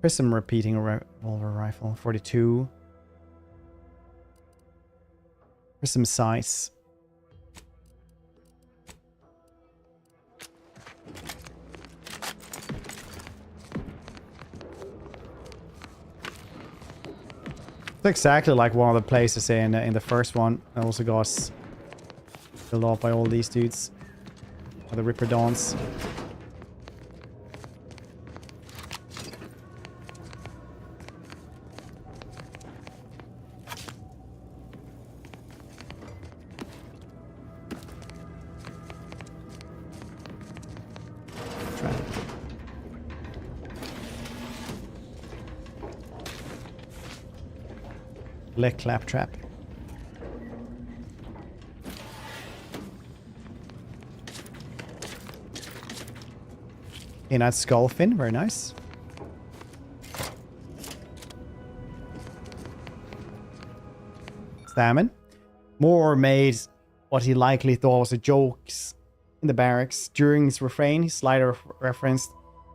Prism repeating revolver rifle 42. Prism size. It's exactly like one of the places in the first one. I also got filled off by all these dudes. Or the Ripper Dawns. Leg claptrap. Okay, that's skull fin, very nice. Salmon. Moore made what he likely thought was a jokes in the barracks. During his refrain, his slider referenced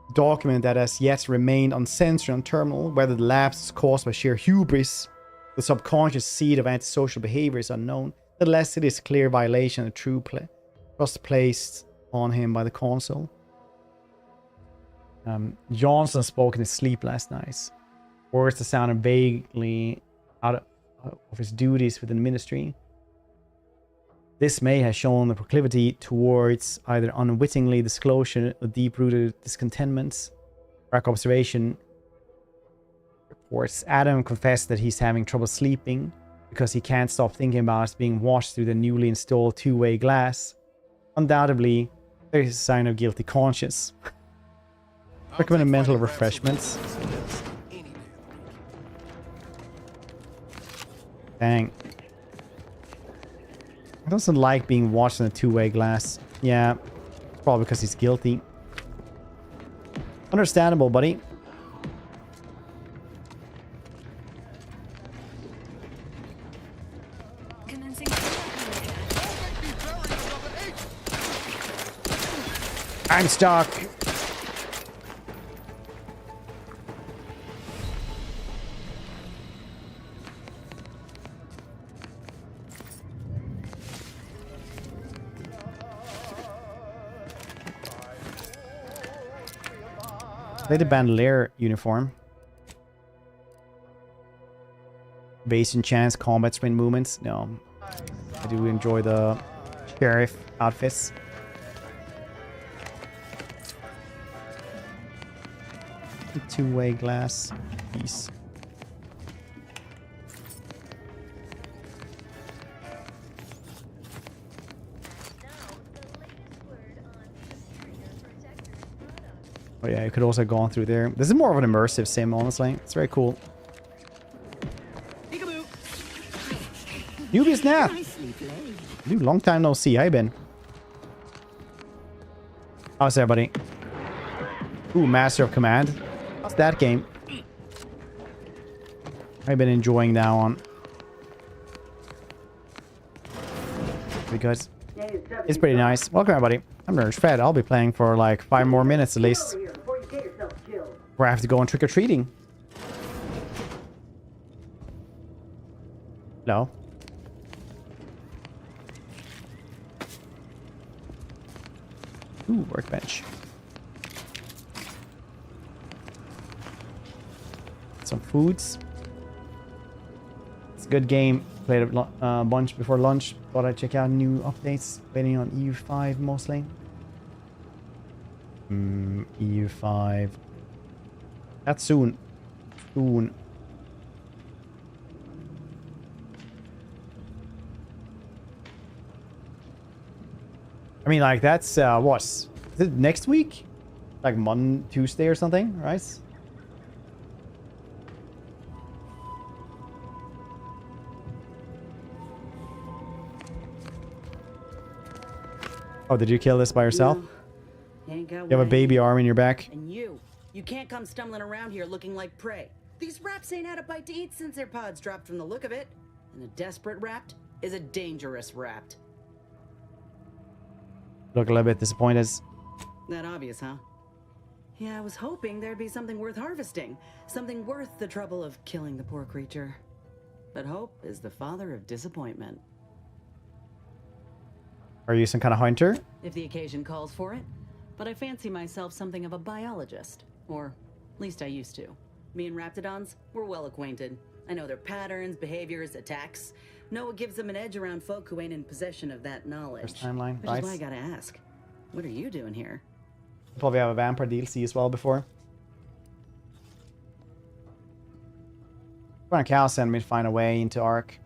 a document that has yet remained uncensored on terminal. Whether the lapse is caused by sheer hubris, the subconscious seed of antisocial behavior is unknown. Nonetheless, it is a clear violation of trust placed on him by the console. Johnson spoke in his sleep last night. Words that sounded vaguely out of his duties within the ministry. This may have shown the proclivity towards either unwittingly disclosure of deep-rooted discontentments. Rack observation reports Adam confessed that he's having trouble sleeping because he can't stop thinking about being watched through the newly installed two-way glass. Undoubtedly, there is a sign of guilty conscience. Recommended mental refreshments. Dang. He doesn't like being watched in a two-way glass. Yeah, probably because he's guilty. Understandable, buddy. I'm stuck. Play the bandolier uniform. Base enchants, combat sprint movements. No. I do enjoy the sheriff outfits. Two-way glass piece. Oh yeah, you could also go on through there. This is more of an immersive sim, honestly. It's very cool. Newbie snap! Dude, long time no see. How you been? How's everybody? Ooh, Master of Command. How's that game? I've been enjoying that one. Because it's pretty nice. Welcome everybody. I'm Mannfred. I'll be playing for like 5 more minutes at least. Where I have to go on trick-or-treating. Hello? Ooh, workbench. Some foods. It's a good game. Played a bunch before lunch. Thought I'd check out new updates. Waiting on EU5 mostly. EU5. That's soon. Soon. I mean, like, that's, what? Is it next week? Like, Tuesday or something, right? Oh, did you kill this by yourself? You ain't got You have a baby arm in your back. And you can't come stumbling around here looking like prey. These raps ain't had a bite to eat since their pods dropped from the look of it. And a desperate rapt is a dangerous rapt. Look a little bit disappointed. That obvious, huh? Yeah, I was hoping there'd be something worth harvesting. Something worth the trouble of killing the poor creature. But hope is the father of disappointment. Are you some kind of hunter? If the occasion calls for it. But I fancy myself something of a biologist. Or, at least I used to. Me and Raptidons, we're well acquainted. I know their patterns, behaviors, attacks. Know what gives them an edge around folk who ain't in possession of that knowledge. First timeline, Which is why I gotta ask. What are you doing here? Probably have a vampire DLC as well before. Khorne Cow sent me to find a way into Ark.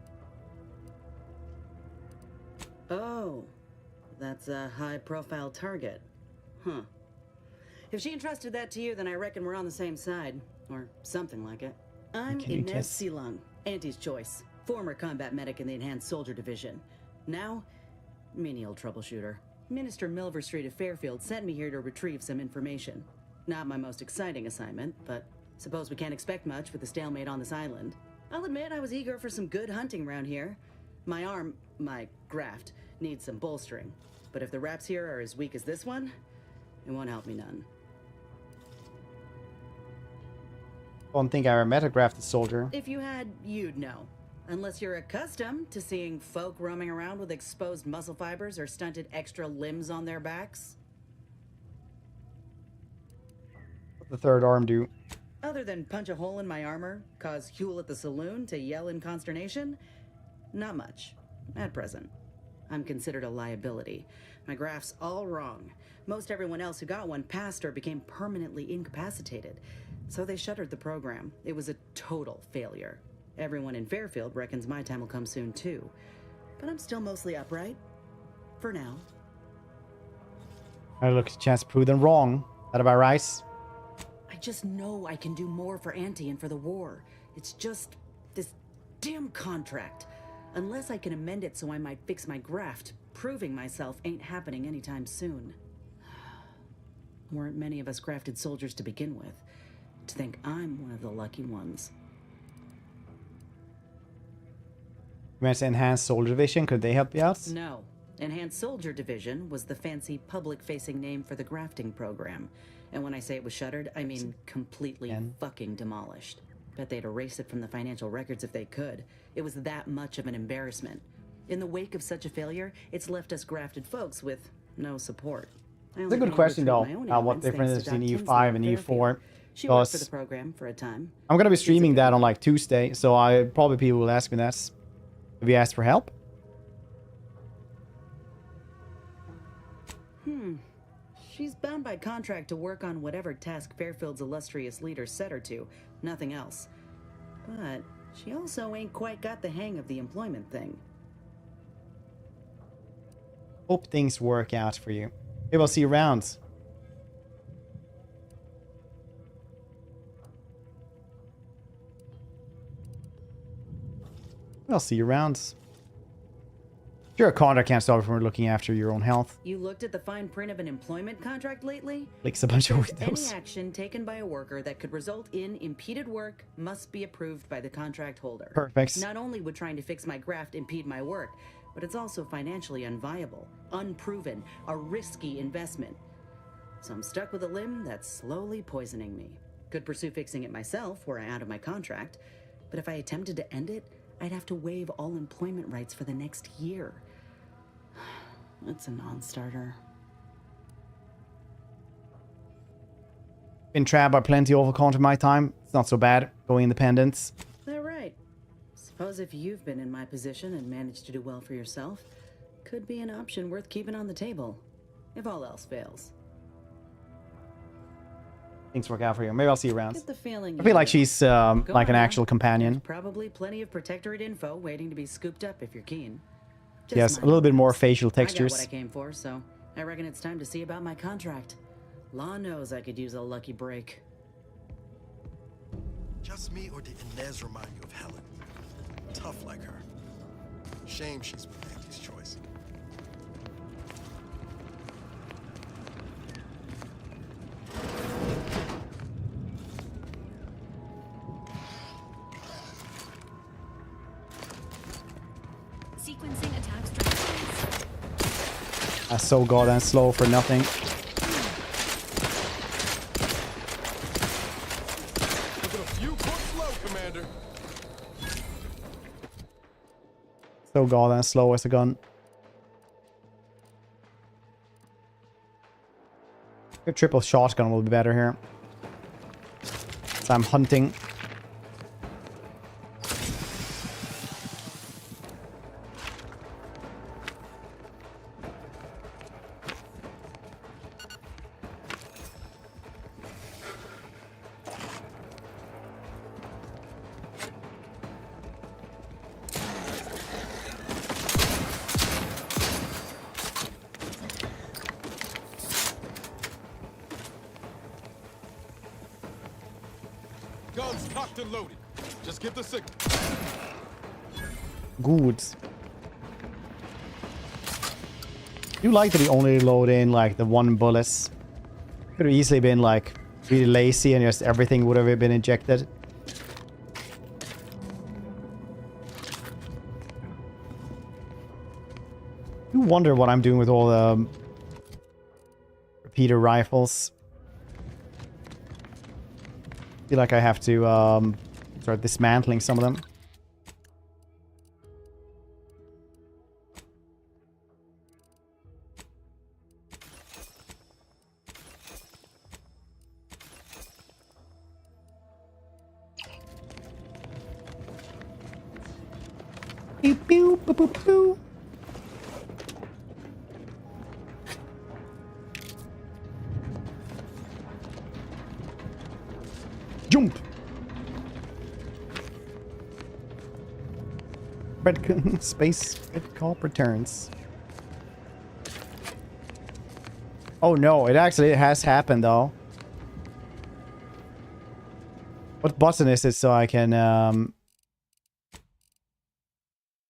Oh, that's a high-profile target. Huh. If she entrusted that to you, then I reckon we're on the same side. Or something like it. I'm Inez Silung, Auntie's choice. Former combat medic in the Enhanced Soldier Division. Now, menial troubleshooter. Minister Milver Street of Fairfield sent me here to retrieve some information. Not my most exciting assignment, but suppose we can't expect much with the stalemate on this island. I'll admit I was eager for some good hunting around here. My arm, my graft, needs some bolstering. But if the raps here are as weak as this one, it won't help me none. Don't think I ever met a grafted soldier. If you had, you'd know. Unless you're accustomed to seeing folk roaming around with exposed muscle fibers or stunted extra limbs on their backs. The third arm do. Other than punch a hole in my armor, cause Huel at the saloon to yell in consternation? Not much. At present. I'm considered a liability. My graph's all wrong. Most everyone else who got one passed or became permanently incapacitated. So they shuttered the program. It was a total failure. Everyone in Fairfield reckons my time will come soon too. But I'm still mostly upright. For now. I look, a chance to prove them wrong. That about right? I just know I can do more for Auntie and for the war. It's just this damn contract. Unless I can amend it so I might fix my graft, proving myself ain't happening anytime soon. Weren't many of us grafted soldiers to begin with. To think I'm one of the lucky ones. You meant to enhance Soldier Division? Could they help you out? No. Enhanced Soldier Division was the fancy public-facing name for the grafting program. And when I say it was shuttered, I mean completely fucking demolished. Bet they'd erase it from the financial records if they could. It was that much of an embarrassment. In the wake of such a failure, it's left us grafted folks with no support. It's a good question though. What difference is between EU5 and EU4? She worked for the program for a time. I'm gonna be streaming that on like Tuesday, so probably people will ask me that. Have you asked for help? She's bound by contract to work on whatever task Fairfield's illustrious leader set her to, nothing else. But she also ain't quite got the hang of the employment thing. Hope things work out for you. Maybe I'll see you around. I'll see you around. Sure, a contract can't stop you from looking after your own health. You looked at the fine print of an employment contract lately? Clicks a bunch of Any windows. action taken by a worker that could result in impeded work must be approved by the contract holder. Perfect. Not only would trying to fix my graft impede my work, but it's also financially unviable, unproven, a risky investment. So I'm stuck with a limb that's slowly poisoning me. Could pursue fixing it myself were I out of my contract, but if I attempted to end it, I'd have to waive all employment rights for the next year. That's a non-starter. Been trapped by plenty of overcontent in my time. It's not so bad. Going independent. That right. Suppose if you've been in my position and managed to do well for yourself, could be an option worth keeping on the table. If all else fails. Things work out for you. Maybe I'll see you around. Get the feeling I feel like she's like an actual companion. Probably plenty of Protectorate info waiting to be scooped up if you're keen. Yes, a little bit more facial I got textures. what I came for, so I reckon it's time to see about my contract. Law knows I could use a lucky break. Just me, or did Inez remind you of Helen? Tough like her. Shame she's been Auntie's choice. Sequencing attack strategies. That's so goddamn slow for nothing. So goddamn slow as a gun. A triple shotgun will be better here. So I'm hunting. Guns cocked and loaded. Just get the signal. Good. You like that he only load in like the one bullets. Could have easily been like really lazy and just everything would have been injected. You wonder what I'm doing with all the repeater rifles. I feel like I have to start dismantling some of them. Pew, pew, pew, pew, pew. Jump. Red space red corp returns. Oh no, it actually has happened though. What button is it so I can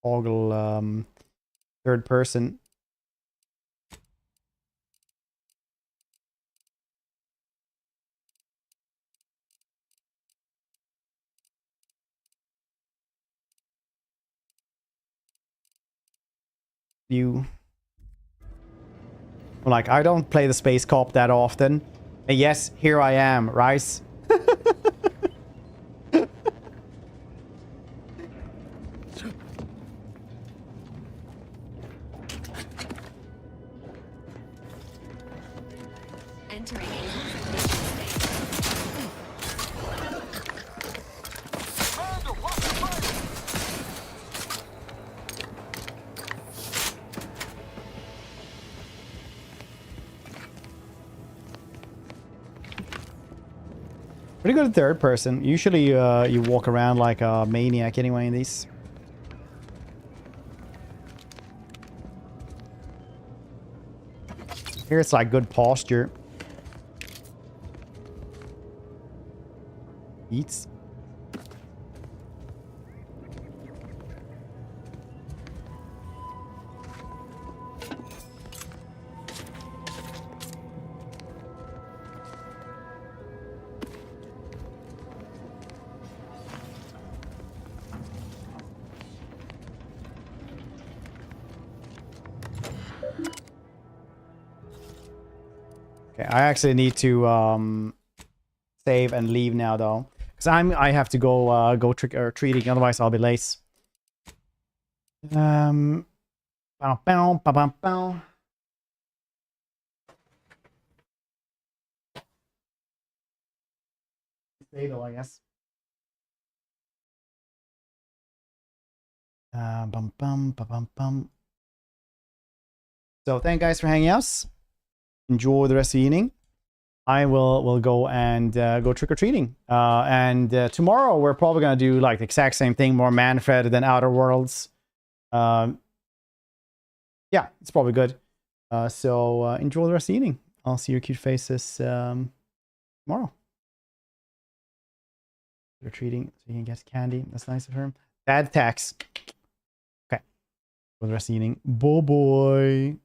toggle third person? You like, I don't play the space cop that often. And yes, here I am, Rice. Pretty good at third person. Usually you walk around like a maniac anyway in these. Here it's like good posture. Eats. I actually need to save and leave now though, because I have to go trick or treating, otherwise I'll be late. Bow, bow, bow, bow, bow. Stay though, I guess. Bum bum bum bum bum. So thank you guys for hanging out. Enjoy the rest of the evening. I will go and go trick-or-treating. And tomorrow we're probably going to do like the exact same thing, more Mannfred than Outer Worlds. Yeah, it's probably good. So enjoy the rest of the evening. I'll see your cute faces tomorrow. Trick-or-treating so you can get candy. That's nice of her. Bad tax. Okay. For the rest of the evening. Bye-bye.